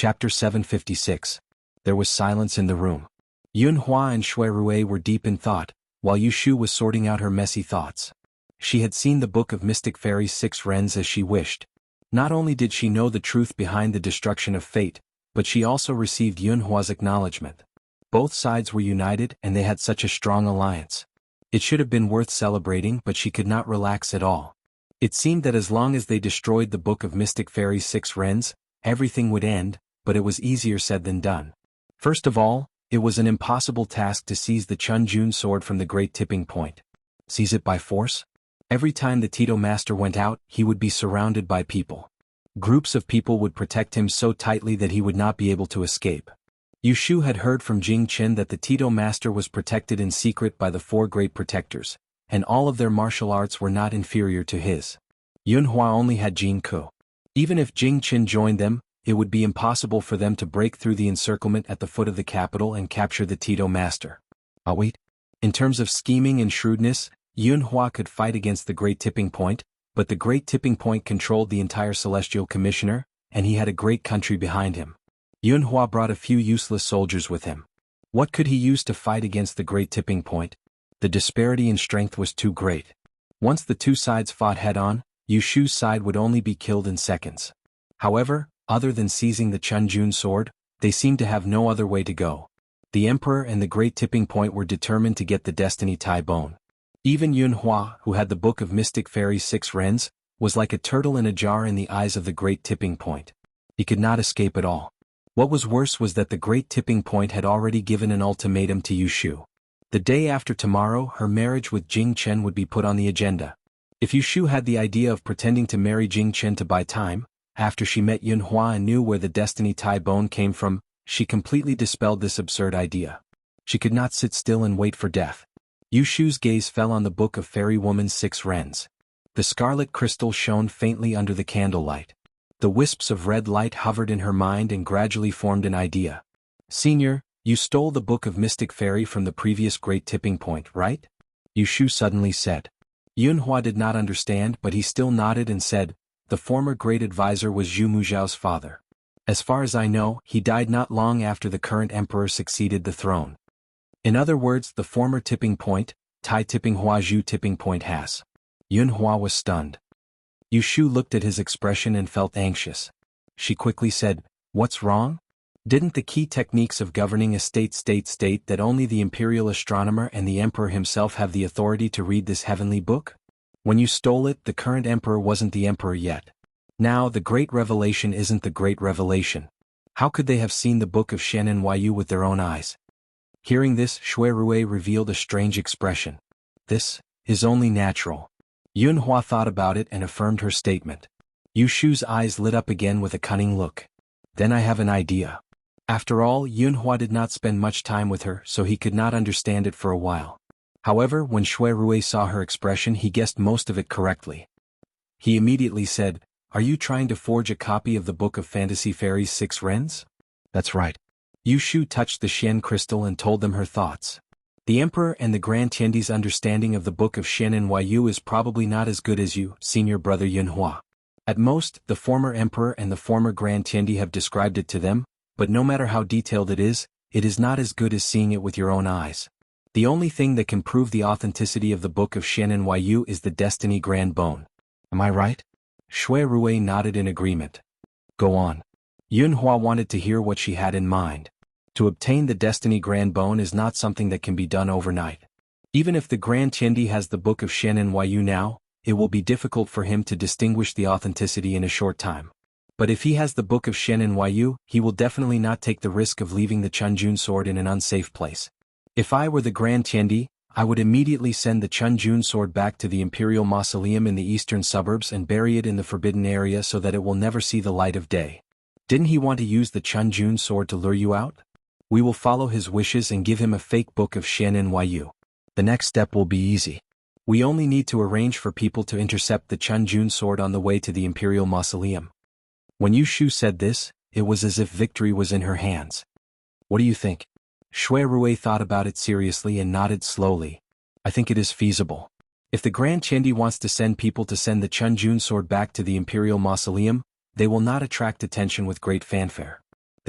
Chapter 756. There was silence in the room. Yunhua and Shui Rui were deep in thought, while Yushu was sorting out her messy thoughts. She had seen the Book of Mystic Fairy's 6 Rens as she wished. Not only did she know the truth behind the destruction of fate, but she also received Yunhua's acknowledgement. Both sides were united and they had such a strong alliance. It should have been worth celebrating, but she could not relax at all. It seemed that as long as they destroyed the Book of Mystic Fairy's 6 Rens, everything would end, but it was easier said than done. First of all, it was an impossible task to seize the Chunjun sword from the Great Tipping Point. Seize it by force? Every time the Tito Master went out, he would be surrounded by people. Groups of people would protect him so tightly that he would not be able to escape. Yushu had heard from Jing Chen that the Tito Master was protected in secret by the 4 great protectors, and all of their martial arts were not inferior to his. Yunhua only had Jing Ku. Even if Jing Chen joined them, it would be impossible for them to break through the encirclement at the foot of the capital and capture the Tito Master. Wait. In terms of scheming and shrewdness, Yunhua could fight against the Great Tipping Point, but the Great Tipping Point controlled the entire Celestial Commissioner, and he had a great country behind him. Yunhua brought a few useless soldiers with him. What could he use to fight against the Great Tipping Point? The disparity in strength was too great. Once the two sides fought head-on, Yushu's side would only be killed in seconds. However, other than seizing the Chunjun sword, they seemed to have no other way to go. The Emperor and the Great Tipping Point were determined to get the Destiny Tai Bone. Even Yunhua, who had the Book of Mystic Fairy's 6 Rens, was like a turtle in a jar in the eyes of the Great Tipping Point. He could not escape at all. What was worse was that the Great Tipping Point had already given an ultimatum to Yushu. The day after tomorrow, her marriage with Jing Chen would be put on the agenda. If Yushu had the idea of pretending to marry Jing Chen to buy time, after she met Yunhua and knew where the Destiny Tai Bone came from, she completely dispelled this absurd idea. She could not sit still and wait for death. Yushu's gaze fell on the Book of Fairy Woman's 6 Rens. The scarlet crystal shone faintly under the candlelight. The wisps of red light hovered in her mind and gradually formed an idea. Senior, you stole the Book of Mystic Fairy from the previous Great Tipping Point, right? Yushu suddenly said. Yunhua did not understand, but he still nodded and said, the former great advisor was Zhu Muzhao's father. As far as I know, he died not long after the current emperor succeeded the throne. In other words, the former Tipping Point, Tai Tipping Hua Zhu Tipping Point has. Yunhua was stunned. Yushu looked at his expression and felt anxious. She quickly said, what's wrong? Didn't the key techniques of governing a state state that only the imperial astronomer and the emperor himself have the authority to read this heavenly book? When you stole it, the current emperor wasn't the emperor yet. Now, the great revelation isn't the great revelation. How could they have seen the Book of Shen and Yu with their own eyes? Hearing this, Shui Rui revealed a strange expression. This is only natural. Yunhua thought about it and affirmed her statement. Yushu's eyes lit up again with a cunning look. Then I have an idea. After all, Yunhua did not spend much time with her, so he could not understand it for a while. However, when Shui Rui saw her expression, he guessed most of it correctly. He immediately said, are you trying to forge a copy of the Book of Fantasy Fairy's 6 Rens? That's right. Yushu touched the Shen crystal and told them her thoughts. The Emperor and the Grand Tiandi's understanding of the Book of Shen and Yu is probably not as good as you, senior brother Yunhua. At most, the former Emperor and the former Grand Tiandi have described it to them, but no matter how detailed it is not as good as seeing it with your own eyes. The only thing that can prove the authenticity of the Book of Shen and Yu is the Destiny Grand Bone. Am I right? Shui Rui nodded in agreement. Go on. Yunhua wanted to hear what she had in mind. To obtain the Destiny Grand Bone is not something that can be done overnight. Even if the Grand Tiandi has the Book of Shen and Yu now, it will be difficult for him to distinguish the authenticity in a short time. But if he has the Book of Shen and Yu, he will definitely not take the risk of leaving the Chunjun sword in an unsafe place. If I were the Grand Tiandi, I would immediately send the Chunjun sword back to the Imperial Mausoleum in the eastern suburbs and bury it in the forbidden area so that it will never see the light of day. Didn't he want to use the Chunjun sword to lure you out? We will follow his wishes and give him a fake Book of Shen and Yu. The next step will be easy. We only need to arrange for people to intercept the Chunjun sword on the way to the Imperial Mausoleum. When Yushu said this, it was as if victory was in her hands. What do you think? Shui Rui thought about it seriously and nodded slowly. I think it is feasible. If the Grand Tiandi wants to send people to send the Chunjun sword back to the Imperial Mausoleum, they will not attract attention with great fanfare.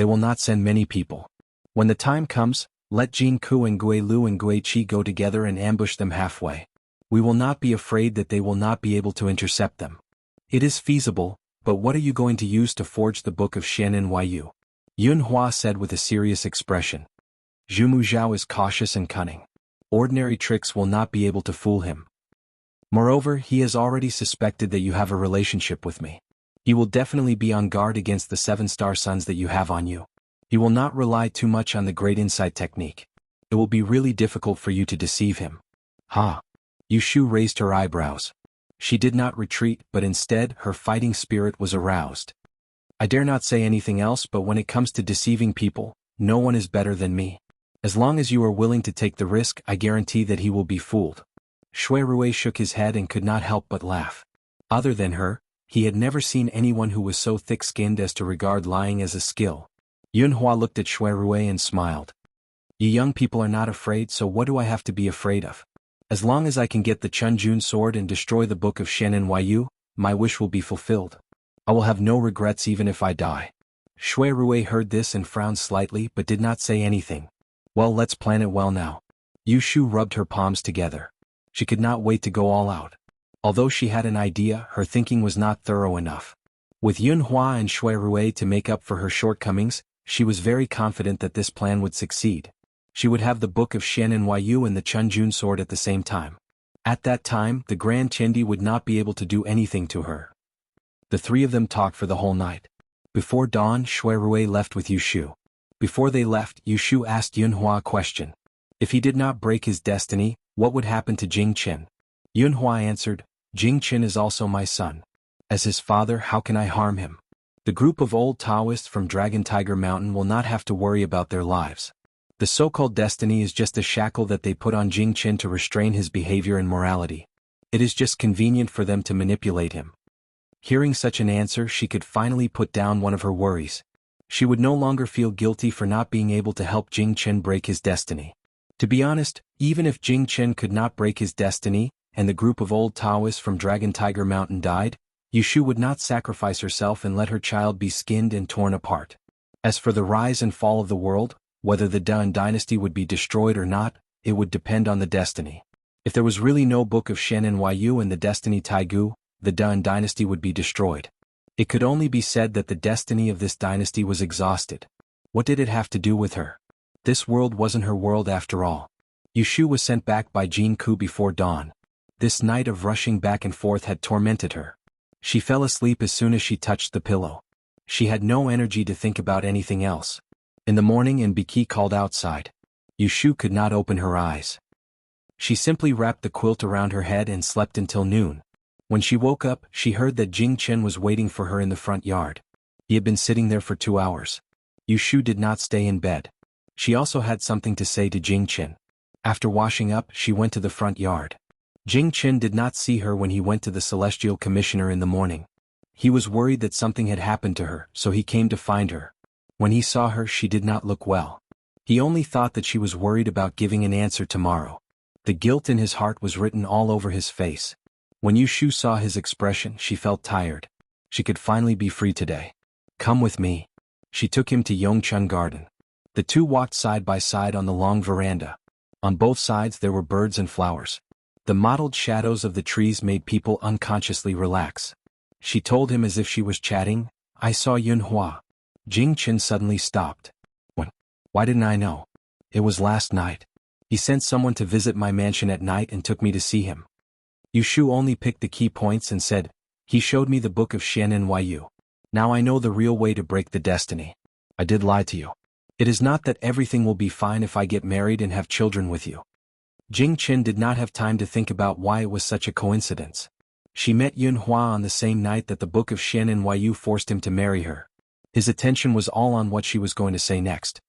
they will not send many people. When the time comes, let Jin Ku and Gui Lu and Gui Qi go together and ambush them halfway. We will not be afraid that they will not be able to intercept them. It is feasible, but what are you going to use to forge the Book of Xian Yu? Yun Hua said with a serious expression. Zhu Muzhao is cautious and cunning. Ordinary tricks will not be able to fool him. Moreover, he has already suspected that you have a relationship with me. He will definitely be on guard against the 7-star suns that you have on you. He will not rely too much on the great insight technique. It will be really difficult for you to deceive him. Ha! Yu Shu raised her eyebrows. She did not retreat, but instead her fighting spirit was aroused. I dare not say anything else, but when it comes to deceiving people, no one is better than me. As long as you are willing to take the risk, I guarantee that he will be fooled. Shui Rui shook his head and could not help but laugh. Other than her, he had never seen anyone who was so thick-skinned as to regard lying as a skill. Yun Hua looked at Shui Rui and smiled. You young people are not afraid, so what do I have to be afraid of? As long as I can get the Chunjun sword and destroy the Book of Xian Yu, my wish will be fulfilled. I will have no regrets even if I die. Shui Rui heard this and frowned slightly but did not say anything. Well, let's plan it well now. Yu Shu rubbed her palms together. She could not wait to go all out. Although she had an idea, her thinking was not thorough enough. With Yun Hua and Shui Rui to make up for her shortcomings, she was very confident that this plan would succeed. She would have the Book of Xian Yu and the Chunjun sword at the same time. At that time, the Grand Chendi would not be able to do anything to her. The three of them talked for the whole night. Before dawn, Shui Rui left with Yu Shu. Before they left, Yu Shu asked Yun Hua a question. If he did not break his destiny, what would happen to Jing Chen? Yun Hua answered, Jing Chen is also my son. As his father, how can I harm him? The group of old Taoists from Dragon Tiger Mountain will not have to worry about their lives. The so-called destiny is just a shackle that they put on Jing Chen to restrain his behavior and morality. It is just convenient for them to manipulate him. Hearing such an answer, she could finally put down one of her worries. She would no longer feel guilty for not being able to help Jing Chen break his destiny. To be honest, even if Jing Chen could not break his destiny, and the group of old Taoists from Dragon Tiger Mountain died, Yu Shu would not sacrifice herself and let her child be skinned and torn apart. As for the rise and fall of the world, whether the Dan dynasty would be destroyed or not, it would depend on the destiny. If there was really no Book of Xian Yu and the destiny Taigu, the Dan dynasty would be destroyed. It could only be said that the destiny of this dynasty was exhausted. What did it have to do with her? This world wasn't her world after all. Yu Shu was sent back by Jin Ku before dawn. This night of rushing back and forth had tormented her. She fell asleep as soon as she touched the pillow. She had no energy to think about anything else. In the morning, Biki called outside. Yu Shu could not open her eyes. She simply wrapped the quilt around her head and slept until noon. When she woke up, she heard that Jing Chen was waiting for her in the front yard. He had been sitting there for 2 hours. Yu Shu did not stay in bed. She also had something to say to Jing Chen. After washing up, she went to the front yard. Jing Chen did not see her when he went to the Celestial Commissioner in the morning. He was worried that something had happened to her, so he came to find her. When he saw her, she did not look well. He only thought that she was worried about giving an answer tomorrow. The guilt in his heart was written all over his face. When Yu Shu saw his expression, she felt tired. She could finally be free today. Come with me. She took him to Yongchun Garden. The two walked side by side on the long veranda. On both sides there were birds and flowers. The mottled shadows of the trees made people unconsciously relax. She told him as if she was chatting, I saw Yun Hua. Jing Chen suddenly stopped. When? Why didn't I know? It was last night. He sent someone to visit my mansion at night and took me to see him. Yu Shu only picked the key points and said, he showed me the Book of Xian Yu. Now I know the real way to break the destiny. I did lie to you. It is not that everything will be fine if I get married and have children with you. Jing Chen did not have time to think about why it was such a coincidence. She met Yun Hua on the same night that the Book of Xian Yu forced him to marry her. His attention was all on what she was going to say next.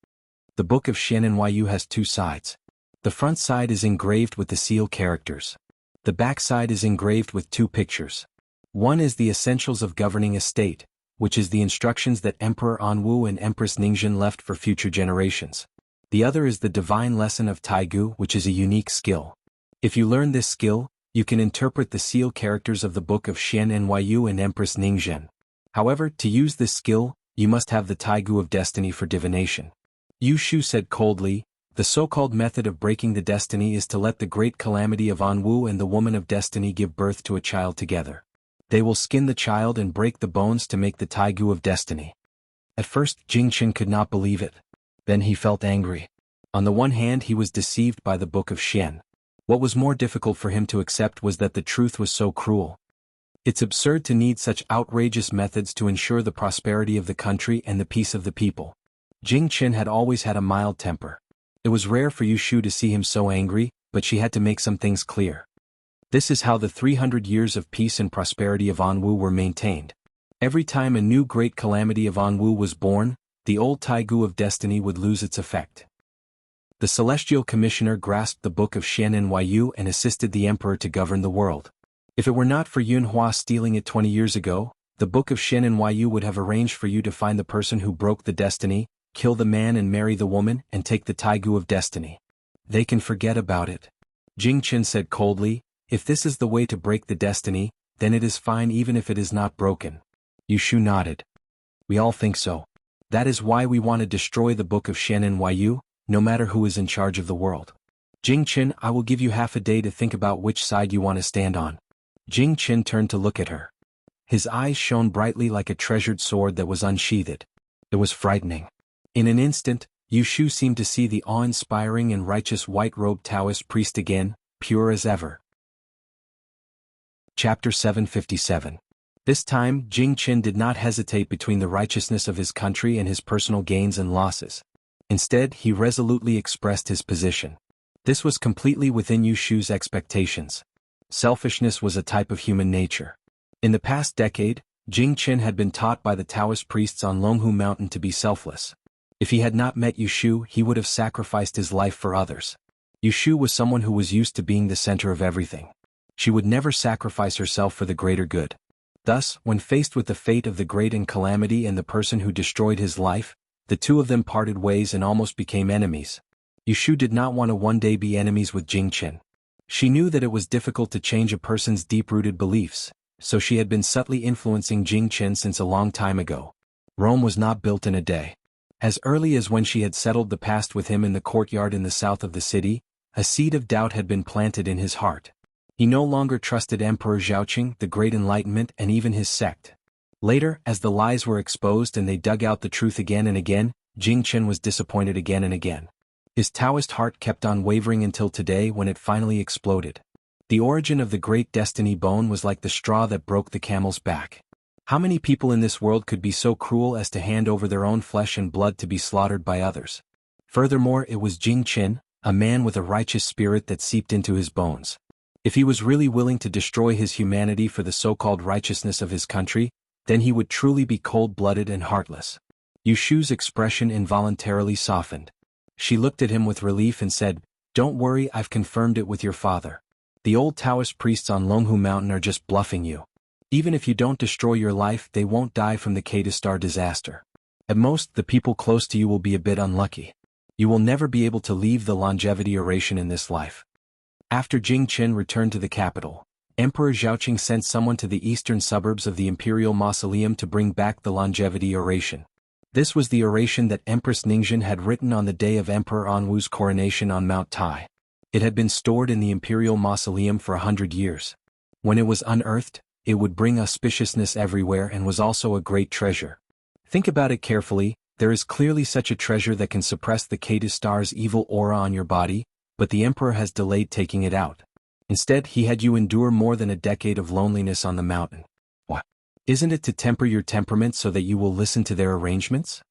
The Book of Xian Yu has 2 sides. The front side is engraved with the seal characters. The back side is engraved with 2 pictures. One is the essentials of governing a state, which is the instructions that Emperor Anwu and Empress Ningxuan left for future generations. The other is the divine lesson of Taigu, which is a unique skill. If you learn this skill, you can interpret the seal characters of the Book of Xian Yu and Empress Ningxuan. However, to use this skill, You must have the Taigu of destiny for divination. Yu Shu said coldly, the so-called method of breaking the destiny is to let the great calamity of Anwu and the woman of destiny give birth to a child together. They will skin the child and break the bones to make the Taigu of destiny. At first Jingchen could not believe it. Then he felt angry. On the one hand he was deceived by the Book of Xian. What was more difficult for him to accept was that the truth was so cruel. It's absurd to need such outrageous methods to ensure the prosperity of the country and the peace of the people. Jingchen had always had a mild temper. It was rare for Yu Shu to see him so angry, but she had to make some things clear. This is how the 300 years of peace and prosperity of Anwu were maintained. Every time a new great calamity of Anwu was born, the old Taigu of destiny would lose its effect. The celestial commissioner grasped the Book of Xian and Yu and assisted the emperor to govern the world. If it were not for Yunhua stealing it 20 years ago, the Book of Xian and Yu would have arranged for you to find the person who broke the destiny, kill the man and marry the woman and take the Taigu of destiny. They can forget about it. Jingchen said coldly, if this is the way to break the destiny, then it is fine even if it is not broken. Yu Shu nodded. We all think so. That is why we want to destroy the Book of Xian and Yu, no matter who is in charge of the world. Jingchen, I will give you half a day to think about which side you want to stand on. Jingchen turned to look at her. His eyes shone brightly like a treasured sword that was unsheathed. It was frightening. In an instant, Yu Shu seemed to see the awe-inspiring and righteous white-robed Taoist priest again, pure as ever. Chapter 757. This time, Jingchen did not hesitate between the righteousness of his country and his personal gains and losses. Instead, he resolutely expressed his position. This was completely within Yu Shu's expectations. Selfishness was a type of human nature. In the past decade, Jingchen had been taught by the Taoist priests on Longhu Mountain to be selfless. If he had not met Yu Shu, he would have sacrificed his life for others. Yu Shu was someone who was used to being the center of everything. She would never sacrifice herself for the greater good. Thus, when faced with the fate of the great and calamity and the person who destroyed his life, the two of them parted ways and almost became enemies. Yu Shu did not want to one day be enemies with Jingchen. She knew that it was difficult to change a person's deep-rooted beliefs, so she had been subtly influencing Jingchen since a long time ago. Rome was not built in a day. As early as when she had settled the past with him in the courtyard in the south of the city, a seed of doubt had been planted in his heart. He no longer trusted Emperor Zhaoqing, the Great Enlightenment, and even his sect. Later, as the lies were exposed and they dug out the truth again and again, Jingchen was disappointed again and again. His Taoist heart kept on wavering until today when it finally exploded. The origin of the great destiny bone was like the straw that broke the camel's back. How many people in this world could be so cruel as to hand over their own flesh and blood to be slaughtered by others? Furthermore, it was Jingchen, a man with a righteous spirit that seeped into his bones. If he was really willing to destroy his humanity for the so-called righteousness of his country, then he would truly be cold-blooded and heartless. Yu Shu's expression involuntarily softened. She looked at him with relief and said, "Don't worry, I've confirmed it with your father. The old Taoist priests on Longhu Mountain are just bluffing you. Even if you don't destroy your life, they won't die from the K-Star disaster. At most, the people close to you will be a bit unlucky. You will never be able to leave the longevity oration in this life." After Jingchen returned to the capital, Emperor Zhaoqing sent someone to the eastern suburbs of the imperial mausoleum to bring back the longevity oration. This was the oration that Empress Ningxuan had written on the day of Emperor Anwu's coronation on Mount Tai. It had been stored in the imperial mausoleum for 100 years. When it was unearthed, it would bring auspiciousness everywhere and was also a great treasure. Think about it carefully, there is clearly such a treasure that can suppress the K-Star's evil aura on your body, but the emperor has delayed taking it out. Instead, he had you endure more than a decade of loneliness on the mountain. What? Isn't it to temper your temperament so that you will listen to their arrangements?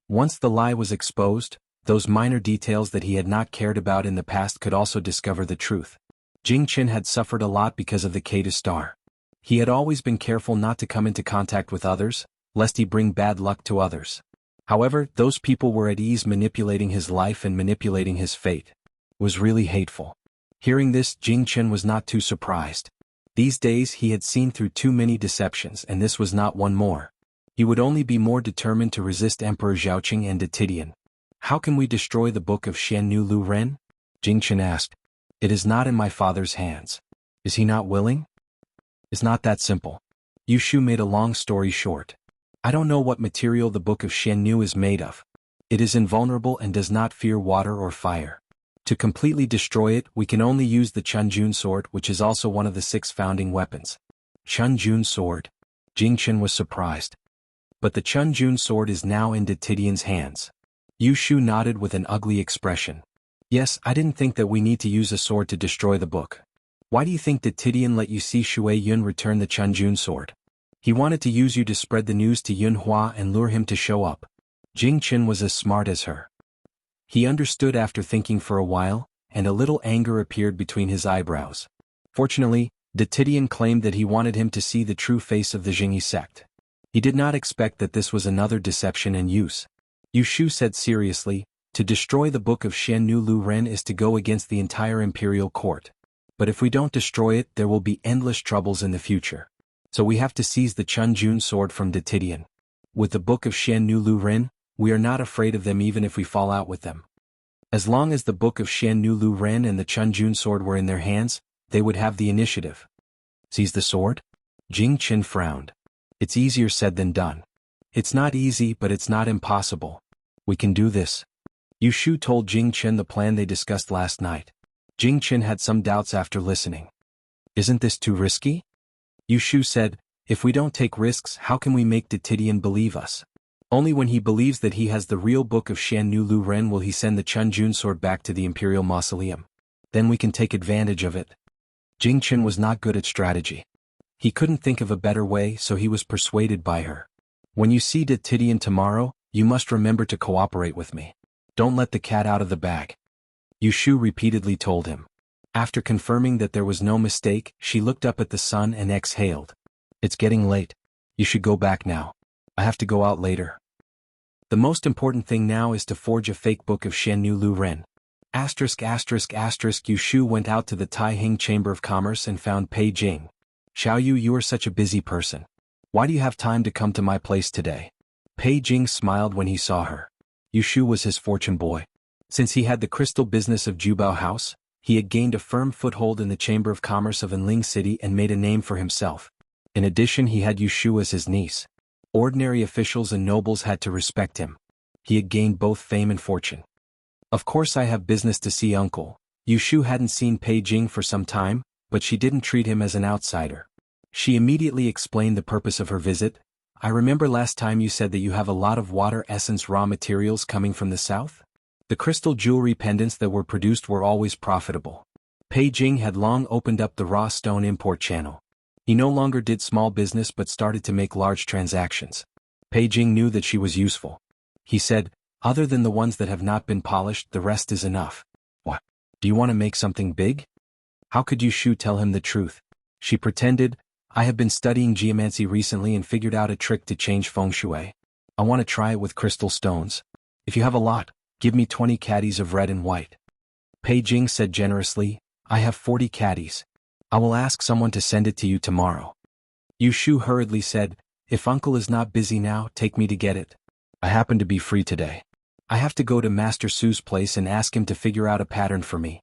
Once the lie was exposed, those minor details that he had not cared about in the past could also discover the truth. Jingchen had suffered a lot because of the K-Star. He had always been careful not to come into contact with others, lest he bring bad luck to others. However, those people were at ease manipulating his life and manipulating his fate. It was really hateful. Hearing this, Jingchen was not too surprised. These days he had seen through too many deceptions and this was not one more. He would only be more determined to resist Emperor Zhaoqing and Detidian. How can we destroy the Book of Xian Nu Lu Ren? Jingchen asked. It is not in my father's hands. Is he not willing? It's not that simple. Yu Shu made a long story short. I don't know what material the Book of Xiannu is made of. It is invulnerable and does not fear water or fire. To completely destroy it, we can only use the Chunjun sword, which is also one of the 6 founding weapons. Chunjun sword? Jingchen was surprised. But the Chunjun sword is now in Detidian's hands. Yu Shu nodded with an ugly expression. Yes, I didn't think that we need to use a sword to destroy the book. Why do you think Detidian let you see Shui Yun return the Chunjun sword? He wanted to use you to spread the news to Yun Hua and lure him to show up. Jingchen was as smart as her. He understood after thinking for a while, and a little anger appeared between his eyebrows. Fortunately, Detidian claimed that he wanted him to see the true face of the Jingyi sect. He did not expect that this was another deception and use. Yu Shu said seriously, to destroy the Book of Xiannu Lu Ren is to go against the entire imperial court. But if we don't destroy it, there will be endless troubles in the future. So we have to seize the Chunjun sword from Detidian. With the Book of Xiannu Lu Ren, we are not afraid of them even if we fall out with them. As long as the Book of Xiannu Lu Ren and the Chunjun sword were in their hands, they would have the initiative. Seize the sword? Jing Chen frowned. It's easier said than done. It's not easy, but it's not impossible. We can do this. Yu Shu told Jing Chen the plan they discussed last night. Jing Chen had some doubts after listening. Isn't this too risky? Yu Shu said, if we don't take risks, how can we make Detidian believe us? Only when he believes that he has the real Book of Xiannu Lu Ren will he send the Chunjun sword back to the Imperial Mausoleum. Then we can take advantage of it. Jing Chen was not good at strategy. He couldn't think of a better way, so he was persuaded by her. When you see Detidian tomorrow, you must remember to cooperate with me. Don't let the cat out of the bag. Yu Shu repeatedly told him. After confirming that there was no mistake, she looked up at the sun and exhaled. It's getting late. You should go back now. I have to go out later. The most important thing now is to forge a fake Book of Xiannu Lu Ren. Yu Shu went out to the Taihing Chamber of Commerce and found Pei Jing. Xiaoyu, you are such a busy person. Why do you have time to come to my place today? Pei Jing smiled when he saw her. Yu Shu was his fortune boy. Since he had the crystal business of Jubao House, he had gained a firm foothold in the Chamber of Commerce of Enling City and made a name for himself. In addition, he had Yu Shu as his niece. Ordinary officials and nobles had to respect him. He had gained both fame and fortune. Of course I have business to see uncle. Yu Shu hadn't seen Pei Jing for some time, but she didn't treat him as an outsider. She immediately explained the purpose of her visit. I remember last time you said that you have a lot of water essence raw materials coming from the south? The crystal jewelry pendants that were produced were always profitable. Pei Jing had long opened up the raw stone import channel. He no longer did small business but started to make large transactions. Pei Jing knew that she was useful. He said, other than the ones that have not been polished, the rest is enough. What? Do you want to make something big? How could Yu Shu tell him the truth? She pretended, I have been studying geomancy recently and figured out a trick to change feng shui. I want to try it with crystal stones. If you have a lot, give me 20 caddies of red and white. Pei Jing said generously, I have 40 caddies. I will ask someone to send it to you tomorrow. Yu Shu hurriedly said, if uncle is not busy now, take me to get it. I happen to be free today. I have to go to Master Su's place and ask him to figure out a pattern for me.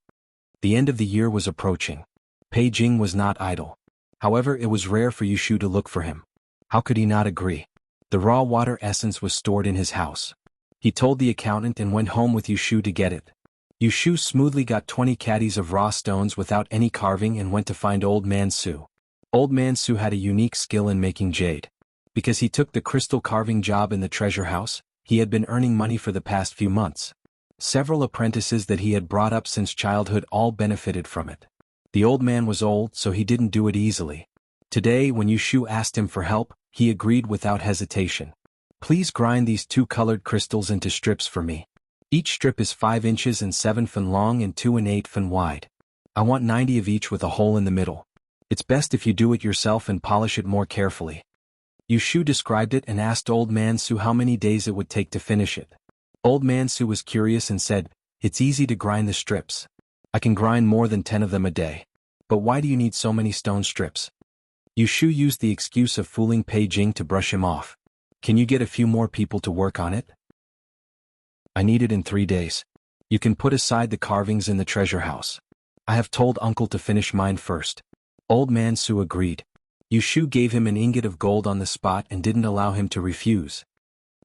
The end of the year was approaching. Pei Jing was not idle. However, it was rare for Yu Shu to look for him. How could he not agree? The raw water essence was stored in his house. He told the accountant and went home with Yu Shu to get it. Yu Shu smoothly got 20 caddies of raw stones without any carving and went to find Old Man Su. Old Man Su had a unique skill in making jade. Because he took the crystal carving job in the treasure house, he had been earning money for the past few months. Several apprentices that he had brought up since childhood all benefited from it. The old man was old, so he didn't do it easily. Today, when Yu Shu asked him for help, he agreed without hesitation. Please grind these 2 colored crystals into strips for me. Each strip is 5 inches and 7 fen long and 2 and 8 fen wide. I want 90 of each with a hole in the middle. It's best if you do it yourself and polish it more carefully. Yu Shu described it and asked Old Man Su how many days it would take to finish it. Old Man Su was curious and said, it's easy to grind the strips. I can grind more than 10 of them a day. But why do you need so many stone strips? Yu Shu used the excuse of fooling Pei Jing to brush him off. Can you get a few more people to work on it? I need it in 3 days. You can put aside the carvings in the treasure house. I have told uncle to finish mine first. Old Man Su agreed. Yushu gave him an ingot of gold on the spot and didn't allow him to refuse.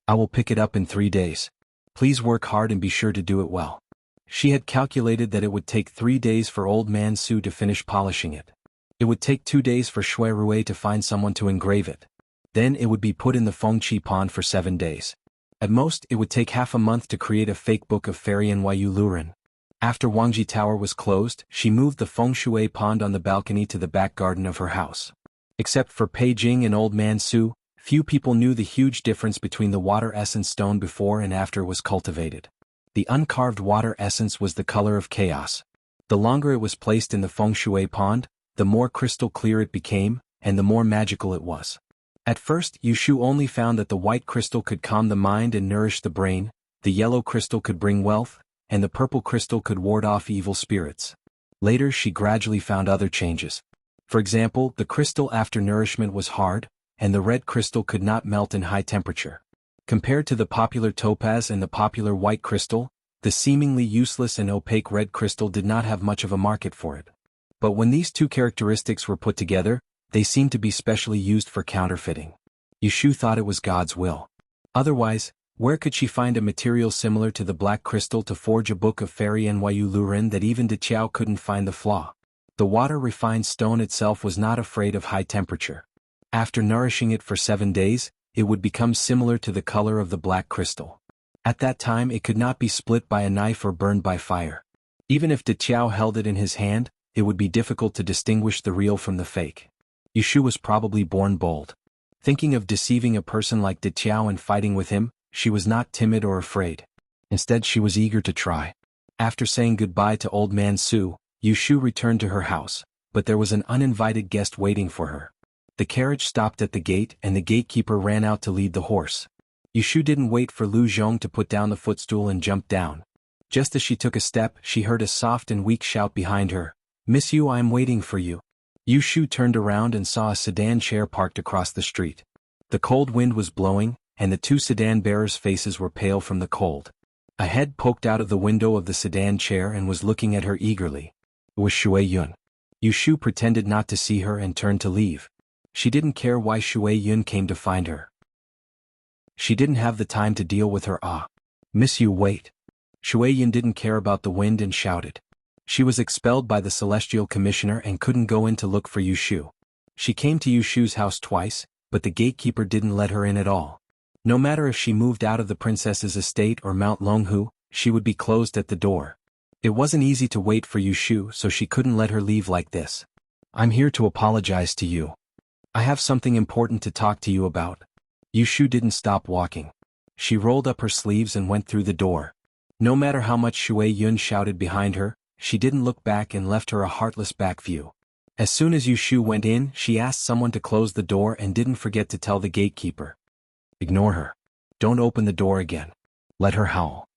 I will pick it up in 3 days. Please work hard and be sure to do it well. She had calculated that it would take 3 days for old man Su to finish polishing it. It would take 2 days for Shui Rui to find someone to engrave it. Then it would be put in the Fengqi pond for 7 days. At most, it would take half a month to create a fake book of fairy NYU Luren. After Wangji Tower was closed, she moved the Feng Shui pond on the balcony to the back garden of her house. Except for Pei Jing and old man Su, few people knew the huge difference between the water essence stone before and after it was cultivated. The uncarved water essence was the color of chaos. The longer it was placed in the Feng Shui pond, the more crystal clear it became, and the more magical it was. At first, Yushu only found that the white crystal could calm the mind and nourish the brain, the yellow crystal could bring wealth, and the purple crystal could ward off evil spirits. Later she gradually found other changes. For example, the crystal after nourishment was hard, and the red crystal could not melt in high temperature. Compared to the popular topaz and the popular white crystal, the seemingly useless and opaque red crystal did not have much of a market for it. But when these two characteristics were put together, they seemed to be specially used for counterfeiting. Yushu thought it was God's will. Otherwise, where could she find a material similar to the black crystal to forge a book of fairy NYU Luren that even De Qiao couldn't find the flaw? The water-refined stone itself was not afraid of high temperature. After nourishing it for 7 days, it would become similar to the color of the black crystal. At that time it could not be split by a knife or burned by fire. Even if De Qiao held it in his hand, it would be difficult to distinguish the real from the fake. Yushu was probably born bold. Thinking of deceiving a person like De Qiao and fighting with him, she was not timid or afraid. Instead she was eager to try. After saying goodbye to old man Su, Yushu returned to her house, but there was an uninvited guest waiting for her. The carriage stopped at the gate and the gatekeeper ran out to lead the horse. Yushu didn't wait for Lu Zhong to put down the footstool and jumped down. Just as she took a step, she heard a soft and weak shout behind her. "Miss Yu, I'm waiting for you." Yushu turned around and saw a sedan chair parked across the street. The cold wind was blowing, and the two sedan bearers' faces were pale from the cold. A head poked out of the window of the sedan chair and was looking at her eagerly. It was Shui Yun. Yushu pretended not to see her and turned to leave. She didn't care why Shui Yun came to find her. She didn't have the time to deal with her "Miss Yu, wait." Shui Yun didn't care about the wind and shouted. She was expelled by the Celestial Commissioner and couldn't go in to look for Yushu. She came to Yushu's house twice, but the gatekeeper didn't let her in at all. No matter if she moved out of the princess's estate or Mount Longhu, she would be closed at the door. It wasn't easy to wait for Yushu, so she couldn't let her leave like this. "I'm here to apologize to you. I have something important to talk to you about." Yushu didn't stop walking. She rolled up her sleeves and went through the door. No matter how much Shui Yun shouted behind her, she didn't look back and left her a heartless back view. As soon as Yushu went in, she asked someone to close the door and didn't forget to tell the gatekeeper. "Ignore her. Don't open the door again. Let her howl."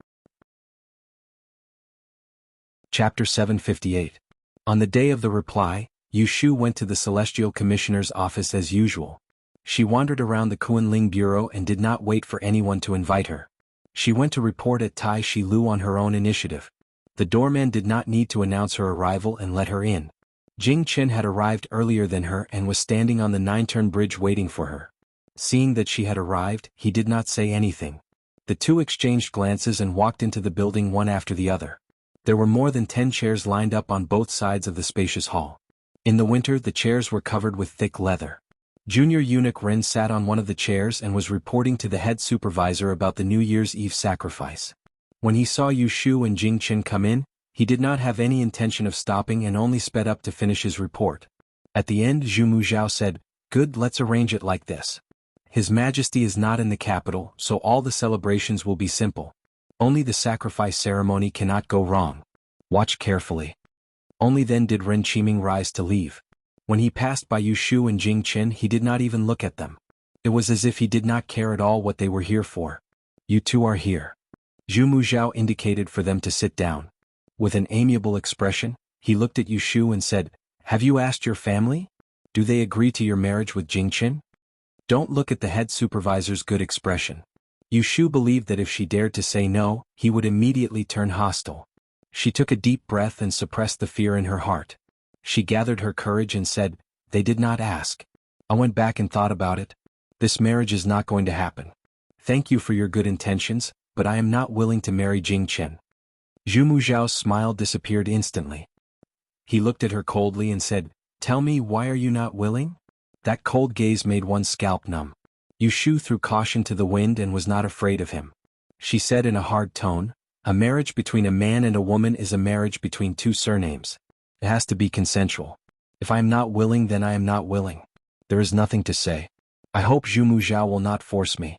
Chapter 758. On the day of the reply, Yushu went to the Celestial Commissioner's office as usual. She wandered around the Kunling Bureau and did not wait for anyone to invite her. She went to report at Tai Shi Lu on her own initiative. The doorman did not need to announce her arrival and let her in. Jing Chen had arrived earlier than her and was standing on the 9-turn bridge waiting for her. Seeing that she had arrived, he did not say anything. The two exchanged glances and walked into the building one after the other. There were more than 10 chairs lined up on both sides of the spacious hall. In the winter the chairs were covered with thick leather. Junior eunuch Ren sat on one of the chairs and was reporting to the head supervisor about the New Year's Eve sacrifice. When he saw Yushu and Jing Chen come in, he did not have any intention of stopping and only sped up to finish his report. At the end, Zhu Muzhao said, "Good, let's arrange it like this. His Majesty is not in the capital, so all the celebrations will be simple. Only the sacrifice ceremony cannot go wrong. Watch carefully." Only then did Ren Qiming rise to leave. When he passed by Yushu and Jing Chen, he did not even look at them. It was as if he did not care at all what they were here for. "You two are here." Zhu Muzhao indicated for them to sit down. With an amiable expression, he looked at Yushu and said, "Have you asked your family? Do they agree to your marriage with Jing Chen?" Don't look at the head supervisor's good expression. Yushu believed that if she dared to say no, he would immediately turn hostile. She took a deep breath and suppressed the fear in her heart. She gathered her courage and said, "They did not ask." I went back and thought about it. This marriage is not going to happen. Thank you for your good intentions, but I am not willing to marry Jing Chen. Zhu Muzhao's smile disappeared instantly. He looked at her coldly and said, "Tell me, why are you not willing?" That cold gaze made one's scalp numb. Yu Shu threw caution to the wind and was not afraid of him. She said in a hard tone, "A marriage between a man and a woman is a marriage between two surnames. It has to be consensual. If I am not willing, then I am not willing. There is nothing to say. I hope Zhu Muzhao will not force me."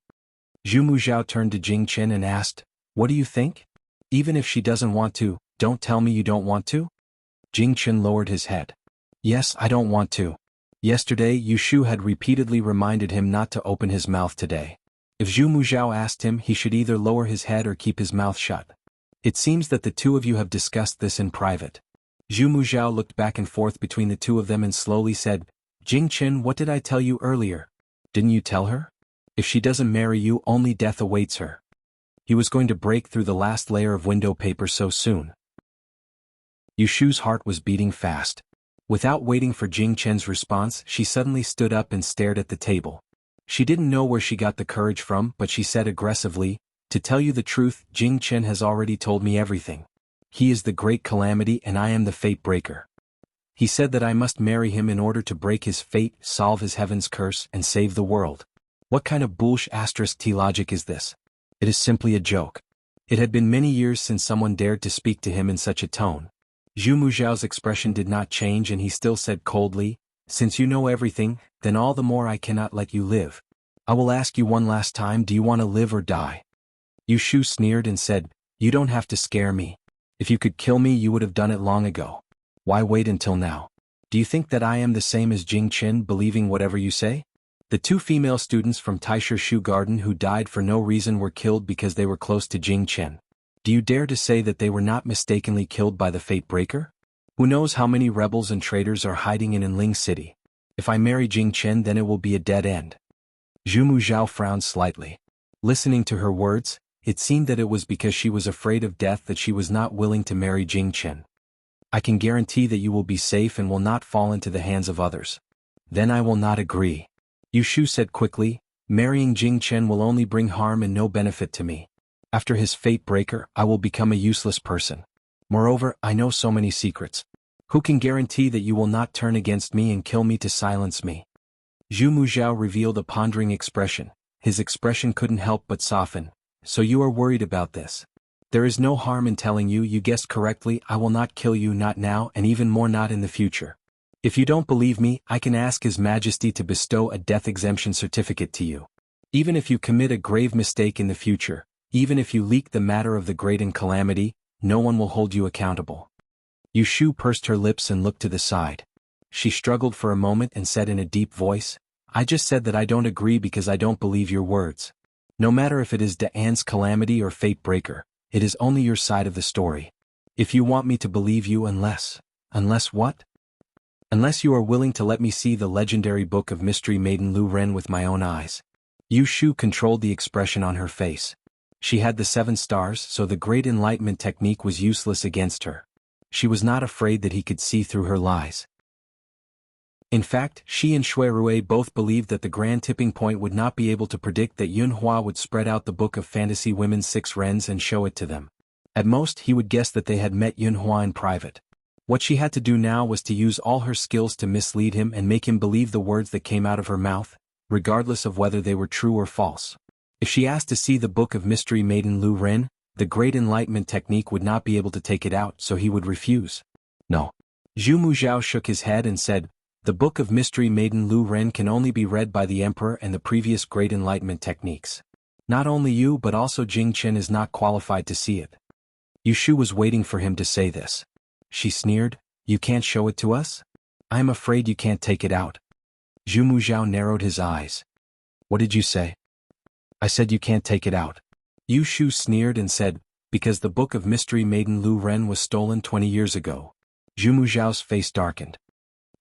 Zhu Muzhao turned to Jing Chen and asked, "What do you think? Even if she doesn't want to, don't tell me you don't want to?" Jing Chen lowered his head. "Yes, I don't want to." Yesterday, Yu Shu had repeatedly reminded him not to open his mouth today. If Zhu Muzhao asked him, he should either lower his head or keep his mouth shut. "It seems that the two of you have discussed this in private." Zhu Muzhao looked back and forth between the two of them and slowly said, "Jing Chen, what did I tell you earlier? Didn't you tell her? If she doesn't marry you, only death awaits her." He was going to break through the last layer of window paper so soon. Yu Shu's heart was beating fast. Without waiting for Jing Chen's response, she suddenly stood up and stared at the table. She didn't know where she got the courage from, but she said aggressively, "To tell you the truth, Jing Chen has already told me everything. He is the great calamity and I am the fate breaker. He said that I must marry him in order to break his fate, solve his heaven's curse, and save the world. What kind of **T logic is this? It is simply a joke." It had been many years since someone dared to speak to him in such a tone. Zhu Muzhao's expression did not change and he still said coldly, "Since you know everything, then all the more I cannot let you live. I will ask you one last time, do you want to live or die?" Yu Shu sneered and said, "You don't have to scare me. If you could kill me, you would have done it long ago. Why wait until now? Do you think that I am the same as Jing Chen, believing whatever you say?" The two female students from Taisher Shu Garden who died for no reason were killed because they were close to Jing Chen. Do you dare to say that they were not mistakenly killed by the fate breaker? Who knows how many rebels and traitors are hiding in Ling City? If I marry Jing Chen, then it will be a dead end. Zhu Muzhao frowned slightly. Listening to her words, it seemed that it was because she was afraid of death that she was not willing to marry Jing Chen. "I can guarantee that you will be safe and will not fall into the hands of others." "Then I will not agree." Yu Shu said quickly, "Marrying Jing Chen will only bring harm and no benefit to me. After his fate breaker, I will become a useless person. Moreover, I know so many secrets. Who can guarantee that you will not turn against me and kill me to silence me?" Zhu Muzhao revealed a pondering expression. His expression couldn't help but soften. "So you are worried about this? There is no harm in telling you, you guessed correctly, I will not kill you, not now and even more not in the future. If you don't believe me, I can ask His Majesty to bestow a death exemption certificate to you. Even if you commit a grave mistake in the future, even if you leak the matter of the great and calamity, no one will hold you accountable." Yu Shu pursed her lips and looked to the side. She struggled for a moment and said in a deep voice, "I just said that I don't agree because I don't believe your words. No matter if it is An's calamity or fate breaker, it is only your side of the story. If you want me to believe you unless what? Unless you are willing to let me see the legendary book of mystery maiden Lu Ren with my own eyes." Yu Shu controlled the expression on her face. She had the 7 stars, so the great enlightenment technique was useless against her. She was not afraid that he could see through her lies. In fact, she and Shui Rui both believed that the grand tipping point would not be able to predict that Yun Hua would spread out the book of fantasy women's 6 rens and show it to them. At most, he would guess that they had met Yun Hua in private. What she had to do now was to use all her skills to mislead him and make him believe the words that came out of her mouth, regardless of whether they were true or false. If she asked to see the book of mystery maiden Lu Ren, the great enlightenment technique would not be able to take it out, so he would refuse. "No." Zhu Muzhao shook his head and said, "The book of mystery maiden Lu Ren can only be read by the emperor and the previous great enlightenment techniques. Not only you but also Jing Chen is not qualified to see it." Yu Shu was waiting for him to say this. She sneered, "You can't show it to us? I am afraid you can't take it out." Zhu Muzhao narrowed his eyes. "What did you say?" "I said you can't take it out." Yu Shu sneered and said, "Because the book of mystery maiden Lu Ren was stolen 20 years ago." Zhu Muzhao's face darkened.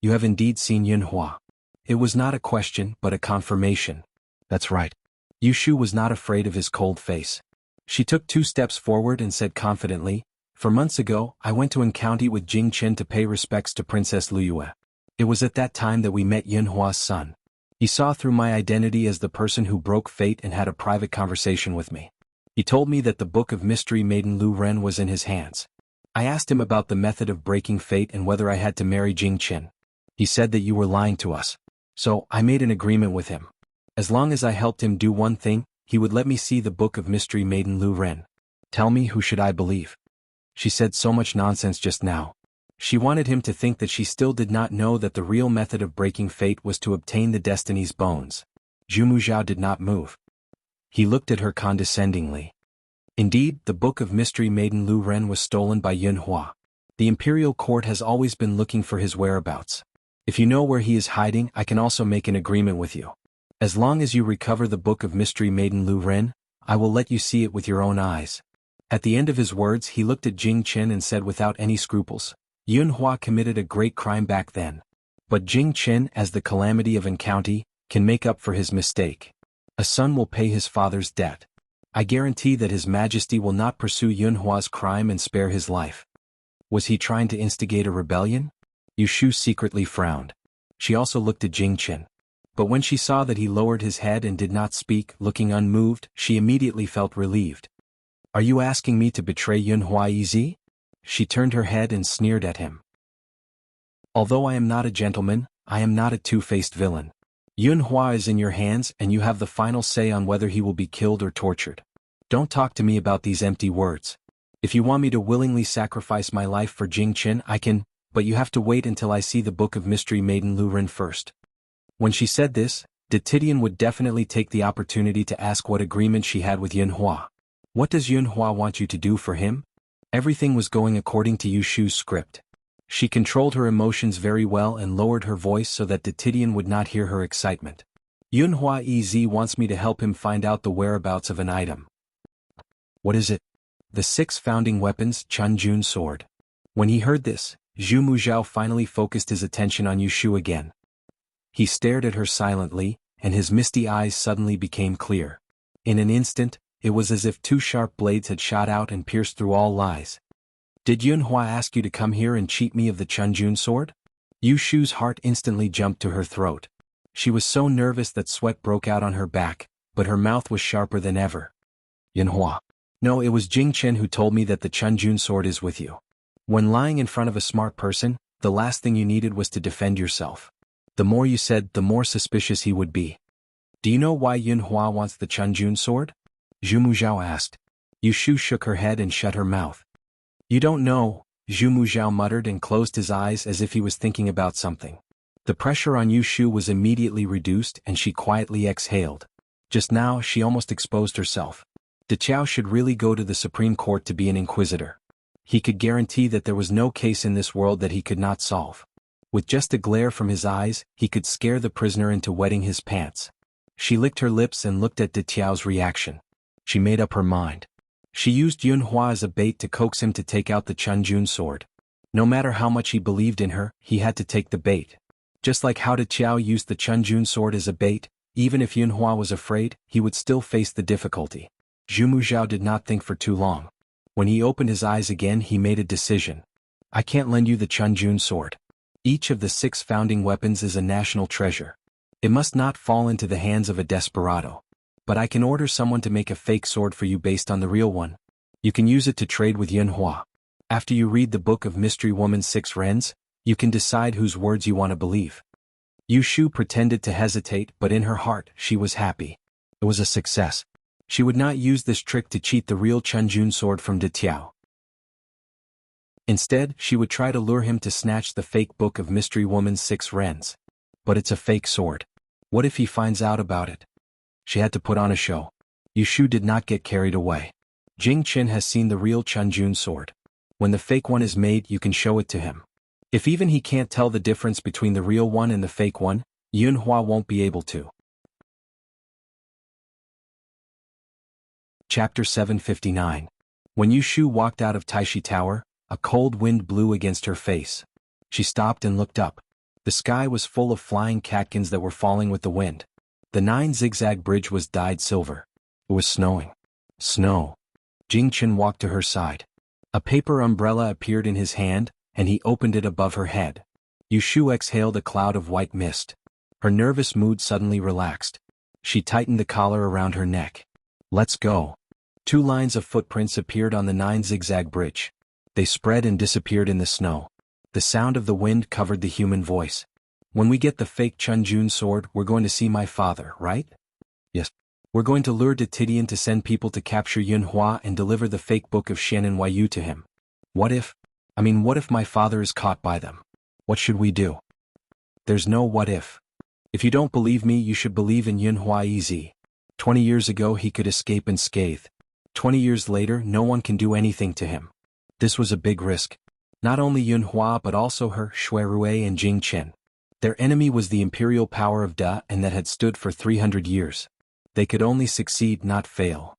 "You have indeed seen Yun Hua." It was not a question, but a confirmation. "That's right." Yu Shu was not afraid of his cold face. She took 2 steps forward and said confidently, "For months ago, I went to An County with Jing Chen to pay respects to Princess Luyue. It was at that time that we met Yun Hua's son. He saw through my identity as the person who broke fate and had a private conversation with me. He told me that the book of mystery Maiden Lu Ren was in his hands. I asked him about the method of breaking fate and whether I had to marry Jing Qin. He said that you were lying to us. So, I made an agreement with him. As long as I helped him do one thing, he would let me see the book of mystery Maiden Lu Ren. Tell me, who should I believe? She said so much nonsense just now. She wanted him to think that she still did not know that the real method of breaking fate was to obtain the destiny's bones. Zhu Muzhao did not move. He looked at her condescendingly. Indeed, the book of mystery Maiden Lu Ren was stolen by Yun Hua. The imperial court has always been looking for his whereabouts. If you know where he is hiding, I can also make an agreement with you. As long as you recover the book of mystery Maiden Lu Ren, I will let you see it with your own eyes. At the end of his words, he looked at Jing Qin and said without any scruples, Yun Hua committed a great crime back then. But Jing Qin, as the calamity of an county, can make up for his mistake. A son will pay his father's debt. I guarantee that His Majesty will not pursue Yun Hua's crime and spare his life. Was he trying to instigate a rebellion? Yu Shu secretly frowned. She also looked at Jing Qin. But when she saw that he lowered his head and did not speak, looking unmoved, she immediately felt relieved. Are you asking me to betray Yun Hua Ez? She turned her head and sneered at him. Although I am not a gentleman, I am not a two-faced villain. Yun Hua is in your hands and you have the final say on whether he will be killed or tortured. Don't talk to me about these empty words. If you want me to willingly sacrifice my life for Jing Qin, I can, but you have to wait until I see the book of mystery Maiden Lu Ren first. When she said this, Titian would definitely take the opportunity to ask what agreement she had with Yun Hua. What does Yun Hua want you to do for him? Everything was going according to Yu Shu's script. She controlled her emotions very well and lowered her voice so that Titian would not hear her excitement. Yun Hua Ez wants me to help him find out the whereabouts of an item. What is it? The 6 founding weapons Chun Jun sword. When he heard this, Zhu Muzhao finally focused his attention on Yu Shu again. He stared at her silently, and his misty eyes suddenly became clear. In an instant, it was as if 2 sharp blades had shot out and pierced through all lies. Did Yun Hua ask you to come here and cheat me of the Chun Jun sword? Yu Shu's heart instantly jumped to her throat. She was so nervous that sweat broke out on her back, but her mouth was sharper than ever. Yun Hua. No, it was Jing Qin who told me that the Chun Jun sword is with you. When lying in front of a smart person, the last thing you needed was to defend yourself. The more you said, the more suspicious he would be. Do you know why Yun Hua wants the Chun Jun sword? Zhu Muzhao asked. Yu Shu shook her head and shut her mouth. You don't know, Zhu Muzhao muttered and closed his eyes as if he was thinking about something. The pressure on Yu Shu was immediately reduced and she quietly exhaled. Just now she almost exposed herself. De Qiao should really go to the Supreme Court to be an inquisitor. He could guarantee that there was no case in this world that he could not solve. With just a glare from his eyes, he could scare the prisoner into wetting his pants. She licked her lips and looked at De Qiao's reaction. She made up her mind. She used Yun Hua as a bait to coax him to take out the Chun Jun sword. No matter how much he believed in her, he had to take the bait. Just like how De Qiao used the Chun Jun sword as a bait, even if Yun Hua was afraid, he would still face the difficulty. Zhu Muzhao did not think for too long. When he opened his eyes again, he made a decision. I can't lend you the Chun Jun sword. Each of the 6 founding weapons is a national treasure. It must not fall into the hands of a desperado. But I can order someone to make a fake sword for you based on the real one. You can use it to trade with Yun Hua. After you read the book of Mystery Woman's 6 Rens, you can decide whose words you want to believe. Yu Shu pretended to hesitate, but in her heart, she was happy. It was a success. She would not use this trick to cheat the real Chun Jun sword from De Qiao. Instead, she would try to lure him to snatch the fake book of Mystery Woman's 6 Rens. But it's a fake sword. What if he finds out about it? She had to put on a show. Yu Shu did not get carried away. Jing Qin has seen the real Chun Jun sword. When the fake one is made, you can show it to him. If even he can't tell the difference between the real one and the fake one, Yun Hua won't be able to. Chapter 759. When Yu Shu walked out of Taishi Tower, a cold wind blew against her face. She stopped and looked up. The sky was full of flying catkins that were falling with the wind. The 9-zigzag bridge was dyed silver. It was snowing. Snow. Jing Qin walked to her side. A paper umbrella appeared in his hand, and he opened it above her head. Yu Shu exhaled a cloud of white mist. Her nervous mood suddenly relaxed. She tightened the collar around her neck. Let's go. 2 lines of footprints appeared on the 9 zigzag bridge. They spread and disappeared in the snow. The sound of the wind covered the human voice. When we get the fake Chunjun sword, we're going to see my father, right? Yes. We're going to lure Titian to send people to capture Yunhua and deliver the fake book of Shen and Yu to him. What if my father is caught by them? What should we do? There's no what if. If you don't believe me, you should believe in Yunhua easy. 20 years ago he could escape unscathed. 20 years later no one can do anything to him. This was a big risk. Not only Yunhua but also her, Shuirue and Jing Chen. Their enemy was the imperial power of Da and that had stood for 300 years. They could only succeed, not fail.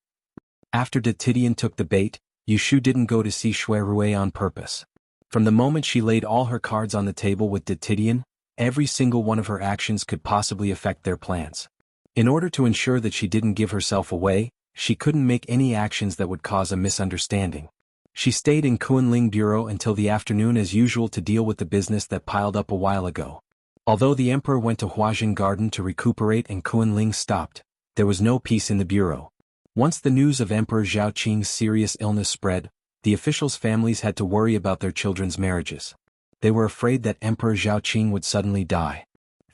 After Titian took the bait, Yushu didn't go to see Shuirue on purpose. From the moment she laid all her cards on the table with Titian, every single one of her actions could possibly affect their plans. In order to ensure that she didn't give herself away, she couldn't make any actions that would cause a misunderstanding. She stayed in Kunling Bureau until the afternoon as usual to deal with the business that piled up a while ago. Although the emperor went to Huajin Garden to recuperate and Kunling stopped, there was no peace in the bureau. Once the news of Emperor Zhaoqing's serious illness spread, the officials' families had to worry about their children's marriages. They were afraid that Emperor Zhaoqing would suddenly die.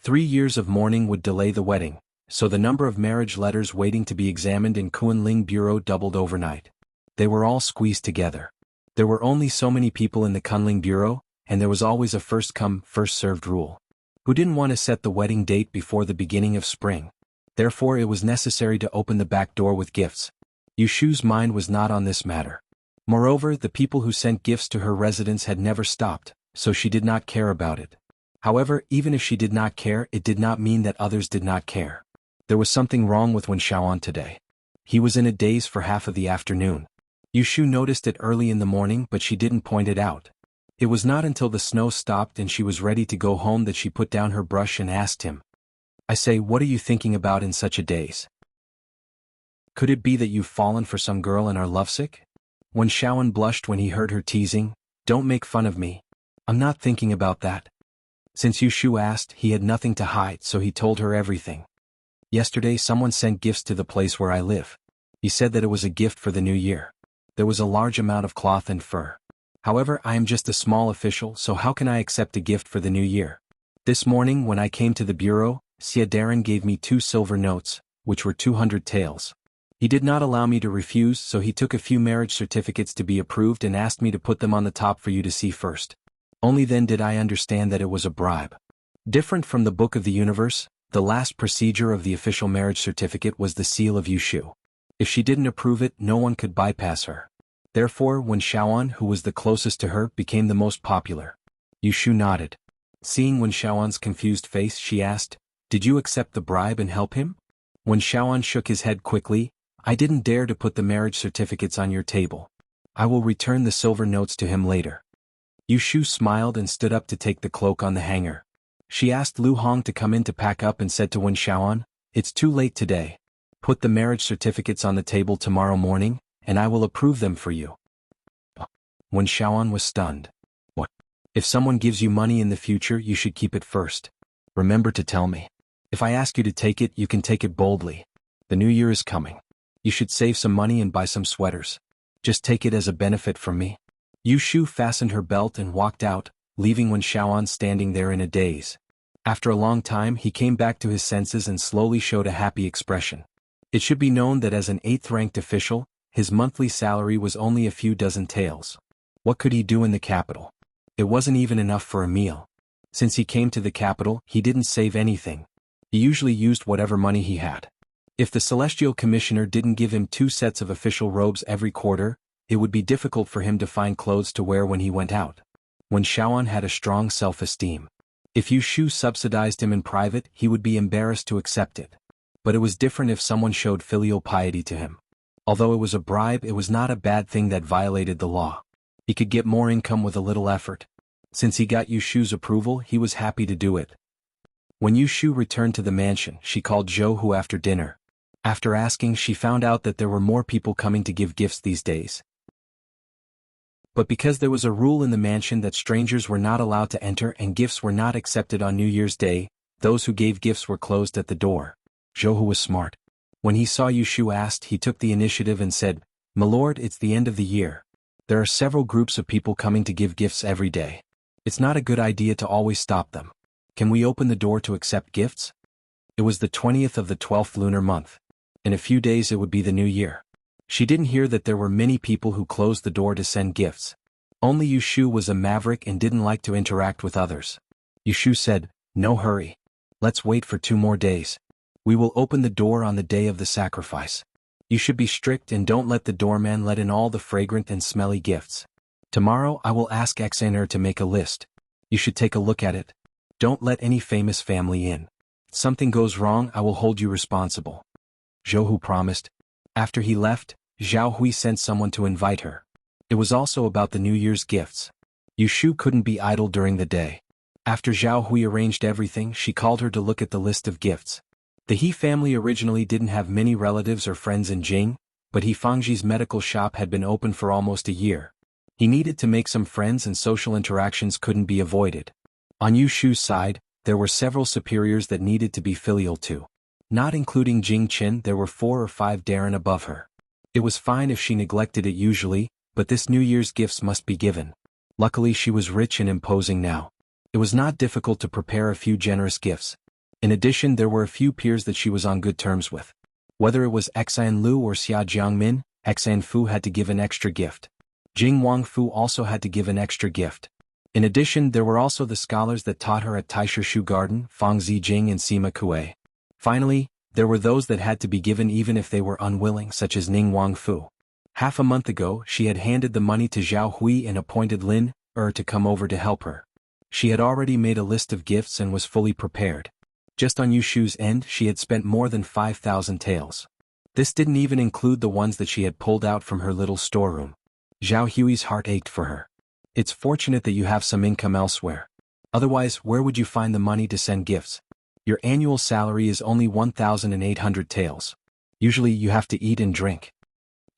3 years of mourning would delay the wedding, so the number of marriage letters waiting to be examined in Kunling Bureau doubled overnight. They were all squeezed together. There were only so many people in the Kunling Bureau, and there was always a first-come, first-served rule. Who didn't want to set the wedding date before the beginning of spring? Therefore it was necessary to open the back door with gifts. Yushu's mind was not on this matter. Moreover, the people who sent gifts to her residence had never stopped, so she did not care about it. However, even if she did not care, it did not mean that others did not care. There was something wrong with Wen Shaoan today. He was in a daze for half of the afternoon. Yushu noticed it early in the morning, but she didn't point it out. It was not until the snow stopped and she was ready to go home that she put down her brush and asked him, I say, what are you thinking about in such a daze? Could it be that you've fallen for some girl and are lovesick? Wen Shaoan blushed when he heard her teasing, Don't make fun of me. I'm not thinking about that. Since Yushu asked, he had nothing to hide, so he told her everything. Yesterday someone sent gifts to the place where I live. He said that it was a gift for the new year. There was a large amount of cloth and fur. However, I am just a small official, so how can I accept a gift for the new year? This morning when I came to the bureau, Xia Darren gave me 2 silver notes, which were 200 taels. He did not allow me to refuse, so he took a few marriage certificates to be approved and asked me to put them on the top for you to see first. Only then did I understand that it was a bribe. Different from the Book of the Universe, the last procedure of the official marriage certificate was the seal of Yushu. If she didn't approve it, no one could bypass her. Therefore, Wen Shaoan, who was the closest to her, became the most popular. Yushu nodded. Seeing Wen Shaoan's confused face, she asked, Did you accept the bribe and help him? Wen Shaoan shook his head quickly, I didn't dare to put the marriage certificates on your table. I will return the silver notes to him later. Yushu smiled and stood up to take the cloak on the hanger. She asked Lu Hong to come in to pack up and said to Wen Shaoan, It's too late today. Put the marriage certificates on the table tomorrow morning, and I will approve them for you. Wen Shaoan was stunned. What? If someone gives you money in the future, you should keep it first. Remember to tell me. If I ask you to take it, you can take it boldly. The new year is coming. You should save some money and buy some sweaters. Just take it as a benefit from me. Yushu fastened her belt and walked out, leaving Wen Shaoan standing there in a daze. After a long time, he came back to his senses and slowly showed a happy expression. It should be known that as an 8th-ranked official, his monthly salary was only a few dozen taels. What could he do in the capital? It wasn't even enough for a meal. Since he came to the capital, he didn't save anything. He usually used whatever money he had. If the Celestial Commissioner didn't give him 2 sets of official robes every quarter, it would be difficult for him to find clothes to wear when he went out. Wen Shaoan had a strong self-esteem. If Yushu subsidized him in private, he would be embarrassed to accept it. But it was different if someone showed filial piety to him. Although it was a bribe, it was not a bad thing that violated the law. He could get more income with a little effort. Since he got Yushu's approval, he was happy to do it. When Yushu returned to the mansion, she called Zhou Hu after dinner. After asking, she found out that there were more people coming to give gifts these days. But because there was a rule in the mansion that strangers were not allowed to enter and gifts were not accepted on New Year's Day, Those who gave gifts were closed at the door. Zhou Hu was smart. When he saw Yu Shu asked, he took the initiative and said, "My lord, it's the end of the year. There are several groups of people coming to give gifts every day. It's not a good idea to always stop them. Can we open the door to accept gifts?" It was the 20th of the 12th lunar month. In a few days it would be the new year. She didn't hear that there were many people who closed the door to send gifts. Only Yu Shu was a maverick and didn't like to interact with others. Yu Shu said, "No hurry. Let's wait for 2 more days. We will open the door on the day of the sacrifice. You should be strict and don't let the doorman let in all the fragrant and smelly gifts. Tomorrow I will ask Xaner to make a list. You should take a look at it. Don't let any famous family in. If something goes wrong, I will hold you responsible." Zhou Hu promised. After he left, Zhao Hui sent someone to invite her. It was also about the New Year's gifts. Yu Shu couldn't be idle during the day. After Zhao Hui arranged everything, she called her to look at the list of gifts. The He family originally didn't have many relatives or friends in Jing, but He Fangji's medical shop had been open for almost a year. He needed to make some friends and social interactions couldn't be avoided. On Yu Shu's side, there were several superiors that needed to be filial to. Not including Jing Qin, there were 4 or 5 daren above her. It was fine if she neglected it usually, but this New Year's gifts must be given. Luckily she was rich and imposing now. It was not difficult to prepare a few generous gifts. In addition, there were a few peers that she was on good terms with. Whether it was Xian Lu or Xia Jiangmin, Xian Fu had to give an extra gift. Jing Wangfu also had to give an extra gift. In addition, there were also the scholars that taught her at Taishishu Garden, Fang Zijing and Sima Kuei. Finally, there were those that had to be given even if they were unwilling, such as Ning Wangfu. Half a month ago, she had handed the money to Zhao Hui and appointed Lin to come over to help her. She had already made a list of gifts and was fully prepared. Just on Yu Shu's end, she had spent more than 5,000 taels. This didn't even include the ones that she had pulled out from her little storeroom. Zhao Hui's heart ached for her. It's fortunate that you have some income elsewhere. Otherwise, where would you find the money to send gifts? Your annual salary is only 1,800 taels. Usually you have to eat and drink.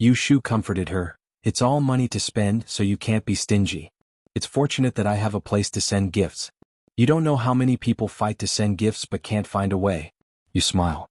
Yu Shu comforted her. It's all money to spend, so you can't be stingy. It's fortunate that I have a place to send gifts. You don't know how many people fight to send gifts but can't find a way. You smile.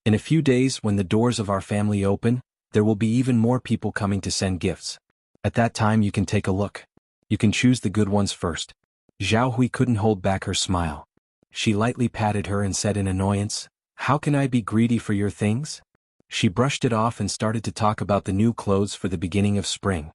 In a few days, when the doors of our family open, there will be even more people coming to send gifts. At that time you can take a look. You can choose the good ones first. Zhao Hui couldn't hold back her smile. She lightly patted her and said in annoyance, "How can I be greedy for your things?" She brushed it off and started to talk about the new clothes for the beginning of spring.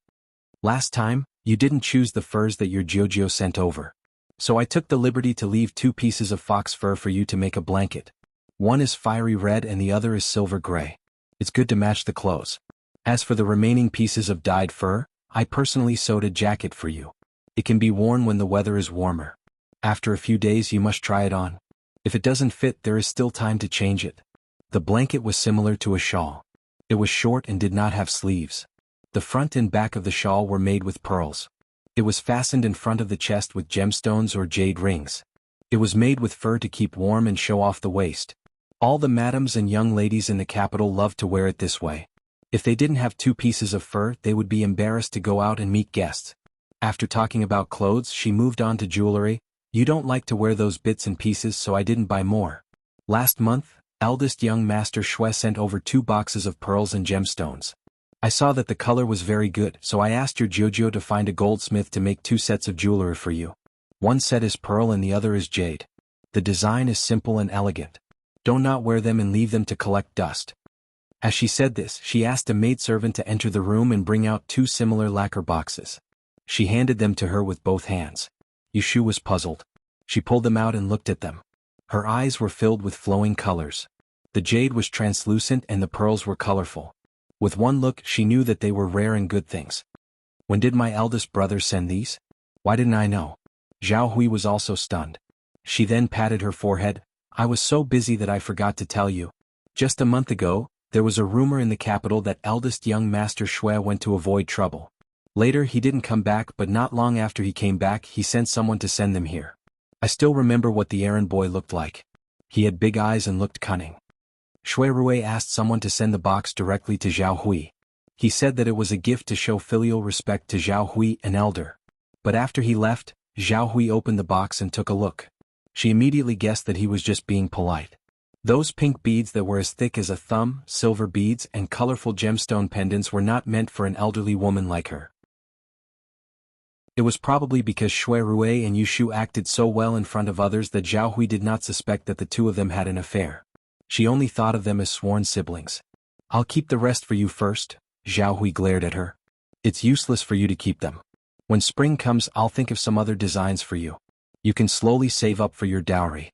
"Last time, you didn't choose the furs that your Jojo sent over. So I took the liberty to leave 2 pieces of fox fur for you to make a blanket. One is fiery red and the other is silver gray. It's good to match the clothes. As for the remaining pieces of dyed fur, I personally sewed a jacket for you. It can be worn when the weather is warmer. After a few days you must try it on. If it doesn't fit, there is still time to change it." The blanket was similar to a shawl. It was short and did not have sleeves. The front and back of the shawl were made with pearls. It was fastened in front of the chest with gemstones or jade rings. It was made with fur to keep warm and show off the waist. All the madams and young ladies in the capital loved to wear it this way. If they didn't have 2 pieces of fur, they would be embarrassed to go out and meet guests. After talking about clothes, she moved on to jewelry. "You don't like to wear those bits and pieces, so I didn't buy more. Last month, eldest young master Shui sent over 2 boxes of pearls and gemstones. I saw that the color was very good, so I asked your Jojo to find a goldsmith to make 2 sets of jewelry for you. One set is pearl and the other is jade. The design is simple and elegant. Don't not wear them and leave them to collect dust." As she said this, she asked a maidservant to enter the room and bring out 2 similar lacquer boxes. She handed them to her with both hands. Yu Shu was puzzled. She pulled them out and looked at them. Her eyes were filled with flowing colors. The jade was translucent and the pearls were colorful. With one look, she knew that they were rare and good things. "When did my eldest brother send these? Why didn't I know?" Zhao Hui was also stunned. She then patted her forehead. "I was so busy that I forgot to tell you. Just a month ago, there was a rumor in the capital that eldest young master Shui went to avoid trouble. Later he didn't come back, but not long after he came back he sent someone to send them here. I still remember what the errand boy looked like. He had big eyes and looked cunning." Shui Rui asked someone to send the box directly to Zhao Hui. He said that it was a gift to show filial respect to Zhao Hui, an elder. But after he left, Zhao Hui opened the box and took a look. She immediately guessed that he was just being polite. Those pink beads that were as thick as a thumb, silver beads, and colorful gemstone pendants were not meant for an elderly woman like her. It was probably because Shui Rui and Yushu acted so well in front of others that Zhao Hui did not suspect that the two of them had an affair. She only thought of them as sworn siblings. "I'll keep the rest for you first," Zhao Hui glared at her. "It's useless for you to keep them. When spring comes, I'll think of some other designs for you. You can slowly save up for your dowry."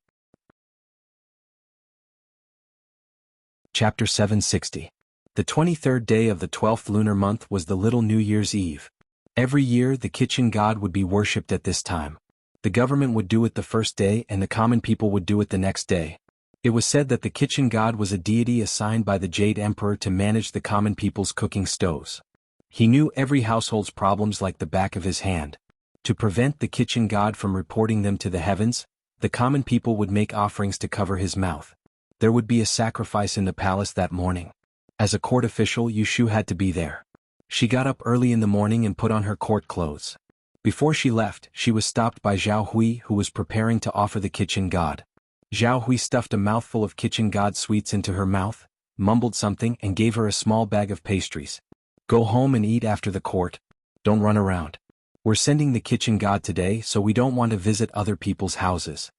Chapter 760. The 23rd day of the 12th lunar month was the little New Year's Eve. Every year the kitchen god would be worshipped at this time. The government would do it the first day and the common people would do it the next day. It was said that the kitchen god was a deity assigned by the Jade Emperor to manage the common people's cooking stoves. He knew every household's problems like the back of his hand. To prevent the kitchen god from reporting them to the heavens, the common people would make offerings to cover his mouth. There would be a sacrifice in the palace that morning. As a court official, Yushu had to be there. She got up early in the morning and put on her court clothes. Before she left, she was stopped by Zhao Hui, who was preparing to offer the kitchen god. Zhao Hui stuffed a mouthful of kitchen god sweets into her mouth, mumbled something and gave her a small bag of pastries. "Go home and eat after the court. Don't run around. We're sending the kitchen god today, so we don't want to visit other people's houses."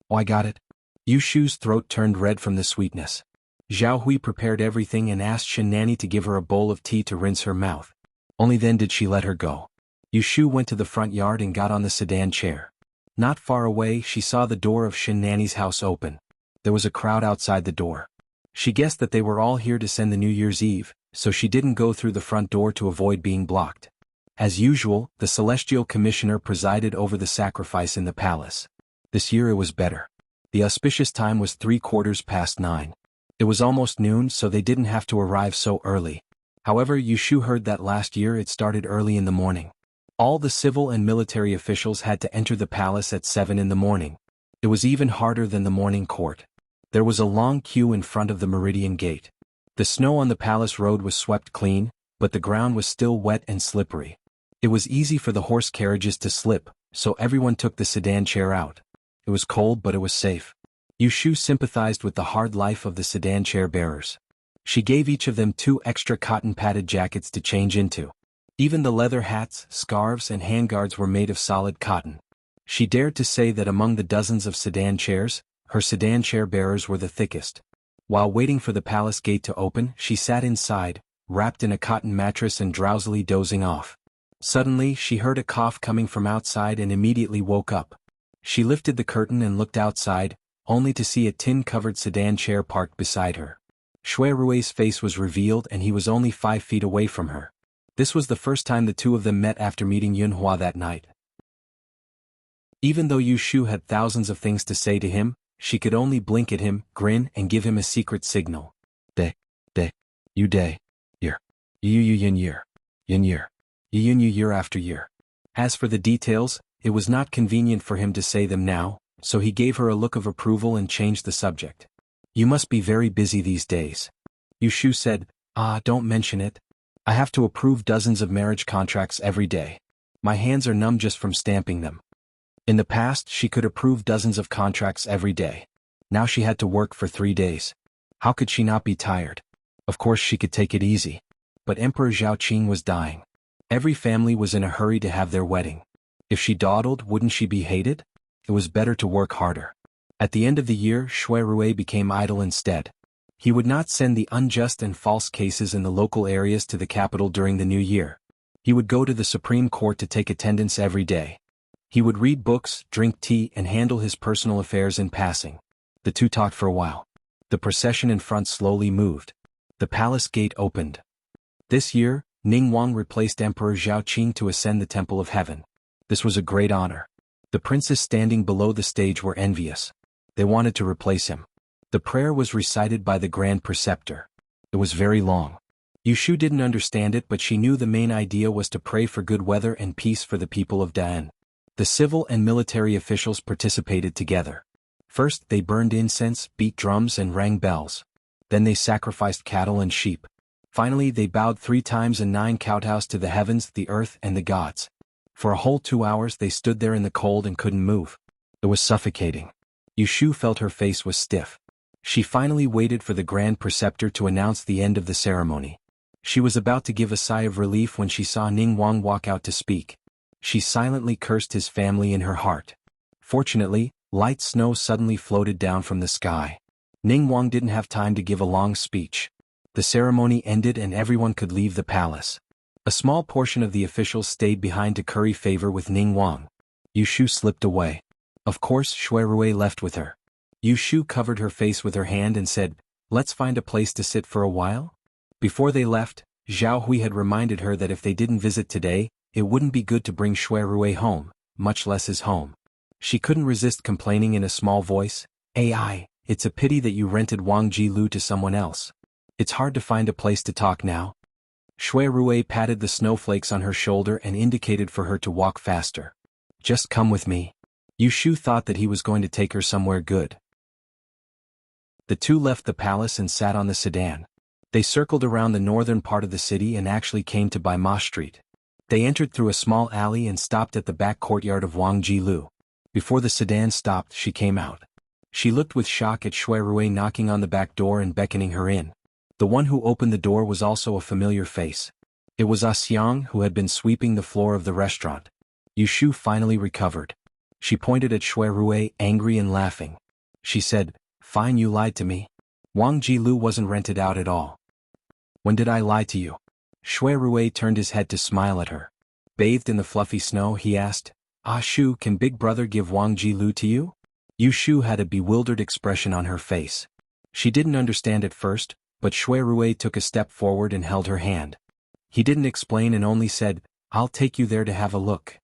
"Oh, I got it." Yushu's throat turned red from the sweetness. Zhao Hui prepared everything and asked Shen Nanny to give her a bowl of tea to rinse her mouth. Only then did she let her go. Yushu went to the front yard and got on the sedan chair. Not far away, she saw the door of Shen Nanny's house open. There was a crowd outside the door. She guessed that they were all here to send the New Year's Eve, so she didn't go through the front door to avoid being blocked. As usual, the Celestial Commissioner presided over the sacrifice in the palace. This year it was better. The auspicious time was 9:15. It was almost noon, so they didn't have to arrive so early. However, Yushu heard that last year it started early in the morning. All the civil and military officials had to enter the palace at 7 in the morning. It was even harder than the morning court. There was a long queue in front of the Meridian Gate. The snow on the palace road was swept clean, but the ground was still wet and slippery. It was easy for the horse carriages to slip, so everyone took the sedan chair out. It was cold, but it was safe. Yushu sympathized with the hard life of the sedan chair bearers. She gave each of them 2 extra cotton-padded jackets to change into. Even the leather hats, scarves, and handguards were made of solid cotton. She dared to say that among the dozens of sedan chairs, her sedan chair bearers were the thickest. While waiting for the palace gate to open, she sat inside, wrapped in a cotton mattress and drowsily dozing off. Suddenly, she heard a cough coming from outside and immediately woke up. She lifted the curtain and looked outside, only to see a tin-covered sedan chair parked beside her. Shui Rui's face was revealed and he was only 5 feet away from her. This was the first time the two of them met after meeting Yunhua that night. Even though Yushu had thousands of things to say to him, she could only blink at him, grin, and give him a secret signal. De, you day, year, you yin year, you year after year. As for the details, it was not convenient for him to say them now, so he gave her a look of approval and changed the subject. "You must be very busy these days." Yushu said, "Don't mention it. I have to approve dozens of marriage contracts every day. My hands are numb just from stamping them." In the past, she could approve dozens of contracts every day. Now she had to work for 3 days. How could she not be tired? Of course she could take it easy. But Emperor Zhaoqing was dying. Every family was in a hurry to have their wedding. If she dawdled, wouldn't she be hated? It was better to work harder. At the end of the year, Shui Rui became idle instead. He would not send the unjust and false cases in the local areas to the capital during the new year. He would go to the Supreme Court to take attendance every day. He would read books, drink tea, and handle his personal affairs in passing. The two talked for a while. The procession in front slowly moved. The palace gate opened. This year, Ningguang replaced Emperor Zhaoqing to ascend the Temple of Heaven. This was a great honor. The princes standing below the stage were envious. They wanted to replace him. The prayer was recited by the Grand Preceptor. It was very long. Yushu didn't understand it, but she knew the main idea was to pray for good weather and peace for the people of Da'an. The civil and military officials participated together. First, they burned incense, beat drums, and rang bells. Then they sacrificed cattle and sheep. Finally, they bowed 3 times and 9 kowtows to the heavens, the earth, and the gods. For a whole 2 hours they stood there in the cold and couldn't move. It was suffocating. Yushu felt her face was stiff. She finally waited for the Grand Preceptor to announce the end of the ceremony. She was about to give a sigh of relief when she saw Ningguang walk out to speak. She silently cursed his family in her heart. Fortunately, light snow suddenly floated down from the sky. Ningguang didn't have time to give a long speech. The ceremony ended and everyone could leave the palace. A small portion of the officials stayed behind to curry favor with Ningguang. Yushu slipped away. Of course, Xuerui left with her. Yushu covered her face with her hand and said, "Let's find a place to sit for a while?" Before they left, Zhao Hui had reminded her that if they didn't visit today, it wouldn't be good to bring Xuerui home, much less his home. She couldn't resist complaining in a small voice, "AI, it's a pity that you rented Wang Jilu to someone else. It's hard to find a place to talk now." Xuerui patted the snowflakes on her shoulder and indicated for her to walk faster. "Just come with me." Yushu thought that he was going to take her somewhere good. The two left the palace and sat on the sedan. They circled around the northern part of the city and actually came to Bai Ma Street. They entered through a small alley and stopped at the back courtyard of Wang Jilu. Before the sedan stopped, she came out. She looked with shock at Xuerui knocking on the back door and beckoning her in. The one who opened the door was also a familiar face. It was Xiang, who had been sweeping the floor of the restaurant. Yushu finally recovered. She pointed at Xuerui, angry and laughing. She said, "Fine, you lied to me. Wang Jilu wasn't rented out at all." "When did I lie to you?" Xuerui turned his head to smile at her. Bathed in the fluffy snow, he asked, "Shu, can Big Brother give Wang Jilu to you?" Yushu had a bewildered expression on her face. She didn't understand at first, but Xuerui took a step forward and held her hand. He didn't explain and only said, "I'll take you there to have a look."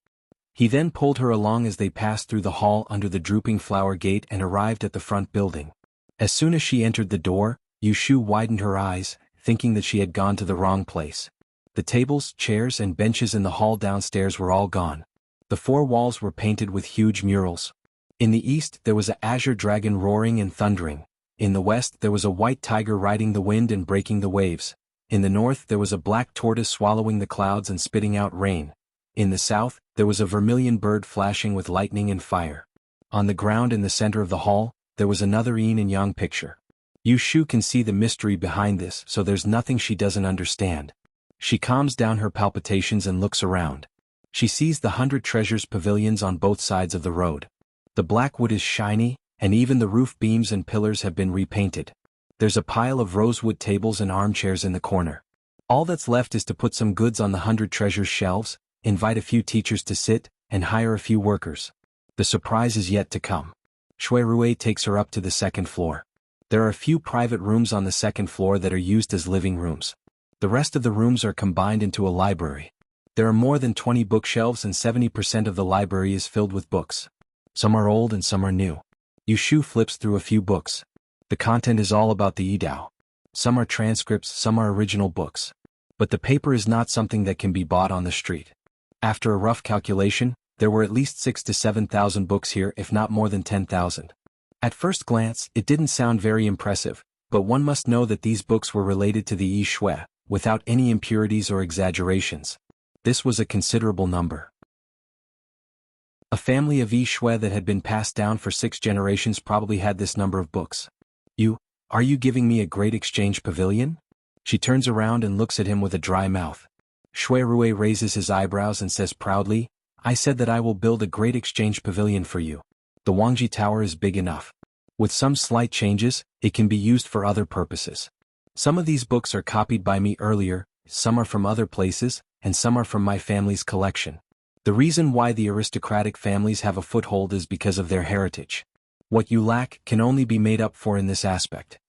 He then pulled her along as they passed through the hall under the drooping flower gate and arrived at the front building. As soon as she entered the door, Yushu widened her eyes, thinking that she had gone to the wrong place. The tables, chairs and benches in the hall downstairs were all gone. The four walls were painted with huge murals. In the east there was an azure dragon roaring and thundering. In the west there was a white tiger riding the wind and breaking the waves. In the north there was a black tortoise swallowing the clouds and spitting out rain. In the south, there was a vermilion bird flashing with lightning and fire. On the ground in the center of the hall, there was another yin and yang picture. Yushu can see the mystery behind this, so there's nothing she doesn't understand. She calms down her palpitations and looks around. She sees the 100 treasures pavilions on both sides of the road. The black wood is shiny, and even the roof beams and pillars have been repainted. There's a pile of rosewood tables and armchairs in the corner. All that's left is to put some goods on the 100 treasures shelves, invite a few teachers to sit, and hire a few workers. The surprise is yet to come. Xuerui takes her up to the second floor. There are a few private rooms on the second floor that are used as living rooms. The rest of the rooms are combined into a library. There are more than 20 bookshelves and 70% of the library is filled with books. Some are old and some are new. Yushu flips through a few books. The content is all about the Yidao. Some are transcripts, some are original books. But the paper is not something that can be bought on the street. After a rough calculation, there were at least 6,000 to 7,000 books here, if not more than 10,000. At first glance, it didn't sound very impressive, but one must know that these books were related to the Yi Shui, without any impurities or exaggerations. This was a considerable number. A family of Yi Shui that had been passed down for 6 generations probably had this number of books. Are you giving me a great exchange pavilion?" She turns around and looks at him with a dry mouth. Xuerui raises his eyebrows and says proudly, "I said that I will build a great exchange pavilion for you. The Wangji Tower is big enough. With some slight changes, it can be used for other purposes. Some of these books are copied by me earlier, some are from other places, and some are from my family's collection. The reason why the aristocratic families have a foothold is because of their heritage. What you lack can only be made up for in this aspect."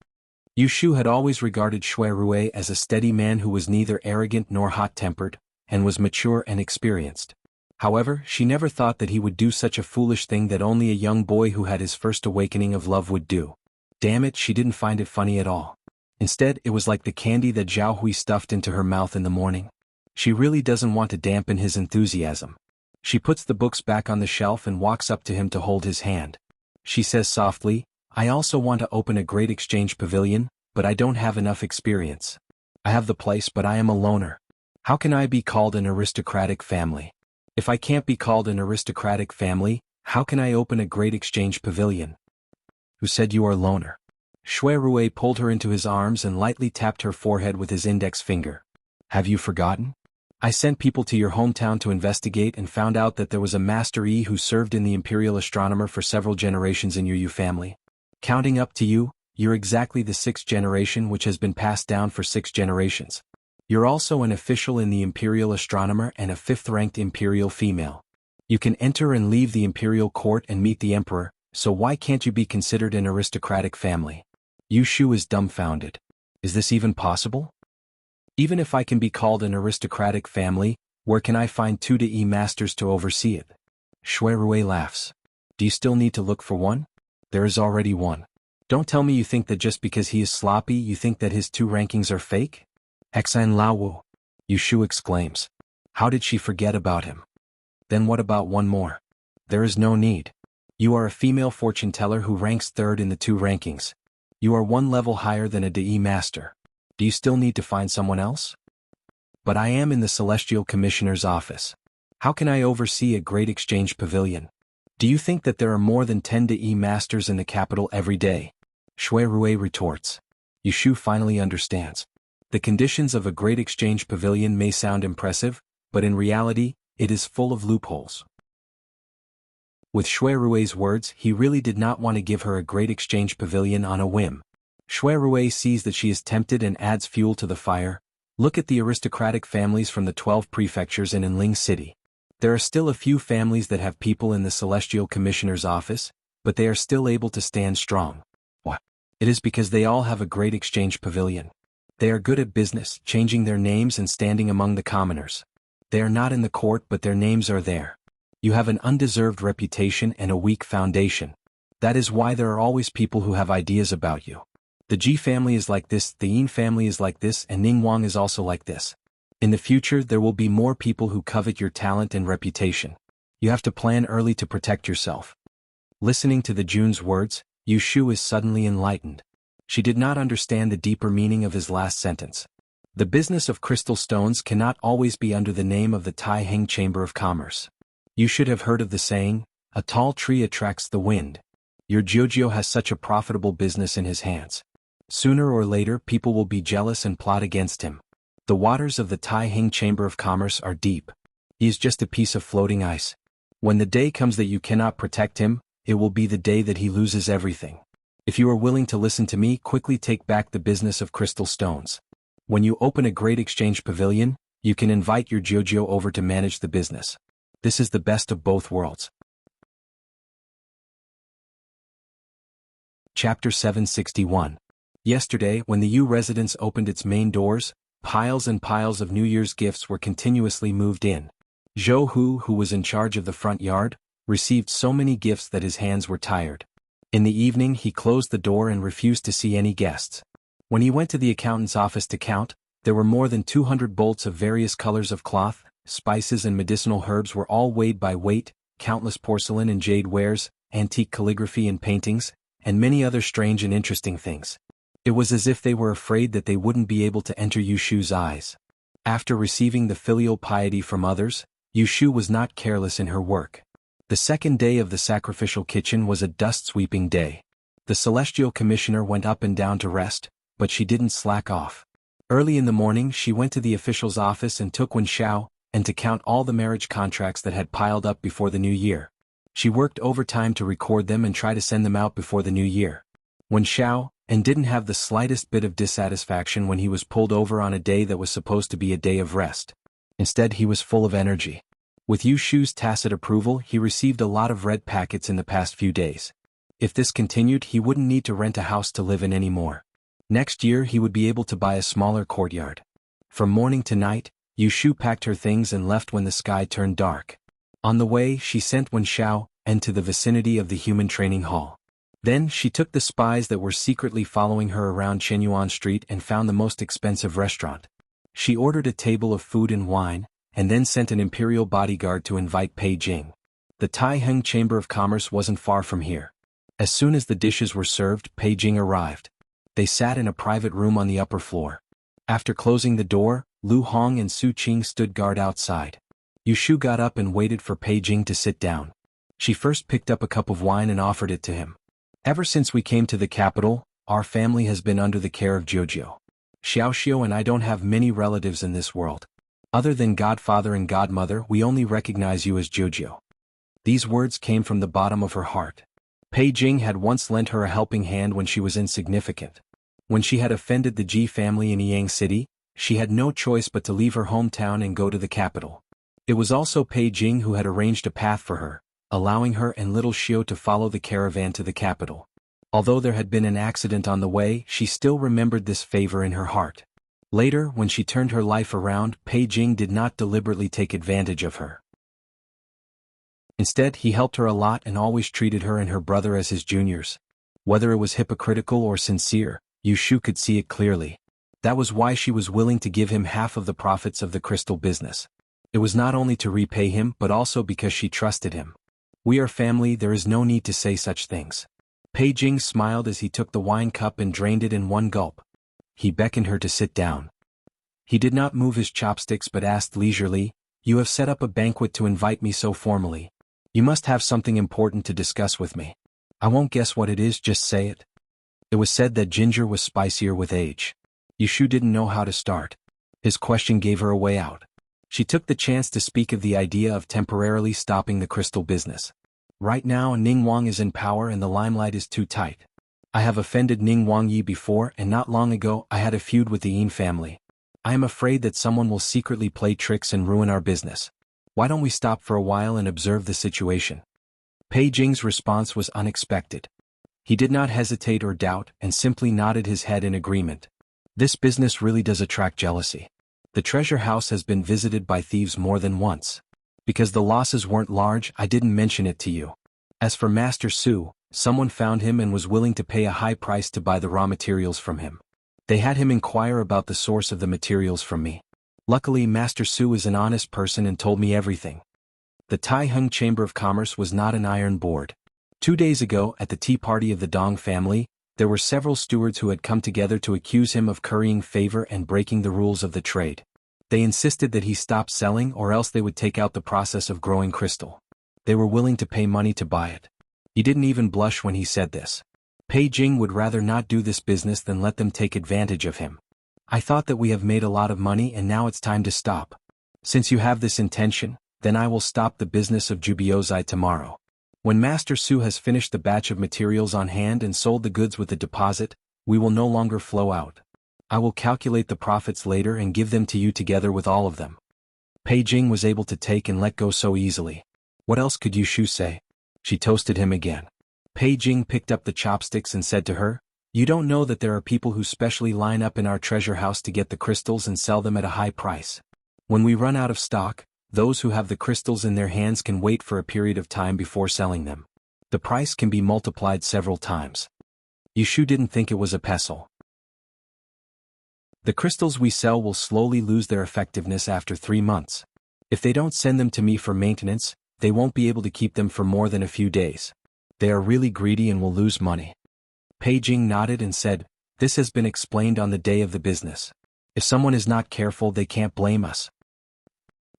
Yushu had always regarded Xuerui as a steady man who was neither arrogant nor hot-tempered, and was mature and experienced. However, she never thought that he would do such a foolish thing that only a young boy who had his first awakening of love would do. Damn it, she didn't find it funny at all. Instead, it was like the candy that Zhao Hui stuffed into her mouth in the morning. She really doesn't want to dampen his enthusiasm. She puts the books back on the shelf and walks up to him to hold his hand. She says softly, "I also want to open a great exchange pavilion, but I don't have enough experience. I have the place, but I am a loner. How can I be called an aristocratic family? If I can't be called an aristocratic family, How can I open a great exchange pavilion? Who said you are loner? Shui Rui pulled her into his arms and lightly tapped her forehead with his index finger. Have you forgotten? I sent people to your hometown to investigate and found out that there was a Master Yi who served in the Imperial Astronomer for several generations in your Yu family. Counting up to you, you're exactly the 6th generation which has been passed down for 6 generations. You're also an official in the Imperial Astronomer and a 5th-ranked Imperial female. You can enter and leave the Imperial Court and meet the Emperor, so why can't you be considered an aristocratic family? Yu Shu is dumbfounded. Is this even possible? Even if I can be called an aristocratic family, where can I find 2 De masters to oversee it? Shui Rui laughs. Do you still need to look for one? There is already one. Don't tell me you think that just because he is sloppy you think that his 2 rankings are fake? Exan Laowu. Yu Shu exclaims. How did she forget about him? Then what about one more? There is no need. You are a female fortune teller who ranks 3rd in the 2 rankings. You are 1 level higher than a De master. Do you still need to find someone else? But I am in the Celestial Commissioner's office. How can I oversee a great exchange pavilion? Do you think that there are more than 10 De masters in the capital every day? Shui Rui retorts. Yu Shu finally understands. The conditions of a great exchange pavilion may sound impressive, but in reality, it is full of loopholes. With Shui Rui's words, he really did not want to give her a great exchange pavilion on a whim. Shui Rui sees that she is tempted and adds fuel to the fire. Look at the aristocratic families from the 12 prefectures in Enling City. There are still a few families that have people in the Celestial Commissioner's office, but they are still able to stand strong. What? It is because they all have a great exchange pavilion. They are good at business, changing their names and standing among the commoners. They are not in the court but their names are there. You have an undeserved reputation and a weak foundation. That is why there are always people who have ideas about you. The Ji family is like this, the Yin family is like this, and Ning Wang is also like this. In the future there will be more people who covet your talent and reputation. You have to plan early to protect yourself. Listening to the Jun's words, Yu Shu is suddenly enlightened. She did not understand the deeper meaning of his last sentence. The business of crystal stones cannot always be under the name of the Tai Heng Chamber of Commerce. You should have heard of the saying, a tall tree attracts the wind. Your Jiujio has such a profitable business in his hands. Sooner or later people will be jealous and plot against him. The waters of the Tai Heng Chamber of Commerce are deep. He is just a piece of floating ice. When the day comes that you cannot protect him, it will be the day that he loses everything. If you are willing to listen to me, quickly take back the business of crystal stones. When you open a great exchange pavilion, you can invite your Jiujio over to manage the business. This is the best of both worlds. Chapter 761. Yesterday, when the Yu residence opened its main doors, piles and piles of New Year's gifts were continuously moved in. Zhou Hu, who was in charge of the front yard, received so many gifts that his hands were tired. In the evening he closed the door and refused to see any guests. When he went to the accountant's office to count, there were more than 200 bolts of various colors of cloth, spices and medicinal herbs were all weighed by weight, countless porcelain and jade wares, antique calligraphy and paintings, and many other strange and interesting things. It was as if they were afraid that they wouldn't be able to enter Yu Shu's eyes. After receiving the filial piety from others, Yu Shu was not careless in her work. The second day of the sacrificial kitchen was a dust-sweeping day. The Celestial Commissioner went up and down to rest, but she didn't slack off. Early in the morning she went to the official's office and took Wen Xiao, and to count all the marriage contracts that had piled up before the new year. She worked overtime to record them and try to send them out before the new year. Wen Xiao, and didn't have the slightest bit of dissatisfaction when he was pulled over on a day that was supposed to be a day of rest. Instead he was full of energy. With Yu Shu's tacit approval he received a lot of red packets in the past few days. If this continued he wouldn't need to rent a house to live in anymore. Next year he would be able to buy a smaller courtyard. From morning to night, Yu Shu packed her things and left when the sky turned dark. On the way she sent Wen Xiao and to the vicinity of the human training hall. Then she took the spies that were secretly following her around Shenyuan Street and found the most expensive restaurant. She ordered a table of food and wine, and then sent an imperial bodyguard to invite Pei Jing. The Tai Heng Chamber of Commerce wasn't far from here. As soon as the dishes were served, Pei Jing arrived. They sat in a private room on the upper floor. After closing the door, Lu Hong and Su Qing stood guard outside. Yu Shu got up and waited for Pei Jing to sit down. She first picked up a cup of wine and offered it to him. Ever since we came to the capital, our family has been under the care of Jojo. Xiaoxiu and I don't have many relatives in this world. Other than godfather and godmother, we only recognize you as Jojo. These words came from the bottom of her heart. Pei Jing had once lent her a helping hand when she was insignificant. When she had offended the Ji family in Yang City, she had no choice but to leave her hometown and go to the capital. It was also Pei Jing who had arranged a path for her, allowing her and little Xiao to follow the caravan to the capital. Although there had been an accident on the way, she still remembered this favor in her heart. Later, when she turned her life around, Pei Jing did not deliberately take advantage of her. Instead, he helped her a lot and always treated her and her brother as his juniors. Whether it was hypocritical or sincere, Yu Shu could see it clearly. That was why she was willing to give him half of the profits of the crystal business. It was not only to repay him but also because she trusted him. We are family, there is no need to say such things. Pei Jing smiled as he took the wine cup and drained it in one gulp. He beckoned her to sit down. He did not move his chopsticks but asked leisurely, "You have set up a banquet to invite me so formally. You must have something important to discuss with me. I won't guess what it is, just say it." It was said that ginger was spicier with age. Yu Shu didn't know how to start. His question gave her a way out. She took the chance to speak of the idea of temporarily stopping the crystal business. Right now Ning Wang is in power and the limelight is too tight. I have offended Ning Wang Yi before and not long ago I had a feud with the Yin family. I am afraid that someone will secretly play tricks and ruin our business. Why don't we stop for a while and observe the situation? Pei Jing's response was unexpected. He did not hesitate or doubt and simply nodded his head in agreement. This business really does attract jealousy. The treasure house has been visited by thieves more than once. Because the losses weren't large, I didn't mention it to you. As for Master Su, someone found him and was willing to pay a high price to buy the raw materials from him. They had him inquire about the source of the materials from me. Luckily, Master Su is an honest person and told me everything. The Tai Hung Chamber of Commerce was not an iron board. 2 days ago, at the tea party of the Dong family, there were several stewards who had come together to accuse him of currying favor and breaking the rules of the trade. They insisted that he stop selling or else they would take out the process of growing crystal. They were willing to pay money to buy it. He didn't even blush when he said this. Pei Jing would rather not do this business than let them take advantage of him. I thought that we have made a lot of money and now it's time to stop. Since you have this intention, then I will stop the business of Jubiozai tomorrow. When Master Su has finished the batch of materials on hand and sold the goods with the deposit, we will no longer flow out. I will calculate the profits later and give them to you together with all of them. Pei Jing was able to take and let go so easily. What else could Yu Shu say? She toasted him again. Pei Jing picked up the chopsticks and said to her, "You don't know that there are people who specially line up in our treasure house to get the crystals and sell them at a high price. When we run out of stock, those who have the crystals in their hands can wait for a period of time before selling them. The price can be multiplied several times." Yu Shu didn't think it was a pestle. The crystals we sell will slowly lose their effectiveness after 3 months. If they don't send them to me for maintenance, they won't be able to keep them for more than a few days. They are really greedy and will lose money. Pei Jing nodded and said, "This has been explained on the day of the business. If someone is not careful, they can't blame us."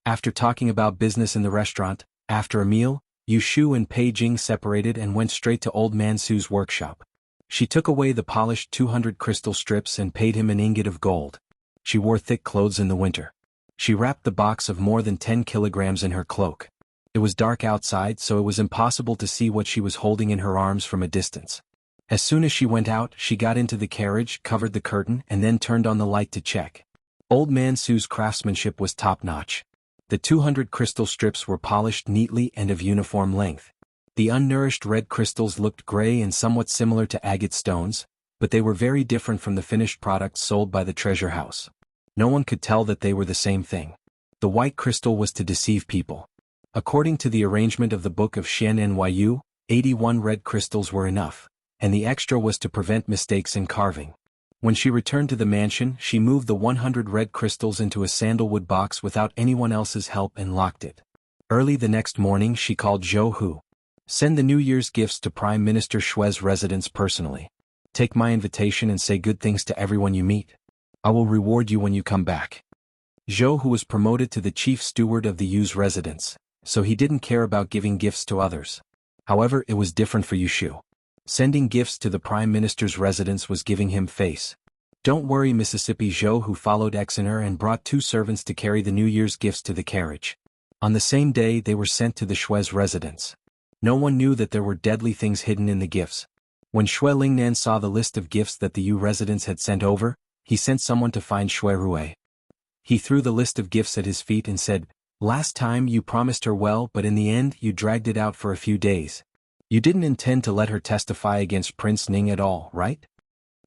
After talking about business in the restaurant, after a meal, Yu Shu and Pei Jing separated and went straight to Old Man Su's workshop. She took away the polished 200 crystal strips and paid him an ingot of gold. She wore thick clothes in the winter. She wrapped the box of more than 10 kilograms in her cloak. It was dark outside, so it was impossible to see what she was holding in her arms from a distance. As soon as she went out, she got into the carriage, covered the curtain, and then turned on the light to check. Old Man Su's craftsmanship was top-notch. The 200 crystal strips were polished neatly and of uniform length. The unnourished red crystals looked gray and somewhat similar to agate stones, but they were very different from the finished products sold by the treasure house. No one could tell that they were the same thing. The white crystal was to deceive people. According to the arrangement of the Book of Shen Nyu, 81 red crystals were enough, and the extra was to prevent mistakes in carving. When she returned to the mansion, she moved the 100 red crystals into a sandalwood box without anyone else's help and locked it. Early the next morning she called Zhou Hu. "Send the New Year's gifts to Prime Minister Shui's residence personally. Take my invitation and say good things to everyone you meet. I will reward you when you come back." Zhou Hu was promoted to the chief steward of the Yu's residence, so he didn't care about giving gifts to others. However, it was different for Yushu. Sending gifts to the Prime Minister's residence was giving him face. Don't worry, Mississippi Joe, who followed Exeter and brought 2 servants to carry the New Year's gifts to the carriage. On the same day they were sent to the Shue's residence. No one knew that there were deadly things hidden in the gifts. When Xue Lingnan saw the list of gifts that the Yu residents had sent over, he sent someone to find Xue Rui. He threw the list of gifts at his feet and said, "Last time you promised her well, but in the end you dragged it out for a few days. You didn't intend to let her testify against Prince Ning at all, right?"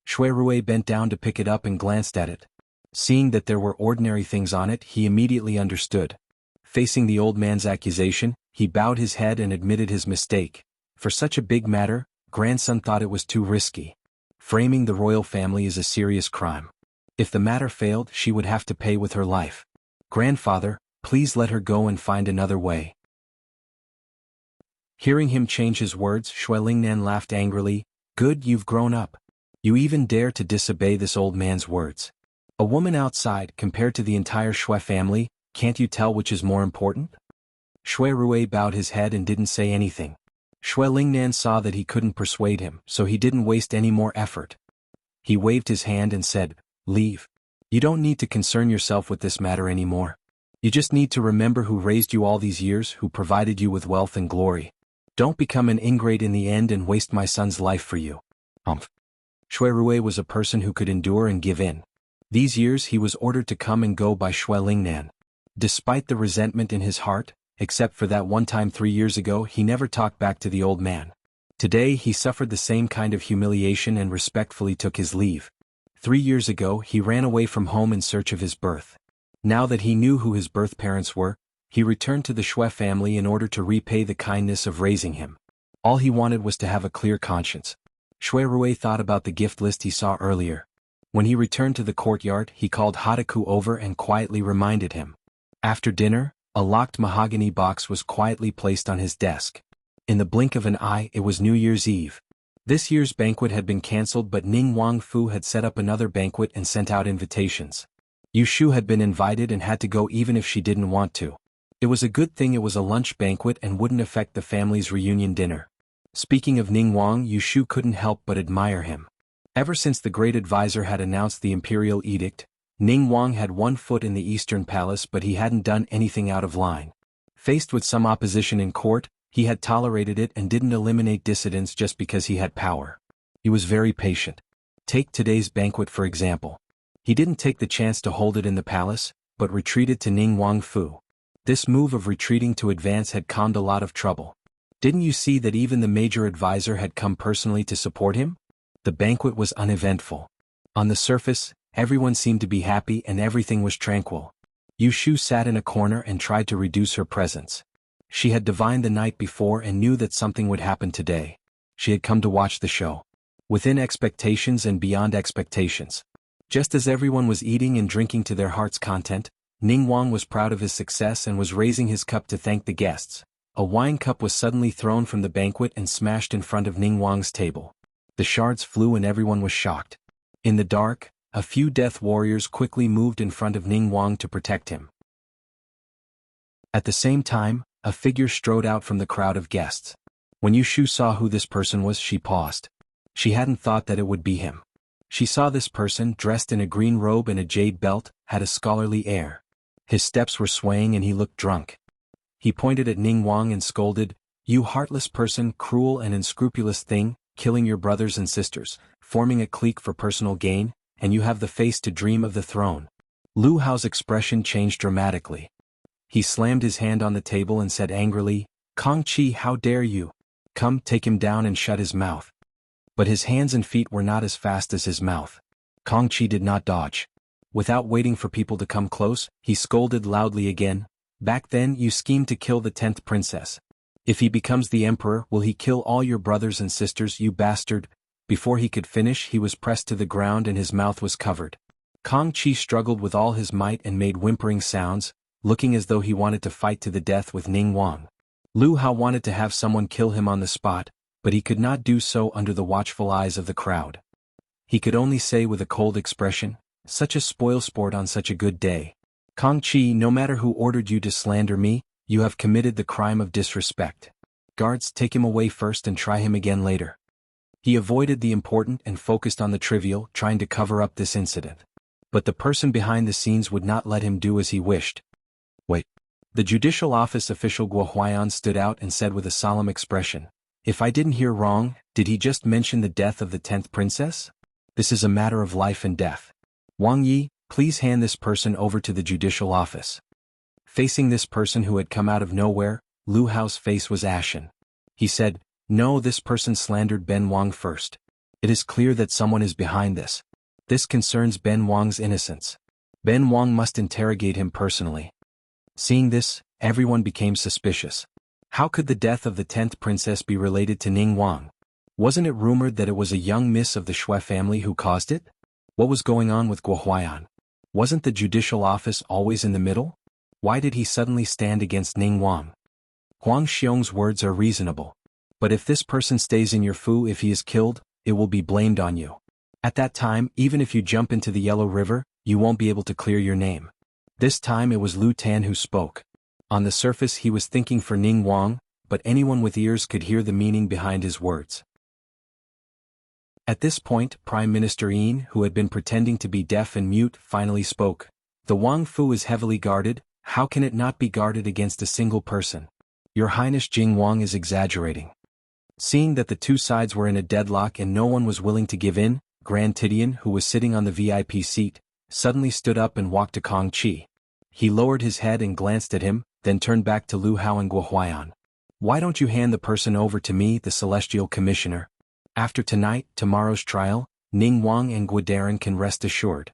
Xue Rui bent down to pick it up and glanced at it. Seeing that there were ordinary things on it, he immediately understood. Facing the old man's accusation, he bowed his head and admitted his mistake. For such a big matter, grandson thought it was too risky. Framing the royal family is a serious crime. If the matter failed, she would have to pay with her life. Grandfather, please let her go and find another way. Hearing him change his words, Xue Lingnan laughed angrily. Good, you've grown up. You even dare to disobey this old man's words. A woman outside, compared to the entire Xue family, can't you tell which is more important? Xue Rui bowed his head and didn't say anything. Xue Lingnan saw that he couldn't persuade him, so he didn't waste any more effort. He waved his hand and said, "Leave. You don't need to concern yourself with this matter anymore. You just need to remember who raised you all these years, who provided you with wealth and glory. Don't become an ingrate in the end and waste my son's life for you." Xue Rui was a person who could endure and give in. These years he was ordered to come and go by Xue Lingnan. Despite the resentment in his heart, except for that one time 3 years ago, he never talked back to the old man. Today he suffered the same kind of humiliation and respectfully took his leave. 3 years ago he ran away from home in search of his birth. Now that he knew who his birth parents were, he returned to the Xue family in order to repay the kindness of raising him. All he wanted was to have a clear conscience. Xue Rui thought about the gift list he saw earlier. When he returned to the courtyard, he called Hataku over and quietly reminded him. After dinner, a locked mahogany box was quietly placed on his desk. In the blink of an eye, it was New Year's Eve. This year's banquet had been cancelled, but Ning Wangfu had set up another banquet and sent out invitations. Yu Shu had been invited and had to go even if she didn't want to. It was a good thing it was a lunch banquet and wouldn't affect the family's reunion dinner. Speaking of Ning Wang, Yu Shu couldn't help but admire him. Ever since the great advisor had announced the imperial edict, Ning Wang had one foot in the Eastern Palace, but he hadn't done anything out of line. Faced with some opposition in court, he had tolerated it and didn't eliminate dissidents just because he had power. He was very patient. Take today's banquet for example. He didn't take the chance to hold it in the palace, but retreated to Ning Wangfu. This move of retreating to advance had calmed a lot of trouble. Didn't you see that even the major advisor had come personally to support him? The banquet was uneventful. On the surface, everyone seemed to be happy and everything was tranquil. Yu Shu sat in a corner and tried to reduce her presence. She had divined the night before and knew that something would happen today. She had come to watch the show. Within expectations and beyond expectations. Just as everyone was eating and drinking to their heart's content, Ning Wang was proud of his success and was raising his cup to thank the guests. A wine cup was suddenly thrown from the banquet and smashed in front of Ning Wang's table. The shards flew and everyone was shocked. In the dark, a few death warriors quickly moved in front of Ning Wang to protect him. At the same time, a figure strode out from the crowd of guests. When Yu Shu saw who this person was, she paused. She hadn't thought that it would be him. She saw this person, dressed in a green robe and a jade belt, had a scholarly air. His steps were swaying and he looked drunk. He pointed at Ning Wang and scolded, "You heartless person, cruel and unscrupulous thing, killing your brothers and sisters, forming a clique for personal gain, and you have the face to dream of the throne." Lu Hao's expression changed dramatically. He slammed his hand on the table and said angrily, "Kong Qi, how dare you? Come, take him down and shut his mouth." But his hands and feet were not as fast as his mouth. Kong Qi did not dodge. Without waiting for people to come close, he scolded loudly again, "Back then you schemed to kill the 10th princess. If he becomes the emperor, will he kill all your brothers and sisters, you bastard?" Before he could finish, he was pressed to the ground and his mouth was covered. Kong Qi struggled with all his might and made whimpering sounds, looking as though he wanted to fight to the death with Ning Wang. Lu Hao wanted to have someone kill him on the spot, but he could not do so under the watchful eyes of the crowd. He could only say with a cold expression, "Such a spoilsport on such a good day. Kong Qi, no matter who ordered you to slander me, you have committed the crime of disrespect." Guards, take him away first and try him again later. He avoided the important and focused on the trivial, trying to cover up this incident. But the person behind the scenes would not let him do as he wished. Wait. The judicial office official Guo Huaiyan stood out and said with a solemn expression, "If I didn't hear wrong, did he just mention the death of the 10th princess? This is a matter of life and death. Wang Yi, please hand this person over to the judicial office." Facing this person who had come out of nowhere, Lu Hao's face was ashen. He said, "No, this person slandered Ben Wang first. It is clear that someone is behind this. This concerns Ben Wang's innocence. Ben Wang must interrogate him personally." Seeing this, everyone became suspicious. How could the death of the 10th princess be related to Ning Wang? Wasn't it rumored that it was a young miss of the Shui family who caused it? What was going on with Guo Huaiyan? Wasn't the judicial office always in the middle? Why did he suddenly stand against Ning Wang? Huang Xiong's words are reasonable. But if this person stays in your fu, if he is killed, it will be blamed on you. At that time, even if you jump into the Yellow River, you won't be able to clear your name. This time it was Lu Tan who spoke. On the surface he was thinking for Ning Wang, but anyone with ears could hear the meaning behind his words. At this point, Prime Minister Yin, who had been pretending to be deaf and mute, finally spoke. "The Wang Fu is heavily guarded. How can it not be guarded against a single person? Your Highness Jing Wang is exaggerating." Seeing that the two sides were in a deadlock and no one was willing to give in, Grand Tidian, who was sitting on the VIP seat, suddenly stood up and walked to Kong Qi. He lowered his head and glanced at him, then turned back to Lu Hao and Guo Huaiyan. "Why don't you hand the person over to me, the Celestial Commissioner? After tonight, tomorrow's trial, Ning Wang and Guo Daran can rest assured."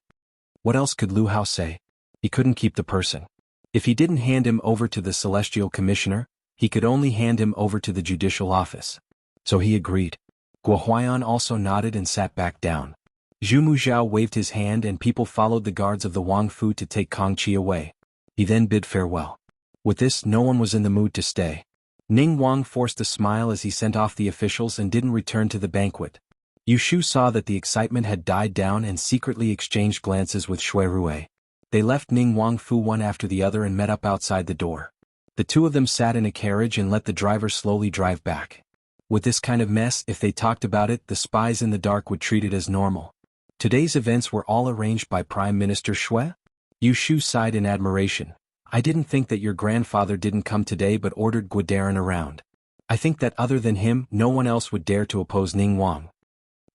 What else could Lu Hao say? He couldn't keep the person. If he didn't hand him over to the Celestial Commissioner, he could only hand him over to the judicial office. So he agreed. Guo Huaiyan also nodded and sat back down. Zhu Muzhao waved his hand and people followed the guards of the Wang Fu to take Kong Qi away. He then bid farewell. With this, no one was in the mood to stay. Ning Wang forced a smile as he sent off the officials and didn't return to the banquet. Yu Shu saw that the excitement had died down and secretly exchanged glances with Shui Rui. They left Ning Wang Fu one after the other and met up outside the door. The two of them sat in a carriage and let the driver slowly drive back. With this kind of mess, if they talked about it, the spies in the dark would treat it as normal. Today's events were all arranged by Prime Minister Shui? Yu Shu sighed in admiration. "I didn't think that your grandfather didn't come today but ordered Guo Daran around. I think that other than him, no one else would dare to oppose Ning Wang."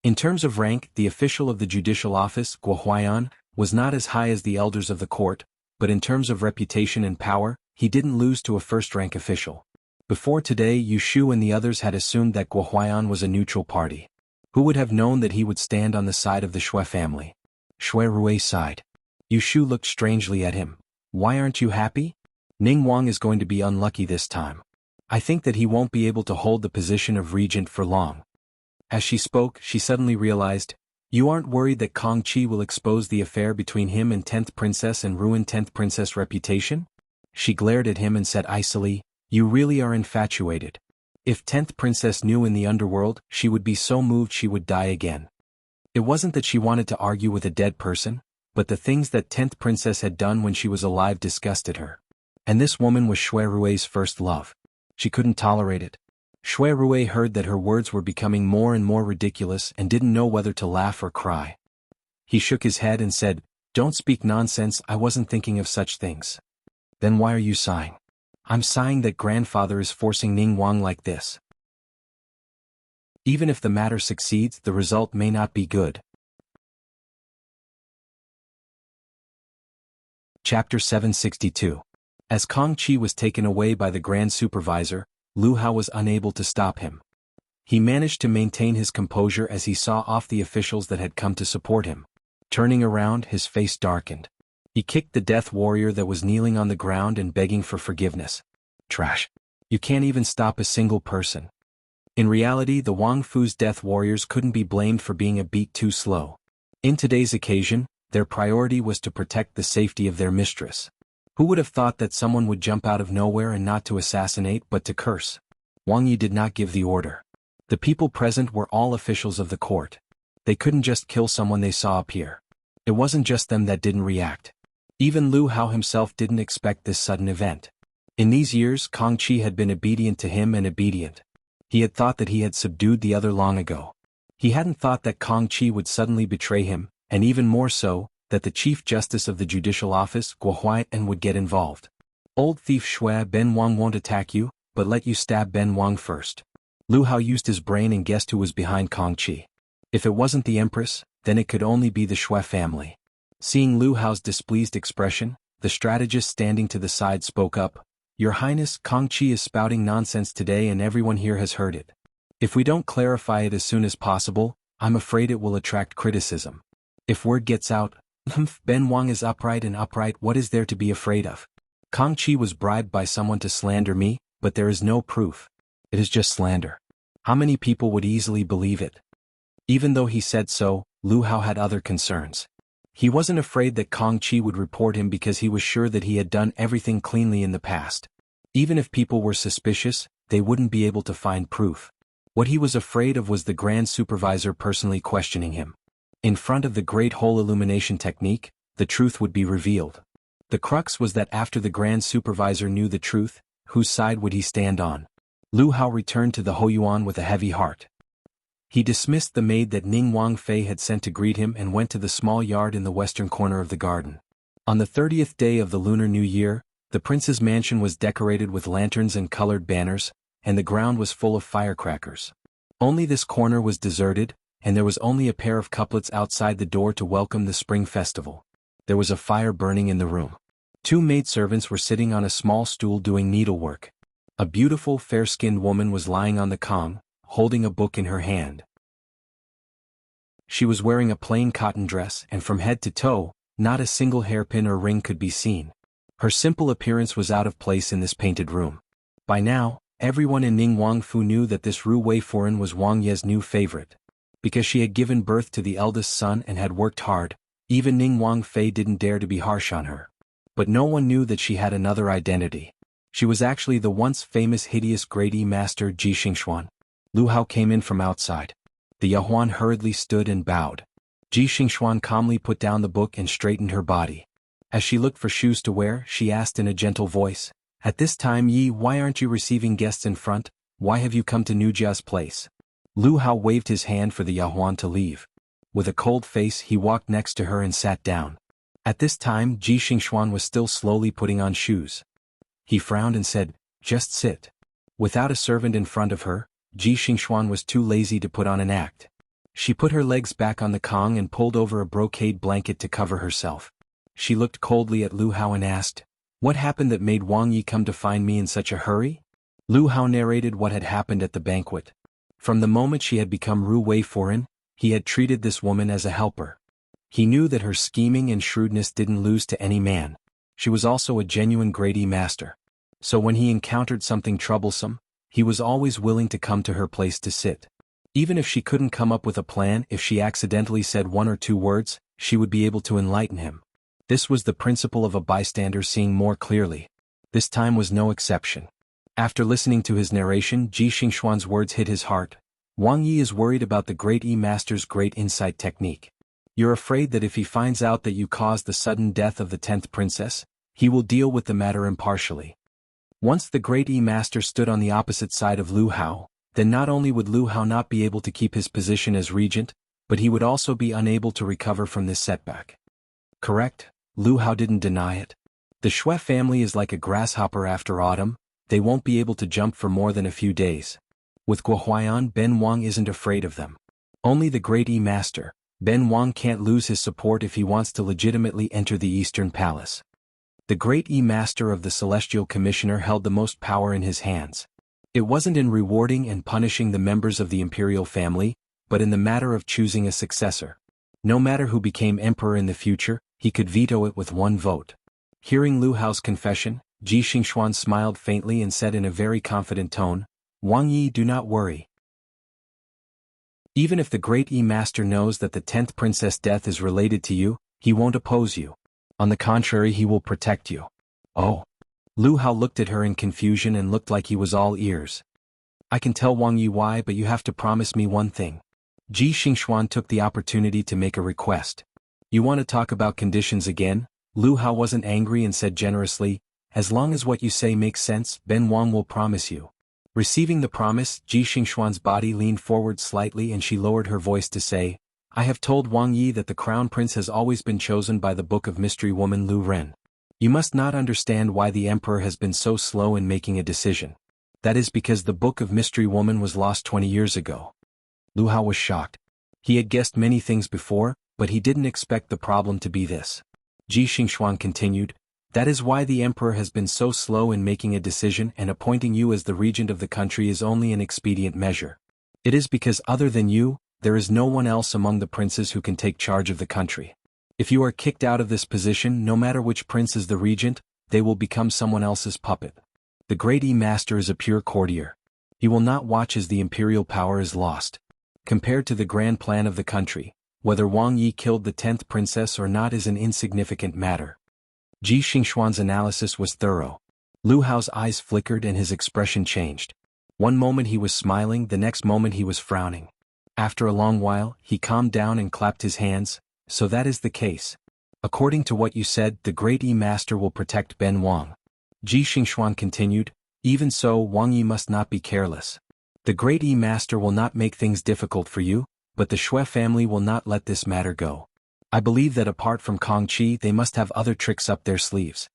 In terms of rank, the official of the judicial office, Guo Huaiyan, was not as high as the elders of the court, but in terms of reputation and power, he didn't lose to a first-rank official. Before today, Yu Shu and the others had assumed that Guo Huaiyan was a neutral party. Who would have known that he would stand on the side of the Shui family? Shui Rui sighed. Yu Shu looked strangely at him. "Why aren't you happy? Ning Wang is going to be unlucky this time. I think that he won't be able to hold the position of regent for long." As she spoke, she suddenly realized, "You aren't worried that Kong Qi will expose the affair between him and 10th Princess and ruin 10th Princess' reputation?" She glared at him and said icily, "You really are infatuated. If 10th Princess knew in the underworld, she would be so moved she would die again." It wasn't that she wanted to argue with a dead person, but the things that 10th Princess had done when she was alive disgusted her. And this woman was Shui Rui's first love. She couldn't tolerate it. Shui Rui heard that her words were becoming more and more ridiculous and didn't know whether to laugh or cry. He shook his head and said, "Don't speak nonsense, I wasn't thinking of such things." "Then why are you sighing?" "I'm sighing that grandfather is forcing Ning Wang like this. Even if the matter succeeds, the result may not be good." Chapter 762. As Kong Qi was taken away by the Grand Supervisor, Lu Hao was unable to stop him. He managed to maintain his composure as he saw off the officials that had come to support him. Turning around, his face darkened. He kicked the death warrior that was kneeling on the ground and begging for forgiveness. "Trash. You can't even stop a single person." In reality, the Wang Fu's death warriors couldn't be blamed for being a beat too slow. In today's occasion, their priority was to protect the safety of their mistress. Who would have thought that someone would jump out of nowhere and not to assassinate but to curse? Wang Yi did not give the order. The people present were all officials of the court. They couldn't just kill someone they saw appear. It wasn't just them that didn't react. Even Lu Hao himself didn't expect this sudden event. In these years Kang Chi had been obedient to him and obedient. He had thought that he had subdued the other long ago. He hadn't thought that Kang Chi would suddenly betray him, and even more so, that the Chief Justice of the Judicial Office, Guo Huai'an, would get involved. Old thief Shui, Ben Wang won't attack you, but let you stab Ben Wang first. Lu Hao used his brain and guessed who was behind Kang Chi. If it wasn't the Empress, then it could only be the Shui family. Seeing Lu Hao's displeased expression, the strategist standing to the side spoke up. Your Highness, Kang Chi is spouting nonsense today and everyone here has heard it. If we don't clarify it as soon as possible, I'm afraid it will attract criticism. If word gets out, Ben Wang is upright and upright, what is there to be afraid of? Kang Chi was bribed by someone to slander me, but there is no proof. It is just slander. How many people would easily believe it? Even though he said so, Lu Hao had other concerns. He wasn't afraid that Kang Chi would report him because he was sure that he had done everything cleanly in the past. Even if people were suspicious, they wouldn't be able to find proof. What he was afraid of was the Grand Supervisor personally questioning him. In front of the Great Hole Illumination technique, the truth would be revealed. The crux was that after the Grand Supervisor knew the truth, whose side would he stand on? Lu Hao returned to the Hoyuan with a heavy heart. He dismissed the maid that Ning Wangfei had sent to greet him and went to the small yard in the western corner of the garden. On the 30th day of the Lunar New Year, the prince's mansion was decorated with lanterns and colored banners, and the ground was full of firecrackers. Only this corner was deserted, and there was only a pair of couplets outside the door to welcome the spring festival. There was a fire burning in the room. 2 maidservants were sitting on a small stool doing needlework. A beautiful, fair-skinned woman was lying on the kong, holding a book in her hand. She was wearing a plain cotton dress and from head to toe, not a single hairpin or ring could be seen. Her simple appearance was out of place in this painted room. By now, everyone in Ning Wangfu knew that this Ru Weiforan was Wang Ye's new favorite. Because she had given birth to the eldest son and had worked hard, even Ning Wangfei didn't dare to be harsh on her. But no one knew that she had another identity. She was actually the once famous hideous grade E master Ji Xingxuan. Lu Hao came in from outside. The Yahuan hurriedly stood and bowed. Ji Xingxuan calmly put down the book and straightened her body. As she looked for shoes to wear, she asked in a gentle voice, "At this time, Yi, why aren't you receiving guests in front? Why have you come to Nujia's place?" Lu Hao waved his hand for the Yahuan to leave. With a cold face, he walked next to her and sat down. At this time, Ji Xingxuan was still slowly putting on shoes. He frowned and said, "Just sit." Without a servant in front of her, Ji Xingxuan was too lazy to put on an act. She put her legs back on the kong and pulled over a brocade blanket to cover herself. She looked coldly at Lu Hao and asked, "What happened that made Wang Yi come to find me in such a hurry?" Lu Hao narrated what had happened at the banquet. From the moment she had become Ru Weiforan, he had treated this woman as a helper. He knew that her scheming and shrewdness didn't lose to any man. She was also a genuine grade E master. So when he encountered something troublesome, he was always willing to come to her place to sit. Even if she couldn't come up with a plan, if she accidentally said 1 or 2 words, she would be able to enlighten him. This was the principle of a bystander seeing more clearly. This time was no exception. After listening to his narration, Ji Xingxuan's words hit his heart. Wang Yi is worried about the great E master's great insight technique. You're afraid that if he finds out that you caused the sudden death of the 10th princess, he will deal with the matter impartially. Once the great E master stood on the opposite side of Lu Hao, then not only would Lu Hao not be able to keep his position as regent, but he would also be unable to recover from this setback. Correct? Lu Hao didn't deny it. The Shui family is like a grasshopper after autumn, they won't be able to jump for more than a few days. With Guo Huai'an, Ben Wang isn't afraid of them. Only the great E master, Ben Wang, can't lose his support if he wants to legitimately enter the Eastern Palace. The great E master of the Celestial Commissioner held the most power in his hands. It wasn't in rewarding and punishing the members of the imperial family, but in the matter of choosing a successor. No matter who became emperor in the future, he could veto it with 1 vote. Hearing Lu Hao's confession, Ji Xingxuan smiled faintly and said in a very confident tone, "Wang Yi, do not worry. Even if the great E master knows that the 10th princess death is related to you, he won't oppose you. On the contrary, he will protect you." "Oh." Lu Hao looked at her in confusion and looked like he was all ears. "I can tell Wang Yi why, but you have to promise me one thing." Ji Xingxuan took the opportunity to make a request. "You want to talk about conditions again?" Lu Hao wasn't angry and said generously, as long as what you say makes sense, Ben Wang will promise you. Receiving the promise, Ji Xingxuan's body leaned forward slightly and she lowered her voice to say, I have told Wang Yi that the crown prince has always been chosen by the Book of Mystery woman Lu Ren. You must not understand why the emperor has been so slow in making a decision. That is because the Book of Mystery woman was lost 20 years ago. Lu Hao was shocked. He had guessed many things before, but he didn't expect the problem to be this. Ji Xingxuan continued, that is why the emperor has been so slow in making a decision, and appointing you as the regent of the country is only an expedient measure. It is because other than you, there is no one else among the princes who can take charge of the country. If you are kicked out of this position, no matter which prince is the regent, they will become someone else's puppet. The great master is a pure courtier. He will not watch as the imperial power is lost. Compared to the grand plan of the country, whether Wang Yi killed the 10th princess or not is an insignificant matter. Ji Xingxuan's analysis was thorough. Lu Hao's eyes flickered and his expression changed. One moment he was smiling, the next moment he was frowning. After a long while, he calmed down and clapped his hands. So that is the case. According to what you said, the great master will protect Ben Wang. Ji Xingxuan continued, even so, Wang Yi must not be careless. The great master will not make things difficult for you, but the Shui family will not let this matter go. I believe that apart from Kong Qi they must have other tricks up their sleeves.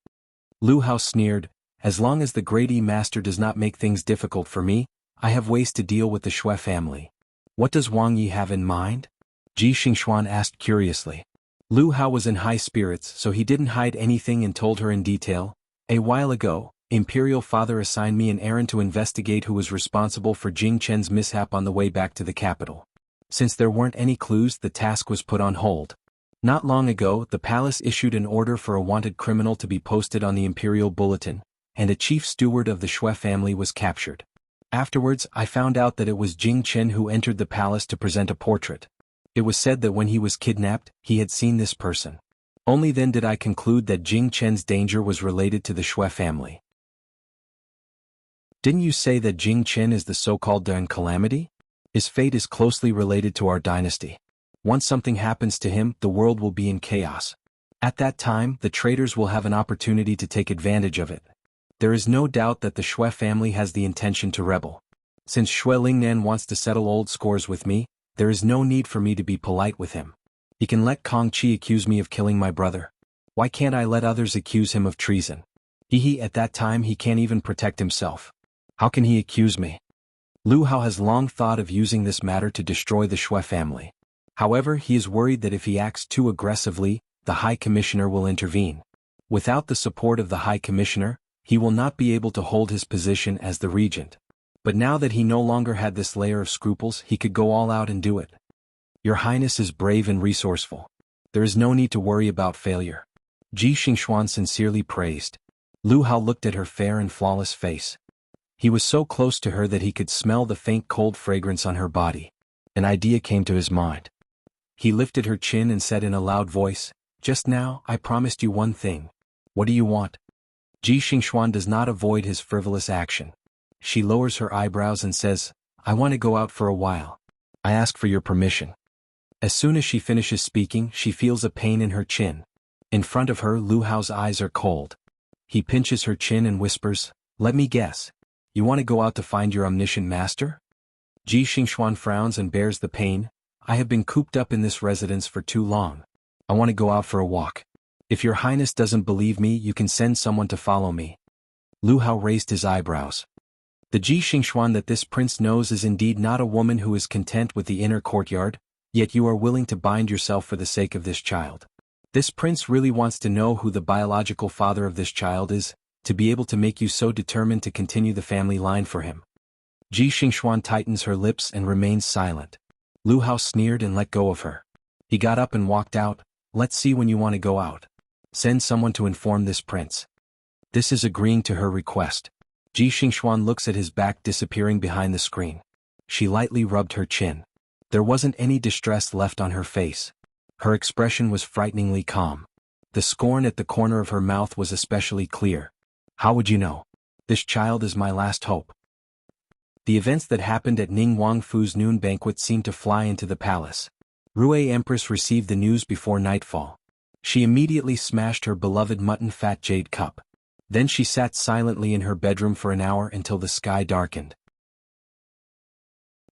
Lu Hao sneered, as long as the great master does not make things difficult for me, I have ways to deal with the Shui family. What does Wang Yi have in mind? Ji Xingxuan asked curiously. Lu Hao was in high spirits, so he didn't hide anything and told her in detail. A while ago, Imperial Father assigned me an errand to investigate who was responsible for Jing Chen's mishap on the way back to the capital. Since there weren't any clues, the task was put on hold. Not long ago, the palace issued an order for a wanted criminal to be posted on the Imperial Bulletin, and a chief steward of the Shui family was captured. Afterwards, I found out that it was Jing Chen who entered the palace to present a portrait. It was said that when he was kidnapped, he had seen this person. Only then did I conclude that Jing Chen's danger was related to the Shui family. Didn't you say that Jing Chen is the so-called Dun Calamity? His fate is closely related to our dynasty. Once something happens to him, the world will be in chaos. At that time, the traitors will have an opportunity to take advantage of it. There is no doubt that the Shui family has the intention to rebel. Since Shui Lingnan wants to settle old scores with me, there is no need for me to be polite with him. He can let Kong Qi accuse me of killing my brother. Why can't I let others accuse him of treason? At that time he can't even protect himself. How can he accuse me? Lu Hao has long thought of using this matter to destroy the Shui family. However, he is worried that if he acts too aggressively, the High Commissioner will intervene. Without the support of the High Commissioner, he will not be able to hold his position as the regent. But now that he no longer had this layer of scruples, he could go all out and do it. Your Highness is brave and resourceful. There is no need to worry about failure. Ji Xingxuan sincerely praised. Lu Hao looked at her fair and flawless face. He was so close to her that he could smell the faint cold fragrance on her body. An idea came to his mind. He lifted her chin and said in a loud voice, just now, I promised you one thing. What do you want? Ji Xingxuan does not avoid his frivolous action. She lowers her eyebrows and says, I want to go out for a while. I ask for your permission. As soon as she finishes speaking, she feels a pain in her chin. In front of her, Lu Hao's eyes are cold. He pinches her chin and whispers, let me guess. You want to go out to find your omniscient master? Ji Xingxuan frowns and bears the pain. I have been cooped up in this residence for too long. I want to go out for a walk. If your Highness doesn't believe me, you can send someone to follow me. Lu Hao raised his eyebrows. The Ji Xingxuan that this prince knows is indeed not a woman who is content with the inner courtyard, yet you are willing to bind yourself for the sake of this child. This prince really wants to know who the biological father of this child is, to be able to make you so determined to continue the family line for him. Ji Xingxuan tightens her lips and remains silent. Lu Hao sneered and let go of her. He got up and walked out. Let's see when you want to go out. Send someone to inform this prince. This is agreeing to her request. Ji Xingxuan looks at his back disappearing behind the screen. She lightly rubbed her chin. There wasn't any distress left on her face. Her expression was frighteningly calm. The scorn at the corner of her mouth was especially clear. How would you know? This child is my last hope. The events that happened at Ning Wangfu's noon banquet seemed to fly into the palace. Rui Empress received the news before nightfall. She immediately smashed her beloved mutton fat jade cup. Then she sat silently in her bedroom for an hour until the sky darkened.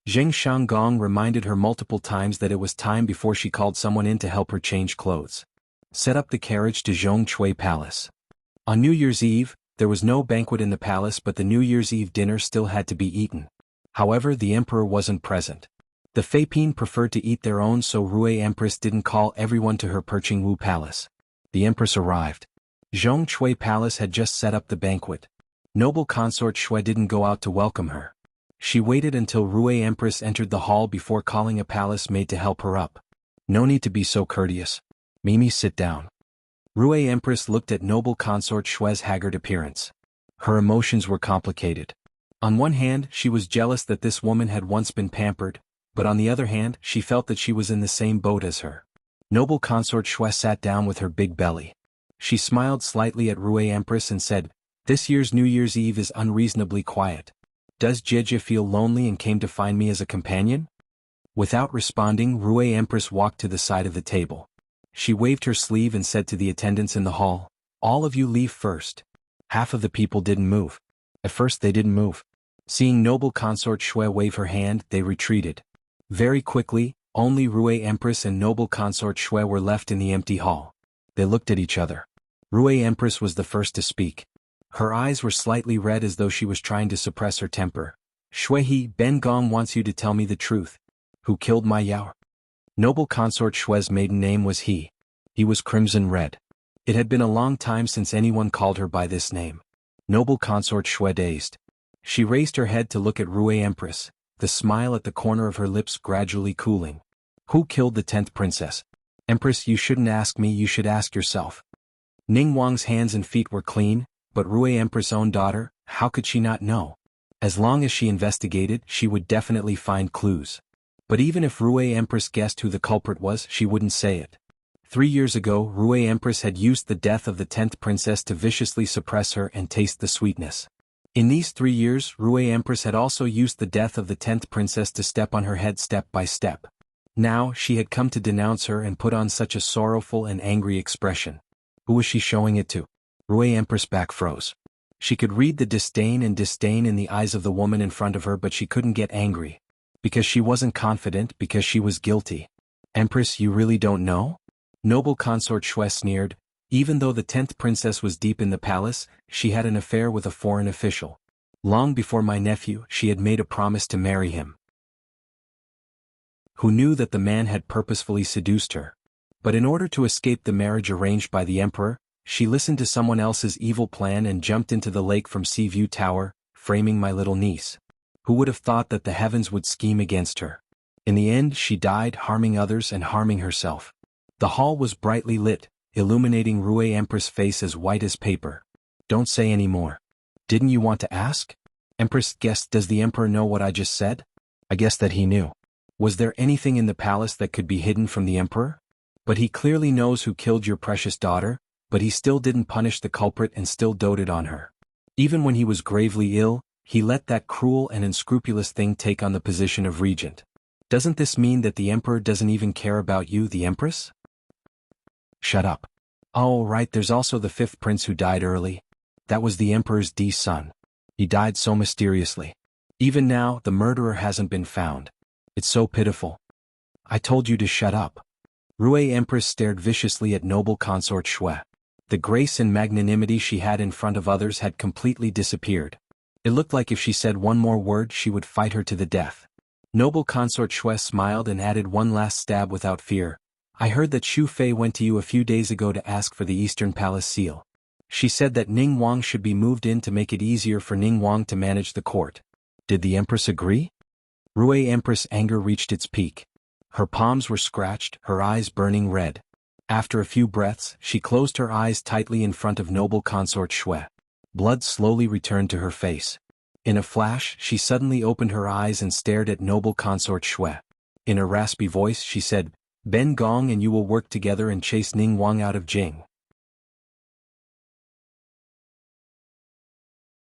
Zheng Shanggong reminded her multiple times that it was time before she called someone in to help her change clothes. Set up the carriage to Zhongcui Palace. On New Year's Eve, there was no banquet in the palace, but the New Year's Eve dinner still had to be eaten. However, the emperor wasn't present. The Feipin preferred to eat their own, so Rui Empress didn't call everyone to her Perching Wu Palace. The empress arrived. Zhongcui Palace had just set up the banquet. Noble consort Shui didn't go out to welcome her. She waited until Rui Empress entered the hall before calling a palace maid to help her up. No need to be so courteous. Mimi, sit down. Rui Empress looked at noble consort Shui's haggard appearance. Her emotions were complicated. On one hand, she was jealous that this woman had once been pampered, but on the other hand, she felt that she was in the same boat as her. Noble consort Shui sat down with her big belly. She smiled slightly at Rui Empress and said, "This year's New Year's Eve is unreasonably quiet. Does Jieji feel lonely and came to find me as a companion?" Without responding, Rui Empress walked to the side of the table. She waved her sleeve and said to the attendants in the hall, "All of you leave first." Half of the people didn't move. At first they didn't move. Seeing noble consort Shui wave her hand, they retreated. Very quickly, only Rui Empress and noble consort Shui were left in the empty hall. They looked at each other. Rui Empress was the first to speak. Her eyes were slightly red as though she was trying to suppress her temper. "Shui, Ben Gong wants you to tell me the truth. Who killed my Yao?" Noble consort Shui's maiden name was He. He was crimson red. It had been a long time since anyone called her by this name. Noble consort Shui dazed. She raised her head to look at Rui Empress, the smile at the corner of her lips gradually cooling. "Who killed the 10th princess?" "Empress, you shouldn't ask me, you should ask yourself." Ning Wang's hands and feet were clean, but Rui Empress' own daughter, how could she not know? As long as she investigated, she would definitely find clues. But even if Rui Empress guessed who the culprit was, she wouldn't say it. 3 years ago, Rui Empress had used the death of the 10th princess to viciously suppress her and taste the sweetness. In these 3 years, Rui Empress had also used the death of the 10th princess to step on her head step by step. Now, she had come to denounce her and put on such a sorrowful and angry expression. Who was she showing it to? Rui Empress back froze. She could read the disdain in the eyes of the woman in front of her, but she couldn't get angry. Because she wasn't confident, because she was guilty. "Empress, you really don't know?" Noble consort Shui sneered. Even though the 10th princess was deep in the palace, she had an affair with a foreign official. Long before my nephew, she had made a promise to marry him. Who knew that the man had purposefully seduced her. But in order to escape the marriage arranged by the emperor, she listened to someone else's evil plan and jumped into the lake from Sea View Tower, framing my little niece. Who would have thought that the heavens would scheme against her? In the end, she died, harming others and harming herself. The hall was brightly lit, illuminating Rui Empress' face as white as paper. "Don't say any more." "Didn't you want to ask?" Empress guessed. "Does the emperor know what I just said?" I guessed that he knew. Was there anything in the palace that could be hidden from the emperor? But he clearly knows who killed your precious daughter, but he still didn't punish the culprit and still doted on her. Even when he was gravely ill, he let that cruel and unscrupulous thing take on the position of regent. Doesn't this mean that the emperor doesn't even care about you, the empress? Shut up. Oh, right, there's also the 5th prince who died early. That was the emperor's son. He died so mysteriously. Even now, the murderer hasn't been found. It's so pitiful. I told you to shut up. Rui Empress stared viciously at noble consort Shui. The grace and magnanimity she had in front of others had completely disappeared. It looked like if she said one more word she would fight her to the death. Noble consort Shui smiled and added one last stab without fear. "I heard that Xu Fei went to you a few days ago to ask for the Eastern Palace seal. She said that Ning Wang should be moved in to make it easier for Ning Wang to manage the court. Did the Empress agree?" Rui Empress' anger reached its peak. Her palms were scratched, her eyes burning red. After a few breaths, she closed her eyes tightly in front of noble consort Shui. Blood slowly returned to her face. In a flash, she suddenly opened her eyes and stared at noble consort Shui. In a raspy voice she said, "Ben Gong and you will work together and chase Ning Wang out of Jing."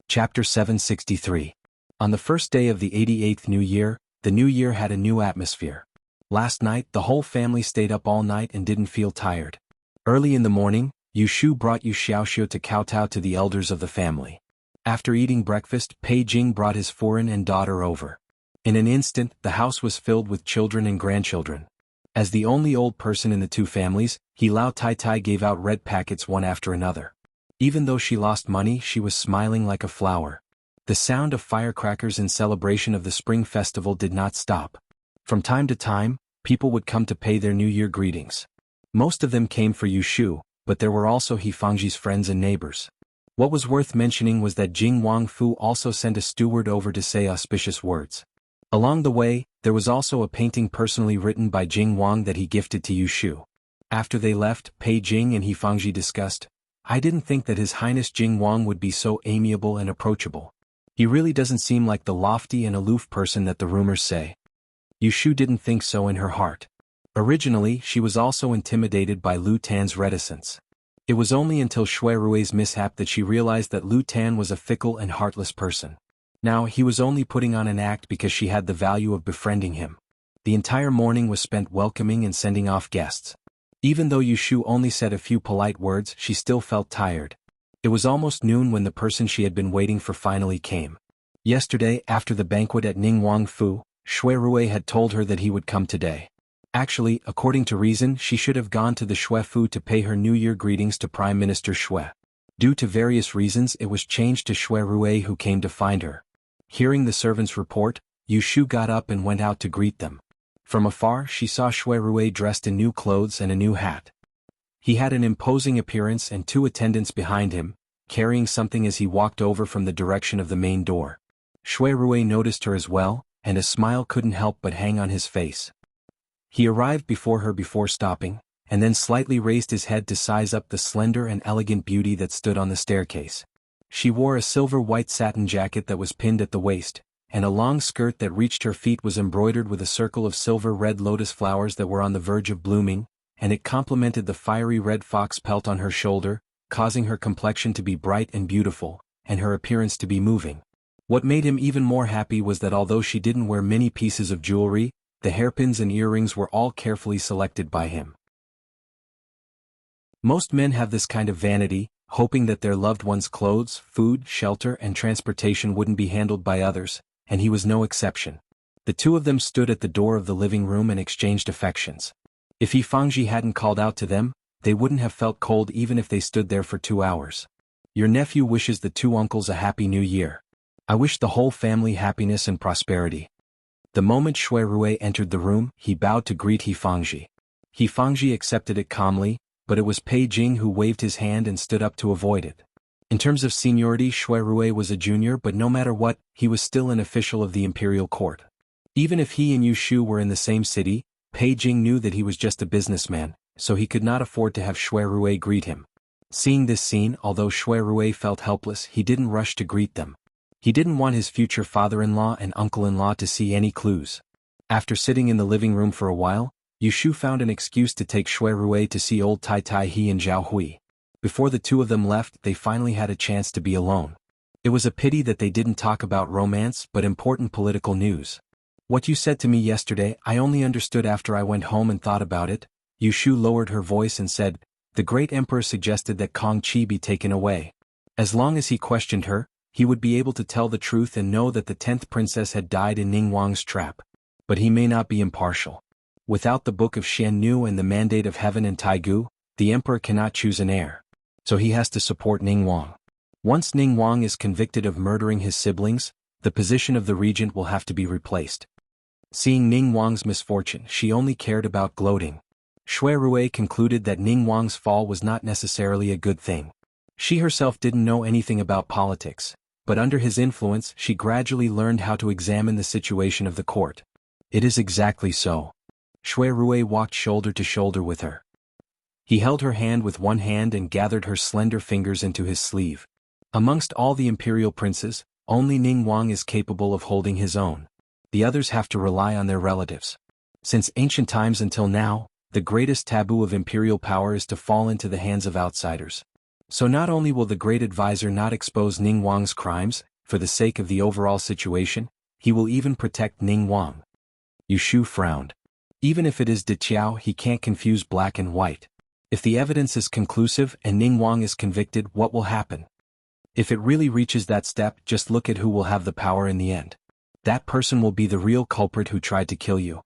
Chapter 763. On the first day of the 88th New Year, the New Year had a new atmosphere. Last night, the whole family stayed up all night and didn't feel tired. Early in the morning, Yu Shu brought Yu Xiaoxiu to kowtow to the elders of the family. After eating breakfast, Pei Jing brought his foreign and daughter over. In an instant, the house was filled with children and grandchildren. As the only old person in the two families, Lao Tai gave out red packets one after another. Even though she lost money, she was smiling like a flower. The sound of firecrackers in celebration of the Spring Festival did not stop. From time to time, people would come to pay their New Year greetings. Most of them came for Yu Shu, but there were also He Fangji's friends and neighbors. What was worth mentioning was that Jing Wangfu also sent a steward over to say auspicious words. Along the way, there was also a painting personally written by Jing Wang that he gifted to Yu Shu. After they left, Pei Jing and He Fangji discussed, "I didn't think that His Highness Jing Wang would be so amiable and approachable. He really doesn't seem like the lofty and aloof person that the rumors say." Yu Shu didn't think so in her heart. Originally, she was also intimidated by Lu Tan's reticence. It was only until Shui Rui's mishap that she realized that Lu Tan was a fickle and heartless person. Now he was only putting on an act because she had the value of befriending him. The entire morning was spent welcoming and sending off guests. Even though Yu Shu only said a few polite words, she still felt tired. It was almost noon when the person she had been waiting for finally came. Yesterday, after the banquet at Ning Wangfu, Shui Rui had told her that he would come today. Actually, according to reason, she should have gone to the Shui Fu to pay her New Year greetings to Prime Minister Shui. Due to various reasons, it was changed to Shui Rui who came to find her. Hearing the servant's report, Yu Shu got up and went out to greet them. From afar, she saw Shui Rui dressed in new clothes and a new hat. He had an imposing appearance and two attendants behind him, carrying something as he walked over from the direction of the main door. Shui Rui noticed her as well, and a smile couldn't help but hang on his face. He arrived before her before stopping, and then slightly raised his head to size up the slender and elegant beauty that stood on the staircase. She wore a silver-white satin jacket that was pinned at the waist, and a long skirt that reached her feet was embroidered with a circle of silver-red lotus flowers that were on the verge of blooming, and it complemented the fiery red fox pelt on her shoulder, causing her complexion to be bright and beautiful, and her appearance to be moving. What made him even more happy was that although she didn't wear many pieces of jewelry, the hairpins and earrings were all carefully selected by him. Most men have this kind of vanity, hoping that their loved one's clothes, food, shelter, and transportation wouldn't be handled by others, and he was no exception. The two of them stood at the door of the living room and exchanged affections. If He Fangji hadn't called out to them, they wouldn't have felt cold even if they stood there for 2 hours. Your nephew wishes the two uncles a happy new year. I wish the whole family happiness and prosperity. The moment Shui Rui entered the room, he bowed to greet He Fangji. He Fangji accepted it calmly, but it was Pei Jing who waved his hand and stood up to avoid it. In terms of seniority, Shui Rui was a junior, but no matter what, he was still an official of the imperial court. Even if he and Yu Shu were in the same city, Pei Jing knew that he was just a businessman, so he could not afford to have Shui Rui greet him. Seeing this scene, although Shui Rui felt helpless, he didn't rush to greet them. He didn't want his future father-in-law and uncle-in-law to see any clues. After sitting in the living room for a while, Yu Shu found an excuse to take Shui Rui to see old Tai Tai He and Zhao Hui. Before the two of them left, they finally had a chance to be alone. It was a pity that they didn't talk about romance but important political news. What you said to me yesterday, I only understood after I went home and thought about it. Yu Shu lowered her voice and said, the great emperor suggested that Kong Qi be taken away. As long as he questioned her, he would be able to tell the truth and know that the 10th princess had died in Ning Wang's trap. But he may not be impartial. Without the Book of Xian Nu and the Mandate of Heaven and Taigu, the emperor cannot choose an heir. So he has to support Ning Wang. Once Ning Wang is convicted of murdering his siblings, the position of the regent will have to be replaced. Seeing Ning Wang's misfortune, she only cared about gloating. Shui Rui concluded that Ning Wang's fall was not necessarily a good thing. She herself didn't know anything about politics, but under his influence she gradually learned how to examine the situation of the court. It is exactly so. Shui Rui walked shoulder to shoulder with her. He held her hand with one hand and gathered her slender fingers into his sleeve. Amongst all the imperial princes, only Ning Wang is capable of holding his own. The others have to rely on their relatives. Since ancient times until now, the greatest taboo of imperial power is to fall into the hands of outsiders. So not only will the great advisor not expose Ning Wang's crimes, for the sake of the overall situation, he will even protect Ning Wang. Yu Shu frowned. Even if it is De Qiao, he can't confuse black and white. If the evidence is conclusive and Ning Wang is convicted, what will happen? If it really reaches that step, just look at who will have the power in the end. That person will be the real culprit who tried to kill you.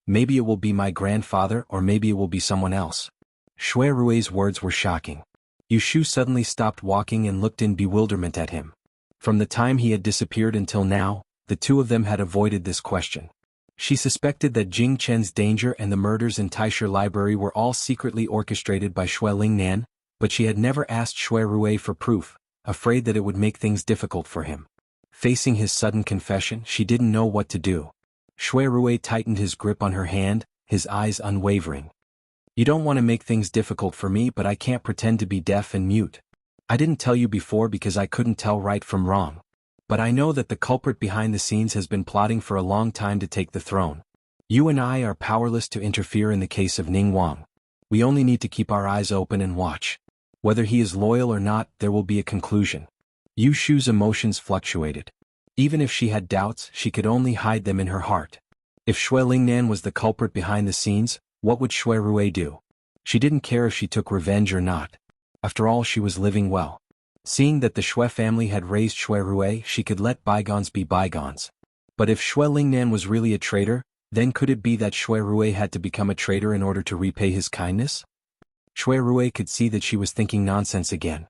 Maybe it will be my grandfather, or maybe it will be someone else. Shui Rui's words were shocking. Yu Shu suddenly stopped walking and looked in bewilderment at him. From the time he had disappeared until now, the two of them had avoided this question. She suspected that Jing Chen's danger and the murders in Taisha Library were all secretly orchestrated by Shui Lingnan, but she had never asked Shui Rui for proof, afraid that it would make things difficult for him. Facing his sudden confession, she didn't know what to do. Shui Rui tightened his grip on her hand, his eyes unwavering. You don't want to make things difficult for me, but I can't pretend to be deaf and mute. I didn't tell you before because I couldn't tell right from wrong. But I know that the culprit behind the scenes has been plotting for a long time to take the throne. You and I are powerless to interfere in the case of Ning Wang. We only need to keep our eyes open and watch. Whether he is loyal or not, there will be a conclusion. Yu Shu's emotions fluctuated. Even if she had doubts, she could only hide them in her heart. If Shui Lingnan was the culprit behind the scenes, what would Shui Rui do? She didn't care if she took revenge or not. After all, she was living well. Seeing that the Shui family had raised Shui Rui, she could let bygones be bygones. But if Shui Lingnan was really a traitor, then could it be that Shui Rui had to become a traitor in order to repay his kindness? Shui Rui could see that she was thinking nonsense again.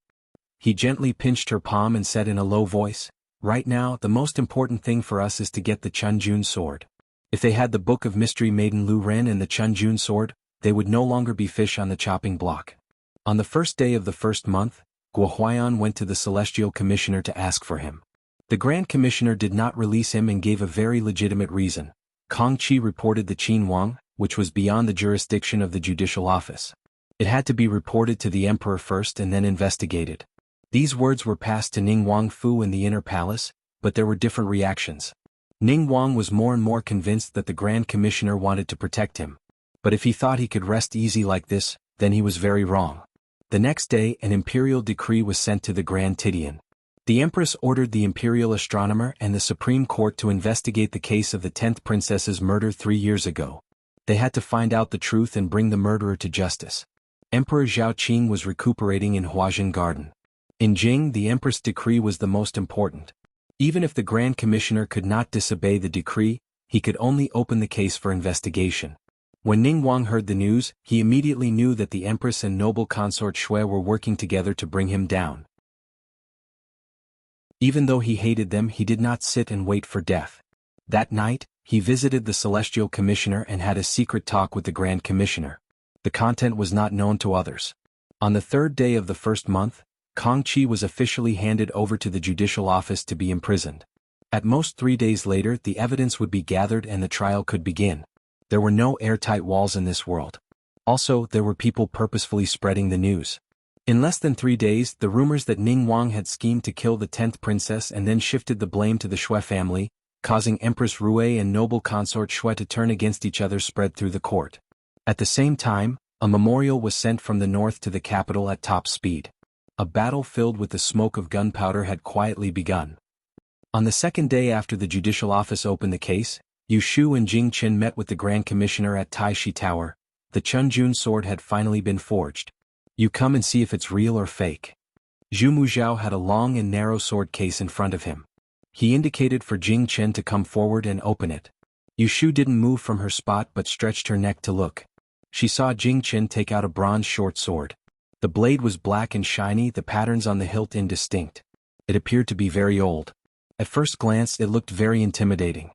He gently pinched her palm and said in a low voice, "Right now, the most important thing for us is to get the Chunjun sword. If they had the Book of Mystery Maiden Lu Ren and the Chunjun sword, they would no longer be fish on the chopping block." On the first day of the first month, Guo Huaiyan went to the Celestial Commissioner to ask for him. The Grand Commissioner did not release him and gave a very legitimate reason. Kong Qi reported the Qin Wang, which was beyond the jurisdiction of the judicial office. It had to be reported to the emperor first and then investigated. These words were passed to Ning Wang Fu in the inner palace, but there were different reactions. Ning Wang was more and more convinced that the Grand Commissioner wanted to protect him. But if he thought he could rest easy like this, then he was very wrong. The next day, an imperial decree was sent to the Grand Tidian. The Empress ordered the imperial astronomer and the Supreme Court to investigate the case of the 10th princess's murder 3 years ago. They had to find out the truth and bring the murderer to justice. Emperor Zhao Qing was recuperating in Huajin Garden. In Jing, the Empress' decree was the most important. Even if the Grand Commissioner could not disobey the decree, he could only open the case for investigation. When Ning Wang heard the news, he immediately knew that the Empress and noble consort Shui were working together to bring him down. Even though he hated them, he did not sit and wait for death. That night, he visited the Celestial Commissioner and had a secret talk with the Grand Commissioner. The content was not known to others. On the third day of the first month, Kong Qi was officially handed over to the judicial office to be imprisoned. At most 3 days later, the evidence would be gathered and the trial could begin. There were no airtight walls in this world. Also, there were people purposefully spreading the news. In less than 3 days, the rumors that Ning Wang had schemed to kill the 10th princess and then shifted the blame to the Shui family, causing Empress Rui and noble consort Shui to turn against each other, spread through the court. At the same time, a memorial was sent from the north to the capital at top speed. A battle filled with the smoke of gunpowder had quietly begun. On the second day after the judicial office opened the case, Yu Shu and Jing Qin met with the Grand Commissioner at Taishi Tower. The Chunjun sword had finally been forged. You come and see if it's real or fake. Zhu Muzhao had a long and narrow sword case in front of him. He indicated for Jing Qin to come forward and open it. Yu Shu didn't move from her spot but stretched her neck to look. She saw Jing Qin take out a bronze short sword. The blade was black and shiny, the patterns on the hilt indistinct. It appeared to be very old. At first glance, it looked very intimidating.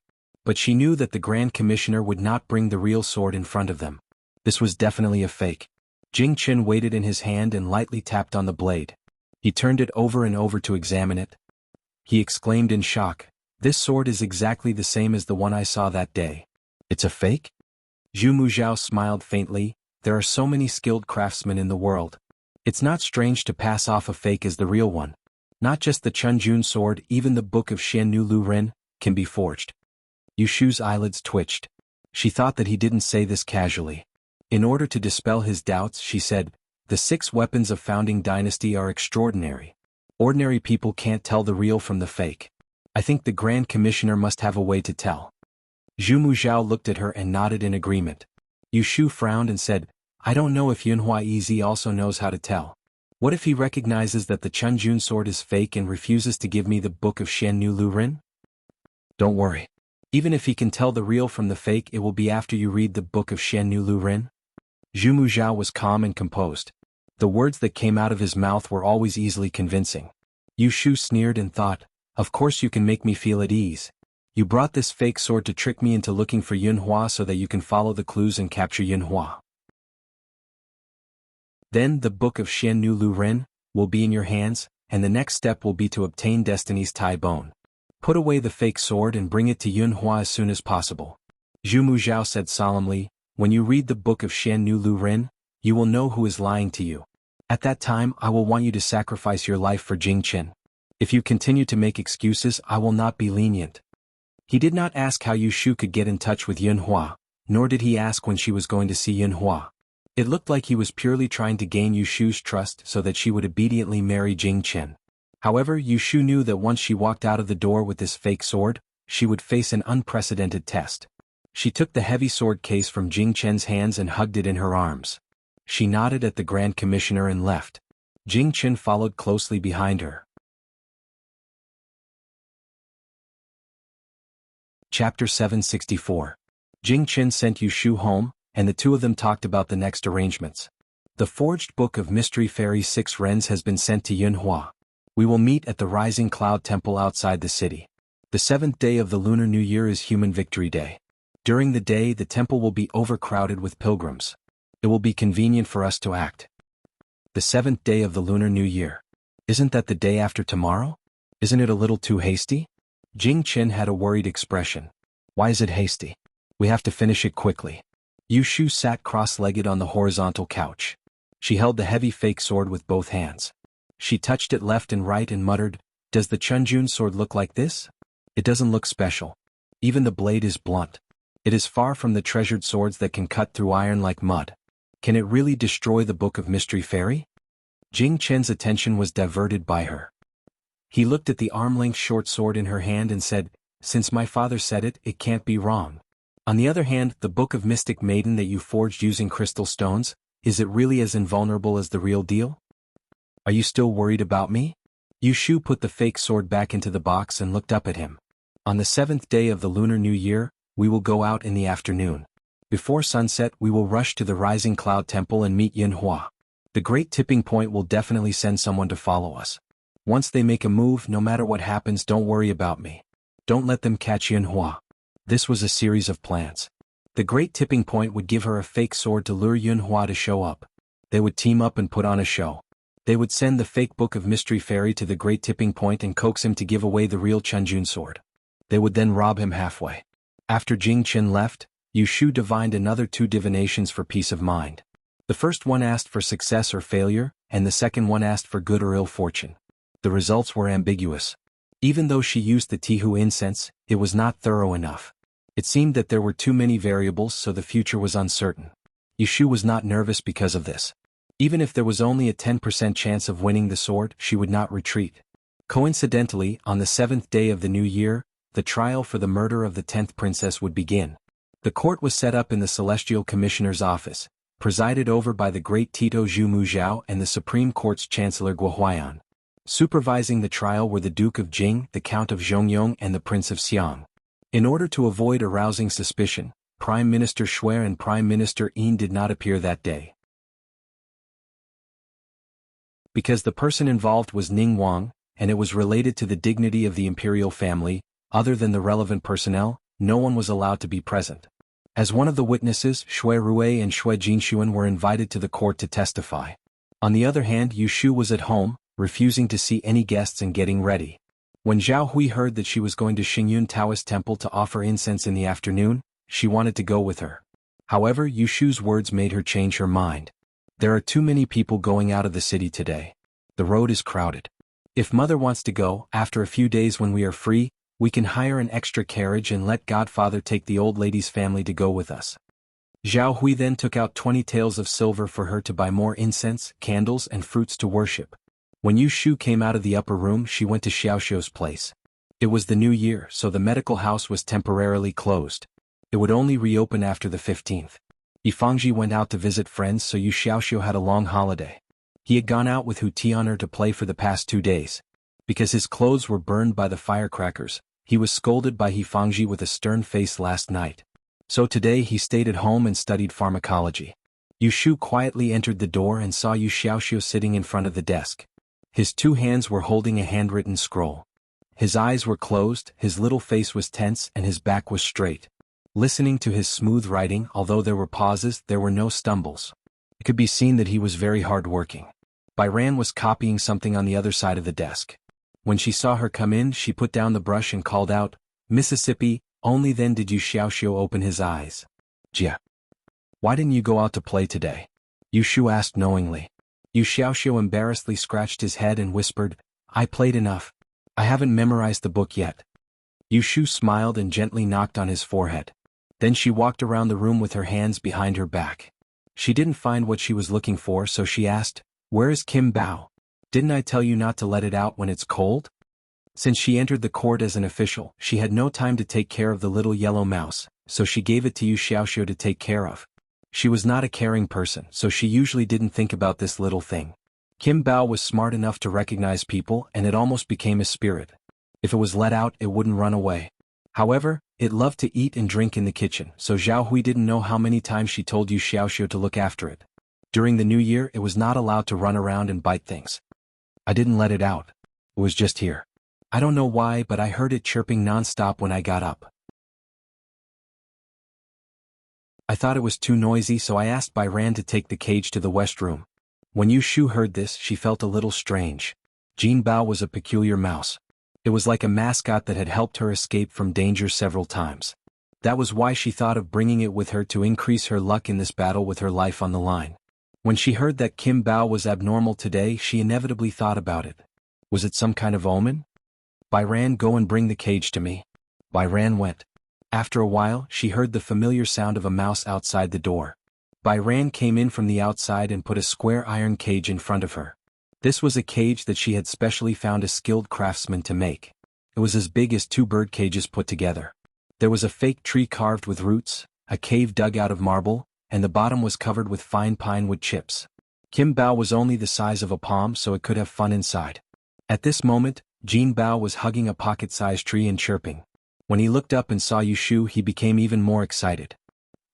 But she knew that the Grand Commissioner would not bring the real sword in front of them. This was definitely a fake. Jing Qin weighed it in his hand and lightly tapped on the blade. He turned it over and over to examine it. He exclaimed in shock, "This sword is exactly the same as the one I saw that day. It's a fake?" Zhu Muzhao smiled faintly. There are so many skilled craftsmen in the world. It's not strange to pass off a fake as the real one. Not just the Chunjun sword, even the Book of Xiannu Lu Ren can be forged. Yu Shu's eyelids twitched. She thought that he didn't say this casually. In order to dispel his doubts, she said, "The 6 weapons of founding dynasty are extraordinary. Ordinary people can't tell the real from the fake. I think the Grand Commissioner must have a way to tell." Zhu Muzhao looked at her and nodded in agreement. Yu Shu frowned and said, I don't know if Yunhua Ez also knows how to tell. What if he recognizes that the Chunjun sword is fake and refuses to give me the book of Xiannu Lu Ren? Don't worry. Even if he can tell the real from the fake, it will be after you read the book of Xiannu Lu Ren. Zhu Muzhao was calm and composed. The words that came out of his mouth were always easily convincing. Yu Shu sneered and thought, of course you can make me feel at ease. You brought this fake sword to trick me into looking for Yunhua so that you can follow the clues and capture Yunhua. Then the book of Xiannu Lu Ren will be in your hands, and the next step will be to obtain Destiny's Tai Bone. Put away the fake sword and bring it to Yunhua as soon as possible. Zhu Muzhao said solemnly, when you read the book of Xiannu Lu Ren, you will know who is lying to you. At that time I will want you to sacrifice your life for Jing Chen. If you continue to make excuses, I will not be lenient. He did not ask how Yu Shu could get in touch with Yunhua, nor did he ask when she was going to see Yunhua. It looked like he was purely trying to gain Yu Shu's trust so that she would obediently marry Jing Chen. However, Yu Shu knew that once she walked out of the door with this fake sword, she would face an unprecedented test. She took the heavy sword case from Jing Chen's hands and hugged it in her arms. She nodded at the Grand Commissioner and left. Jing Chen followed closely behind her. Chapter 764. Jing Chen sent Yu Shu home, and the two of them talked about the next arrangements. The forged book of Mystery Fairy 6 Rens has been sent to Yunhua. We will meet at the Rising Cloud Temple outside the city. The 7th day of the Lunar New Year is Human Victory Day. During the day the temple will be overcrowded with pilgrims. It will be convenient for us to act. The 7th day of the Lunar New Year. Isn't that the day after tomorrow? Isn't it a little too hasty? Jing Chen had a worried expression. Why is it hasty? We have to finish it quickly. Yu Shu sat cross-legged on the horizontal couch. She held the heavy fake sword with both hands. She touched it left and right and muttered, does the Chunjun sword look like this? It doesn't look special. Even the blade is blunt. It is far from the treasured swords that can cut through iron like mud. Can it really destroy the Book of Mystery Fairy? Jing Chen's attention was diverted by her. He looked at the arm-length short sword in her hand and said, since my father said it, it can't be wrong. On the other hand, the Book of Mystic Maiden that you forged using crystal stones, is it really as invulnerable as the real deal? Are you still worried about me? Yu Shu put the fake sword back into the box and looked up at him. On the 7th day of the Lunar New Year, we will go out in the afternoon. Before sunset we will rush to the Rising Cloud Temple and meet Yunhua. The Great Tipping Point will definitely send someone to follow us. Once they make a move, no matter what happens, don't worry about me. Don't let them catch Yunhua. This was a series of plans. The Great Tipping Point would give her a fake sword to lure Yunhua to show up. They would team up and put on a show. They would send the fake Book of Mystery Fairy to the Great Tipping Point and coax him to give away the real Chunjun sword. They would then rob him halfway. After Jing Chen left, Yu Shu divined another 2 divinations for peace of mind. The first one asked for success or failure, and the second one asked for good or ill fortune. The results were ambiguous. Even though she used the Tihu incense, it was not thorough enough. It seemed that there were too many variables, so the future was uncertain. Yu Shu was not nervous because of this. Even if there was only a 10% chance of winning the sword, she would not retreat. Coincidentally, on the 7th day of the new year, the trial for the murder of the 10th princess would begin. The court was set up in the Celestial Commissioner's office, presided over by the great Tito Zhu Muzhao and the Supreme Court's Chancellor Guo Huaiyan. Supervising the trial were the Duke of Jing, the Count of Zhongyong and the Prince of Xiang. In order to avoid arousing suspicion, Prime Minister Shui and Prime Minister Yin did not appear that day. Because the person involved was Ning Wang, and it was related to the dignity of the imperial family, other than the relevant personnel, no one was allowed to be present. As one of the witnesses, Shui Rui and Shui Jinshuan were invited to the court to testify. On the other hand, Yu Shu was at home, refusing to see any guests and getting ready. When Zhao Hui heard that she was going to Xingyun Taoist Temple to offer incense in the afternoon, she wanted to go with her. However, Yu Shu's words made her change her mind. There are too many people going out of the city today. The road is crowded. If Mother wants to go, after a few days when we are free, we can hire an extra carriage and let Godfather take the old lady's family to go with us. Zhao Hui then took out 20 taels of silver for her to buy more incense, candles and fruits to worship. When Yu Shu came out of the upper room, she went to Xiaoxiu's place. It was the new year, so the medical house was temporarily closed. It would only reopen after the 15th. Yifangji went out to visit friends, so Yu Xiaoxiu had a long holiday. He had gone out with Hu Tian'er to play for the past 2 days. Because his clothes were burned by the firecrackers, he was scolded by Yifangji with a stern face last night. So today he stayed at home and studied pharmacology. Yu Shu quietly entered the door and saw Yu Xiaoxiu sitting in front of the desk. His 2 hands were holding a handwritten scroll. His eyes were closed, his little face was tense, and his back was straight. Listening to his smooth writing, although there were pauses, there were no stumbles. It could be seen that he was very hard-working. Bairan was copying something on the other side of the desk. When she saw her come in, she put down the brush and called out, "Mississippi." Only then did Yu Xiaoxiu open his eyes. "Jia. Why didn't you go out to play today?" Yu Shu asked knowingly. Yu Xiaoxiu embarrassedly scratched his head and whispered, "I played enough. I haven't memorized the book yet." Yu Shu smiled and gently knocked on his forehead. Then she walked around the room with her hands behind her back. She didn't find what she was looking for, so she asked, "Where is Kim Bao? Didn't I tell you not to let it out when it's cold?" Since she entered the court as an official, she had no time to take care of the little yellow mouse, so she gave it to Yu Xiaoxiu to take care of. She was not a caring person, so she usually didn't think about this little thing. Kim Bao was smart enough to recognize people, and it almost became a spirit. If it was let out, it wouldn't run away. However, it loved to eat and drink in the kitchen, so Zhao Hui didn't know how many times she told Yu Xiaoxiu to look after it. During the new year, it was not allowed to run around and bite things. "I didn't let it out. It was just here. I don't know why, but I heard it chirping non-stop when I got up. I thought it was too noisy, so I asked Bairan to take the cage to the west room." When Yu Shu heard this, she felt a little strange. Jin Bao was a peculiar mouse. It was like a mascot that had helped her escape from danger several times. That was why she thought of bringing it with her to increase her luck in this battle with her life on the line. When she heard that Kim Bao was abnormal today, she inevitably thought about it. Was it some kind of omen? "Bairan, go and bring the cage to me." Bairan went. After a while, she heard the familiar sound of a mouse outside the door. Bairan came in from the outside and put a square iron cage in front of her. This was a cage that she had specially found a skilled craftsman to make. It was as big as 2 bird cages put together. There was a fake tree carved with roots, a cave dug out of marble, and the bottom was covered with fine pine wood chips. Kim Bao was only the size of a palm, so it could have fun inside. At this moment, Jin Bao was hugging a pocket-sized tree and chirping. When he looked up and saw Yu Shu, he became even more excited.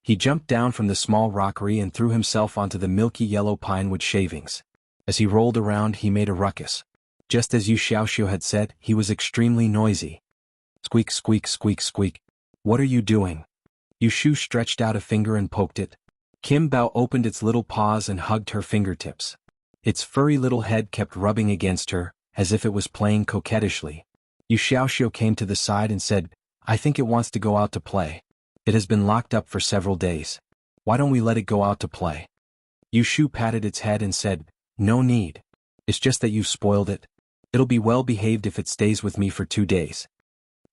He jumped down from the small rockery and threw himself onto the milky yellow pine wood shavings. As he rolled around, he made a ruckus. Just as Yu Xiaoxiu had said, he was extremely noisy. Squeak, squeak, squeak, squeak. "What are you doing?" Yu Shu stretched out a finger and poked it. Kim Bao opened its little paws and hugged her fingertips. Its furry little head kept rubbing against her, as if it was playing coquettishly. Yu Xiaoxiu came to the side and said, "I think it wants to go out to play. It has been locked up for several days. Why don't we let it go out to play?" Yu Shu patted its head and said, "No need. It's just that you've spoiled it. It'll be well behaved if it stays with me for 2 days."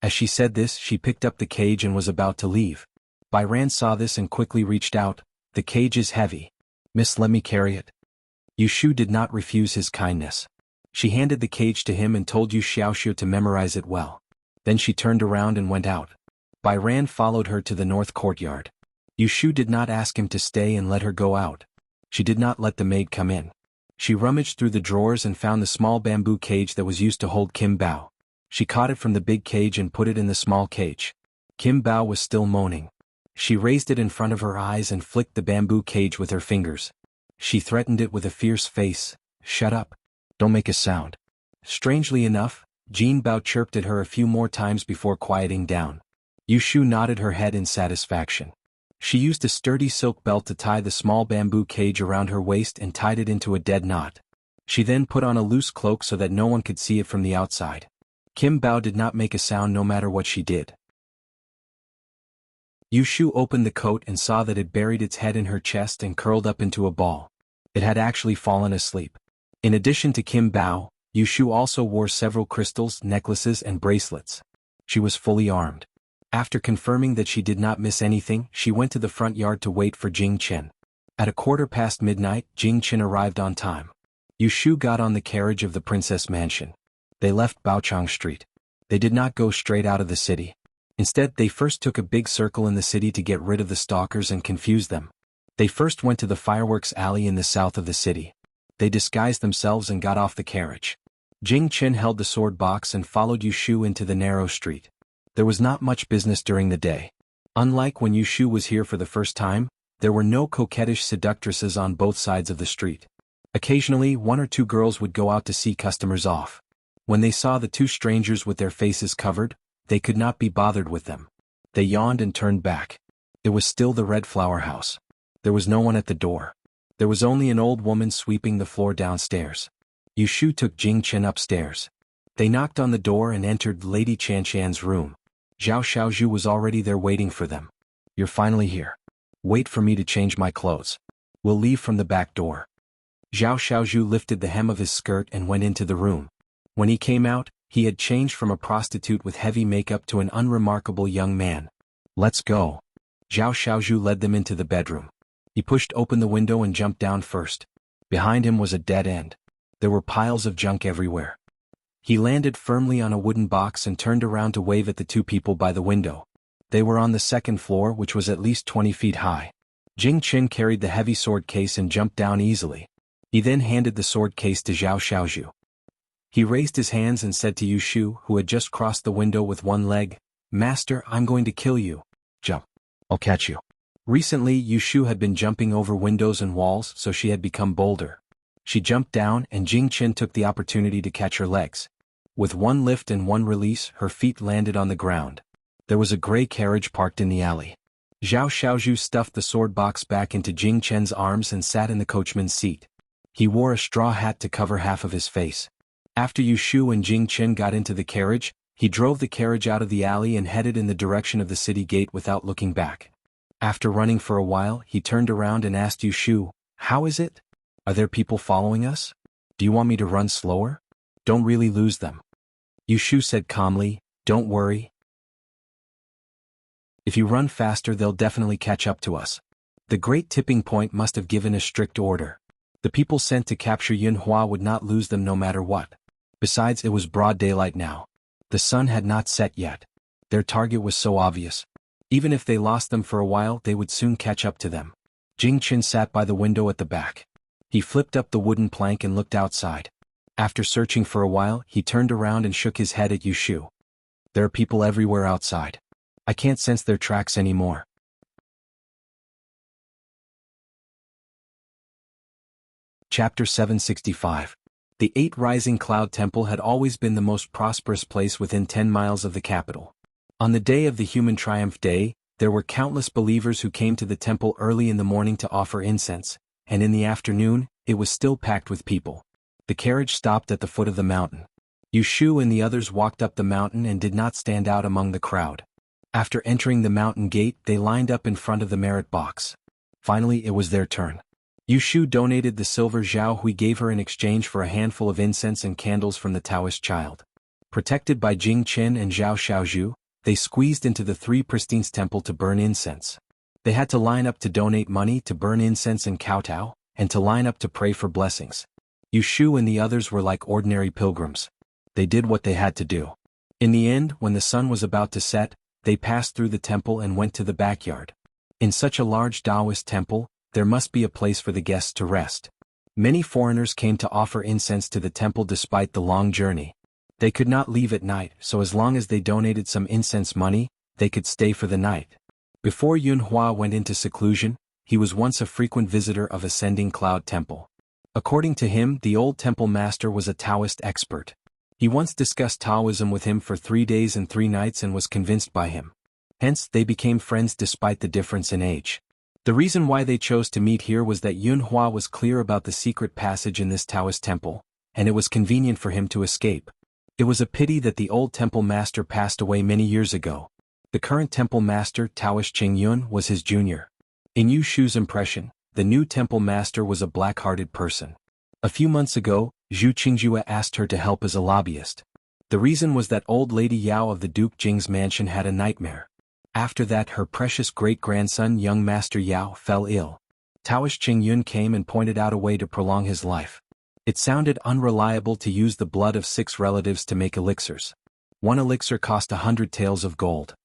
As she said this, she picked up the cage and was about to leave. Bairan saw this and quickly reached out. "The cage is heavy. Miss, let me carry it." Yu Shu did not refuse his kindness. She handed the cage to him and told Yu Xiaoxiu to memorize it well. Then she turned around and went out. Bairan followed her to the north courtyard. Yu Shu did not ask him to stay and let her go out. She did not let the maid come in. She rummaged through the drawers and found the small bamboo cage that was used to hold Kim Bao. She caught it from the big cage and put it in the small cage. Kim Bao was still moaning. She raised it in front of her eyes and flicked the bamboo cage with her fingers. She threatened it with a fierce face. "Shut up. Don't make a sound." Strangely enough, Jin Bao chirped at her a few more times before quieting down. Yu Shu nodded her head in satisfaction. She used a sturdy silk belt to tie the small bamboo cage around her waist and tied it into a dead knot. She then put on a loose cloak so that no one could see it from the outside. Kim Bao did not make a sound no matter what she did. Yu Shu opened the coat and saw that it buried its head in her chest and curled up into a ball. It had actually fallen asleep. In addition to Kim Bao, Yu Shu also wore several crystals, necklaces, and bracelets. She was fully armed. After confirming that she did not miss anything, she went to the front yard to wait for Jing Chen. At midnight, Jing Chen arrived on time. Yu Shu got on the carriage of the princess mansion. They left Baochang Street. They did not go straight out of the city. Instead, they first took a big circle in the city to get rid of the stalkers and confuse them. They first went to the fireworks alley in the south of the city. They disguised themselves and got off the carriage. Jing Chen held the sword box and followed Yushu into the narrow street. There was not much business during the day. Unlike when Yushu was here for the first time, there were no coquettish seductresses on both sides of the street. Occasionally, one or two girls would go out to see customers off. When they saw the two strangers with their faces covered, they could not be bothered with them. They yawned and turned back. It was still the Red Flower House. There was no one at the door. There was only an old woman sweeping the floor downstairs. Yushu took Jing Chen upstairs. They knocked on the door and entered Lady Chanshan's room. Zhao Xiaozhu was already there waiting for them. "You're finally here. Wait for me to change my clothes. We'll leave from the back door." Zhao Xiaozhu lifted the hem of his skirt and went into the room. When he came out, he had changed from a prostitute with heavy makeup to an unremarkable young man. "Let's go." Zhao Xiaozhu led them into the bedroom. He pushed open the window and jumped down first. Behind him was a dead end. There were piles of junk everywhere. He landed firmly on a wooden box and turned around to wave at the two people by the window. They were on the second floor, which was at least 20 feet high. Jing Chen carried the heavy sword case and jumped down easily. He then handed the sword case to Zhao Xiaozhu. He raised his hands and said to Yushu, who had just crossed the window with one leg, "Master, I'm going to kill you. Jump. I'll catch you." Recently, Yushu had been jumping over windows and walls, so she had become bolder. She jumped down and Jing Chen took the opportunity to catch her legs. With one lift and one release, her feet landed on the ground. There was a gray carriage parked in the alley. Zhao Xiaozhu stuffed the sword box back into Jing Chen's arms and sat in the coachman's seat. He wore a straw hat to cover half of his face. After Yushu and Jing Chen got into the carriage, he drove the carriage out of the alley and headed in the direction of the city gate without looking back. After running for a while, he turned around and asked Yushu, "How is it? Are there people following us? Do you want me to run slower? Don't really lose them." Yushu said calmly, "Don't worry. If you run faster, they'll definitely catch up to us." The great tipping point must have given a strict order. The people sent to capture Yunhua would not lose them no matter what. Besides, it was broad daylight now. The sun had not set yet. Their target was so obvious. Even if they lost them for a while, they would soon catch up to them. Jing Chen sat by the window at the back. He flipped up the wooden plank and looked outside. After searching for a while, he turned around and shook his head at Yushu. "There are people everywhere outside. I can't sense their tracks anymore." Chapter 765. The 8 Rising Cloud Temple had always been the most prosperous place within 10 miles of the capital. On the day of the Human Triumph Day, there were countless believers who came to the temple early in the morning to offer incense, and in the afternoon, it was still packed with people. The carriage stopped at the foot of the mountain. Yushu and the others walked up the mountain and did not stand out among the crowd. After entering the mountain gate, they lined up in front of the merit box. Finally, it was their turn. Yushu donated the silver Zhao Hui gave her in exchange for a handful of incense and candles from the Taoist child. Protected by Jing Chen and Zhao Xiaozhu, they squeezed into the 3 Pristine's temple to burn incense. They had to line up to donate money, to burn incense and kowtow, and to line up to pray for blessings. Yushu and the others were like ordinary pilgrims. They did what they had to do. In the end, when the sun was about to set, they passed through the temple and went to the backyard. In such a large Taoist temple, there must be a place for the guests to rest. Many foreigners came to offer incense to the temple despite the long journey. They could not leave at night, so as long as they donated some incense money, they could stay for the night. Before Yunhua went into seclusion, he was once a frequent visitor of Ascending Cloud Temple. According to him, the old temple master was a Taoist expert. He once discussed Taoism with him for 3 days and 3 nights and was convinced by him. Hence, they became friends despite the difference in age. The reason why they chose to meet here was that Yunhua was clear about the secret passage in this Taoist temple, and it was convenient for him to escape. It was a pity that the old temple master passed away many years ago. The current temple master, Taoist Qingyun, was his junior. In Yushu's impression, the new temple master was a black-hearted person. A few months ago, Zhu Qingjue asked her to help as a lobbyist. The reason was that old Lady Yao of the Duke Jing's mansion had a nightmare. After that, her precious great-grandson, young Master Yao, fell ill. Taoist Qingyun came and pointed out a way to prolong his life. It sounded unreliable to use the blood of 6 relatives to make elixirs. 1 elixir cost 100 taels of gold.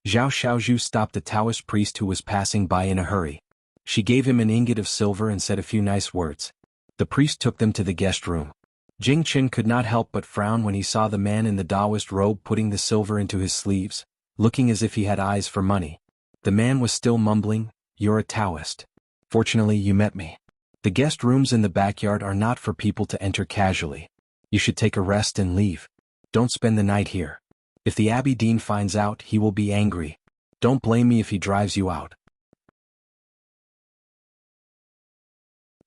Zhao Xiaozhu stopped a Taoist priest who was passing by in a hurry. She gave him an ingot of silver and said a few nice words. The priest took them to the guest room. Jing Chen could not help but frown when he saw the man in the Taoist robe putting the silver into his sleeves, looking as if he had eyes for money. The man was still mumbling, "You're a Taoist. Fortunately you met me. The guest rooms in the backyard are not for people to enter casually. You should take a rest and leave. Don't spend the night here. If the Abbey Dean finds out, he will be angry. Don't blame me if he drives you out."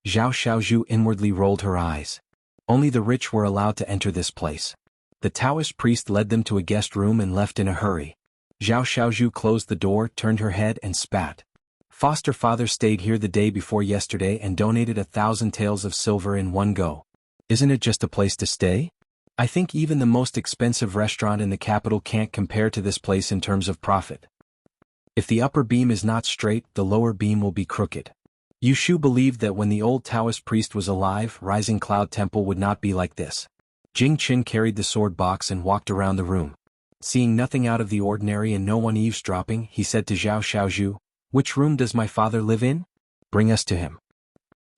Zhao Xiaozhu inwardly rolled her eyes. Only the rich were allowed to enter this place. The Taoist priest led them to a guest room and left in a hurry. Zhao Xiaozhu closed the door, turned her head and spat. "Foster father stayed here the day before yesterday and donated 1,000 taels of silver in one go. Isn't it just a place to stay? I think even the most expensive restaurant in the capital can't compare to this place in terms of profit. If the upper beam is not straight, the lower beam will be crooked." Yushu believed that when the old Taoist priest was alive, Rising Cloud Temple would not be like this. Jing Chen carried the sword box and walked around the room. Seeing nothing out of the ordinary and no one eavesdropping, he said to Zhao Xiaozhu, "Which room does my father live in? Bring us to him."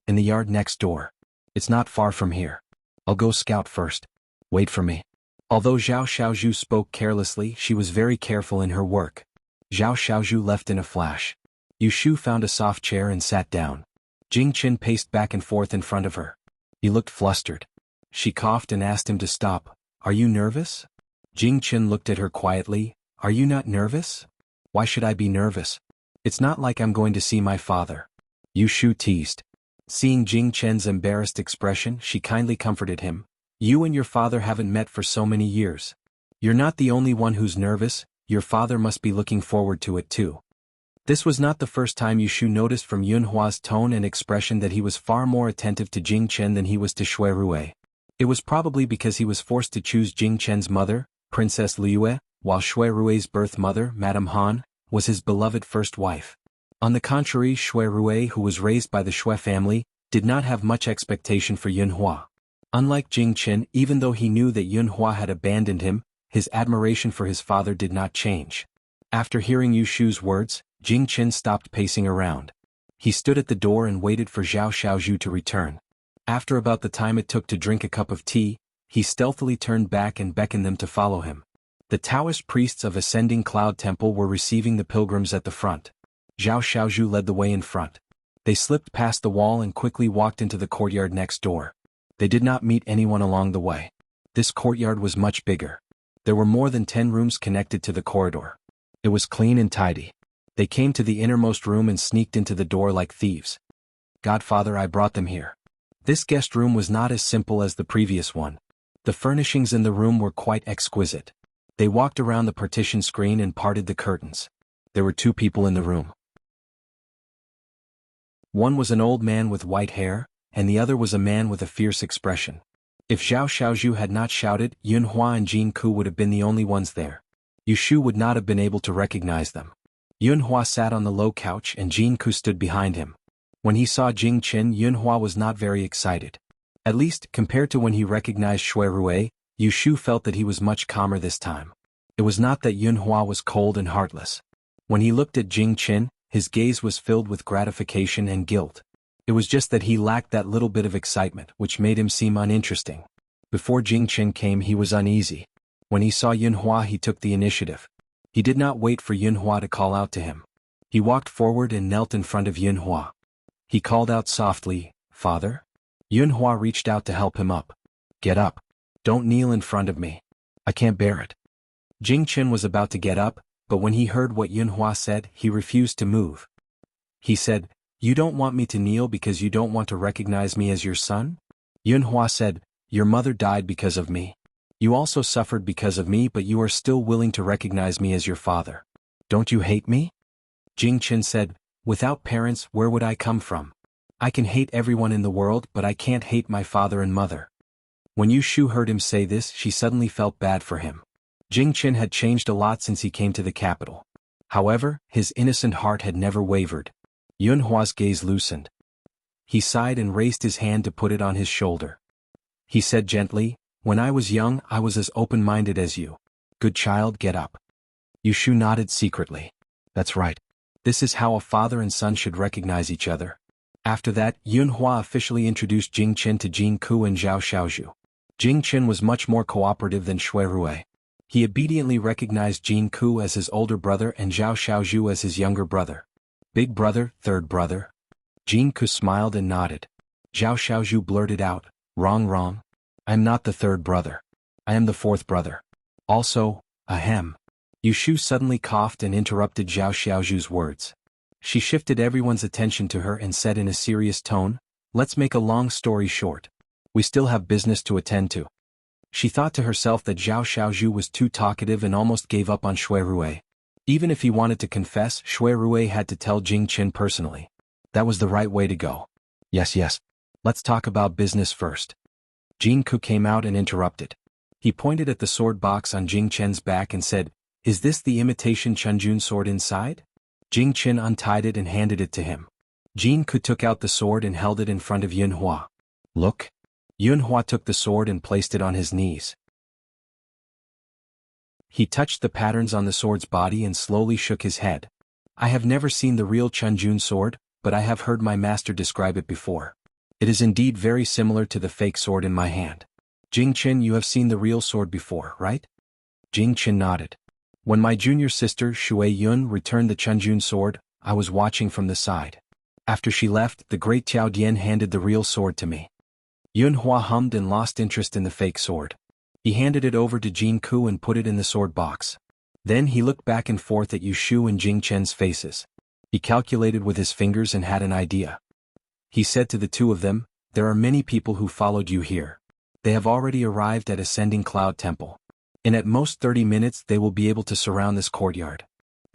"In the yard next door. It's not far from here. I'll go scout first. Wait for me." Although Zhao Xiaozhu spoke carelessly, she was very careful in her work. Zhao Xiaozhu left in a flash. Yushu found a soft chair and sat down. Jing Chen paced back and forth in front of her. He looked flustered. She coughed and asked him to stop. "Are you nervous?" Jing Chen looked at her quietly. "Are you not nervous?" "Why should I be nervous? It's not like I'm going to see my father." Yushu teased. Seeing Jing Chen's embarrassed expression, she kindly comforted him. "You and your father haven't met for so many years. You're not the only one who's nervous, your father must be looking forward to it too." This was not the first time Yushu noticed from Yunhua's tone and expression that he was far more attentive to Jing Chen than he was to Shui Rui. It was probably because he was forced to choose Jing Chen's mother, Princess Liue, while Shui Rui's birth mother, Madame Han, was his beloved first wife. On the contrary, Shui Rui, who was raised by the Shui family, did not have much expectation for Yunhua. Unlike Jing Chen, even though he knew that Yunhua had abandoned him, his admiration for his father did not change. After hearing Yushu's words, Jing Chen stopped pacing around. He stood at the door and waited for Zhao Xiaozhu to return. After about the time it took to drink a cup of tea, he stealthily turned back and beckoned them to follow him. The Taoist priests of Ascending Cloud Temple were receiving the pilgrims at the front. Zhao Xiaozhu led the way in front. They slipped past the wall and quickly walked into the courtyard next door. They did not meet anyone along the way. This courtyard was much bigger. There were more than 10 rooms connected to the corridor. It was clean and tidy. They came to the innermost room and sneaked into the door like thieves. "Godfather, I brought them here." This guest room was not as simple as the previous one. The furnishings in the room were quite exquisite. They walked around the partition screen and parted the curtains. There were 2 people in the room. One was an old man with white hair, and the other was a man with a fierce expression. If Zhao Xiaozhu had not shouted, Yunhua and Jin Ku would have been the only ones there. Yushu would not have been able to recognize them. Yunhua sat on the low couch and Jin Ku stood behind him. When he saw Jing Chen, Yunhua was not very excited. At least, compared to when he recognized Shui Rui, Yushu felt that he was much calmer this time. It was not that Yunhua was cold and heartless. When he looked at Jing Chen, his gaze was filled with gratification and guilt. It was just that he lacked that little bit of excitement, which made him seem uninteresting. Before Jing Chen came, he was uneasy. When he saw Yunhua, he took the initiative. He did not wait for Yunhua to call out to him. He walked forward and knelt in front of Yunhua. He called out softly, "Father?" Yunhua reached out to help him up. "Get up. Don't kneel in front of me. I can't bear it." Jing Chen was about to get up, but when he heard what Yunhua said, he refused to move. He said, "You don't want me to kneel because you don't want to recognize me as your son?" Yunhua said, "Your mother died because of me. You also suffered because of me, but you are still willing to recognize me as your father. Don't you hate me?" Jing Chen said, "Without parents, where would I come from? I can hate everyone in the world, but I can't hate my father and mother." When Yushu heard him say this, she suddenly felt bad for him. Jing Chen had changed a lot since he came to the capital. However, his innocent heart had never wavered. Yunhua's gaze loosened. He sighed and raised his hand to put it on his shoulder. He said gently, "When I was young, I was as open-minded as you. Good child, get up." Yushu nodded secretly. "That's right. This is how a father and son should recognize each other. After that, Yunhua officially introduced Jing Chen to Jing Ku and Zhao Xiaozhu. Jing Chen was much more cooperative than Shui Rui. He obediently recognized Jing Ku as his older brother and Zhao Xiaozhu as his younger brother. Big brother, third brother? Jing Ku smiled and nodded. Zhao Xiaozhu blurted out, wrong. I am not the third brother. I am the fourth brother. Also, ahem. Yushu suddenly coughed and interrupted Zhao Xiaozhu's words. She shifted everyone's attention to her and said in a serious tone, let's make a long story short. We still have business to attend to. She thought to herself that Zhao Xiaozhu was too talkative and almost gave up on Shui Rui. Even if he wanted to confess, Shui Rui had to tell Jing Chen personally. That was the right way to go. Yes. Let's talk about business first. Jing Ku came out and interrupted. He pointed at the sword box on Jing Chen's back and said, is this the imitation Chunjun sword inside? Jing Chen untied it and handed it to him. Jing Ku took out the sword and held it in front of Yunhua. Look. Yunhua took the sword and placed it on his knees. He touched the patterns on the sword's body and slowly shook his head. I have never seen the real Chunjun sword, but I have heard my master describe it before. It is indeed very similar to the fake sword in my hand. Jing Chen, you have seen the real sword before, right? Jing Chen nodded. When my junior sister, Shui Yun, returned the Chunjun sword, I was watching from the side. After she left, the great Qiao Dian handed the real sword to me. Yunhua hummed and lost interest in the fake sword. He handed it over to Jing Ku and put it in the sword box. Then he looked back and forth at Yushu and Jing Chen's faces. He calculated with his fingers and had an idea. He said to the two of them, there are many people who followed you here. They have already arrived at Ascending Cloud Temple. In at most 30 minutes they will be able to surround this courtyard.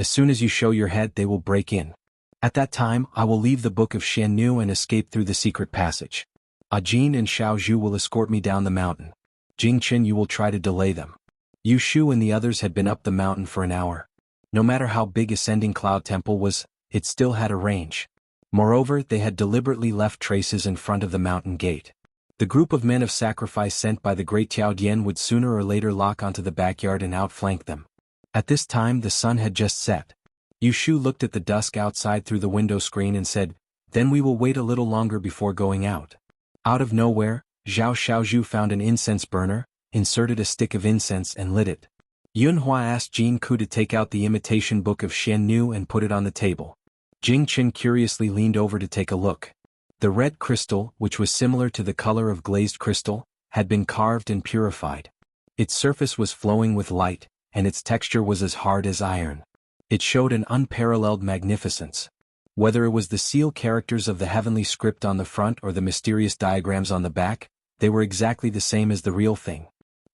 As soon as you show your head they will break in. At that time I will leave the Book of Xiannu and escape through the secret passage. Ajin and Xiaozhu will escort me down the mountain. Jing Chen, you will try to delay them. Yu Shu and the others had been up the mountain for an hour. No matter how big Ascending Cloud Temple was, it still had a range. Moreover, they had deliberately left traces in front of the mountain gate. The group of men of sacrifice sent by the great Qiao Dian would sooner or later lock onto the backyard and outflank them. At this time the sun had just set. Yu Shu looked at the dusk outside through the window screen and said, then we will wait a little longer before going out. Out of nowhere, Zhao Xiaozhu found an incense burner, inserted a stick of incense and lit it. Yunhua asked Jing Ku to take out the imitation Book of Xiannu and put it on the table. Jing Chen curiously leaned over to take a look. The red crystal, which was similar to the color of glazed crystal, had been carved and purified. Its surface was flowing with light, and its texture was as hard as iron. It showed an unparalleled magnificence. Whether it was the seal characters of the heavenly script on the front or the mysterious diagrams on the back, they were exactly the same as the real thing.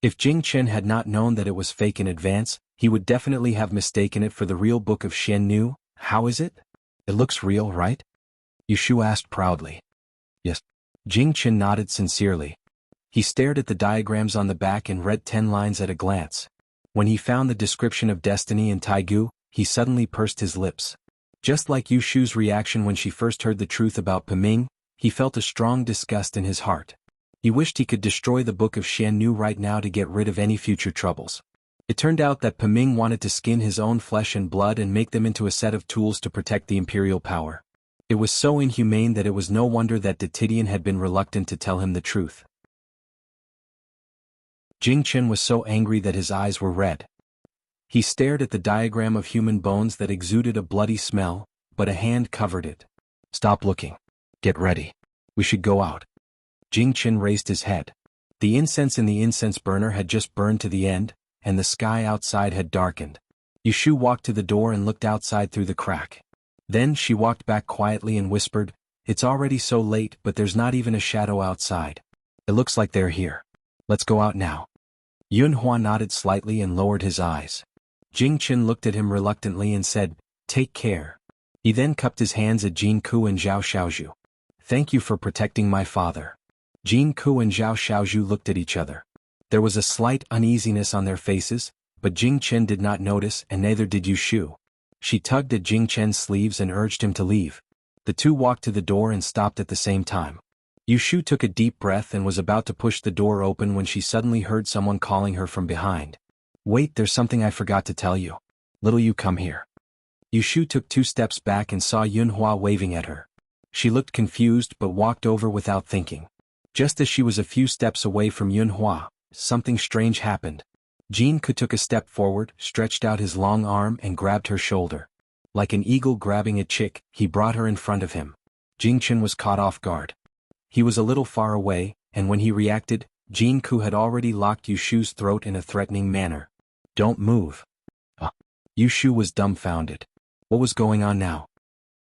If Jing Chen had not known that it was fake in advance, he would definitely have mistaken it for the real Book of Xiannu. How is it? It looks real, right? Yushu asked proudly. Yes. Jing Chen nodded sincerely. He stared at the diagrams on the back and read 10 lines at a glance. When he found the description of destiny in Taigu, he suddenly pursed his lips. Just like Yushu's reaction when she first heard the truth about Piming, he felt a strong disgust in his heart. He wished he could destroy the Book of Xiannu right now to get rid of any future troubles. It turned out that Piming wanted to skin his own flesh and blood and make them into a set of tools to protect the imperial power. It was so inhumane that it was no wonder that Titian had been reluctant to tell him the truth. Jing Chen was so angry that his eyes were red. He stared at the diagram of human bones that exuded a bloody smell, but a hand covered it. Stop looking. Get ready. We should go out. Jing Chen raised his head. The incense in the incense burner had just burned to the end, and the sky outside had darkened. Yushu walked to the door and looked outside through the crack. Then she walked back quietly and whispered, it's already so late but there's not even a shadow outside. It looks like they're here. Let's go out now. Yunhua nodded slightly and lowered his eyes. Jing Chen looked at him reluctantly and said, take care. He then cupped his hands at Jing Ku and Zhao Xiaozhu. Thank you for protecting my father. Jing Ku and Zhao Xiaozhu looked at each other. There was a slight uneasiness on their faces, but Jing Chen did not notice and neither did Yushu. She tugged at Jing Chen's sleeves and urged him to leave. The two walked to the door and stopped at the same time. Yushu took a deep breath and was about to push the door open when she suddenly heard someone calling her from behind. Wait, there's something I forgot to tell you. Little you come here. Yushu took 2 steps back and saw Yunhua waving at her. She looked confused but walked over without thinking. Just as she was a few steps away from Yunhua, something strange happened. Jin-Ku took a step forward, stretched out his long arm and grabbed her shoulder. Like an eagle grabbing a chick, he brought her in front of him. Jing-Chen was caught off guard. He was a little far away, and when he reacted, Jin-Ku had already locked Yushu's throat in a threatening manner. "Don't move." Yushu was dumbfounded. What was going on now?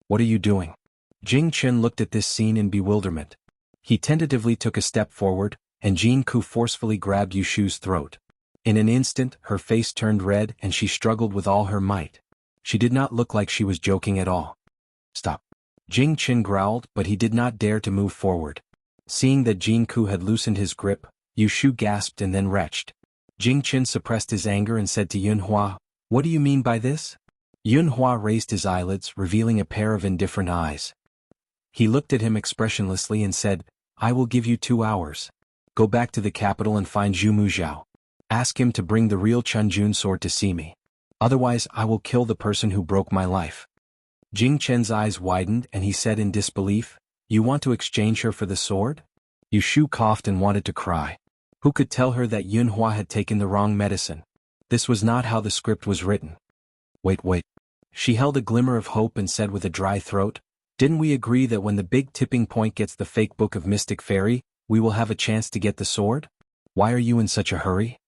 "What are you doing?" Jing-Chen looked at this scene in bewilderment. He tentatively took a step forward, and Jin-Ku forcefully grabbed Yushu's throat. In an instant, her face turned red and she struggled with all her might. She did not look like she was joking at all. "Stop." Jing-Chen growled, but he did not dare to move forward. Seeing that Jin-Ku had loosened his grip, Yushu gasped and then retched. Jing-Chen suppressed his anger and said to Yunhua, "What do you mean by this?" Yunhua raised his eyelids, revealing a pair of indifferent eyes. He looked at him expressionlessly and said, "I will give you 2 hours. Go back to the capital and find Zhu Muzhao. Ask him to bring the real Chunjun sword to see me. Otherwise I will kill the person who broke my life." Jing-Chen's eyes widened and he said in disbelief, "You want to exchange her for the sword?" Yushu coughed and wanted to cry. Who could tell her that Yunhua had taken the wrong medicine? This was not how the script was written. Wait. She held a glimmer of hope and said with a dry throat, "Didn't we agree that when the big tipping point gets the fake book of Mystic Fairy, we will have a chance to get the sword? Why are you in such a hurry?"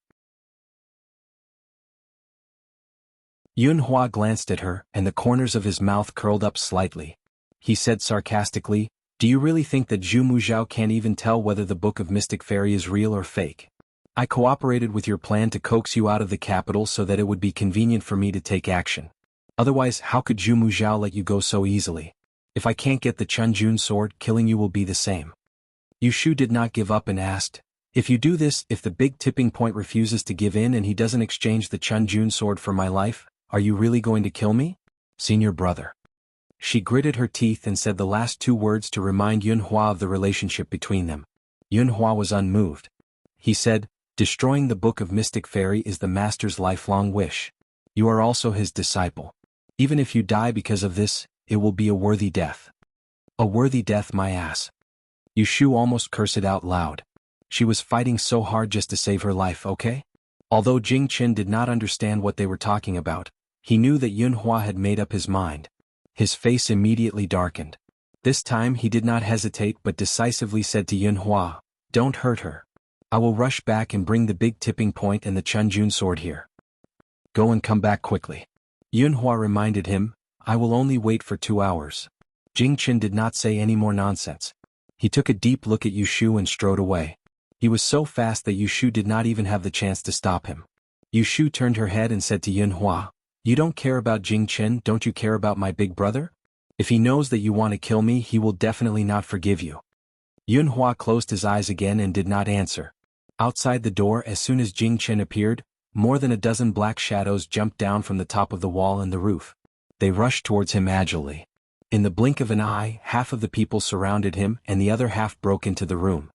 Yunhua glanced at her, and the corners of his mouth curled up slightly. He said sarcastically, "Do you really think that Zhu Muzhao can't even tell whether the book of Mystic Fairy is real or fake? I cooperated with your plan to coax you out of the capital so that it would be convenient for me to take action. Otherwise, how could Zhu Muzhao let you go so easily? If I can't get the Chunjun sword, killing you will be the same." Yushu did not give up and asked, "If you do this, if the big tipping point refuses to give in and he doesn't exchange the Chunjun sword for my life, are you really going to kill me? Senior brother." She gritted her teeth and said the last 2 words to remind Yunhua of the relationship between them. Yunhua was unmoved. He said, "Destroying the book of Mystic Fairy is the master's lifelong wish. You are also his disciple. Even if you die because of this, it will be a worthy death." "A worthy death, my ass." Yushu almost cursed out loud. She was fighting so hard just to save her life, okay? Although Jing-Chen did not understand what they were talking about, he knew that Yunhua had made up his mind. His face immediately darkened. This time he did not hesitate but decisively said to Yunhua, "Don't hurt her. I will rush back and bring the big tipping point and the Chunjun sword here. Go and come back quickly." Yunhua reminded him, "I will only wait for 2 hours." Jing-Chen did not say any more nonsense. He took a deep look at Yushu and strode away. He was so fast that Yushu did not even have the chance to stop him. Yushu turned her head and said to Yunhua, "You don't care about Jing-Chen, don't you care about my big brother? If he knows that you want to kill me, he will definitely not forgive you." Yunhua closed his eyes again and did not answer. Outside the door, as soon as Jing-Chen appeared, more than a dozen black shadows jumped down from the top of the wall and the roof. They rushed towards him agilely. In the blink of an eye, half of the people surrounded him and the other half broke into the room.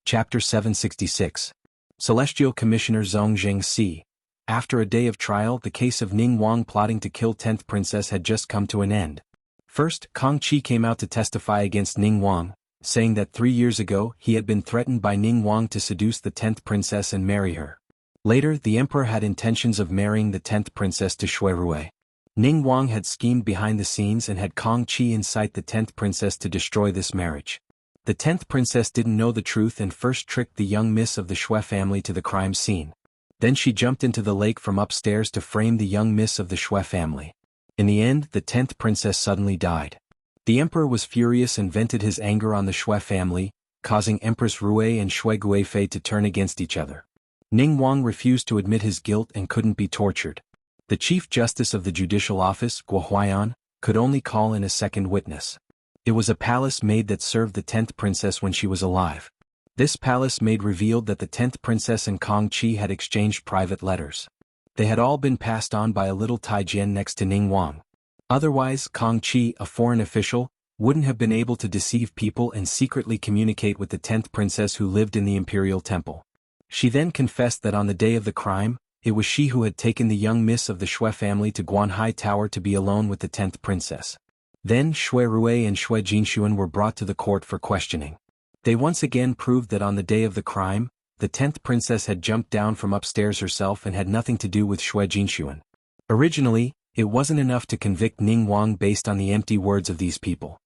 Chapter 766. Celestial Commissioner Zhong Zhengxi. After a day of trial, the case of Ning Wang plotting to kill 10th Princess had just come to an end. First, Kong Qi came out to testify against Ning Wang, saying that 3 years ago he had been threatened by Ning Wang to seduce the 10th princess and marry her. Later, the emperor had intentions of marrying the 10th princess to Shui Rui. Ning Wang had schemed behind the scenes and had Kong Qi incite the 10th princess to destroy this marriage. The 10th princess didn't know the truth and first tricked the young miss of the Shui family to the crime scene. Then she jumped into the lake from upstairs to frame the young miss of the Shui family. In the end, the 10th princess suddenly died. The emperor was furious and vented his anger on the Shui family, causing Empress Rui and Shui Guifei to turn against each other. Ning Wang refused to admit his guilt and couldn't be tortured. The chief justice of the judicial office, Guo Huaiyan, could only call in a second witness. It was a palace maid that served the 10th princess when she was alive. This palace maid revealed that the 10th princess and Kong Qi had exchanged private letters. They had all been passed on by a little Taijian next to Ning Wang. Otherwise, Kong Qi, a foreign official, wouldn't have been able to deceive people and secretly communicate with the 10th princess who lived in the imperial temple. She then confessed that on the day of the crime, it was she who had taken the young miss of the Shui family to Guanhai Tower to be alone with the 10th princess. Then Shui Rui and Shui Jinshuan were brought to the court for questioning. They once again proved that on the day of the crime, the 10th princess had jumped down from upstairs herself and had nothing to do with Shui Jinshuan. Originally, it wasn't enough to convict Ning Wang based on the empty words of these people.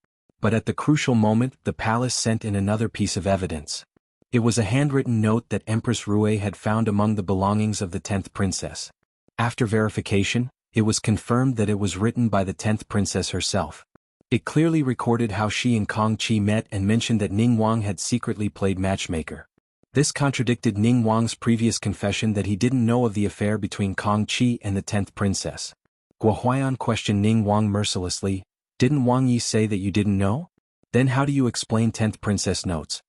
But at the crucial moment, the palace sent in another piece of evidence. It was a handwritten note that Empress Rui had found among the belongings of the 10th princess. After verification, it was confirmed that it was written by the 10th princess herself. It clearly recorded how she and Kong Qi met and mentioned that Ning Wang had secretly played matchmaker. This contradicted Ning Wang's previous confession that he didn't know of the affair between Kong Qi and the 10th princess. Guo Huaiyan questioned Ning Wang mercilessly, "Didn't Wang Yi say that you didn't know? Then how do you explain 10th princess notes?"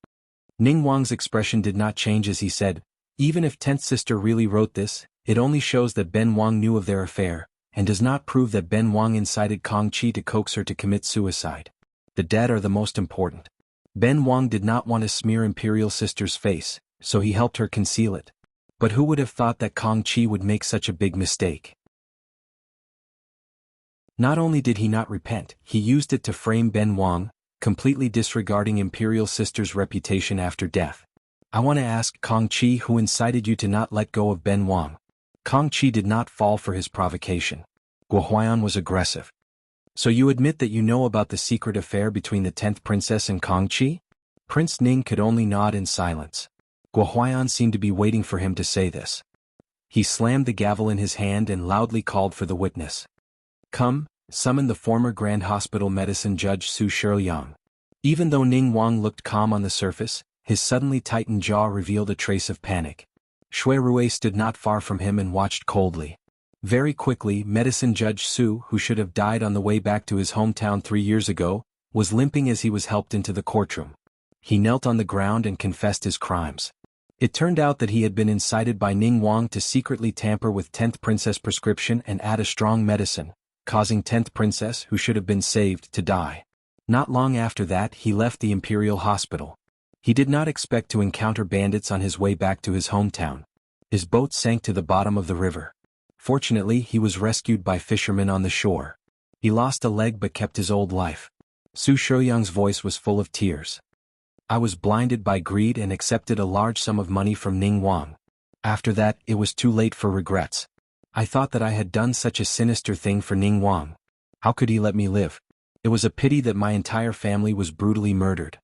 Ning Wang's expression did not change as he said, "Even if 10th sister really wrote this, it only shows that Ben Wang knew of their affair, and does not prove that Ben Wang incited Kong Qi to coax her to commit suicide. The dead are the most important. Ben Wang did not want to smear Imperial Sister's face, so he helped her conceal it. But who would have thought that Kong Qi would make such a big mistake?" Not only did he not repent, he used it to frame Ben Wang, completely disregarding Imperial Sister's reputation after death. "I want to ask Kong Qi who incited you to not let go of Ben Wang." Kong Qi did not fall for his provocation. Guo Huaiyan was aggressive. "So you admit that you know about the secret affair between the 10th princess and Kong Qi?" Prince Ning could only nod in silence. Guo Huaiyan seemed to be waiting for him to say this. He slammed the gavel in his hand and loudly called for the witness. "Come, summon the former Grand Hospital Medicine Judge Su Shiliang." Even though Ning Wang looked calm on the surface, his suddenly tightened jaw revealed a trace of panic. Shui Rui stood not far from him and watched coldly. Very quickly, Medicine Judge Su, who should have died on the way back to his hometown 3 years ago, was limping as he was helped into the courtroom. He knelt on the ground and confessed his crimes. It turned out that he had been incited by Ning Wang to secretly tamper with 10th Princess prescription and add a strong medicine, causing 10th Princess, who should have been saved, to die. Not long after that, he left the Imperial Hospital. He did not expect to encounter bandits on his way back to his hometown. His boat sank to the bottom of the river. Fortunately, he was rescued by fishermen on the shore. He lost a leg but kept his old life. Su Shiliang's voice was full of tears. "I was blinded by greed and accepted a large sum of money from Ning Wang. After that, it was too late for regrets. I thought that I had done such a sinister thing for Ning Wang. How could he let me live? It was a pity that my entire family was brutally murdered.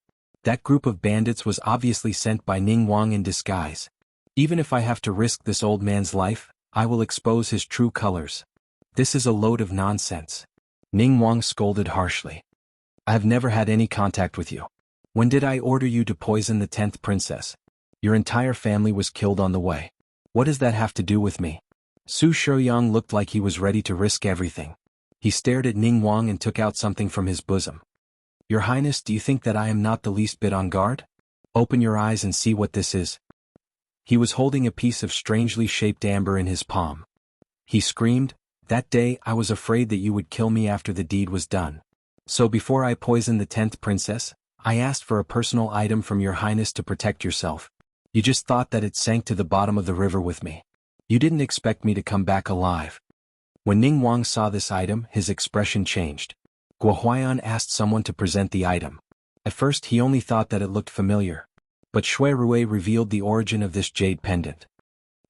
That group of bandits was obviously sent by Ning Wang in disguise. Even if I have to risk this old man's life, I will expose his true colors. This is a load of nonsense." Ning Wang scolded harshly. "I have never had any contact with you. When did I order you to poison the 10th princess? Your entire family was killed on the way. What does that have to do with me?" Su Shiliang looked like he was ready to risk everything. He stared at Ning Wang and took out something from his bosom. "Your Highness, do you think that I am not the least bit on guard? Open your eyes and see what this is." He was holding a piece of strangely shaped amber in his palm. He screamed, "That day I was afraid that you would kill me after the deed was done. So before I poisoned the 10th princess, I asked for a personal item from your Highness to protect yourself. You just thought that it sank to the bottom of the river with me. You didn't expect me to come back alive." When Ning Wang saw this item, his expression changed. Guo Huaiyan asked someone to present the item. At first he only thought that it looked familiar. But Shui Rui revealed the origin of this jade pendant.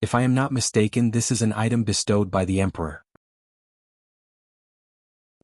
"If I am not mistaken, this is an item bestowed by the Emperor."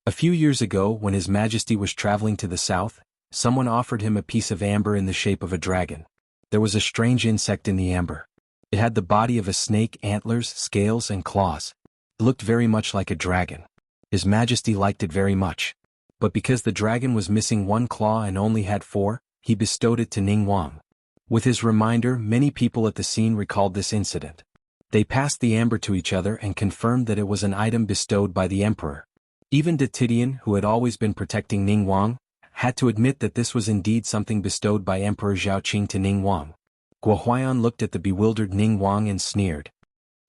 A few years ago, when His Majesty was traveling to the south, someone offered him a piece of amber in the shape of a dragon. There was a strange insect in the amber. It had the body of a snake, antlers, scales, and claws. It looked very much like a dragon. His Majesty liked it very much. But because the dragon was missing one claw and only had 4, he bestowed it to Ning Wang. With his reminder, many people at the scene recalled this incident. They passed the amber to each other and confirmed that it was an item bestowed by the Emperor. Even Titian, who had always been protecting Ning Wang, had to admit that this was indeed something bestowed by Emperor Zhaoqing to Ning Wang. Guo Huaiyan looked at the bewildered Ning Wang and sneered.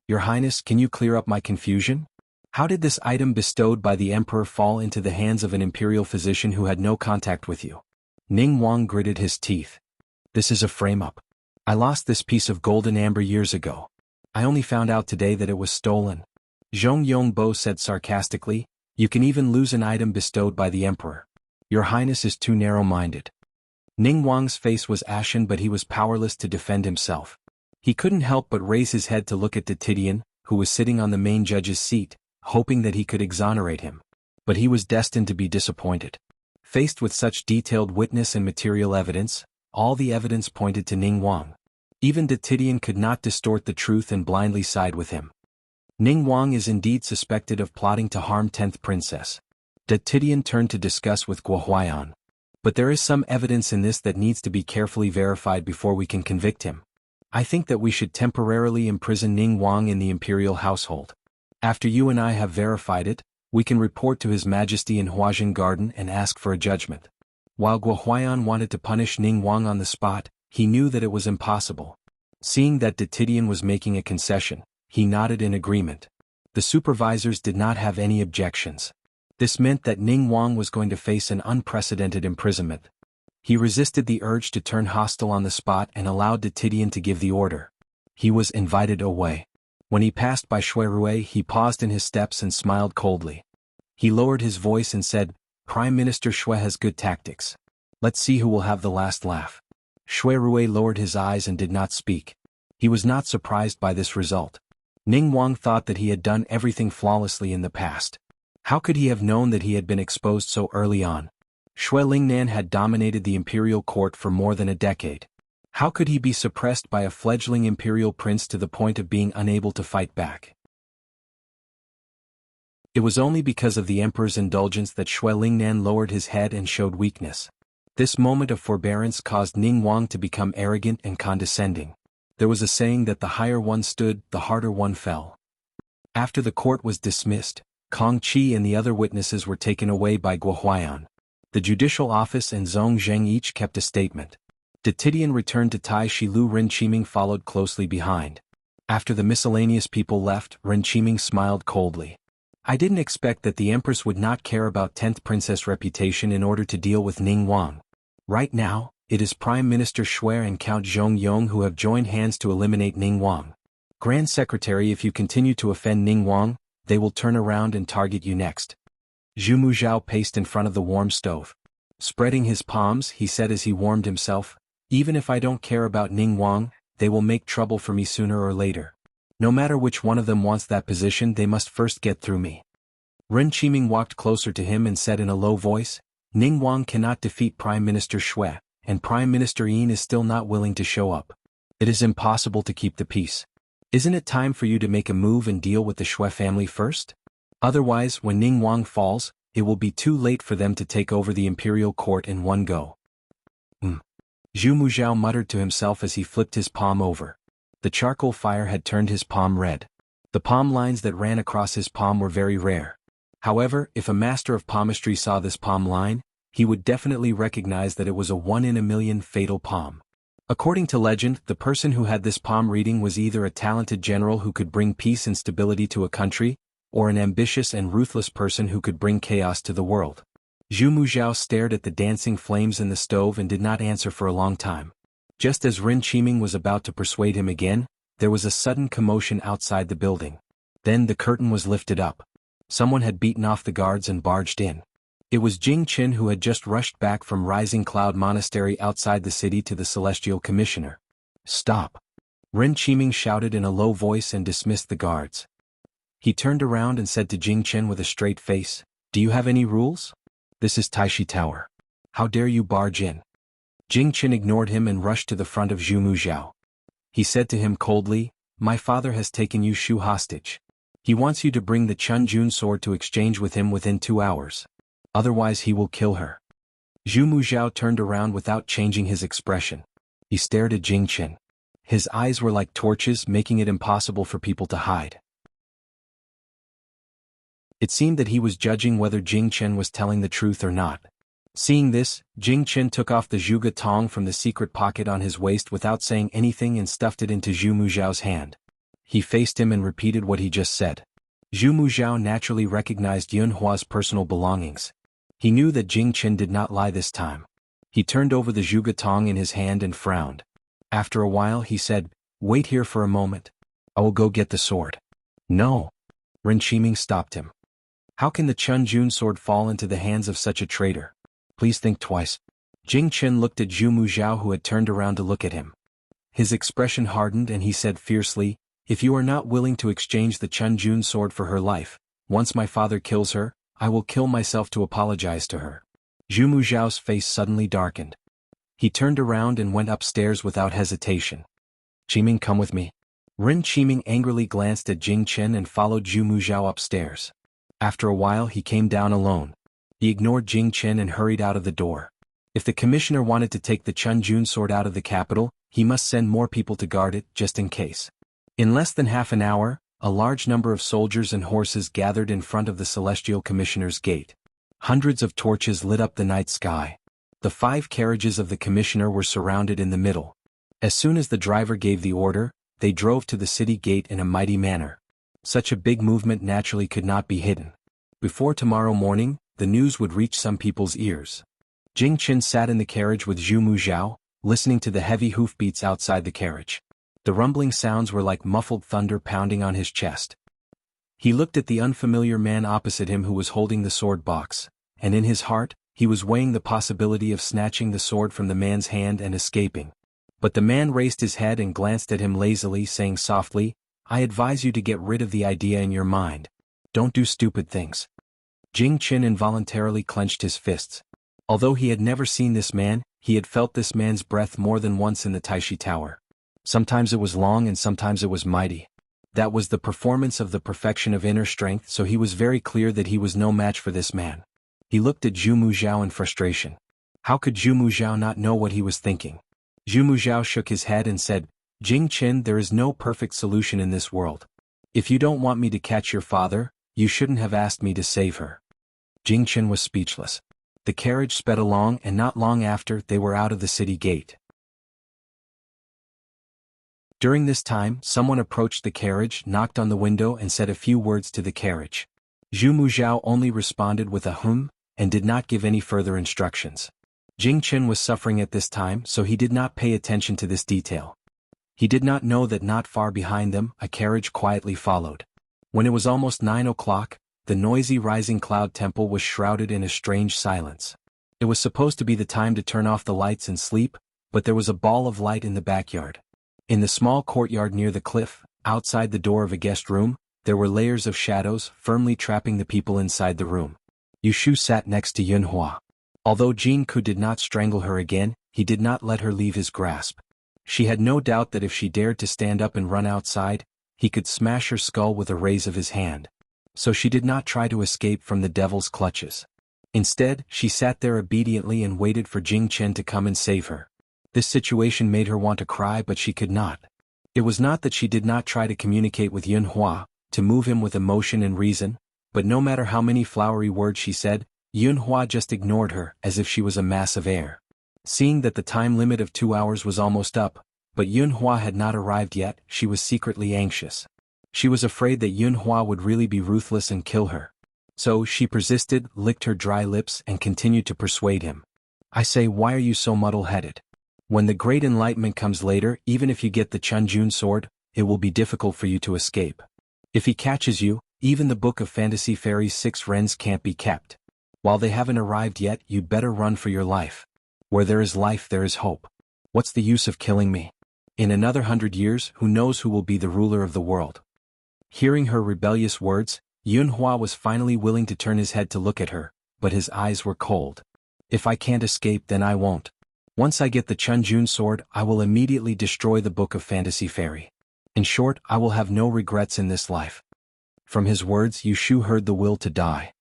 "Your Highness, can you clear up my confusion? How did this item bestowed by the emperor fall into the hands of an imperial physician who had no contact with you? Ning Wang gritted his teeth. This is a frame-up. I lost this piece of golden amber years ago. I only found out today that it was stolen. Zhong Yongbo said sarcastically, you can even lose an item bestowed by the emperor. Your highness is too narrow-minded. Ning Wang's face was ashen, but he was powerless to defend himself. He couldn't help but raise his head to look at Titian, who was sitting on the main judge's seat, hoping that he could exonerate him. But he was destined to be disappointed. Faced with such detailed witness and material evidence, all the evidence pointed to Ning Wang. Even Titian could not distort the truth and blindly side with him. Ning Wang is indeed suspected of plotting to harm 10th Princess. Titian turned to discuss with Guo Huaiyan. But there is some evidence in this that needs to be carefully verified before we can convict him. I think that we should temporarily imprison Ning Wang in the imperial household. After you and I have verified it, we can report to His Majesty in Huajin Garden and ask for a judgment. While Guo Huaiyan wanted to punish Ning Wang on the spot, he knew that it was impossible. Seeing that Titian was making a concession, he nodded in agreement. The supervisors did not have any objections. This meant that Ning Wang was going to face an unprecedented imprisonment. He resisted the urge to turn hostile on the spot and allowed Titian to give the order. He was invited away. When he passed by Shuirue, he paused in his steps and smiled coldly. He lowered his voice and said, Prime Minister Shui has good tactics. Let's see who will have the last laugh. Shuirue lowered his eyes and did not speak. He was not surprised by this result. Ning Wang thought that he had done everything flawlessly in the past. How could he have known that he had been exposed so early on? Shui Lingnan had dominated the imperial court for more than a decade. How could he be suppressed by a fledgling imperial prince to the point of being unable to fight back? It was only because of the emperor's indulgence that Shui Lingnan lowered his head and showed weakness. This moment of forbearance caused Ning Wang to become arrogant and condescending. There was a saying that the higher one stood, the harder one fell. After the court was dismissed, Kong Qi and the other witnesses were taken away by Guo Huaiyan. The judicial office and Zhong Zheng each kept a statement. Titian returned to Tai Shilu. Ren Qiming followed closely behind. After the miscellaneous people left, Ren Qiming smiled coldly. I didn't expect that the Empress would not care about 10th Princess reputation in order to deal with Ning Wang. Right now, it is Prime Minister Shui and Count Zhongyong who have joined hands to eliminate Ning Wang. Grand Secretary, if you continue to offend Ning Wang, they will turn around and target you next. Zhu Muzhao paced in front of the warm stove. Spreading his palms, he said as he warmed himself, even if I don't care about Ning Wang, they will make trouble for me sooner or later. No matter which one of them wants that position, they must first get through me. Ren Qiming walked closer to him and said in a low voice, Ning Wang cannot defeat Prime Minister Shui, and Prime Minister Yin is still not willing to show up. It is impossible to keep the peace. Isn't it time for you to make a move and deal with the Shui family first? Otherwise, when Ning Wang falls, it will be too late for them to take over the imperial court in one go. Zhu Muzhao muttered to himself as he flipped his palm over. The charcoal fire had turned his palm red. The palm lines that ran across his palm were very rare. However, if a master of palmistry saw this palm line, he would definitely recognize that it was a 1 in a million fatal palm. According to legend, the person who had this palm reading was either a talented general who could bring peace and stability to a country, or an ambitious and ruthless person who could bring chaos to the world. Zhu Muzhao stared at the dancing flames in the stove and did not answer for a long time. Just as Ren Qiming was about to persuade him again, there was a sudden commotion outside the building. Then the curtain was lifted up. Someone had beaten off the guards and barged in. It was Jing Qin, who had just rushed back from Rising Cloud Monastery outside the city to the Celestial Commissioner. Stop! Ren Qiming shouted in a low voice and dismissed the guards. He turned around and said to Jing Qin with a straight face, Do you have any rules? This is Taishi Tower. How dare you barge in? Jing Qin ignored him and rushed to the front of Zhu Muzhao. He said to him coldly, My father has taken Yu Shu hostage. He wants you to bring the Chun Jun sword to exchange with him within 2 hours. Otherwise he will kill her. Zhu Muzhao turned around without changing his expression. He stared at Jing Qin. His eyes were like torches, making it impossible for people to hide. It seemed that he was judging whether Jing Qin was telling the truth or not. Seeing this, Jing Qin took off the Zhuge Tong from the secret pocket on his waist without saying anything and stuffed it into Zhu Muzhao's hand. He faced him and repeated what he just said. Zhu Muzhao naturally recognized Yunhua's personal belongings. He knew that Jing Qin did not lie this time. He turned over the zhuge in his hand and frowned. After a while he said, "Wait here for a moment. I will go get the sword." "No." Ren Qiming stopped him. "How can the Chun Jun sword fall into the hands of such a traitor? Please think twice." Jing Qin looked at Zhu Muzhao, who had turned around to look at him. His expression hardened and he said fiercely, "If you are not willing to exchange the Chun Jun sword for her life, once my father kills her, I will kill myself to apologize to her." Zhu Muzhao's face suddenly darkened. He turned around and went upstairs without hesitation. "Qiming, come with me." Ren Qiming angrily glanced at Jing Qin and followed Zhu Muzhao upstairs. After a while he came down alone. He ignored Jing Qin and hurried out of the door. If the commissioner wanted to take the Chun Jun sword out of the capital, he must send more people to guard it, just in case. In less than half an hour, a large number of soldiers and horses gathered in front of the Celestial Commissioner's gate. Hundreds of torches lit up the night sky. The 5 carriages of the commissioner were surrounded in the middle. As soon as the driver gave the order, they drove to the city gate in a mighty manner. Such a big movement naturally could not be hidden. Before tomorrow morning, the news would reach some people's ears. Jing Qin sat in the carriage with Zhu Muzhao, listening to the heavy hoofbeats outside the carriage. The rumbling sounds were like muffled thunder pounding on his chest. He looked at the unfamiliar man opposite him who was holding the sword box, and in his heart, he was weighing the possibility of snatching the sword from the man's hand and escaping. But the man raised his head and glanced at him lazily, saying softly, "I advise you to get rid of the idea in your mind. Don't do stupid things." Jing Qin involuntarily clenched his fists. Although he had never seen this man, he had felt this man's breath more than once in the Taishi Tower. Sometimes it was long and sometimes it was mighty. That was the performance of the perfection of inner strength, so he was very clear that he was no match for this man. He looked at Zhu Muzhao in frustration. How could Zhu Muzhao not know what he was thinking? Zhu Muzhao shook his head and said, "Jing Qin, there is no perfect solution in this world. If you don't want me to catch your father, you shouldn't have asked me to save her." Jing Qin was speechless. The carriage sped along and not long after they were out of the city gate. During this time, someone approached the carriage, knocked on the window and said a few words to the carriage. Zhu Muzhao only responded with a "hum," and did not give any further instructions. Jing Qin was suffering at this time, so he did not pay attention to this detail. He did not know that not far behind them, a carriage quietly followed. When it was almost 9 o'clock, the noisy rising cloud temple was shrouded in a strange silence. It was supposed to be the time to turn off the lights and sleep, but there was a ball of light in the backyard. In the small courtyard near the cliff, outside the door of a guest room, there were layers of shadows firmly trapping the people inside the room. Yushu sat next to Yunhua. Although Jin Ku did not strangle her again, he did not let her leave his grasp. She had no doubt that if she dared to stand up and run outside, he could smash her skull with a raise of his hand. So she did not try to escape from the devil's clutches. Instead, she sat there obediently and waited for Jing Chen to come and save her. This situation made her want to cry, but she could not. It was not that she did not try to communicate with Yunhua, to move him with emotion and reason, but no matter how many flowery words she said, Yunhua just ignored her as if she was a mass of air. Seeing that the time limit of 2 hours was almost up, but Yunhua had not arrived yet, she was secretly anxious. She was afraid that Yunhua would really be ruthless and kill her. So she persisted, licked her dry lips and continued to persuade him. "I say, why are you so muddle-headed? When the great enlightenment comes later, even if you get the Chun Jun sword, it will be difficult for you to escape. If he catches you, even the Book of Fantasy Fairy's 6 Rens can't be kept. While they haven't arrived yet, you'd better run for your life. Where there is life there is hope. What's the use of killing me? In another 100 years, who knows who will be the ruler of the world?" Hearing her rebellious words, Yunhua was finally willing to turn his head to look at her, but his eyes were cold. "If I can't escape, then I won't. Once I get the Chun Jun sword, I will immediately destroy the Book of Fantasy Fairy. In short, I will have no regrets in this life." From his words, Yushu heard the will to die.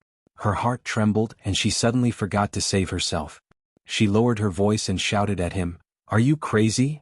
Her heart trembled and she suddenly forgot to save herself. She lowered her voice and shouted at him, "Are you crazy?"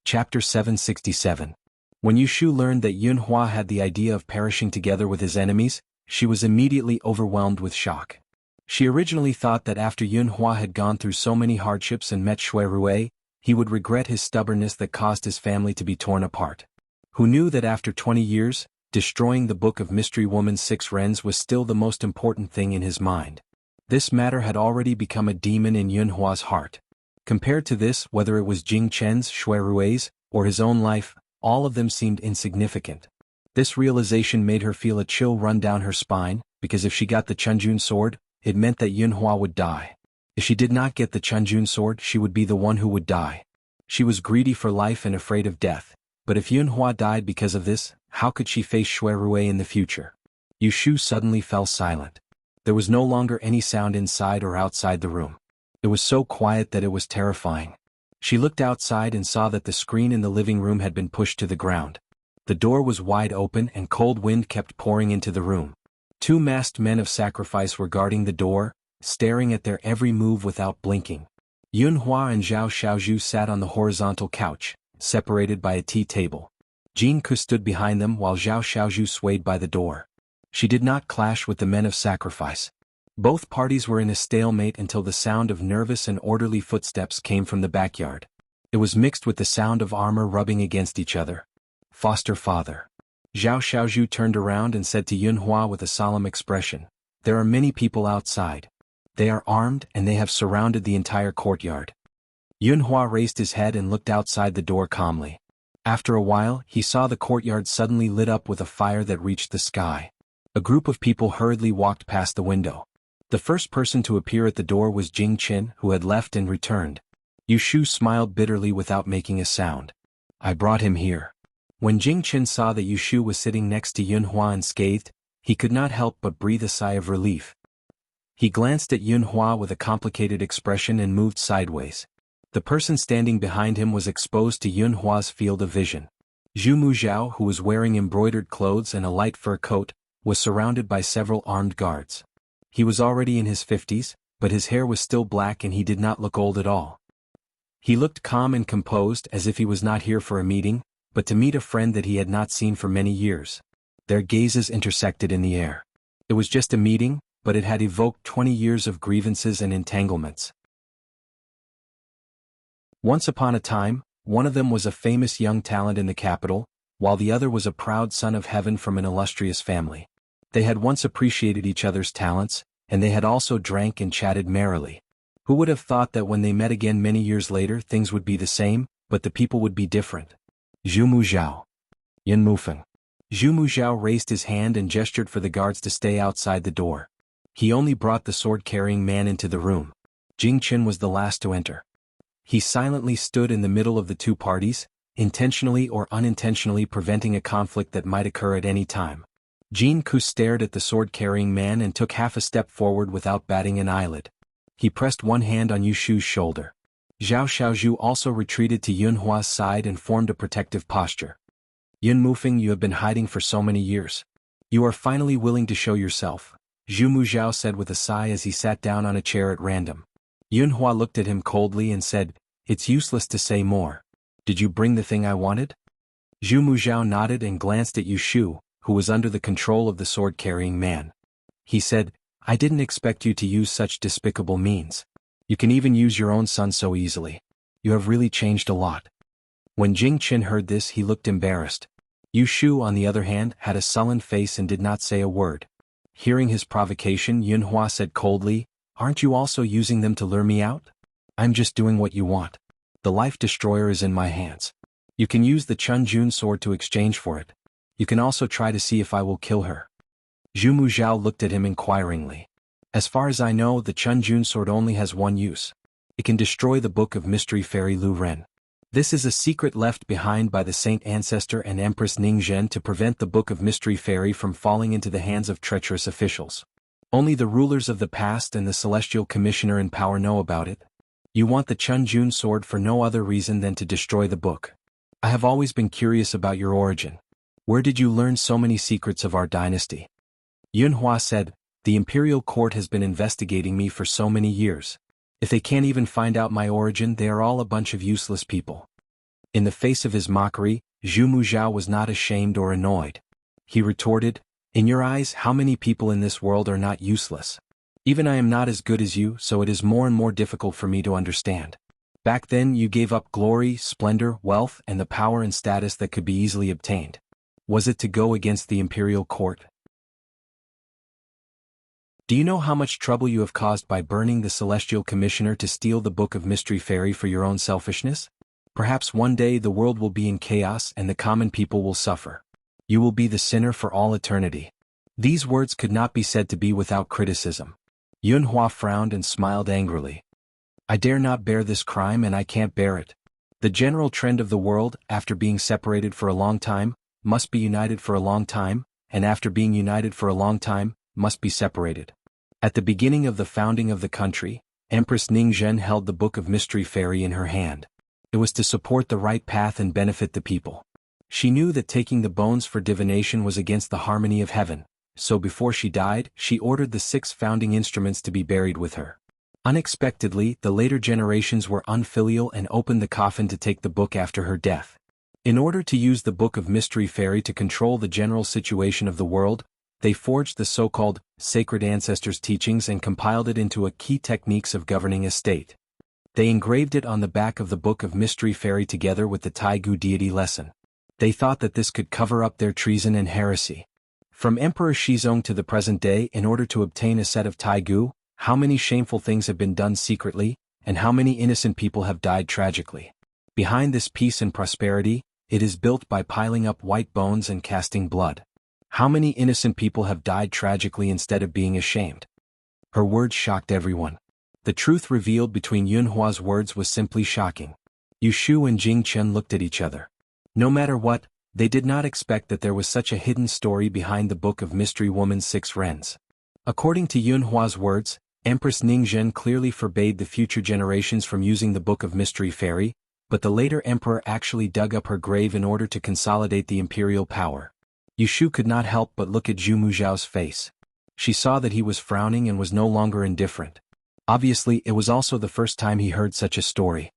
Chapter 767. When Yushu learned that Yunhua had the idea of perishing together with his enemies, she was immediately overwhelmed with shock. She originally thought that after Yunhua had gone through so many hardships and met Shui Rui, He would regret his stubbornness that caused his family to be torn apart. Who knew that after 20 years, destroying the Book of Mystery Woman's 6 Rens was still the most important thing in his mind. This matter had already become a demon in Yunhua's heart. Compared to this, whether it was Jing Chen's, Shui Rui's, or his own life, all of them seemed insignificant. This realization made her feel a chill run down her spine, because if she got the Chunjun sword, it meant that Yunhua would die. If she did not get the Chunjun sword, she would be the one who would die. She was greedy for life and afraid of death, but if Yunhua died because of this, how could she face Shui Rui in the future? Yushu suddenly fell silent. There was no longer any sound inside or outside the room. It was so quiet that it was terrifying. She looked outside and saw that the screen in the living room had been pushed to the ground. The door was wide open and cold wind kept pouring into the room. 2 masked men of sacrifice were guarding the door, staring at their every move without blinking. Yunhua and Zhao Xiaozhu sat on the horizontal couch, separated by a tea table. Jin Ku stood behind them while Zhao Xiaozhu swayed by the door. She did not clash with the men of sacrifice. Both parties were in a stalemate until the sound of nervous and orderly footsteps came from the backyard. It was mixed with the sound of armor rubbing against each other. Foster father. Zhao Xiaozhu turned around and said to Yunhua with a solemn expression, "There are many people outside. They are armed and they have surrounded the entire courtyard." Yunhua raised his head and looked outside the door calmly. After a while, he saw the courtyard suddenly lit up with a fire that reached the sky. A group of people hurriedly walked past the window. The first person to appear at the door was Jing Qin, who had left and returned. Yushu smiled bitterly without making a sound. "I brought him here." When Jing Qin saw that Yushu was sitting next to Yunhua unscathed, he could not help but breathe a sigh of relief. He glanced at Yunhua with a complicated expression and moved sideways. The person standing behind him was exposed to Yunhua's field of vision. Zhu Muzhao, who was wearing embroidered clothes and a light fur coat, was surrounded by several armed guards. He was already in his 50s, but his hair was still black and he did not look old at all. He looked calm and composed as if he was not here for a meeting, but to meet a friend that he had not seen for many years. Their gazes intersected in the air. It was just a meeting, but it had evoked 20 years of grievances and entanglements. Once upon a time, one of them was a famous young talent in the capital, while the other was a proud son of heaven from an illustrious family. They had once appreciated each other's talents, and they had also drank and chatted merrily. Who would have thought that when they met again many years later things would be the same, but the people would be different? Zhu Muzhao. Yin Mufeng. Zhu Muzhao raised his hand and gestured for the guards to stay outside the door. He only brought the sword-carrying man into the room. Jing Qin was the last to enter. He silently stood in the middle of the two parties, intentionally or unintentionally preventing a conflict that might occur at any time. Jin Ku stared at the sword-carrying man and took half a step forward without batting an eyelid. He pressed one hand on Yushu's shoulder. Zhao Xiaozhu also retreated to Yunhua's side and formed a protective posture. "Yun Mufeng, you have been hiding for so many years. You are finally willing to show yourself," Zhu Muzhao said with a sigh as he sat down on a chair at random. Yunhua looked at him coldly and said, "It's useless to say more. Did you bring the thing I wanted?" Zhu Muzhao nodded and glanced at Yushu, who was under the control of the sword-carrying man. He said, "I didn't expect you to use such despicable means. You can even use your own son so easily. You have really changed a lot." When Jing Qin heard this, he looked embarrassed. Yushu, on the other hand, had a sullen face and did not say a word. Hearing his provocation, Yunhua said coldly, "Aren't you also using them to lure me out? I'm just doing what you want. The life destroyer is in my hands. You can use the Chunjun sword to exchange for it. You can also try to see if I will kill her." Zhu Muzhao looked at him inquiringly. "As far as I know, the Chunjun sword only has one use. It can destroy the Book of Mystery Fairy Lu Ren. This is a secret left behind by the Saint Ancestor and Empress Ningzhen to prevent the Book of Mystery Fairy from falling into the hands of treacherous officials. Only the rulers of the past and the Celestial Commissioner in power know about it. You want the Chunjun sword for no other reason than to destroy the book. I have always been curious about your origin. Where did you learn so many secrets of our dynasty?" Yunhua said, "The imperial court has been investigating me for so many years. If they can't even find out my origin, they are all a bunch of useless people." In the face of his mockery, Zhu Muzhao was not ashamed or annoyed. He retorted, "In your eyes, how many people in this world are not useless? Even I am not as good as you, so it is more and more difficult for me to understand. Back then you gave up glory, splendor, wealth, and the power and status that could be easily obtained. Was it to go against the imperial court? Do you know how much trouble you have caused by burning the celestial commissioner to steal the Book of Mystery Fairy for your own selfishness? Perhaps one day the world will be in chaos and the common people will suffer. You will be the sinner for all eternity. These words could not be said to be without criticism. Yunhua frowned and smiled angrily. I dare not bear this crime and I can't bear it. The general trend of the world, after being separated for a long time, must be united for a long time, and after being united for a long time, must be separated. At the beginning of the founding of the country, Empress Ningzhen held the Book of Mystery Fairy in her hand. It was to support the right path and benefit the people. She knew that taking the bones for divination was against the harmony of heaven, so before she died, she ordered the 6 founding instruments to be buried with her. Unexpectedly, the later generations were unfilial and opened the coffin to take the book after her death. In order to use the Book of Mystery Fairy to control the general situation of the world, they forged the so-called Sacred Ancestors' teachings and compiled it into a key techniques of governing a state. They engraved it on the back of the Book of Mystery Fairy together with the Taigu deity lesson. They thought that this could cover up their treason and heresy. From Emperor Shizong to the present day, in order to obtain a set of Taigu, how many shameful things have been done secretly, and how many innocent people have died tragically. Behind this peace and prosperity, it is built by piling up white bones and casting blood. How many innocent people have died tragically instead of being ashamed? Her words shocked everyone. The truth revealed between Yunhua's words was simply shocking. Yu Shu and Jing Chen looked at each other. No matter what, they did not expect that there was such a hidden story behind the Book of Mystery Woman's 6 Rens. According to Yunhua's words, Empress Ningzhen clearly forbade the future generations from using the Book of Mystery Fairy, but the later emperor actually dug up her grave in order to consolidate the imperial power. Yu Shu could not help but look at Zhu Muzhao's face. She saw that he was frowning and was no longer indifferent. Obviously, it was also the first time he heard such a story.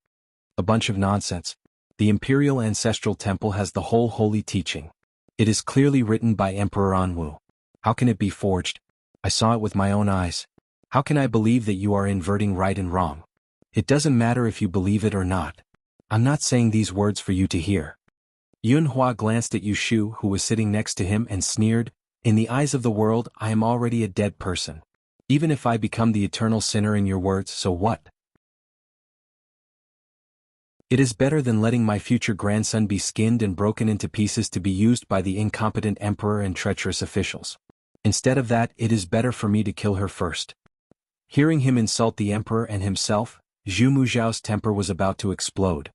A bunch of nonsense. The Imperial Ancestral Temple has the whole holy teaching. It is clearly written by Emperor Anwu. How can it be forged? I saw it with my own eyes. How can I believe that you are inverting right and wrong? It doesn't matter if you believe it or not. I'm not saying these words for you to hear. Yunhua glanced at Yu Shu, who was sitting next to him, and sneered, In the eyes of the world, I am already a dead person. Even if I become the eternal sinner in your words, so what? It is better than letting my future grandson be skinned and broken into pieces to be used by the incompetent emperor and treacherous officials. Instead of that, it is better for me to kill her first. Hearing him insult the emperor and himself, Zhu Muzhao's temper was about to explode.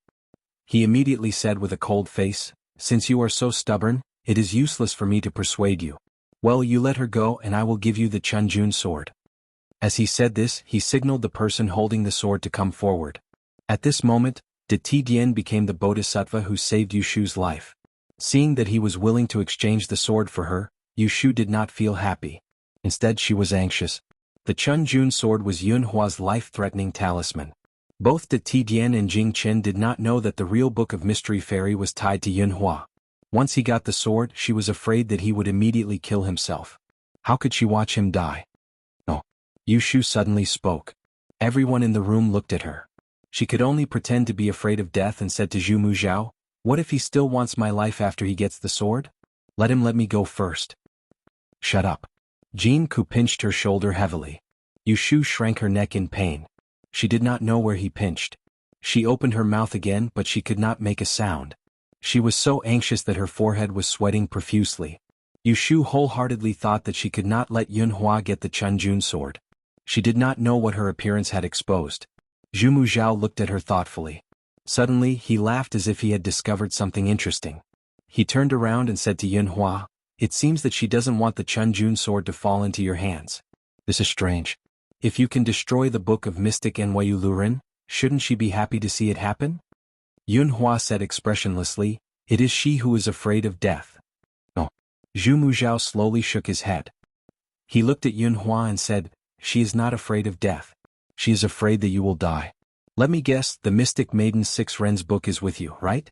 He immediately said with a cold face, Since you are so stubborn, it is useless for me to persuade you. Well, you let her go and I will give you the Chunjun sword. As he said this, he signaled the person holding the sword to come forward. At this moment, De Tidian became the bodhisattva who saved Yu Shu's life. Seeing that he was willing to exchange the sword for her, Yu Shu did not feel happy. Instead, she was anxious. The Chunjun sword was Yunhua's life-threatening talisman. Both De Tidian and Jing Chen did not know that the real Book of Mystery Fairy was tied to Yunhua. Once he got the sword, she was afraid that he would immediately kill himself. How could she watch him die? No. Yu Shu suddenly spoke. Everyone in the room looked at her. She could only pretend to be afraid of death and said to Zhu Muzhao, What if he still wants my life after he gets the sword? Let him let me go first. Shut up. Jin Ku pinched her shoulder heavily. Yu Shu shrank her neck in pain. She did not know where he pinched. She opened her mouth again, but she could not make a sound. She was so anxious that her forehead was sweating profusely. Yu Shu wholeheartedly thought that she could not let Yunhua get the Chunjun sword. She did not know what her appearance had exposed. Zhu Muzhao looked at her thoughtfully. Suddenly, he laughed as if he had discovered something interesting. He turned around and said to Yunhua, It seems that she doesn't want the Chunjun sword to fall into your hands. This is strange. If you can destroy the Book of Mystic Enwayu Lurin, shouldn't she be happy to see it happen? Yunhua said expressionlessly, It is she who is afraid of death. No. Zhu Muzhao slowly shook his head. He looked at Yunhua and said, She is not afraid of death. She is afraid that you will die. Let me guess, the Mystic Maiden's 6 Rens book is with you, right?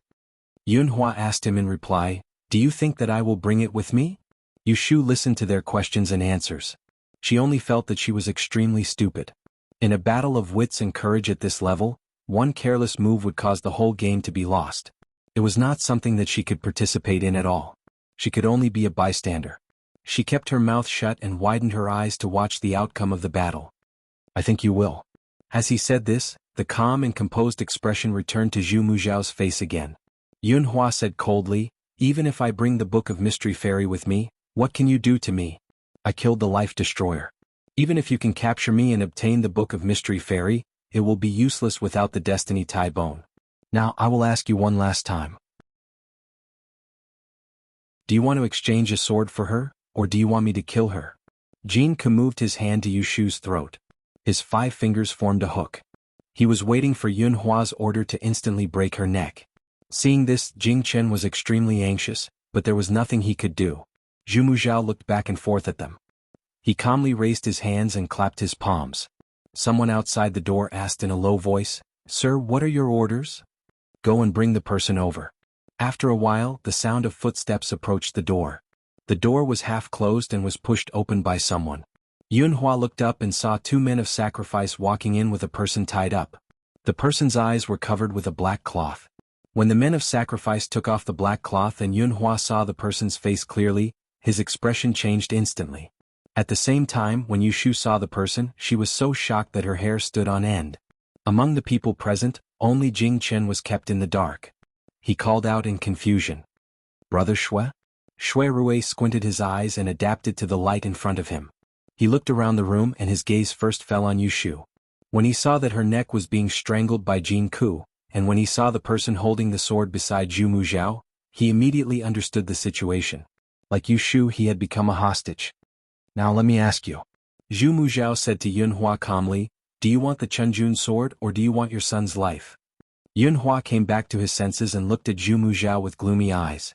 Yunhua asked him in reply, Do you think that I will bring it with me? Yu Shu listened to their questions and answers. She only felt that she was extremely stupid. In a battle of wits and courage at this level, One careless move would cause the whole game to be lost. It was not something that she could participate in at all. She could only be a bystander. She kept her mouth shut and widened her eyes to watch the outcome of the battle. I think you will. As he said this, the calm and composed expression returned to Zhu Muxiao's face again. Yunhua said coldly, even if I bring the Book of Mystery Fairy with me, what can you do to me? I killed the Life Destroyer. Even if you can capture me and obtain the Book of Mystery Fairy, it will be useless without the Destiny Tie Bone. Now I will ask you one last time. Do you want to exchange a sword for her, or do you want me to kill her? Jin Ke moved his hand to Yushu's throat. His 5 fingers formed a hook. He was waiting for Yunhua's order to instantly break her neck. Seeing this, Jing Chen was extremely anxious, but there was nothing he could do. Zhu Muxiao looked back and forth at them. He calmly raised his hands and clapped his palms. Someone outside the door asked in a low voice, "Sir, what are your orders?" "Go and bring the person over." After a while, the sound of footsteps approached the door. The door was half closed and was pushed open by someone. Yunhua looked up and saw 2 men of sacrifice walking in with a person tied up. The person's eyes were covered with a black cloth. When the men of sacrifice took off the black cloth and Yunhua saw the person's face clearly, his expression changed instantly. At the same time, when Yushu saw the person, she was so shocked that her hair stood on end. Among the people present, only Jing Chen was kept in the dark. He called out in confusion, "Brother Xue?" Xue Rui squinted his eyes and adapted to the light in front of him. He looked around the room and his gaze first fell on Yushu. When he saw that her neck was being strangled by Jin Ku, and when he saw the person holding the sword beside Zhu Muxiao, he immediately understood the situation. Like Yushu, he had become a hostage. "Now let me ask you." Zhu Muxiao said to Yunhua calmly, "Do you want the Chunjun sword or do you want your son's life?" Yunhua came back to his senses and looked at Zhu Muxiao with gloomy eyes.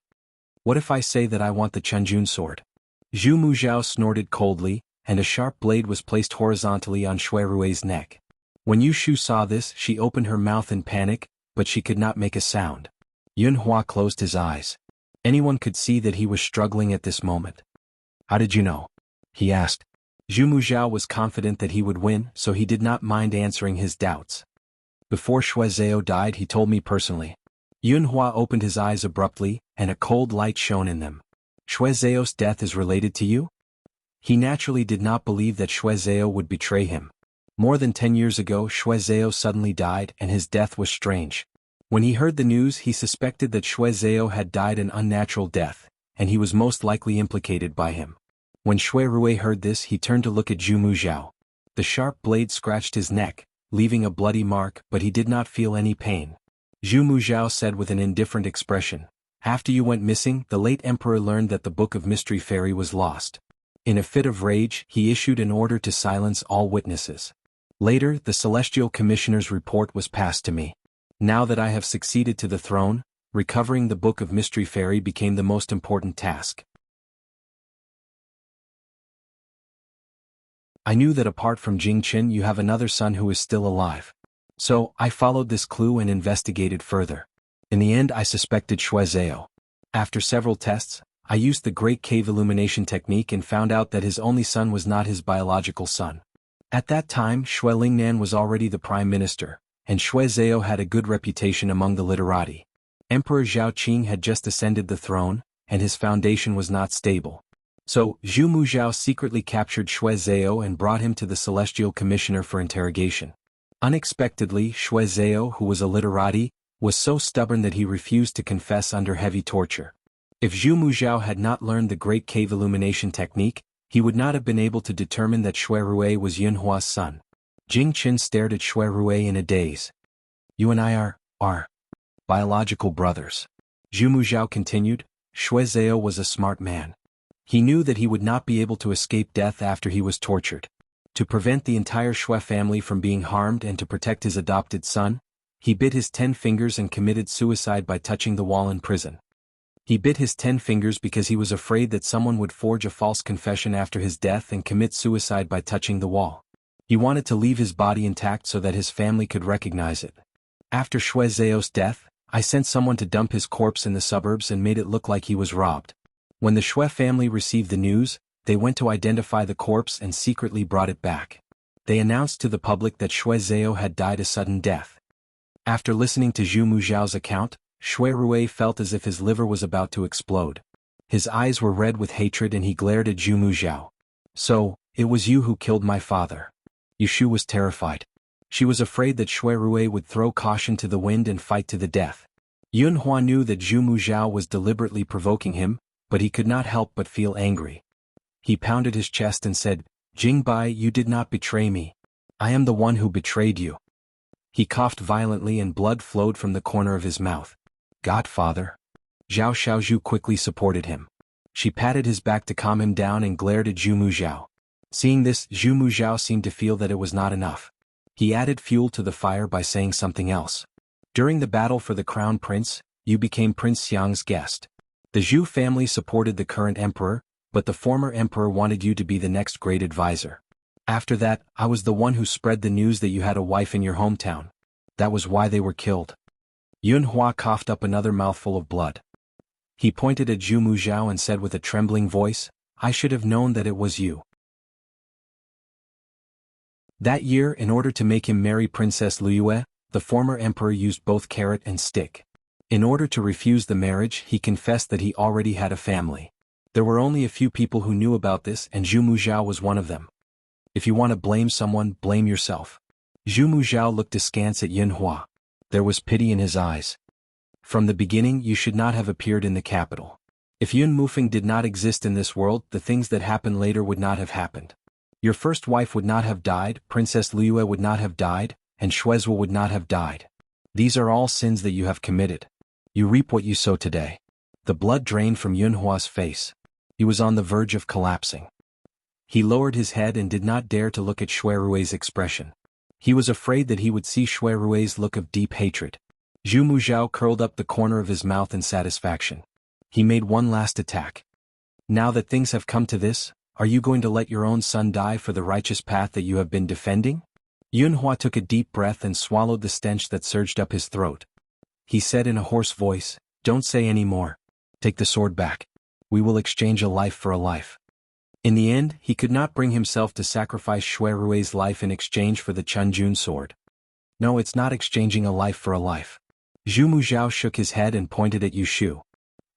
"What if I say that I want the Chunjun sword?" Zhu Muxiao snorted coldly, and a sharp blade was placed horizontally on Xue Rui's neck. When Yushu saw this, she opened her mouth in panic, but she could not make a sound. Yunhua closed his eyes. Anyone could see that he was struggling at this moment. "How did you know?" he asked. Zhu Muxiao was confident that he would win, so he did not mind answering his doubts. "Before Xue Zhao died, he told me personally." Yunhua opened his eyes abruptly, and a cold light shone in them. "Xue Zhao's death is related to you?" He naturally did not believe that Xue Zhao would betray him. More than 10 years ago, Xue Zhao suddenly died and his death was strange. When he heard the news, he suspected that Xue Zhao had died an unnatural death, and he was most likely implicated by him. When Xue Rui heard this, he turned to look at Zhu Muxiao. The sharp blade scratched his neck, leaving a bloody mark, but he did not feel any pain. Zhu Muxiao said with an indifferent expression, "After you went missing, the late emperor learned that the Book of Mystery Fairy was lost. In a fit of rage, he issued an order to silence all witnesses. Later, the Celestial Commissioner's report was passed to me. Now that I have succeeded to the throne, recovering the Book of Mystery Fairy became the most important task. I knew that apart from Jing Chen you have another son who is still alive. So, I followed this clue and investigated further. In the end I suspected Xue Zhao. After several tests, I used the Great Cave Illumination technique and found out that his only son was not his biological son. At that time Xue Lingnan was already the prime minister, and Xue Zhao had a good reputation among the literati. Emperor Zhao Qing had just ascended the throne, and his foundation was not stable. So, Zhu Muxiao secretly captured Xue Zhao and brought him to the Celestial Commissioner for interrogation. Unexpectedly, Xue Zhao, who was a literati, was so stubborn that he refused to confess under heavy torture. If Zhu Muxiao had not learned the Great Cave Illumination technique, he would not have been able to determine that Xue Rui was Yunhua's son. Jing Chen stared at Xue Rui in a daze. "You and I are biological brothers." Zhu Muxiao continued. "Xue Zhao was a smart man. He knew that he would not be able to escape death after he was tortured. To prevent the entire Xue family from being harmed and to protect his adopted son, he bit his 10 fingers and committed suicide by touching the wall in prison. He bit his 10 fingers because he was afraid that someone would forge a false confession after his death and commit suicide by touching the wall. He wanted to leave his body intact so that his family could recognize it. After Xue Zhao's death, I sent someone to dump his corpse in the suburbs and made it look like he was robbed. When the Xue family received the news, they went to identify the corpse and secretly brought it back. They announced to the public that Xue Zhao had died a sudden death. After listening to Zhu Muzhao's account, Shui Rui felt as if his liver was about to explode. His eyes were red with hatred and he glared at Zhu Muzhao. So, it was you who killed my father. Yushu was terrified. She was afraid that Shui Rui would throw caution to the wind and fight to the death. Yunhua knew that Zhu Muzhao was deliberately provoking him, but he could not help but feel angry. He pounded his chest and said, "Jingbai, you did not betray me. I am the one who betrayed you." He coughed violently and blood flowed from the corner of his mouth. "Godfather." Zhao Xiaozhu quickly supported him. She patted his back to calm him down and glared at Zhu Muzhao. Seeing this, Zhu Muzhao seemed to feel that it was not enough. He added fuel to the fire by saying something else. "During the battle for the crown prince, you became Prince Xiang's guest. The Zhu family supported the current emperor, but the former emperor wanted you to be the next great advisor. After that, I was the one who spread the news that you had a wife in your hometown. That was why they were killed." Yunhua coughed up another mouthful of blood. He pointed at Zhu Muzhao and said with a trembling voice, "I should have known that it was you." That year, in order to make him marry Princess Liyue, the former emperor used both carrot and stick. In order to refuse the marriage, he confessed that he already had a family. There were only a few people who knew about this and Zhu Muzhao was one of them. If you want to blame someone, blame yourself. Zhu Muzhao looked askance at Yunhua. There was pity in his eyes. From the beginning, you should not have appeared in the capital. If Yun Mufeng did not exist in this world, the things that happened later would not have happened. Your first wife would not have died, Princess Liyue would not have died, and Shuezhu would not have died. These are all sins that you have committed. You reap what you sow today. The blood drained from Yunhua's face. He was on the verge of collapsing. He lowered his head and did not dare to look at Shui Rui's expression. He was afraid that he would see Shui Rui's look of deep hatred. Zhu Muzhao curled up the corner of his mouth in satisfaction. He made one last attack. "Now that things have come to this, are you going to let your own son die for the righteous path that you have been defending?" Yunhua took a deep breath and swallowed the stench that surged up his throat. He said in a hoarse voice, "Don't say any more. Take the sword back. We will exchange a life for a life." In the end, he could not bring himself to sacrifice Shui Rui's life in exchange for the Chunjun sword. "No, it's not exchanging a life for a life." Zhu Muzhao shook his head and pointed at Yushu.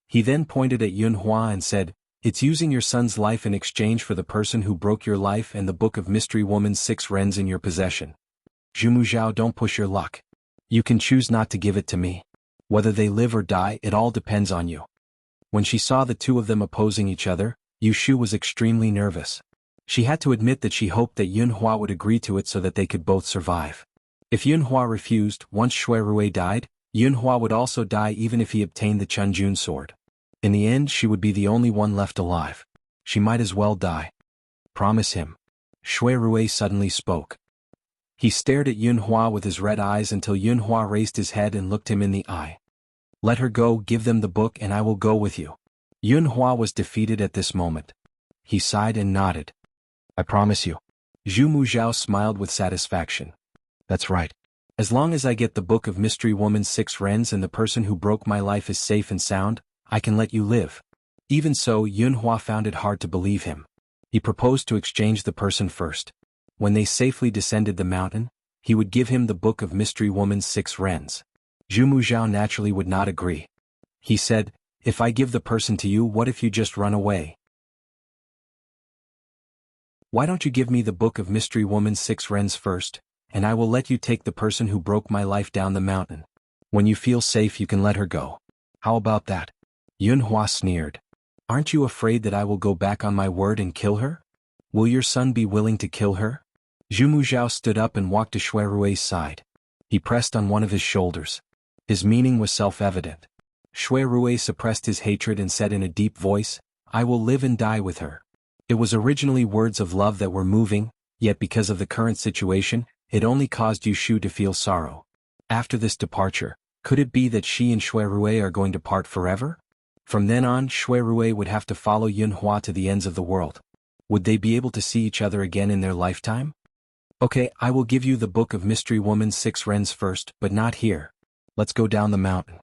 He then pointed at Yunhua and said, "It's using your son's life in exchange for the person who broke your life and the Book of Mystery Woman's 6 rens in your possession. Zhu Muzhao, don't push your luck. You can choose not to give it to me. Whether they live or die, it all depends on you." When she saw the two of them opposing each other, Yushu was extremely nervous. She had to admit that she hoped that Yunhua would agree to it so that they could both survive. If Yunhua refused, once Shui Rui died, Yunhua would also die even if he obtained the Chunjun sword. In the end, she would be the only one left alive. She might as well die. "Promise him." Shui Rui suddenly spoke. He stared at Yunhua with his red eyes until Yunhua raised his head and looked him in the eye. "Let her go, give them the book and I will go with you." Yunhua was defeated at this moment. He sighed and nodded. "I promise you." Zhu Muzhao smiled with satisfaction. "That's right. As long as I get the Book of Mystery Woman's 6 rens and the person who broke my life is safe and sound, I can let you live." Even so, Yunhua found it hard to believe him. He proposed to exchange the person first. When they safely descended the mountain, he would give him the Book of Mystery Woman's 6 rens. Zhu Muzhao naturally would not agree. He said, "If I give the person to you, what if you just run away? Why don't you give me the Book of Mystery Woman's 6 rens first, and I will let you take the person who broke my life down the mountain. When you feel safe you can let her go. How about that?" Yunhua sneered. "Aren't you afraid that I will go back on my word and kill her? Will your son be willing to kill her?" Zhu Muzhao stood up and walked to Shui Rui's side. He pressed on one of his shoulders. His meaning was self-evident. Shui Rui suppressed his hatred and said in a deep voice, "I will live and die with her." It was originally words of love that were moving, yet because of the current situation, it only caused Yushu to feel sorrow. After this departure, could it be that she and Shui Rui are going to part forever? From then on, Shui Rui would have to follow Yunhua to the ends of the world. Would they be able to see each other again in their lifetime? "Okay, I will give you the Book of Mystery Woman's 6 rens first, but not here. Let's go down the mountain."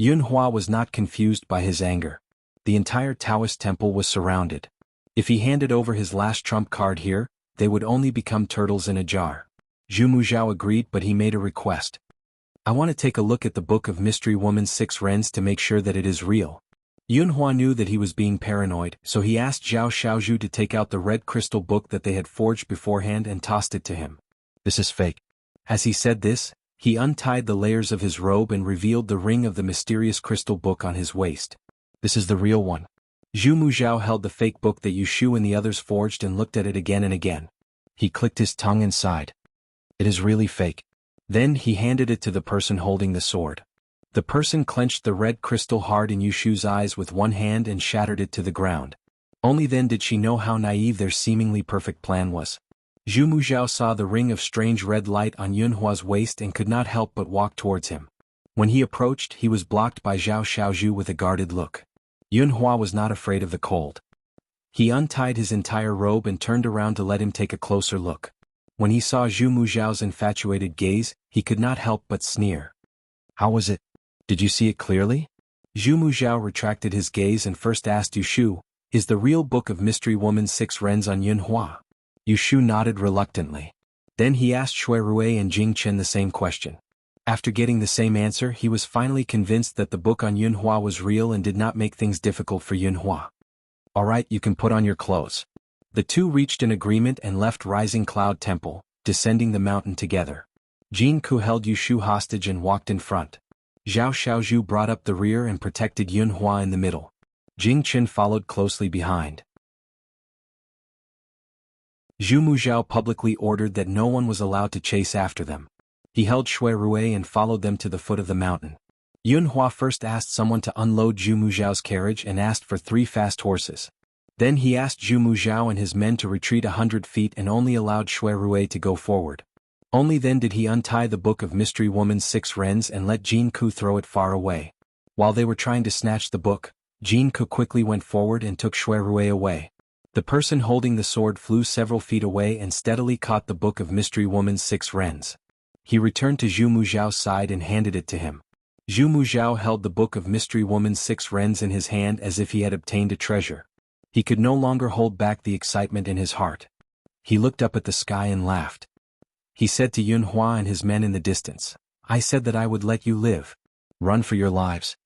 Yunhua was not confused by his anger. The entire Taoist temple was surrounded. If he handed over his last trump card here, they would only become turtles in a jar. Zhu Muzhao agreed, but he made a request. I want to take a look at the Book of Mystery Woman's 6 Rens to make sure that it is real. Yunhua knew that he was being paranoid, so he asked Zhao Xiaozhu to take out the red crystal book that they had forged beforehand and tossed it to him. This is fake. As he said this, he untied the layers of his robe and revealed the ring of the mysterious crystal book on his waist. This is the real one. Zhu Muzhao held the fake book that Yushu and the others forged and looked at it again and again. He clicked his tongue and sighed. It is really fake. Then he handed it to the person holding the sword. The person clenched the red crystal hard in Yushu's eyes with one hand and shattered it to the ground. Only then did she know how naive their seemingly perfect plan was. Zhu Muzhao saw the ring of strange red light on Yunhua's waist and could not help but walk towards him. When he approached, he was blocked by Zhao Xiaozhu with a guarded look. Yunhua was not afraid of the cold. He untied his entire robe and turned around to let him take a closer look. When he saw Zhu Muzhao's infatuated gaze, he could not help but sneer. How was it? Did you see it clearly? Zhu Muzhao retracted his gaze and first asked Yushu, is the real Book of Mystery Woman's 6 Rens on Yunhua? Yushu nodded reluctantly. Then he asked Shui Rui and Jing Chen the same question. After getting the same answer, he was finally convinced that the book on Yunhua was real and did not make things difficult for Yunhua. Alright, you can put on your clothes. The two reached an agreement and left Rising Cloud Temple, descending the mountain together. Jin Ku held Yushu hostage and walked in front. Zhao Xiaozhu brought up the rear and protected Yunhua in the middle. Jing Chen followed closely behind. Zhu Muzhao publicly ordered that no one was allowed to chase after them. He held Shui Rui and followed them to the foot of the mountain. Yunhua first asked someone to unload Zhu Muzhao's carriage and asked for 3 fast horses. Then he asked Zhu Muzhao and his men to retreat 100 feet and only allowed Shui Rui to go forward. Only then did he untie the Book of Mystery Woman's 6 Rens and let Jin Ku throw it far away. While they were trying to snatch the book, Jin Ku quickly went forward and took Shui Rui away. The person holding the sword flew several feet away and steadily caught the Book of Mystery Woman's 6 Rens. He returned to Zhu Muzhao's side and handed it to him. Zhu Muzhao held the Book of Mystery Woman's 6 Rens in his hand as if he had obtained a treasure. He could no longer hold back the excitement in his heart. He looked up at the sky and laughed. He said to Yunhua and his men in the distance, I said that I would let you live. Run for your lives.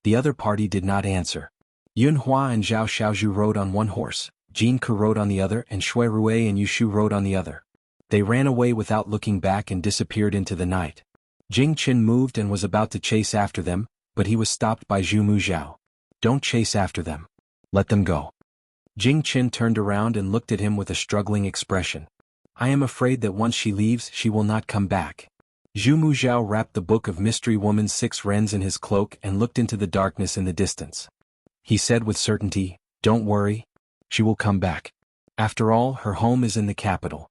The other party did not answer. Yunhua and Zhao Xiaozhu rode on one horse, Jin Ku rode on the other and Shui Rui and Yushu rode on the other. They ran away without looking back and disappeared into the night. Jing Chen moved and was about to chase after them, but he was stopped by Zhu Muzhao. Don't chase after them. Let them go. Jing Chen turned around and looked at him with a struggling expression. I am afraid that once she leaves, she will not come back. Zhu Muzhao wrapped the Book of Mystery Woman's 6 Rens in his cloak and looked into the darkness in the distance. He said with certainty, don't worry. She will come back. After all, her home is in the capital.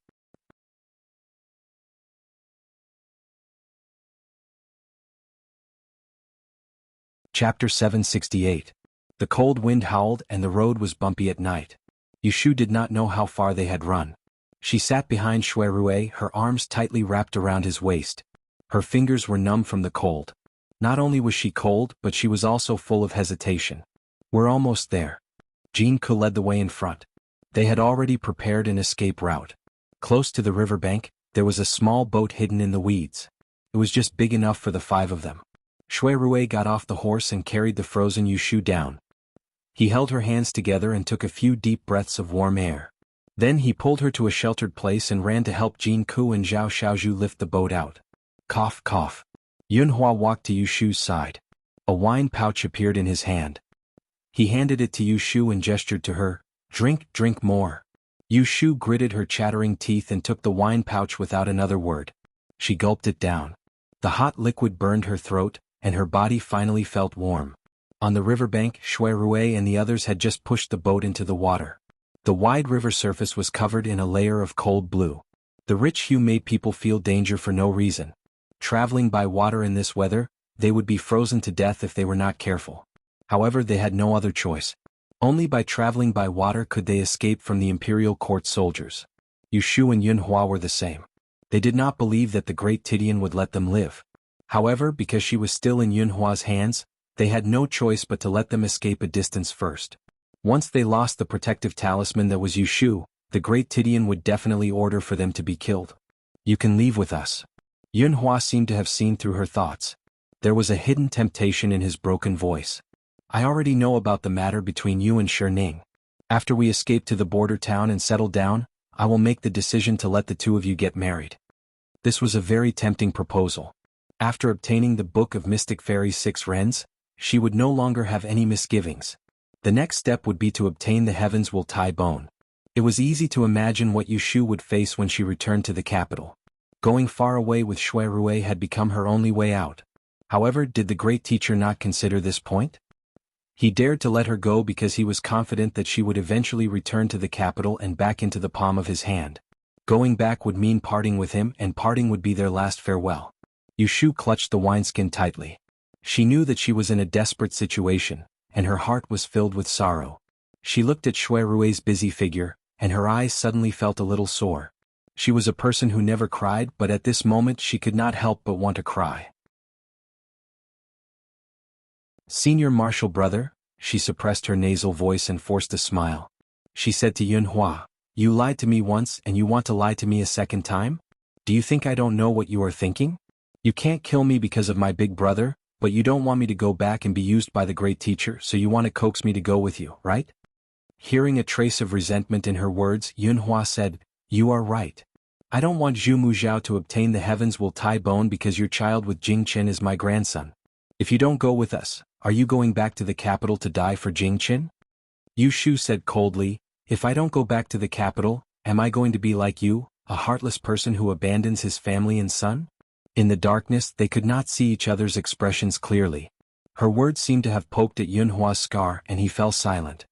Chapter 768. The cold wind howled and the road was bumpy at night. Yushu did not know how far they had run. She sat behind Shui Rui, her arms tightly wrapped around his waist. Her fingers were numb from the cold. Not only was she cold, but she was also full of hesitation. We're almost there. Jin Ku led the way in front. They had already prepared an escape route. Close to the riverbank, there was a small boat hidden in the weeds. It was just big enough for the 5 of them. Shui Rui got off the horse and carried the frozen Yushu down. He held her hands together and took a few deep breaths of warm air. Then he pulled her to a sheltered place and ran to help Jin Ku and Zhao Xiaozhu lift the boat out. Cough, cough. Yunhua walked to Yushu's side. A wine pouch appeared in his hand. He handed it to Yushu and gestured to her, drink, drink more. Yushu gritted her chattering teeth and took the wine pouch without another word. She gulped it down. The hot liquid burned her throat, and her body finally felt warm. On the riverbank, Shui Rui and the others had just pushed the boat into the water. The wide river surface was covered in a layer of cold blue. The rich hue made people feel danger for no reason. Traveling by water in this weather, they would be frozen to death if they were not careful. However, they had no other choice. Only by traveling by water could they escape from the imperial court soldiers. Yushu and Yunhua were the same. They did not believe that the great Tidian would let them live. However, because she was still in Yunhua's hands, they had no choice but to let them escape a distance first. Once they lost the protective talisman that was Yushu, the great Tidian would definitely order for them to be killed. You can leave with us. Yunhua seemed to have seen through her thoughts. There was a hidden temptation in his broken voice. I already know about the matter between you and Shining. After we escape to the border town and settle down, I will make the decision to let the two of you get married. This was a very tempting proposal. After obtaining the Book of Mystic Fairy's 6 Rens, she would no longer have any misgivings. The next step would be to obtain the Heavens Will Tie Bone. It was easy to imagine what Yushu would face when she returned to the capital. Going far away with Shui Rui had become her only way out. However, did the great teacher not consider this point? He dared to let her go because he was confident that she would eventually return to the capital and back into the palm of his hand. Going back would mean parting with him, and parting would be their last farewell. Yushu clutched the wineskin tightly. She knew that she was in a desperate situation, and her heart was filled with sorrow. She looked at Shui Rui's busy figure, and her eyes suddenly felt a little sore. She was a person who never cried, but at this moment she could not help but want to cry. Senior Marshal Brother, she suppressed her nasal voice and forced a smile. She said to Yunhua, you lied to me once and you want to lie to me a second time? Do you think I don't know what you are thinking? You can't kill me because of my big brother, but you don't want me to go back and be used by the great teacher, so you want to coax me to go with you, right? Hearing a trace of resentment in her words, Yunhua said, you are right. I don't want Zhu Muzhao to obtain the Heavens Will Tie Bone because your child with Jing Qin is my grandson. If you don't go with us, are you going back to the capital to die for Jing Qin? Yushu said coldly, if I don't go back to the capital, am I going to be like you, a heartless person who abandons his family and son? In the darkness they could not see each other's expressions clearly. Her words seemed to have poked at Yunhua's scar and he fell silent.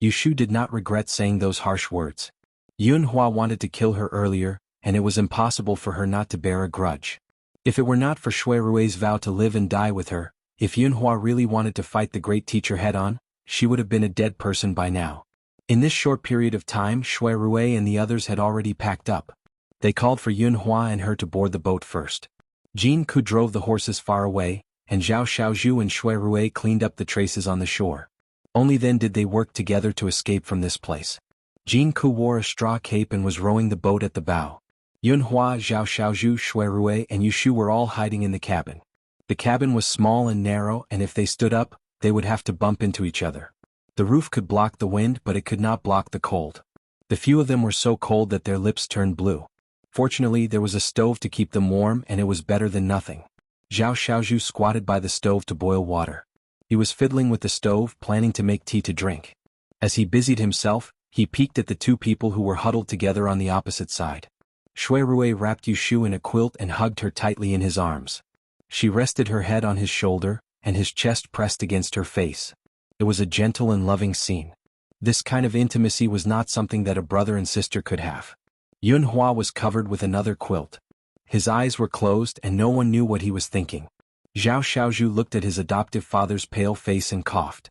Yushu did not regret saying those harsh words. Yunhua wanted to kill her earlier, and it was impossible for her not to bear a grudge. If it were not for Shui Rui's vow to live and die with her, if Yunhua really wanted to fight the great teacher head-on, she would have been a dead person by now. In this short period of time, Shui Rui and the others had already packed up. They called for Yunhua and her to board the boat first. Jin Ku drove the horses far away, and Zhao Xiaozhu and Shui Rui cleaned up the traces on the shore. Only then did they work together to escape from this place. Jin Ku wore a straw cape and was rowing the boat at the bow. Yunhua, Zhao Xiaozhu, Shui Rui and Yushu were all hiding in the cabin. The cabin was small and narrow, and if they stood up, they would have to bump into each other. The roof could block the wind, but it could not block the cold. The few of them were so cold that their lips turned blue. Fortunately, there was a stove to keep them warm, and it was better than nothing. Zhao Xiaozhu squatted by the stove to boil water. He was fiddling with the stove, planning to make tea to drink. As he busied himself, he peeked at the two people who were huddled together on the opposite side. Shui Rui wrapped Yushu in a quilt and hugged her tightly in his arms. She rested her head on his shoulder, and his chest pressed against her face. It was a gentle and loving scene. This kind of intimacy was not something that a brother and sister could have. Yunhua was covered with another quilt. His eyes were closed and no one knew what he was thinking. Zhao Xiaozhu looked at his adoptive father's pale face and coughed.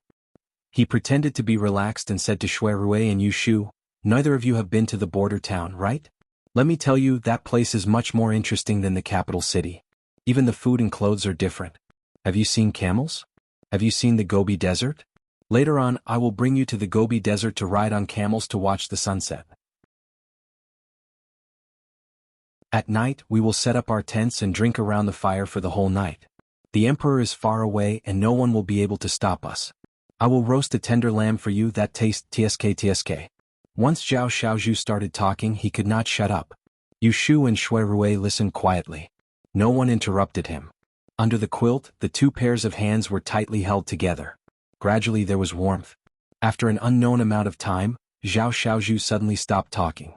He pretended to be relaxed and said to Shui Rui and Yushu, neither of you have been to the border town, right? Let me tell you, that place is much more interesting than the capital city. Even the food and clothes are different. Have you seen camels? Have you seen the Gobi Desert? Later on, I will bring you to the Gobi Desert to ride on camels to watch the sunset. At night, we will set up our tents and drink around the fire for the whole night. The emperor is far away and no one will be able to stop us. I will roast a tender lamb for you that tastes tsk. Once Zhao Xiaozhu started talking, he could not shut up. Yushu and Shui Rui listened quietly. No one interrupted him. Under the quilt, the two pairs of hands were tightly held together. Gradually there was warmth. After an unknown amount of time, Zhao Xiaozhu suddenly stopped talking.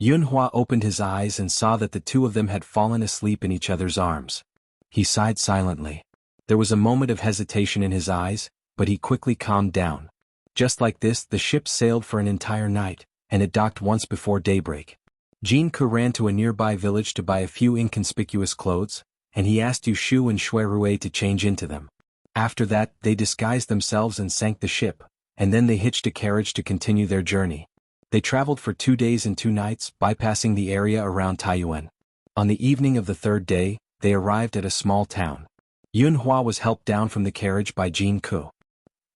Yunhua opened his eyes and saw that the two of them had fallen asleep in each other's arms. He sighed silently. There was a moment of hesitation in his eyes, but he quickly calmed down. Just like this, the ship sailed for an entire night, and it docked once before daybreak. Jin Ke ran to a nearby village to buy a few inconspicuous clothes, and he asked Yushu and Shui Rui to change into them. After that, they disguised themselves and sank the ship, and then they hitched a carriage to continue their journey. They traveled for 2 days and 2 nights, bypassing the area around Taiyuan. On the evening of the third day, they arrived at a small town. Yunhua was helped down from the carriage by Jin Ke.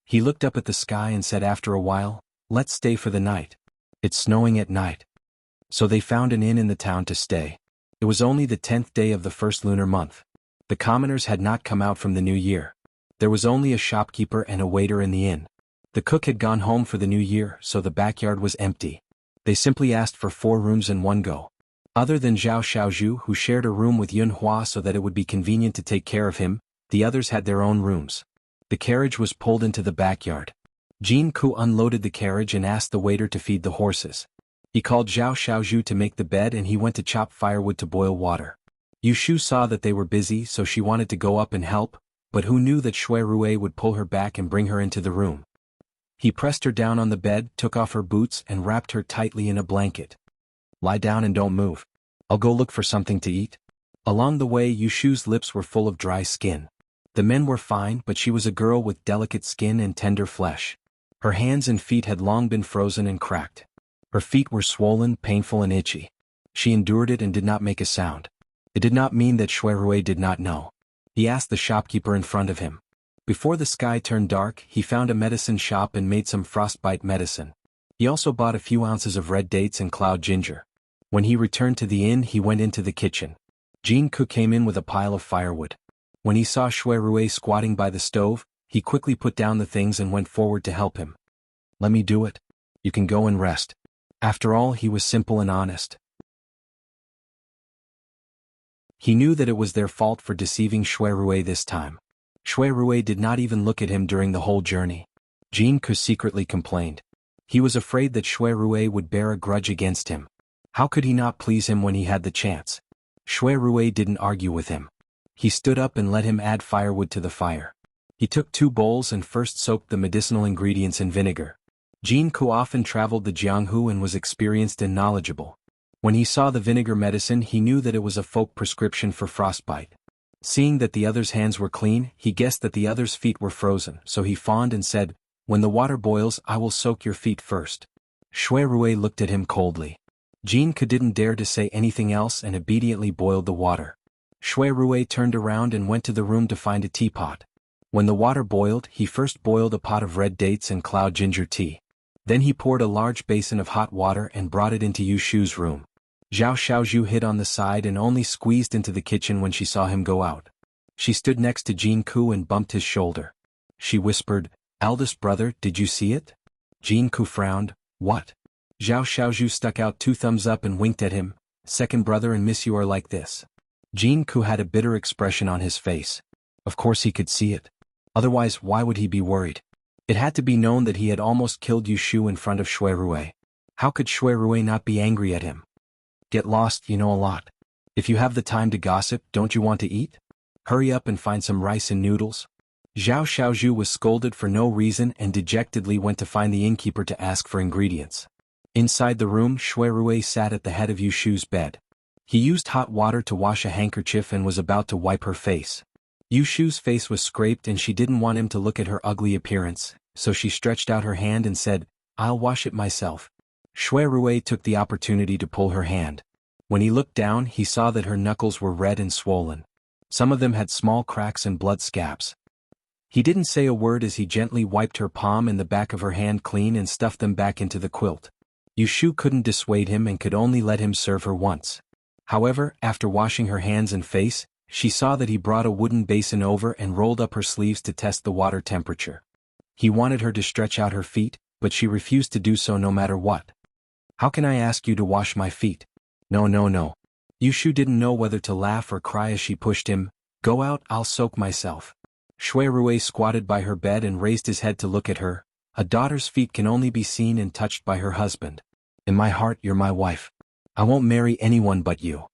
He looked up at the sky and said after a while, "Let's stay for the night. It's snowing at night." So they found an inn in the town to stay. It was only the 10th day of the first lunar month. The commoners had not come out from the new year. There was only a shopkeeper and a waiter in the inn. The cook had gone home for the new year, so the backyard was empty. They simply asked for 4 rooms in one go. Other than Zhao Xiaozhu, who shared a room with Yun Hua so that it would be convenient to take care of him, the others had their own rooms. The carriage was pulled into the backyard. Jin Ku unloaded the carriage and asked the waiter to feed the horses. He called Zhao Xiaozhu to make the bed and he went to chop firewood to boil water. Yu Shu saw that they were busy, so she wanted to go up and help, but who knew that Shui Rui would pull her back and bring her into the room. He pressed her down on the bed, took off her boots and wrapped her tightly in a blanket. "Lie down and don't move. I'll go look for something to eat." Along the way, Yu Shu's lips were full of dry skin. The men were fine, but she was a girl with delicate skin and tender flesh. Her hands and feet had long been frozen and cracked. Her feet were swollen, painful and itchy. She endured it and did not make a sound. It did not mean that Shui Rui did not know. He asked the shopkeeper in front of him. Before the sky turned dark, he found a medicine shop and made some frostbite medicine. He also bought a few ounces of red dates and cloud ginger. When he returned to the inn, he went into the kitchen. Jin Ku came in with a pile of firewood. When he saw Shui Rui squatting by the stove, he quickly put down the things and went forward to help him. "Let me do it. You can go and rest." After all, he was simple and honest. He knew that it was their fault for deceiving Shui Rui this time. Shui Rui did not even look at him during the whole journey. Jin Ku secretly complained. He was afraid that Shui Rui would bear a grudge against him. How could he not please him when he had the chance? Shui Rui didn't argue with him. He stood up and let him add firewood to the fire. He took 2 bowls and first soaked the medicinal ingredients in vinegar. Jin Ku often traveled the Jianghu and was experienced and knowledgeable. When he saw the vinegar medicine, he knew that it was a folk prescription for frostbite. Seeing that the other's hands were clean, he guessed that the other's feet were frozen, so he fawned and said, "When the water boils, I will soak your feet first." Shui Rui looked at him coldly. Jin Ku didn't dare to say anything else and obediently boiled the water. Shui Rui turned around and went to the room to find a teapot. When the water boiled, he first boiled a pot of red dates and cloud ginger tea. Then he poured a large basin of hot water and brought it into Yu Shu's room. Zhao Xiaozhu hid on the side and only squeezed into the kitchen when she saw him go out. She stood next to Jin Ku and bumped his shoulder. She whispered, "Eldest brother, did you see it?" Jin Ku frowned. "What?" Zhao Xiaozhu stuck out 2 thumbs up and winked at him. "Second brother and miss you are like this." Jin Ku had a bitter expression on his face. Of course he could see it. Otherwise, why would he be worried? It had to be known that he had almost killed Yu Shu in front of Shui Rui. How could Shui Rui not be angry at him? "Get lost, you know a lot. If you have the time to gossip, don't you want to eat? Hurry up and find some rice and noodles." Zhao Xiaozhu was scolded for no reason and dejectedly went to find the innkeeper to ask for ingredients. Inside the room, Shui Rui sat at the head of Yu Shu's bed. He used hot water to wash a handkerchief and was about to wipe her face. Yu Shu's face was scraped and she didn't want him to look at her ugly appearance, so she stretched out her hand and said, "I'll wash it myself." Shui Rui took the opportunity to pull her hand. When he looked down, he saw that her knuckles were red and swollen. Some of them had small cracks and blood scabs. He didn't say a word as he gently wiped her palm and the back of her hand clean and stuffed them back into the quilt. Yu Shu couldn't dissuade him and could only let him serve her once. However, after washing her hands and face, she saw that he brought a wooden basin over and rolled up her sleeves to test the water temperature. He wanted her to stretch out her feet, but she refused to do so no matter what. "How can I ask you to wash my feet?" No. Yu Shu didn't know whether to laugh or cry as she pushed him. "Go out, I'll soak myself." Shui Rui squatted by her bed and raised his head to look at her. A daughter's feet can only be seen and touched by her husband. "In my heart, you're my wife. I won't marry anyone but you."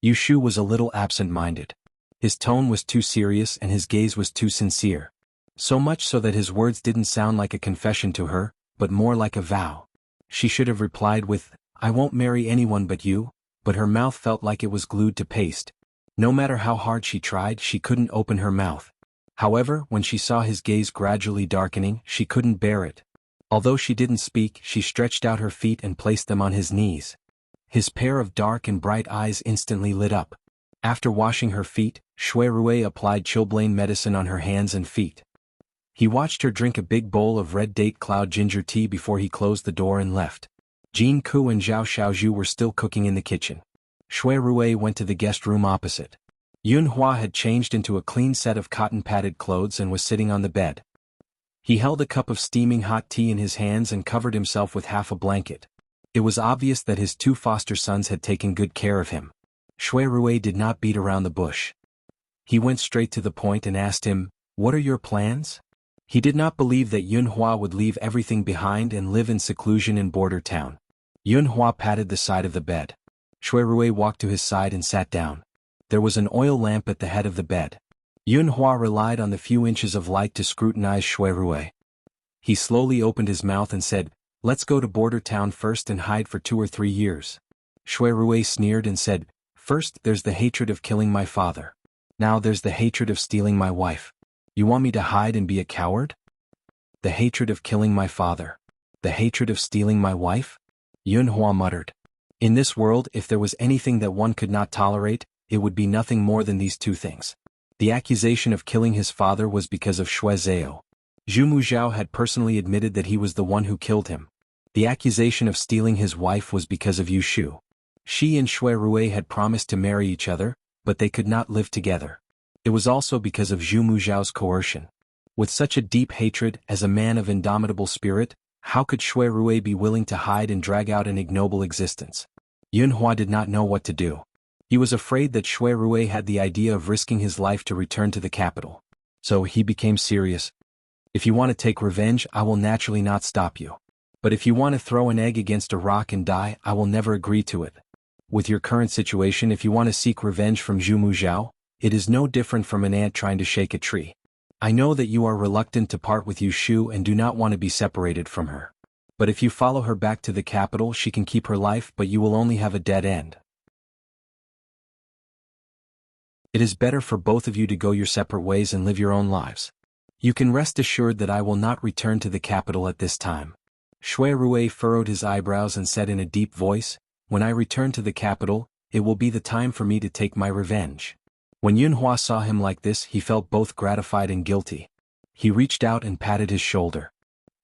Yu Shu was a little absent-minded. His tone was too serious and his gaze was too sincere. So much so that his words didn't sound like a confession to her, but more like a vow. She should have replied with, "I won't marry anyone but you," but her mouth felt like it was glued to paste. No matter how hard she tried, she couldn't open her mouth. However, when she saw his gaze gradually darkening, she couldn't bear it. Although she didn't speak, she stretched out her feet and placed them on his knees. His pair of dark and bright eyes instantly lit up. After washing her feet, Shui Rui applied chilblain medicine on her hands and feet. He watched her drink a big bowl of red date cloud ginger tea before he closed the door and left. Jin Ku and Zhao Xiaozhu were still cooking in the kitchen. Shui Rui went to the guest room opposite. Yun Hua had changed into a clean set of cotton-padded clothes and was sitting on the bed. He held a cup of steaming hot tea in his hands and covered himself with half a blanket. It was obvious that his two foster sons had taken good care of him. Shui Rui did not beat around the bush. He went straight to the point and asked him, "What are your plans?" He did not believe that Yun Hua would leave everything behind and live in seclusion in border town. Yun Hua patted the side of the bed. Shui Rui walked to his side and sat down. There was an oil lamp at the head of the bed. Yun Hua relied on the few inches of light to scrutinize Shui Rui. He slowly opened his mouth and said, "Let's go to border town first and hide for 2 or 3 years." Shui Rui sneered and said, "First there's the hatred of killing my father. Now there's the hatred of stealing my wife. You want me to hide and be a coward?" "The hatred of killing my father. The hatred of stealing my wife?" Yun Hua muttered. In this world, if there was anything that one could not tolerate, it would be nothing more than these two things. The accusation of killing his father was because of Shui Zhao. Zhu Muzhao had personally admitted that he was the one who killed him. The accusation of stealing his wife was because of Yu Shu. She and Shui Rui had promised to marry each other, but they could not live together. It was also because of Zhu Muzhao's coercion. With such a deep hatred, as a man of indomitable spirit, how could Shui Rui be willing to hide and drag out an ignoble existence? Yun Hua did not know what to do. He was afraid that Shui Rui had the idea of risking his life to return to the capital. So he became serious. "If you want to take revenge, I will naturally not stop you. But if you want to throw an egg against a rock and die, I will never agree to it. With your current situation, if you want to seek revenge from Zhu Muzhao, it is no different from an ant trying to shake a tree. I know that you are reluctant to part with Yu Shu and do not want to be separated from her. But if you follow her back to the capital, she can keep her life, but you will only have a dead end. It is better for both of you to go your separate ways and live your own lives. You can rest assured that I will not return to the capital at this time." Shui Rui furrowed his eyebrows and said in a deep voice, "When I return to the capital, it will be the time for me to take my revenge." When Yun Hua saw him like this, he felt both gratified and guilty. He reached out and patted his shoulder.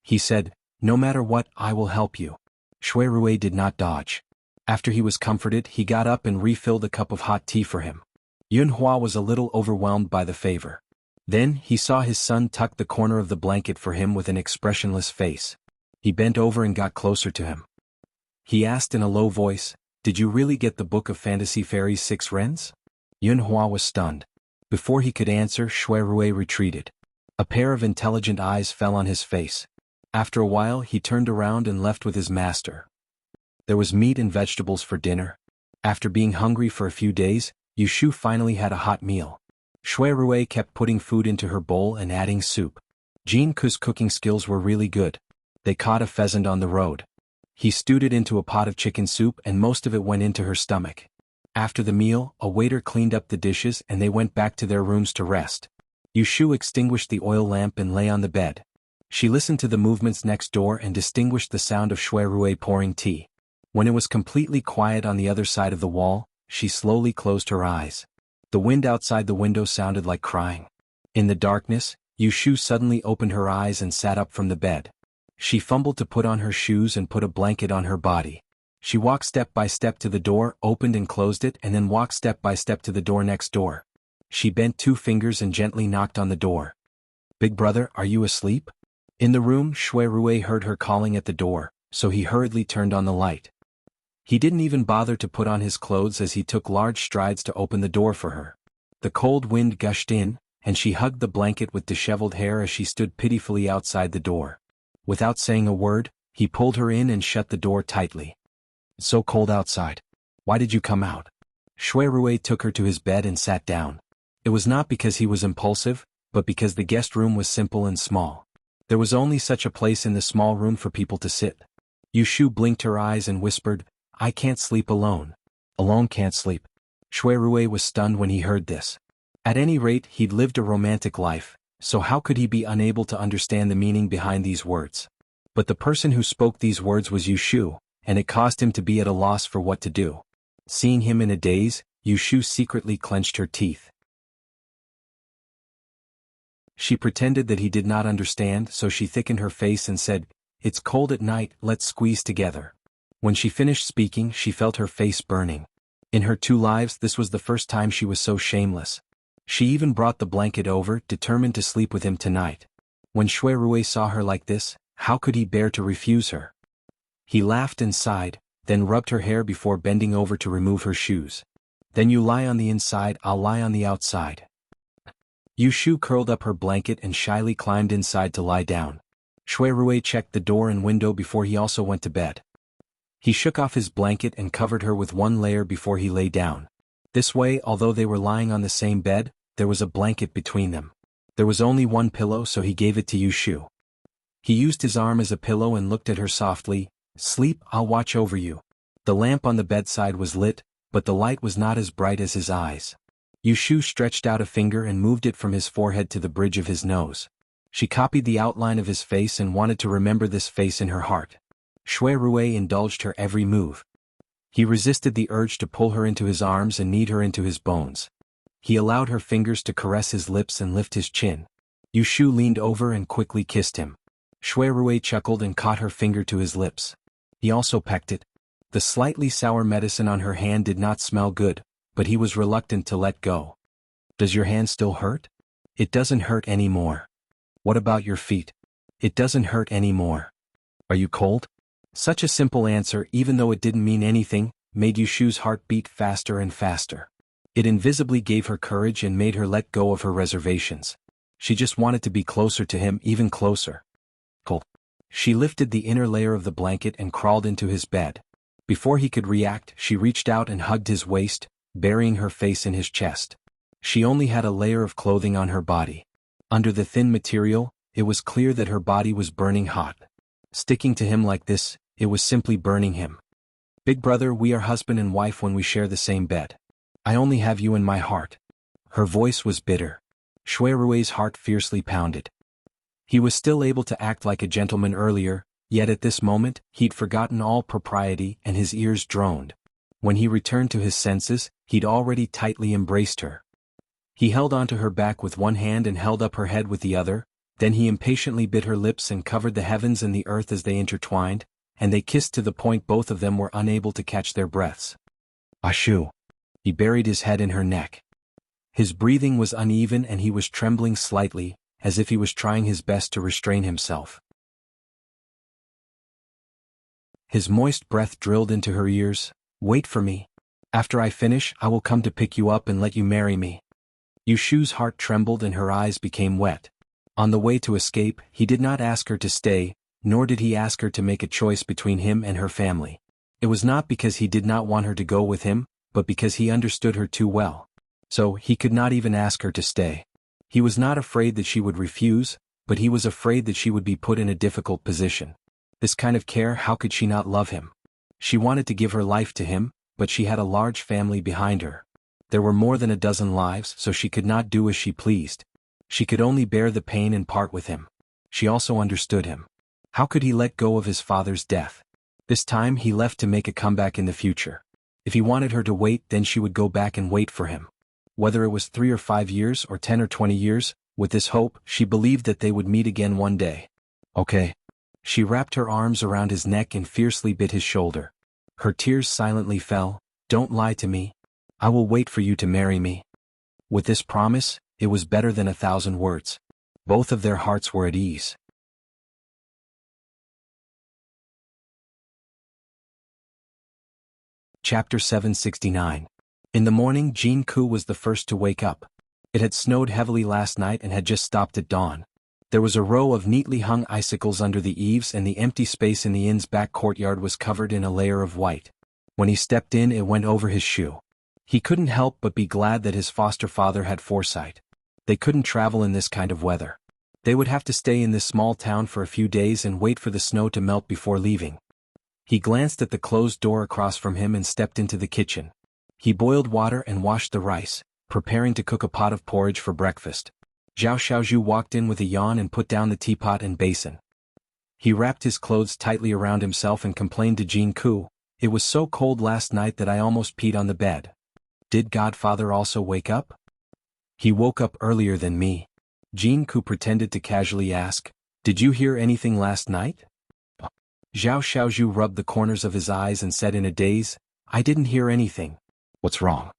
He said, "No matter what, I will help you." Shui Rui did not dodge. After he was comforted, he got up and refilled a cup of hot tea for him. Yun Hua was a little overwhelmed by the favor. Then, he saw his son tuck the corner of the blanket for him with an expressionless face. He bent over and got closer to him. He asked in a low voice, "Did you really get the Book of Fantasy Fairies 6 Rens?" Yun Hua was stunned. Before he could answer, Shui Rui retreated. A pair of intelligent eyes fell on his face. After a while, he turned around and left with his master. There was meat and vegetables for dinner. After being hungry for a few days, Yu Shu finally had a hot meal. Shui Rui kept putting food into her bowl and adding soup. Jin Ku's cooking skills were really good. They caught a pheasant on the road. He stewed it into a pot of chicken soup and most of it went into her stomach. After the meal, a waiter cleaned up the dishes and they went back to their rooms to rest. Yu Shu extinguished the oil lamp and lay on the bed. She listened to the movements next door and distinguished the sound of Shui Rui pouring tea. When it was completely quiet on the other side of the wall, she slowly closed her eyes. The wind outside the window sounded like crying. In the darkness, Yu Shu suddenly opened her eyes and sat up from the bed. She fumbled to put on her shoes and put a blanket on her body. She walked step by step to the door, opened and closed it, and then walked step by step to the door next door. She bent 2 fingers and gently knocked on the door. "Big brother, are you asleep?" In the room, Shui Rui heard her calling at the door, so he hurriedly turned on the light. He didn't even bother to put on his clothes as he took large strides to open the door for her. The cold wind gushed in, and she hugged the blanket with disheveled hair as she stood pitifully outside the door. Without saying a word, he pulled her in and shut the door tightly. "It's so cold outside. Why did you come out?" Shui Rui took her to his bed and sat down. It was not because he was impulsive, but because the guest room was simple and small. There was only such a place in the small room for people to sit. Yu Shu blinked her eyes and whispered, "I can't sleep alone." Alone can't sleep. Shui Rui was stunned when he heard this. At any rate, he'd lived a romantic life, so how could he be unable to understand the meaning behind these words? But the person who spoke these words was Yu Shu, and it caused him to be at a loss for what to do. Seeing him in a daze, Yu Shu secretly clenched her teeth. She pretended that he did not understand, so she thickened her face and said, "It's cold at night, let's squeeze together." When she finished speaking, she felt her face burning. In her 2 lives, this was the first time she was so shameless. She even brought the blanket over, determined to sleep with him tonight. When Shui Rui saw her like this, how could he bear to refuse her? He laughed and sighed, then rubbed her hair before bending over to remove her shoes. Then you lie on the inside, I'll lie on the outside. Yu Shu curled up her blanket and shyly climbed inside to lie down. Shui Rui checked the door and window before he also went to bed. He shook off his blanket and covered her with 1 layer before he lay down. This way, although they were lying on the same bed, there was a blanket between them. There was only 1 pillow, so he gave it to Yu Shu. He used his arm as a pillow and looked at her softly. Sleep, I'll watch over you. The lamp on the bedside was lit, but the light was not as bright as his eyes. Yu Shu stretched out a finger and moved it from his forehead to the bridge of his nose. She copied the outline of his face and wanted to remember this face in her heart. Shui Rui indulged her every move. He resisted the urge to pull her into his arms and knead her into his bones. He allowed her fingers to caress his lips and lift his chin. Yu Shu leaned over and quickly kissed him. Shui Rui chuckled and caught her finger to his lips. He also pecked it. The slightly sour medicine on her hand did not smell good, but he was reluctant to let go. Does your hand still hurt? It doesn't hurt anymore. What about your feet? It doesn't hurt anymore. Are you cold? Such a simple answer, even though it didn't mean anything, made Yu Shu's heart beat faster and faster. It invisibly gave her courage and made her let go of her reservations. She just wanted to be closer to him, even closer. Cold. She lifted the inner layer of the blanket and crawled into his bed. Before he could react, she reached out and hugged his waist, burying her face in his chest. She only had a layer of clothing on her body. Under the thin material, it was clear that her body was burning hot. Sticking to him like this, it was simply burning him. Big brother, we are husband and wife when we share the same bed. I only have you in my heart. Her voice was bitter. Shui Rui's heart fiercely pounded. He was still able to act like a gentleman earlier, yet at this moment, he'd forgotten all propriety and his ears droned. When he returned to his senses, he'd already tightly embraced her. He held onto her back with 1 hand and held up her head with the other, then he impatiently bit her lips and covered the heavens and the earth as they intertwined, and they kissed to the point both of them were unable to catch their breaths. Ashu. He buried his head in her neck. His breathing was uneven and he was trembling slightly, as if he was trying his best to restrain himself. His moist breath drilled into her ears. Wait for me. After I finish, I will come to pick you up and let you marry me. Yu Shu's heart trembled and her eyes became wet. On the way to escape, he did not ask her to stay, nor did he ask her to make a choice between him and her family. It was not because he did not want her to go with him, but because he understood her too well. So, he could not even ask her to stay. He was not afraid that she would refuse, but he was afraid that she would be put in a difficult position. This kind of care, how could she not love him? She wanted to give her life to him, but she had a large family behind her. There were more than a dozen lives, so she could not do as she pleased. She could only bear the pain and part with him. She also understood him. How could he let go of his father's death? This time he left to make a comeback in the future. If he wanted her to wait, then she would go back and wait for him. Whether it was 3 or 5 years or 10 or 20 years, with this hope, she believed that they would meet again one day. Okay. She wrapped her arms around his neck and fiercely bit his shoulder. Her tears silently fell. Don't lie to me. I will wait for you to marry me. With this promise, it was better than 1,000 words. Both of their hearts were at ease. Chapter 769. In the morning, Jin Ku was the first to wake up. It had snowed heavily last night and had just stopped at dawn. There was a row of neatly hung icicles under the eaves and the empty space in the inn's back courtyard was covered in a layer of white. When he stepped in, it went over his shoe. He couldn't help but be glad that his foster father had foresight. They couldn't travel in this kind of weather. They would have to stay in this small town for a few days and wait for the snow to melt before leaving. He glanced at the closed door across from him and stepped into the kitchen. He boiled water and washed the rice, preparing to cook a pot of porridge for breakfast. Zhao Xiaozhu walked in with a yawn and put down the teapot and basin. He wrapped his clothes tightly around himself and complained to Jin Ku, "It was so cold last night that I almost peed on the bed." Did Godfather also wake up? He woke up earlier than me. Jin Ku pretended to casually ask, "Did you hear anything last night?" Zhao Xiaozhu rubbed the corners of his eyes and said in a daze, I didn't hear anything. What's wrong?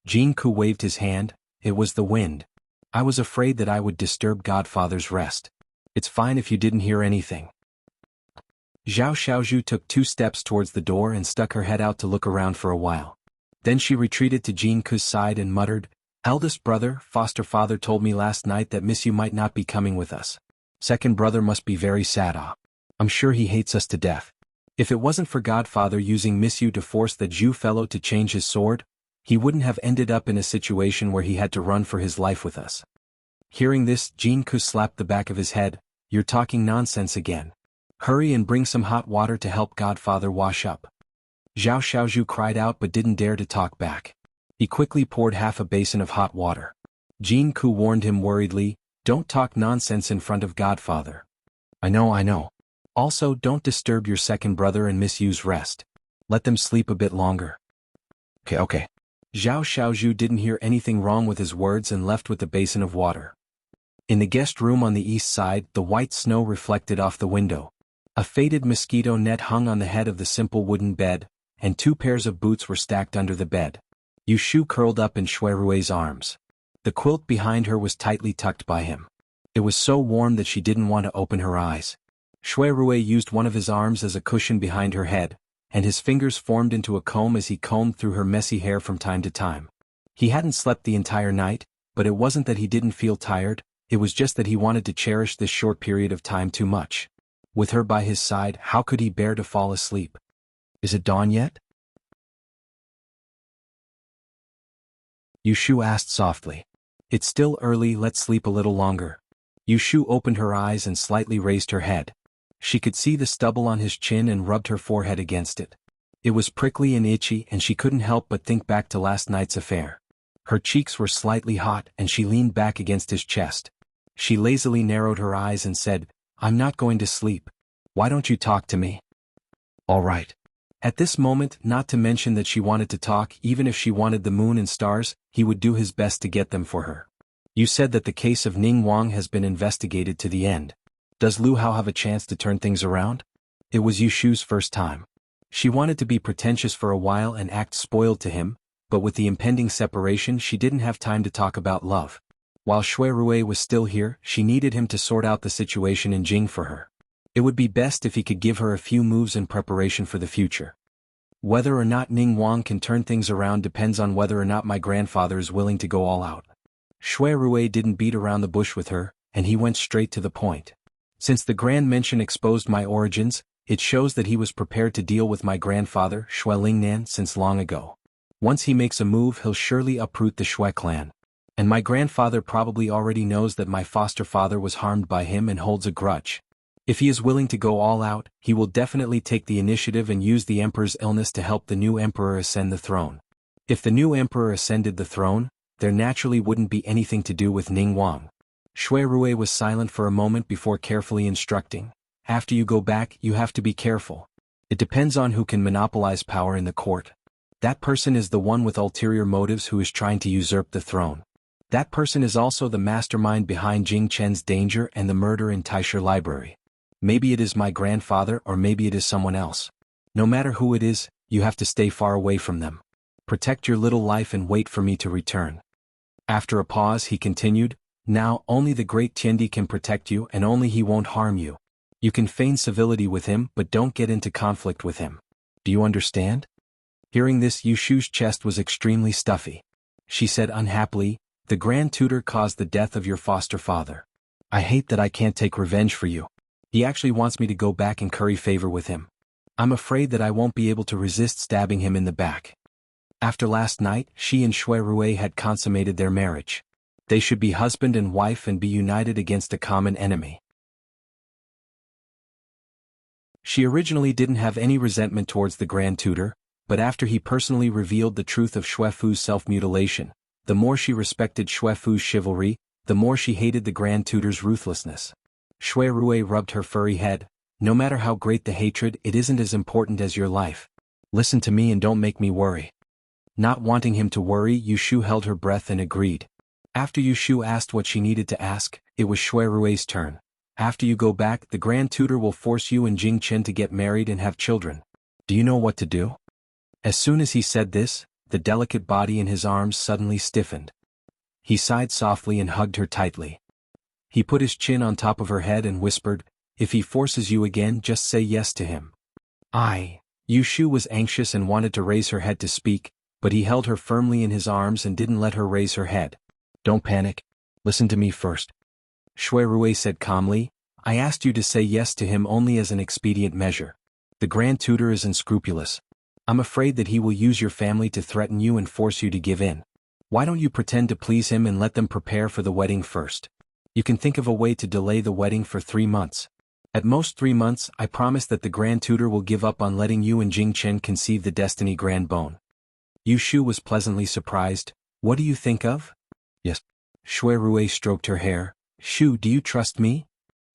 Jing Ku waved his hand, it was the wind. I was afraid that I would disturb Godfather's rest. It's fine if you didn't hear anything. Zhao Xiaozhu took 2 steps towards the door and stuck her head out to look around for a while. Then she retreated to Jing Ku's side and muttered, Eldest brother, foster father told me last night that Miss Yu might not be coming with us. Second brother must be very sad. I'm sure he hates us to death. If it wasn't for Godfather using Miss Yu to force the Zhu fellow to change his sword, he wouldn't have ended up in a situation where he had to run for his life with us. Hearing this, Jing Ku slapped the back of his head, You're talking nonsense again. Hurry and bring some hot water to help Godfather wash up. Zhao Xiaozhu cried out but didn't dare to talk back. He quickly poured half a basin of hot water. Jing Ku warned him worriedly, Don't talk nonsense in front of Godfather. I know. Also, don't disturb your second brother and Miss Yu's rest. Let them sleep a bit longer. Okay. Zhao Xiaozhu didn't hear anything wrong with his words and left with the basin of water. In the guest room on the east side, the white snow reflected off the window. A faded mosquito net hung on the head of the simple wooden bed, and 2 pairs of boots were stacked under the bed. Yu Shu curled up in Shui Rui's arms. The quilt behind her was tightly tucked by him. It was so warm that she didn't want to open her eyes. Shui Rui used one of his arms as a cushion behind her head, and his fingers formed into a comb as he combed through her messy hair from time to time. He hadn't slept the entire night, but it wasn't that he didn't feel tired, it was just that he wanted to cherish this short period of time too much. With her by his side, how could he bear to fall asleep? Is it dawn yet? Yu Shu asked softly. It's still early, let's sleep a little longer. Yu Shu opened her eyes and slightly raised her head. She could see the stubble on his chin and rubbed her forehead against it. It was prickly and itchy and she couldn't help but think back to last night's affair. Her cheeks were slightly hot and she leaned back against his chest. She lazily narrowed her eyes and said, I'm not going to sleep. Why don't you talk to me? All right. At this moment, not to mention that she wanted to talk, even if she wanted the moon and stars, he would do his best to get them for her. You said that the case of Ning Wang has been investigated to the end. Does Lu Hao have a chance to turn things around? It was Yu Shu's first time. She wanted to be pretentious for a while and act spoiled to him, but with the impending separation she didn't have time to talk about love. While Shui Rui was still here, she needed him to sort out the situation in Jing for her. It would be best if he could give her a few moves in preparation for the future. Whether or not Ning Wang can turn things around depends on whether or not my grandfather is willing to go all out. Shui Rui didn't beat around the bush with her, and he went straight to the point. Since the grand mention exposed my origins, it shows that he was prepared to deal with my grandfather, Shui Lingnan, since long ago. Once he makes a move, he'll surely uproot the Shui clan. And my grandfather probably already knows that my foster father was harmed by him and holds a grudge. If he is willing to go all out, he will definitely take the initiative and use the emperor's illness to help the new emperor ascend the throne. If the new emperor ascended the throne, there naturally wouldn't be anything to do with Ning Wang. Shui Rui was silent for a moment before carefully instructing. After you go back, you have to be careful. It depends on who can monopolize power in the court. That person is the one with ulterior motives who is trying to usurp the throne. That person is also the mastermind behind Jing Chen's danger and the murder in Taisher Library. Maybe it is my grandfather or maybe it is someone else. No matter who it is, you have to stay far away from them. Protect your little life and wait for me to return. After a pause he continued, Now only the great Tiendi can protect you and only he won't harm you. You can feign civility with him but don't get into conflict with him. Do you understand? Hearing this, Yu Shu's chest was extremely stuffy. She said unhappily, The Grand Tutor caused the death of your foster father. I hate that I can't take revenge for you. He actually wants me to go back and curry favor with him. I'm afraid that I won't be able to resist stabbing him in the back. After last night, she and Shui Rui had consummated their marriage. They should be husband and wife and be united against a common enemy. She originally didn't have any resentment towards the Grand Tutor, but after he personally revealed the truth of Shui Fu's self-mutilation, the more she respected Shui Fu's chivalry, the more she hated the Grand Tutor's ruthlessness. Shui Rui rubbed her furry head. No matter how great the hatred, it isn't as important as your life. Listen to me and don't make me worry. Not wanting him to worry, Yu Shu held her breath and agreed. After Yu Shu asked what she needed to ask, it was Shui Rui's turn. After you go back, the Grand Tutor will force you and Jing Chen to get married and have children. Do you know what to do?" As soon as he said this, the delicate body in his arms suddenly stiffened. He sighed softly and hugged her tightly. He put his chin on top of her head and whispered, "If he forces you again, just say yes to him." Yushu was anxious and wanted to raise her head to speak, but he held her firmly in his arms and didn't let her raise her head. "Don't panic. Listen to me first," Shui Rui said calmly. "I asked you to say yes to him only as an expedient measure. The Grand Tutor is unscrupulous. I'm afraid that he will use your family to threaten you and force you to give in. Why don't you pretend to please him and let them prepare for the wedding first? You can think of a way to delay the wedding for 3 months. At most 3 months, I promise that the Grand Tutor will give up on letting you and Jing Chen conceive the Destiny Grand Bone." Yushu was pleasantly surprised. "What do you think of?" "Yes." Shui Rui stroked her hair. "Shu, do you trust me?"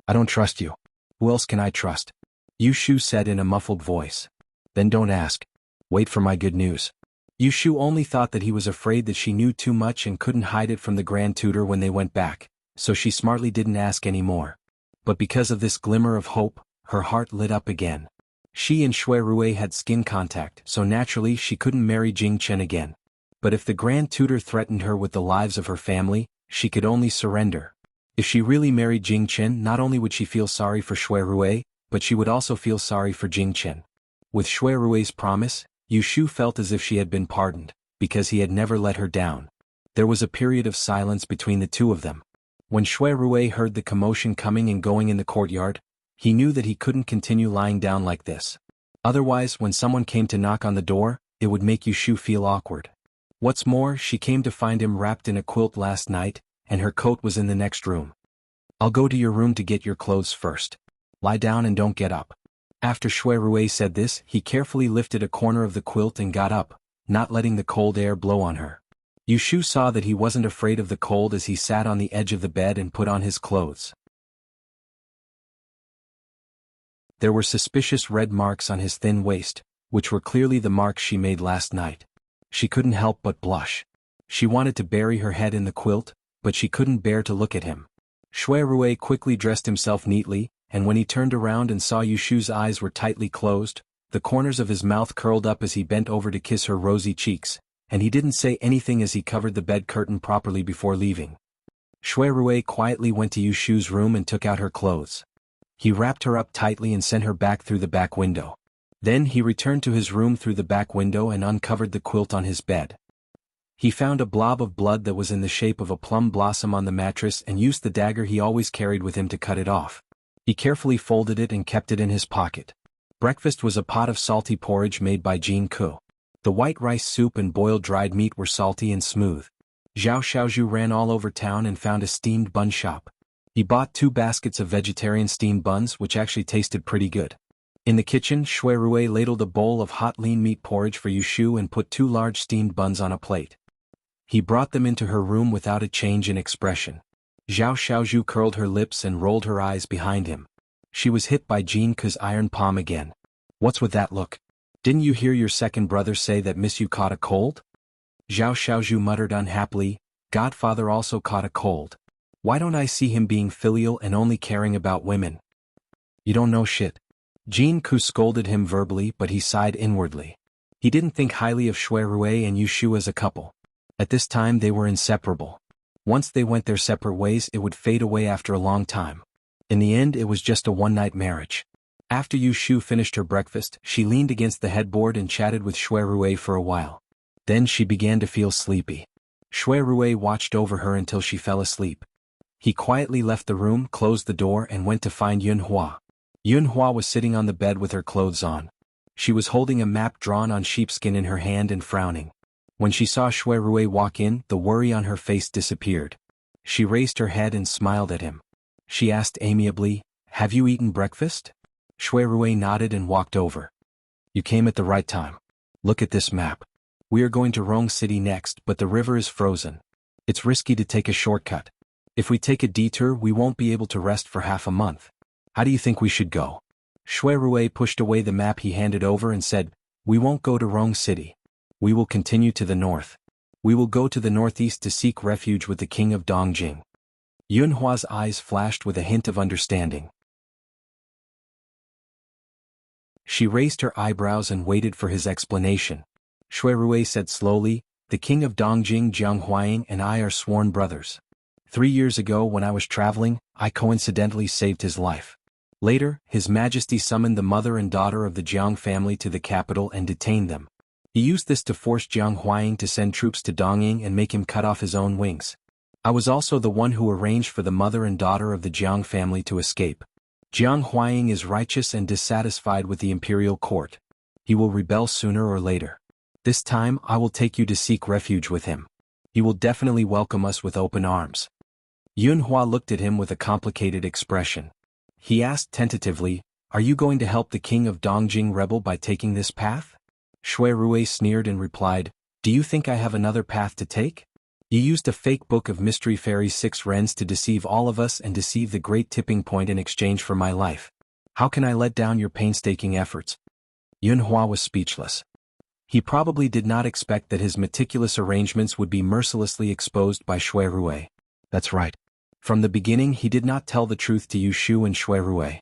"I don't trust you. Who else can I trust?" Yushu said in a muffled voice. "Then don't ask. Wait for my good news." Yushu only thought that he was afraid that she knew too much and couldn't hide it from the Grand Tutor when they went back, so she smartly didn't ask any more. But because of this glimmer of hope, her heart lit up again. She and Shui Rui had skin contact, so naturally she couldn't marry Jing Chen again. But if the Grand Tutor threatened her with the lives of her family, she could only surrender. If she really married Jing Chen, not only would she feel sorry for Shui Rui, but she would also feel sorry for Jing Chen. With Shui Rui's promise, Yushu felt as if she had been pardoned, because he had never let her down. There was a period of silence between the two of them. When Shui Rui heard the commotion coming and going in the courtyard, he knew that he couldn't continue lying down like this. Otherwise, when someone came to knock on the door, it would make Yushu feel awkward. What's more, she came to find him wrapped in a quilt last night, and her coat was in the next room. "I'll go to your room to get your clothes first. Lie down and don't get up." After Shui Rui said this, he carefully lifted a corner of the quilt and got up, not letting the cold air blow on her. Yushu saw that he wasn't afraid of the cold as he sat on the edge of the bed and put on his clothes. There were suspicious red marks on his thin waist, which were clearly the marks she made last night. She couldn't help but blush. She wanted to bury her head in the quilt, but she couldn't bear to look at him. Shui Rui quickly dressed himself neatly, and when he turned around and saw Yushu's eyes were tightly closed, the corners of his mouth curled up as he bent over to kiss her rosy cheeks, and he didn't say anything as he covered the bed curtain properly before leaving. Shui Rui quietly went to Yushu's room and took out her clothes. He wrapped her up tightly and sent her back through the back window. Then he returned to his room through the back window and uncovered the quilt on his bed. He found a blob of blood that was in the shape of a plum blossom on the mattress and used the dagger he always carried with him to cut it off. He carefully folded it and kept it in his pocket. Breakfast was a pot of salty porridge made by Jin Ku. The white rice soup and boiled dried meat were salty and smooth. Zhao Xiaozhu ran all over town and found a steamed bun shop. He bought 2 baskets of vegetarian steamed buns which actually tasted pretty good. In the kitchen, Shui Rui ladled a bowl of hot lean meat porridge for Yushu and put 2 large steamed buns on a plate. He brought them into her room without a change in expression. Zhao Xiaozhu curled her lips and rolled her eyes behind him. She was hit by Jin Ku's iron palm again. "What's with that look? Didn't you hear your second brother say that Miss Yu caught a cold?" Zhao Xiaozhu muttered unhappily. "Godfather also caught a cold. Why don't I see him being filial and only caring about women?" "You don't know shit." Jin Ku scolded him verbally, but he sighed inwardly. He didn't think highly of Shui Rui and Yushu as a couple. At this time they were inseparable. Once they went their separate ways, it would fade away after a long time. In the end, it was just a one-night marriage. After Yushu finished her breakfast, she leaned against the headboard and chatted with Shui Rui for a while. Then she began to feel sleepy. Shui Rui watched over her until she fell asleep. He quietly left the room, closed the door, and went to find Yunhua. Yunhua was sitting on the bed with her clothes on. She was holding a map drawn on sheepskin in her hand and frowning. When she saw Shui Rui walk in, the worry on her face disappeared. She raised her head and smiled at him. She asked amiably, "Have you eaten breakfast?" Shui Rui nodded and walked over. "You came at the right time. Look at this map. We are going to Rong City next, but the river is frozen. It's risky to take a shortcut. If we take a detour, we won't be able to rest for half a month. How do you think we should go?" Shui Rui pushed away the map he handed over and said, "We won't go to Rong City. We will continue to the north. We will go to the northeast to seek refuge with the king of Dongjing." Yunhua's eyes flashed with a hint of understanding. She raised her eyebrows and waited for his explanation. Shui Rui said slowly, "The king of Dongjing, Jiang Huaying, and I are sworn brothers. 3 years ago when I was traveling, I coincidentally saved his life. Later, His Majesty summoned the mother and daughter of the Jiang family to the capital and detained them. He used this to force Jiang Huaying to send troops to Dongying and make him cut off his own wings. I was also the one who arranged for the mother and daughter of the Jiang family to escape. Jiang Huaying is righteous and dissatisfied with the imperial court. He will rebel sooner or later. This time I will take you to seek refuge with him. He will definitely welcome us with open arms." Yunhua looked at him with a complicated expression. He asked tentatively, "Are you going to help the king of Dongjing rebel by taking this path?" Shui Rui sneered and replied, "Do you think I have another path to take? You used a fake book of Mystery Fairy 6 Rens to deceive all of us and deceive the great tipping point in exchange for my life. How can I let down your painstaking efforts?" Yunhua was speechless. He probably did not expect that his meticulous arrangements would be mercilessly exposed by Shui Rui. That's right. From the beginning he did not tell the truth to Yu Shu and Shui Rui.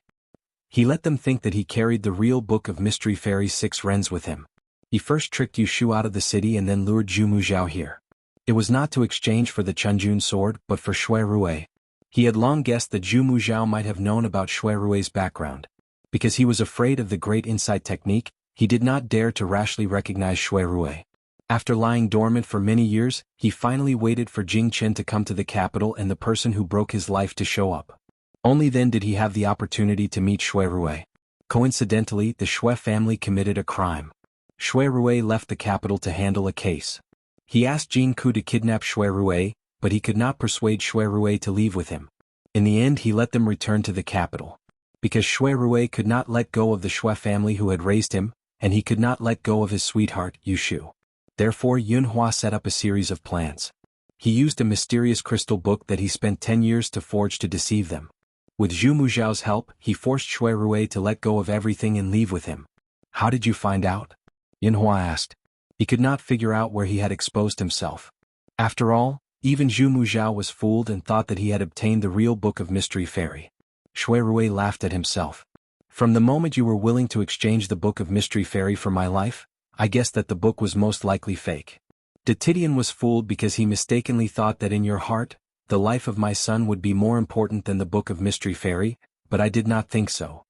He let them think that he carried the real book of Mystery Fairy 6 Rens with him. He first tricked Yu Shu out of the city and then lured Zhu Muzhao here. It was not to exchange for the Chunjun sword but for Shui Rui. He had long guessed that Zhu Muzhao might have known about Shui Rui's background. Because he was afraid of the great insight technique, he did not dare to rashly recognize Shui Rui. After lying dormant for many years, he finally waited for Jing Chen to come to the capital and the person who broke his life to show up. Only then did he have the opportunity to meet Shui Rui. Coincidentally, the Shui family committed a crime. Shui Rui left the capital to handle a case. He asked Jin Ku to kidnap Shui Rui, but he could not persuade Shui Rui to leave with him. In the end he let them return to the capital. Because Shui Rui could not let go of the Shui family who had raised him, and he could not let go of his sweetheart, Yu Shu. Therefore Yunhua set up a series of plans. He used a mysterious crystal book that he spent 10 years to forge to deceive them. With Zhu Muzhao's help, he forced Shui Rui to let go of everything and leave with him. "How did you find out?" Yunhua asked. He could not figure out where he had exposed himself. After all, even Zhu Muzhao was fooled and thought that he had obtained the real book of Mystery Fairy. Shui Rui laughed at himself. "From the moment you were willing to exchange the book of Mystery Fairy for my life, I guessed that the book was most likely fake. Titian was fooled because he mistakenly thought that in your heart, the life of my son would be more important than the book of Mystery Fairy, but I did not think so."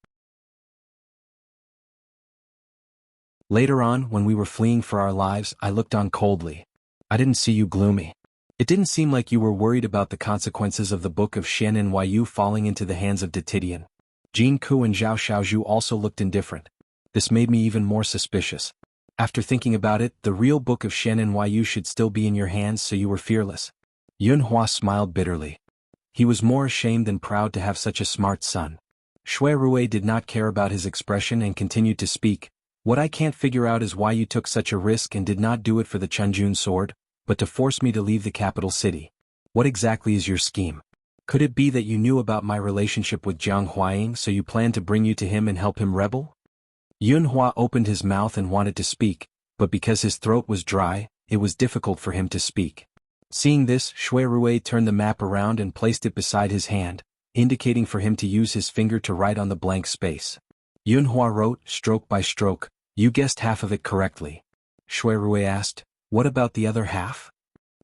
Later on, when we were fleeing for our lives, I looked on coldly. I didn't see you gloomy. It didn't seem like you were worried about the consequences of the book of Shen and Yu falling into the hands of Titian. Jin Ku and Zhao Xiaozhu also looked indifferent. This made me even more suspicious. After thinking about it, the real book of Shen and Yu should still be in your hands, so you were fearless. Yunhua smiled bitterly. He was more ashamed than proud to have such a smart son. Shui Rui did not care about his expression and continued to speak. "What I can't figure out is why you took such a risk and did not do it for the Chunjun sword, but to force me to leave the capital city. What exactly is your scheme? Could it be that you knew about my relationship with Jiang Huaying, so you planned to bring you to him and help him rebel?" Yunhua opened his mouth and wanted to speak, but because his throat was dry, it was difficult for him to speak. Seeing this, Shui Rui turned the map around and placed it beside his hand, indicating for him to use his finger to write on the blank space. Yunhua wrote, stroke by stroke, "You guessed half of it correctly." Shui Rui asked, "What about the other half?"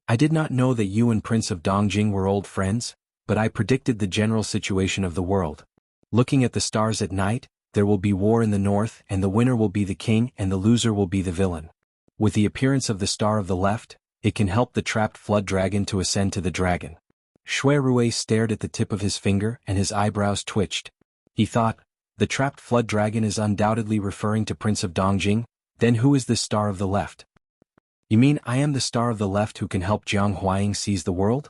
"I did not know that you and Prince of Dongjing were old friends, but I predicted the general situation of the world. Looking at the stars at night, there will be war in the north and the winner will be the king and the loser will be the villain. With the appearance of the star of the left, it can help the trapped flood dragon to ascend to the dragon." Shui Rui stared at the tip of his finger and his eyebrows twitched. He thought, the trapped flood dragon is undoubtedly referring to Prince of Dongjing, then who is this star of the left? "You mean I am the star of the left who can help Jiang Huaying seize the world?"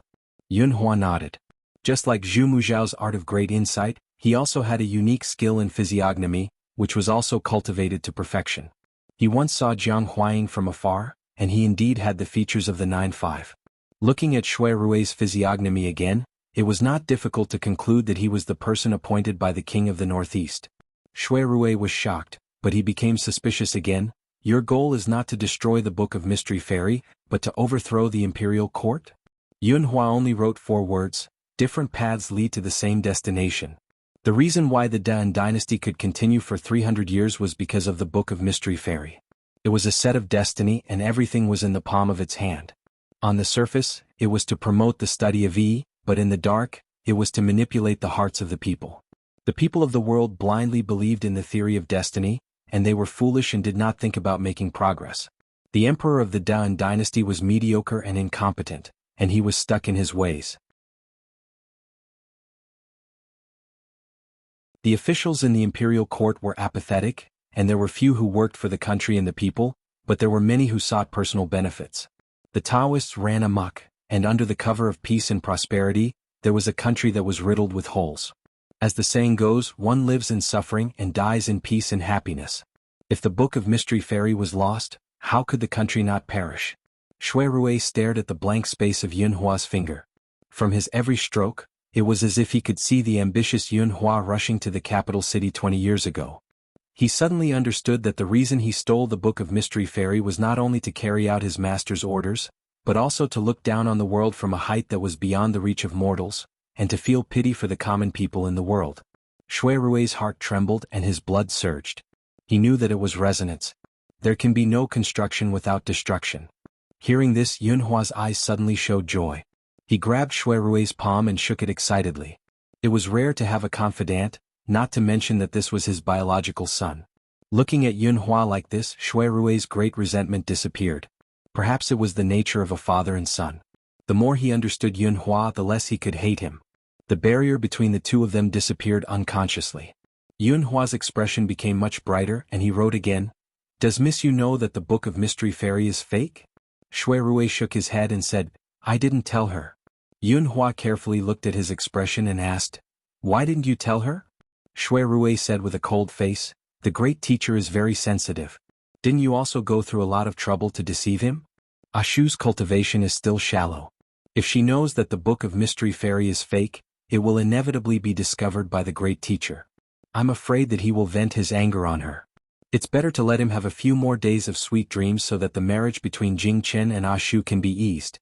Yunhua nodded. Just like Zhu Muzhao's art of great insight, he also had a unique skill in physiognomy, which was also cultivated to perfection. He once saw Jiang Huaying from afar, and he indeed had the features of the 9-5. Looking at Shui Rui's physiognomy again, it was not difficult to conclude that he was the person appointed by the king of the northeast. Shui Rui was shocked, but he became suspicious again. "Your goal is not to destroy the book of Mystery Fairy, but to overthrow the imperial court?" Yunhua only wrote 4 words, Different paths lead to the same destination. The reason why the Dan dynasty could continue for 300 years was because of the Book of Mystery Fairy. It was a set of destiny and everything was in the palm of its hand. On the surface, it was to promote the study of but in the dark, it was to manipulate the hearts of the people. The people of the world blindly believed in the theory of destiny, and they were foolish and did not think about making progress. The emperor of the Dan dynasty was mediocre and incompetent, and he was stuck in his ways. The officials in the imperial court were apathetic, and there were few who worked for the country and the people, but there were many who sought personal benefits. The Taoists ran amok, and under the cover of peace and prosperity, there was a country that was riddled with holes. As the saying goes, one lives in suffering and dies in peace and happiness. If the Book of Mystery Fairy was lost, how could the country not perish? Shui Rui stared at the blank space of Yunhua's finger. From his every stroke, it was as if he could see the ambitious Yunhua rushing to the capital city 20 years ago. He suddenly understood that the reason he stole the Book of Mystery Fairy was not only to carry out his master's orders, but also to look down on the world from a height that was beyond the reach of mortals, and to feel pity for the common people in the world. Shui Rui's heart trembled and his blood surged. He knew that it was resonance. There can be no construction without destruction. Hearing this, Yunhua's eyes suddenly showed joy. He grabbed Shui Rui's palm and shook it excitedly. It was rare to have a confidant, not to mention that this was his biological son. Looking at Yunhua like this, Shui Rui's great resentment disappeared. Perhaps it was the nature of a father and son. The more he understood Yunhua, the less he could hate him. The barrier between the two of them disappeared unconsciously. Yunhua's expression became much brighter and he wrote again, "Does Miss Yu know that the Book of Mystery Fairy is fake?" Shui Rui shook his head and said, "I didn't tell her." Yunhua carefully looked at his expression and asked, "Why didn't you tell her?" Shui Rui said with a cold face, "The great teacher is very sensitive. Didn't you also go through a lot of trouble to deceive him? Ashu's cultivation is still shallow. If she knows that the Book of Mystery Fairy is fake, it will inevitably be discovered by the great teacher. I'm afraid that he will vent his anger on her. It's better to let him have a few more days of sweet dreams so that the marriage between Jingchen and Ashu can be eased."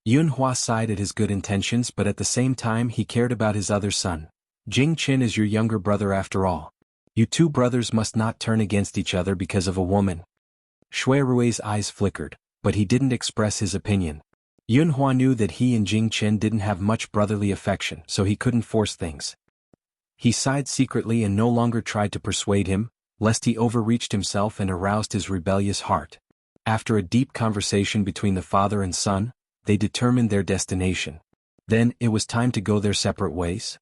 Yunhua sighed at his good intentions, but at the same time he cared about his other son. Jingchen is your younger brother after all. You two brothers must not turn against each other because of a woman. Shui Rui's eyes flickered, but he didn't express his opinion. Yunhua knew that he and Jingchen didn't have much brotherly affection, so he couldn't force things. He sighed secretly and no longer tried to persuade him, lest he overreached himself and aroused his rebellious heart. After a deep conversation between the father and son, they determined their destination. Then, it was time to go their separate ways.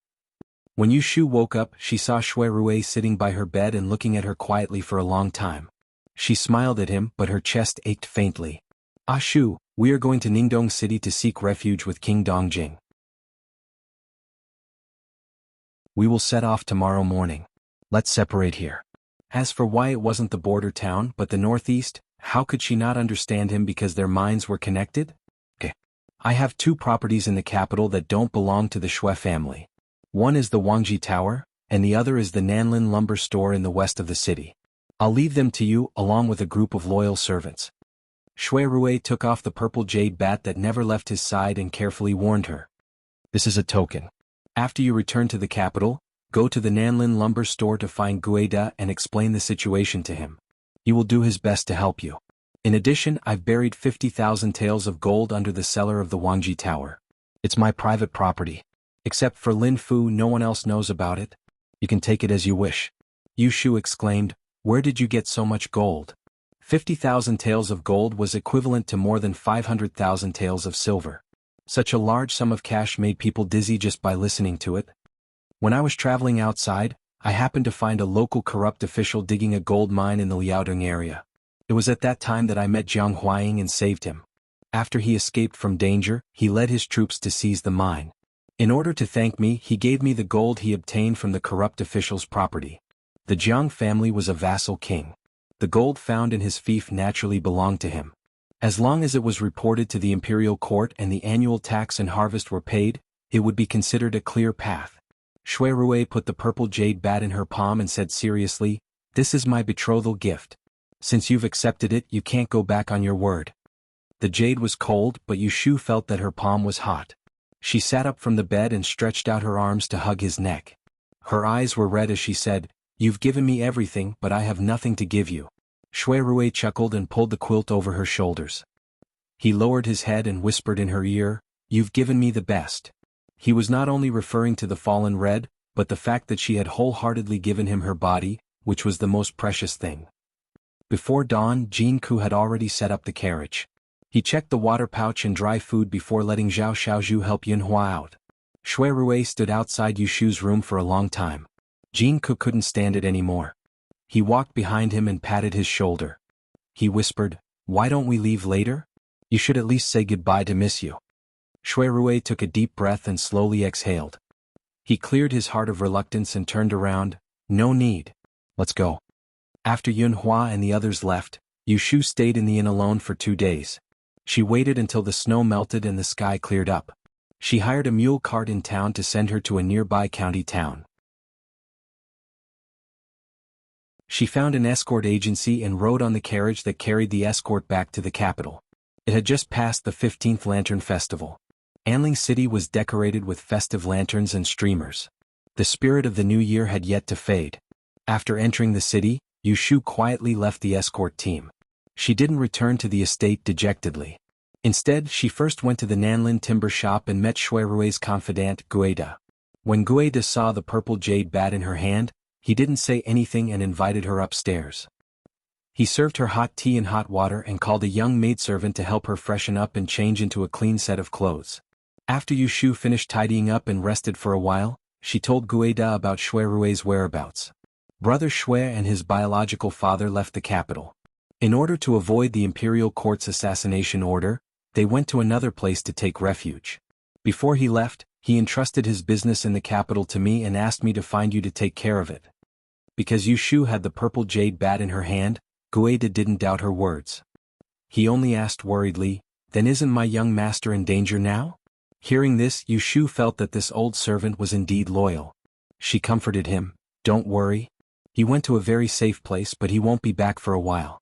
When Yushu woke up, she saw Shui Rui sitting by her bed and looking at her quietly for a long time. She smiled at him, but her chest ached faintly. "Ashu, we are going to Ningdong City to seek refuge with King Dongjing. We will set off tomorrow morning. Let's separate here." As for why it wasn't the border town but the northeast, how could she not understand him because their minds were connected? I have two properties in the capital that don't belong to the Shui family. One is the Wangji Tower, and the other is the Nanlin lumber store in the west of the city. I'll leave them to you along with a group of loyal servants. Shui Rui took off the purple jade bat that never left his side and carefully warned her. This is a token. After you return to the capital, go to the Nanlin lumber store to find Gueda and explain the situation to him. He will do his best to help you. In addition, I've buried 50,000 taels of gold under the cellar of the Wangji Tower. It's my private property. Except for Lin Fu, no one else knows about it. You can take it as you wish. Yushu exclaimed, "Where did you get so much gold?" 50,000 taels of gold was equivalent to more than 500,000 taels of silver. Such a large sum of cash made people dizzy just by listening to it. When I was traveling outside, I happened to find a local corrupt official digging a gold mine in the Liaodong area. It was at that time that I met Jiang Huaying and saved him. After he escaped from danger, he led his troops to seize the mine. In order to thank me, he gave me the gold he obtained from the corrupt official's property. The Jiang family was a vassal king. The gold found in his fief naturally belonged to him. As long as it was reported to the imperial court and the annual tax and harvest were paid, it would be considered a clear path. Shui Rui put the purple jade bat in her palm and said seriously, "This is my betrothal gift. Since you've accepted it, you can't go back on your word." The jade was cold, but Yushu felt that her palm was hot. She sat up from the bed and stretched out her arms to hug his neck. Her eyes were red as she said, "You've given me everything, but I have nothing to give you." Shui Rui chuckled and pulled the quilt over her shoulders. He lowered his head and whispered in her ear, "You've given me the best." He was not only referring to the fallen red, but the fact that she had wholeheartedly given him her body, which was the most precious thing. Before dawn, Jin Ku had already set up the carriage. He checked the water pouch and dry food before letting Zhao Xiaozhu help Yunhua out. Shui Rui stood outside Yushu's room for a long time. Jin Ku couldn't stand it anymore. He walked behind him and patted his shoulder. He whispered, "Why don't we leave later? You should at least say goodbye to Miss You." Shui Rui took a deep breath and slowly exhaled. He cleared his heart of reluctance and turned around, "No need. Let's go." After Yunhua and the others left, Yushu stayed in the inn alone for 2 days. She waited until the snow melted and the sky cleared up. She hired a mule cart in town to send her to a nearby county town. She found an escort agency and rode on the carriage that carried the escort back to the capital. It had just passed the 15th Lantern Festival. Anling City was decorated with festive lanterns and streamers. The spirit of the new year had yet to fade. After entering the city, Yushu quietly left the escort team. She didn't return to the estate dejectedly. Instead, she first went to the Nanlin timber shop and met Shui Rui's confidant, Guida. When Guida saw the purple jade bat in her hand, he didn't say anything and invited her upstairs. He served her hot tea and hot water and called a young maidservant to help her freshen up and change into a clean set of clothes. After Yushu finished tidying up and rested for a while, she told Guida about Shui Rui's whereabouts. Brother Shui and his biological father left the capital. In order to avoid the imperial court's assassination order, they went to another place to take refuge. Before he left, he entrusted his business in the capital to me and asked me to find you to take care of it. Because Yushu had the purple jade bat in her hand, Guida didn't doubt her words. He only asked worriedly, "Then isn't my young master in danger now?" Hearing this, Yushu felt that this old servant was indeed loyal. She comforted him, "Don't worry. He went to a very safe place but he won't be back for a while."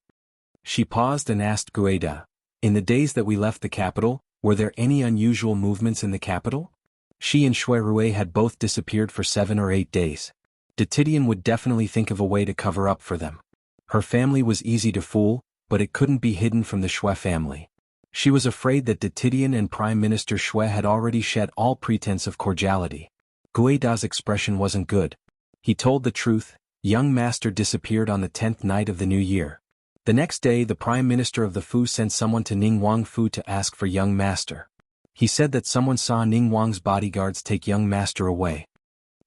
She paused and asked Guida, "In the days that we left the capital, were there any unusual movements in the capital?" She and Shui Rui had both disappeared for 7 or 8 days. Titian would definitely think of a way to cover up for them. Her family was easy to fool, but it couldn't be hidden from the Shui family. She was afraid that Titian and Prime Minister Shui had already shed all pretense of cordiality. Guida's expression wasn't good. He told the truth, young master disappeared on the 10th night of the new year. The next day the Prime Minister of the Fu sent someone to Ningguang Fu to ask for young master. He said that someone saw Ningguang's bodyguards take young master away.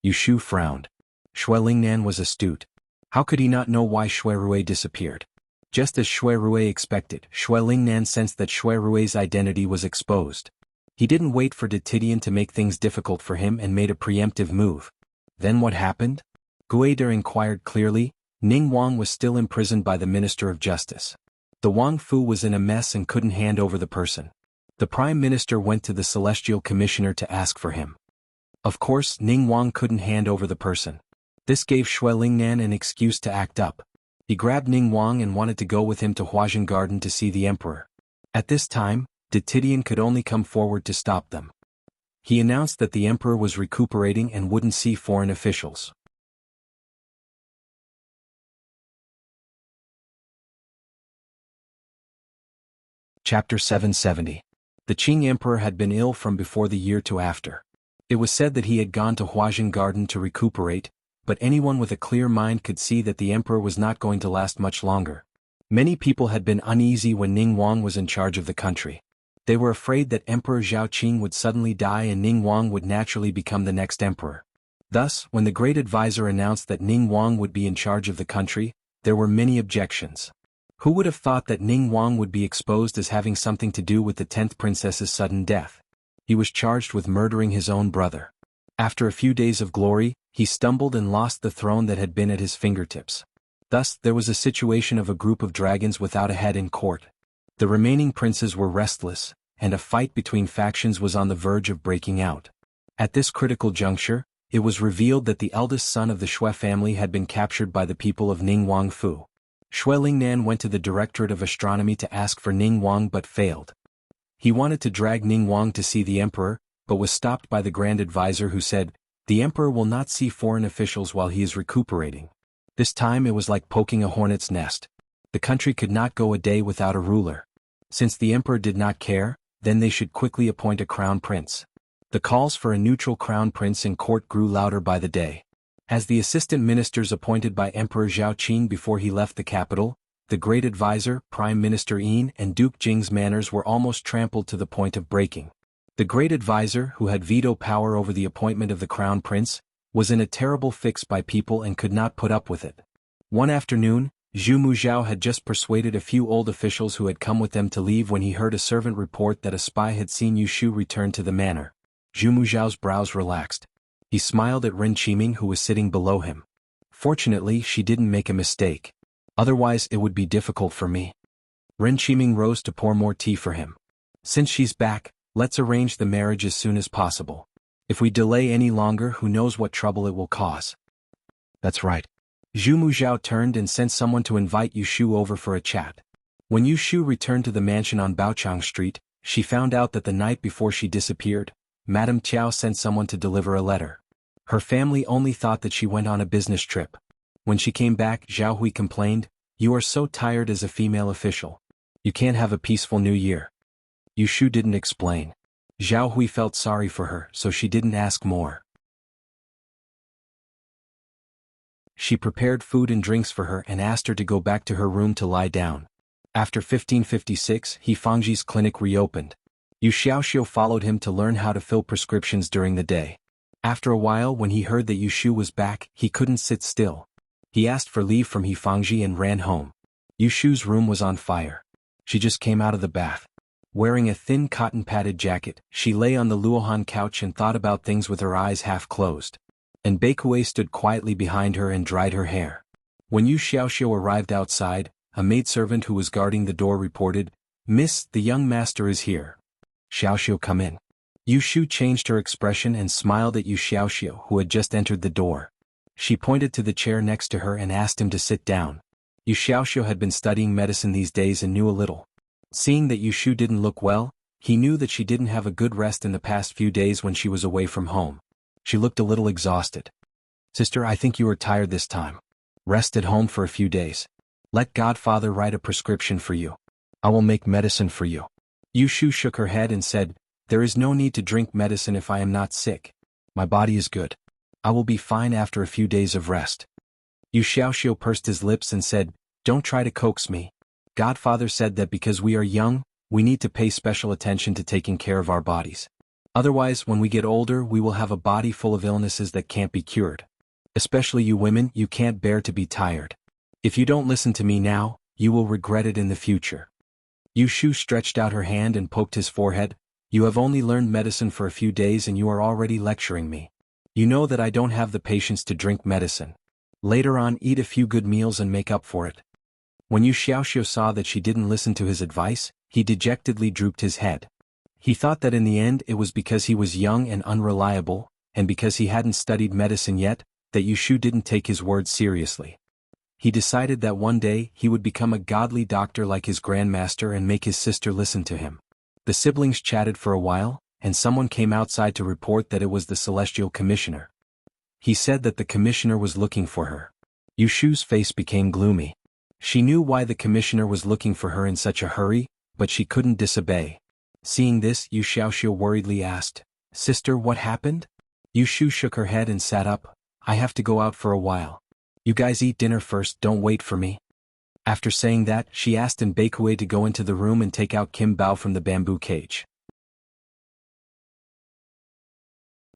Yushu frowned. Shui Lingnan was astute. How could he not know why Shui Rui disappeared? Just as Shui Rui expected, Shui Lingnan sensed that Shui Rui's identity was exposed. He didn't wait for Titian to make things difficult for him and made a preemptive move. Then what happened? Guida inquired clearly. Ningguang was still imprisoned by the Minister of Justice. The Wang Fu was in a mess and couldn't hand over the person. The Prime Minister went to the Celestial Commissioner to ask for him. Of course, Ningguang couldn't hand over the person. This gave Shui Lingnan an excuse to act up. He grabbed Ningguang and wanted to go with him to Huajin Garden to see the Emperor. At this time, Titian could only come forward to stop them. He announced that the Emperor was recuperating and wouldn't see foreign officials. Chapter 770. The Qing Emperor had been ill from before the year to after. It was said that he had gone to Huajin Garden to recuperate, but anyone with a clear mind could see that the Emperor was not going to last much longer. Many people had been uneasy when Ningguang was in charge of the country. They were afraid that Emperor Zhao Qing would suddenly die and Ningguang would naturally become the next emperor. Thus, when the great advisor announced that Ningguang would be in charge of the country, there were many objections. Who would have thought that Ningguang would be exposed as having something to do with the 10th princess's sudden death? He was charged with murdering his own brother. After a few days of glory, he stumbled and lost the throne that had been at his fingertips. Thus, there was a situation of a group of dragons without a head in court. The remaining princes were restless, and a fight between factions was on the verge of breaking out. At this critical juncture, it was revealed that the eldest son of the Shui family had been captured by the people of Ningguang Fu. Shui Lingnan went to the Directorate of Astronomy to ask for Ningguang but failed. He wanted to drag Ningguang to see the Emperor, but was stopped by the Grand Advisor who said, "The Emperor will not see foreign officials while he is recuperating." This time it was like poking a hornet's nest. The country could not go a day without a ruler. Since the Emperor did not care, then they should quickly appoint a crown prince. The calls for a neutral crown prince in court grew louder by the day. As the assistant ministers appointed by Emperor Zhao Qin before he left the capital, the Great Advisor, Prime Minister Yin and Duke Jing's manners were almost trampled to the point of breaking. The Great Advisor, who had veto power over the appointment of the crown prince, was in a terrible fix by people and could not put up with it. One afternoon, Zhu Muzhao had just persuaded a few old officials who had come with them to leave when he heard a servant report that a spy had seen Yu Shu return to the manor. Zhu Muzhao's brows relaxed. He smiled at Ren Qiming who was sitting below him. Fortunately, she didn't make a mistake. Otherwise it would be difficult for me. Ren Qiming rose to pour more tea for him. Since she's back, let's arrange the marriage as soon as possible. If we delay any longer, who knows what trouble it will cause. That's right. Zhu Muzhao turned and sent someone to invite Yu Shu over for a chat. When Yu Shu returned to the mansion on Baochang Street, she found out that the night before she disappeared, Madame Tiao sent someone to deliver a letter. Her family only thought that she went on a business trip. When she came back, Zhao Hui complained, "You are so tired as a female official. You can't have a peaceful new year." Yu Shu didn't explain. Zhao Hui felt sorry for her, so she didn't ask more. She prepared food and drinks for her and asked her to go back to her room to lie down. After 1556, He Fangji's clinic reopened. Yu Xiaoxiu followed him to learn how to fill prescriptions during the day. After a while, when he heard that Yu Shu was back, he couldn't sit still. He asked for leave from He Fangji and ran home. Yu Shu's room was on fire. She just came out of the bath. Wearing a thin cotton-padded jacket, she lay on the Luohan couch and thought about things with her eyes half closed. And Beikue stood quietly behind her and dried her hair. When Yu Xiaoxiu arrived outside, a maidservant who was guarding the door reported, "Miss, the young master is here." "Xiaoxiu, come in." Yu Shu changed her expression and smiled at Yu Xiaoxiu, who had just entered the door. She pointed to the chair next to her and asked him to sit down. Yu Xiaoxiu had been studying medicine these days and knew a little. Seeing that Yu Shu didn't look well, he knew that she didn't have a good rest in the past few days when she was away from home. She looked a little exhausted. "Sister, I think you are tired this time. Rest at home for a few days. Let Godfather write a prescription for you. I will make medicine for you." Yu Shu shook her head and said, "There is no need to drink medicine if I am not sick. My body is good. I will be fine after a few days of rest." Yu Xiaoxiu pursed his lips and said, "Don't try to coax me. Godfather said that because we are young, we need to pay special attention to taking care of our bodies. Otherwise, when we get older, we will have a body full of illnesses that can't be cured. Especially you women, you can't bear to be tired. If you don't listen to me now, you will regret it in the future." Yu Shu stretched out her hand and poked his forehead. "You have only learned medicine for a few days and you are already lecturing me. You know that I don't have the patience to drink medicine. Later on, eat a few good meals and make up for it." When Yu Xiaoxiu saw that she didn't listen to his advice, he dejectedly drooped his head. He thought that in the end it was because he was young and unreliable, and because he hadn't studied medicine yet, that Yu Shu didn't take his words seriously. He decided that one day he would become a godly doctor like his grandmaster and make his sister listen to him. The siblings chatted for a while, and someone came outside to report that it was the Celestial Commissioner. He said that the commissioner was looking for her. Yu Shu's face became gloomy. She knew why the commissioner was looking for her in such a hurry, but she couldn't disobey. Seeing this, Yu Xiaoxiu worriedly asked, "Sister, what happened?" Yu Shu shook her head and sat up. "I have to go out for a while. You guys eat dinner first, don't wait for me." After saying that, she asked Beikue to go into the room and take out Kim Bao from the bamboo cage.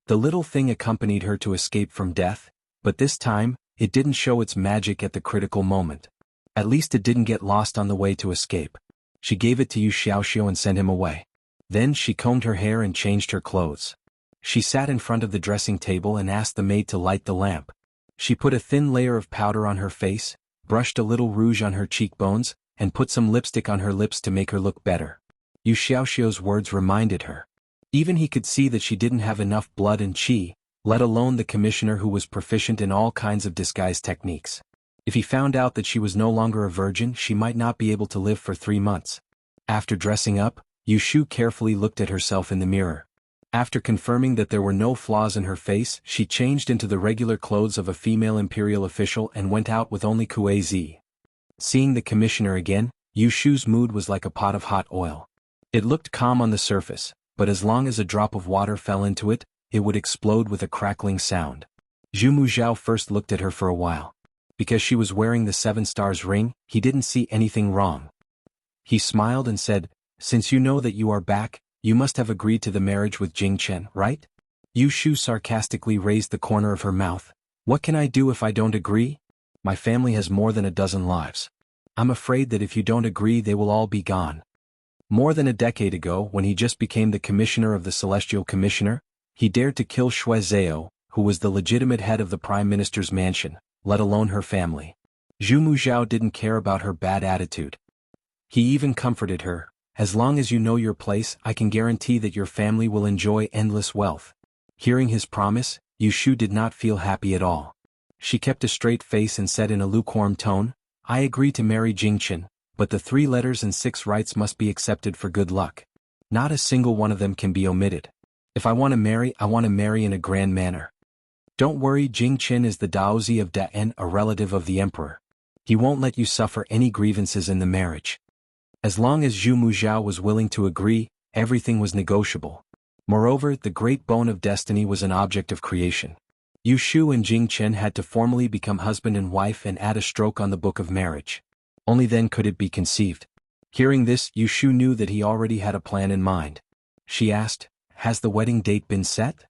The little thing accompanied her to escape from death, but this time, it didn't show its magic at the critical moment. At least it didn't get lost on the way to escape. She gave it to Yu Xiaoxiu and sent him away. Then she combed her hair and changed her clothes. She sat in front of the dressing table and asked the maid to light the lamp. She put a thin layer of powder on her face, brushed a little rouge on her cheekbones, and put some lipstick on her lips to make her look better. Yu Xiaoxiu's words reminded her. Even he could see that she didn't have enough blood and qi, let alone the commissioner who was proficient in all kinds of disguise techniques. If he found out that she was no longer a virgin, she might not be able to live for 3 months. After dressing up, Yu Shu carefully looked at herself in the mirror. After confirming that there were no flaws in her face, she changed into the regular clothes of a female imperial official and went out with only Kuei Zi. Seeing the commissioner again, Yu Shu's mood was like a pot of hot oil. It looked calm on the surface, but as long as a drop of water fell into it, it would explode with a crackling sound. Zhu Muzhao first looked at her for a while. Because she was wearing the 7 stars ring, he didn't see anything wrong. He smiled and said, "Since you know that you are back, you must have agreed to the marriage with Jing Chen, right?" Yu Shu sarcastically raised the corner of her mouth. "What can I do if I don't agree? My family has more than a dozen lives. I'm afraid that if you don't agree they will all be gone." More than a decade ago, when he just became the commissioner of the Celestial Commissioner, he dared to kill Xue Zhao, who was the legitimate head of the Prime Minister's mansion, let alone her family. Zhu Muzhao didn't care about her bad attitude. He even comforted her, "As long as you know your place, I can guarantee that your family will enjoy endless wealth." Hearing his promise, Yu Shu did not feel happy at all. She kept a straight face and said in a lukewarm tone, "I agree to marry Jing Chen, but the 3 letters and 6 rights must be accepted for good luck. Not a single one of them can be omitted. If I want to marry in a grand manner. Don't worry, Jing Chen is the Daozi of Da'en, a relative of the emperor. He won't let you suffer any grievances in the marriage." As long as Zhu Muzhao was willing to agree, everything was negotiable. Moreover, the great bone of destiny was an object of creation. Yu Shu and Jing Chen had to formally become husband and wife and add a stroke on the book of marriage. Only then could it be conceived. Hearing this, Yu Shu knew that he already had a plan in mind. She asked, "Has the wedding date been set?"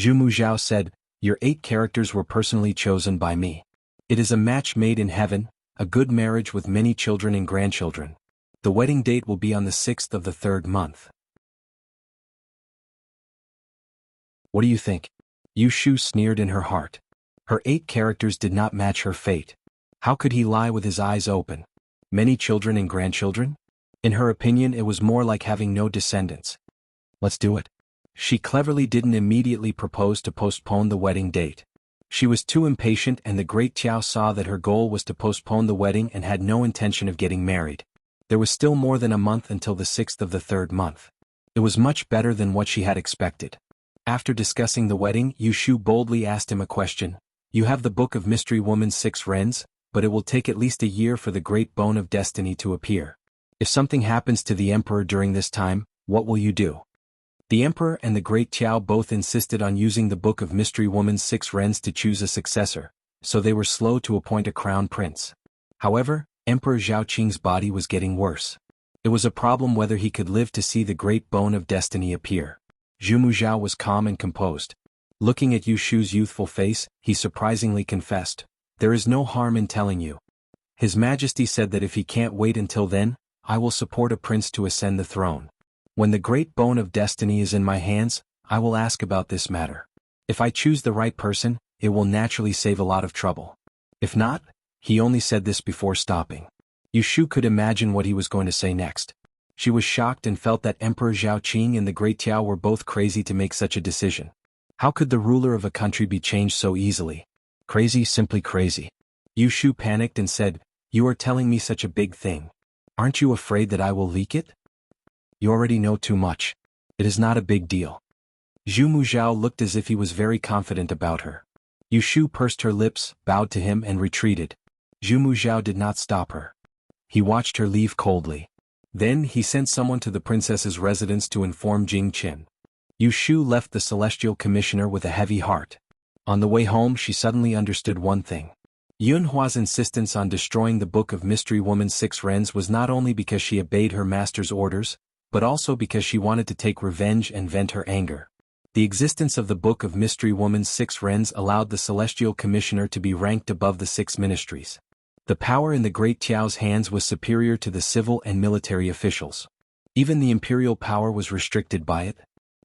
Zhu Muzhao said, "Your 8 characters were personally chosen by me. It is a match made in heaven, a good marriage with many children and grandchildren. The wedding date will be on the 6th of the 3rd month. What do you think?" Yu Shu sneered in her heart. Her 8 characters did not match her fate. How could he lie with his eyes open? Many children and grandchildren? In her opinion, it was more like having no descendants. "Let's do it." She cleverly didn't immediately propose to postpone the wedding date. She was too impatient, and the great Tiao saw that her goal was to postpone the wedding and had no intention of getting married. There was still more than a month until the 6th of the 3rd month. It was much better than what she had expected. After discussing the wedding, Yu Shu boldly asked him a question. "You have the Book of Mystery Woman's 6 Rens, but it will take at least a year for the great bone of destiny to appear. If something happens to the emperor during this time, what will you do?" The emperor and the great Tiao both insisted on using the Book of Mystery Woman's 6 Rens to choose a successor, so they were slow to appoint a crown prince. However, Emperor Zhao Qing's body was getting worse. It was a problem whether he could live to see the great bone of destiny appear. Zhu Muzhao was calm and composed. Looking at Yu Shu's youthful face, he surprisingly confessed, "There is no harm in telling you. His Majesty said that if he can't wait until then, I will support a prince to ascend the throne. When the great bone of destiny is in my hands, I will ask about this matter. If I choose the right person, it will naturally save a lot of trouble. If not," he only said this before stopping. Yu Shu could imagine what he was going to say next. She was shocked and felt that Emperor Zhao Qing and the Great Tiao were both crazy to make such a decision. How could the ruler of a country be changed so easily? Crazy, simply crazy. Yu Shu panicked and said, "You are telling me such a big thing. Aren't you afraid that I will leak it?" "You already know too much. It is not a big deal." Zhu Muzhao looked as if he was very confident about her. Yu Shu pursed her lips, bowed to him and retreated. Zhu Muzhao did not stop her. He watched her leave coldly. Then he sent someone to the princess's residence to inform Jing Chen. Yu Shu left the Celestial Commissioner with a heavy heart. On the way home she suddenly understood one thing. Yunhua's insistence on destroying the Book of Mystery Woman's 6 Rens was not only because she obeyed her master's orders, but also because she wanted to take revenge and vent her anger. The existence of the Book of Mystery Woman's 6 Rens allowed the Celestial Commissioner to be ranked above the 6 ministries. The power in the Great Tiao's hands was superior to the civil and military officials. Even the imperial power was restricted by it.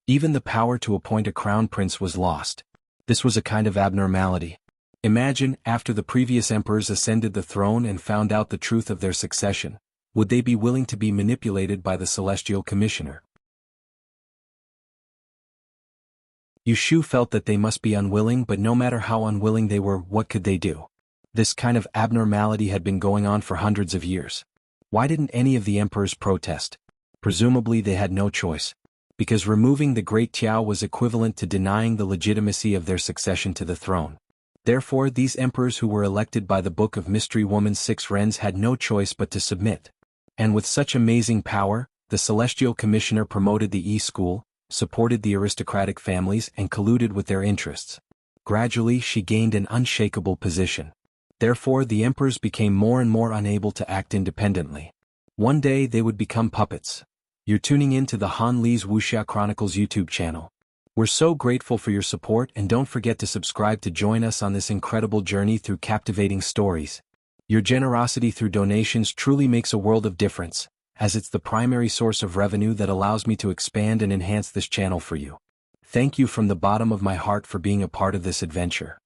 Even the power to appoint a crown prince was lost. This was a kind of abnormality. Imagine, after the previous emperors ascended the throne and found out the truth of their succession, would they be willing to be manipulated by the Celestial Commissioner? Yu Shu felt that they must be unwilling, but no matter how unwilling they were, what could they do? This kind of abnormality had been going on for hundreds of years. Why didn't any of the emperors protest? Presumably they had no choice. because removing the Great Tiao was equivalent to denying the legitimacy of their succession to the throne. Therefore, these emperors who were elected by the Book of Mystery Woman's 6 wrens had no choice but to submit. And with such amazing power, the Celestial Commissioner promoted the E-School, supported the aristocratic families and colluded with their interests. Gradually she gained an unshakable position. Therefore the emperors became more and more unable to act independently. One day they would become puppets. You're tuning in to the Han Li's Wuxia Chronicles YouTube channel. We're so grateful for your support, and don't forget to subscribe to join us on this incredible journey through captivating stories. Your generosity through donations truly makes a world of difference, as it's the primary source of revenue that allows me to expand and enhance this channel for you. Thank you from the bottom of my heart for being a part of this adventure.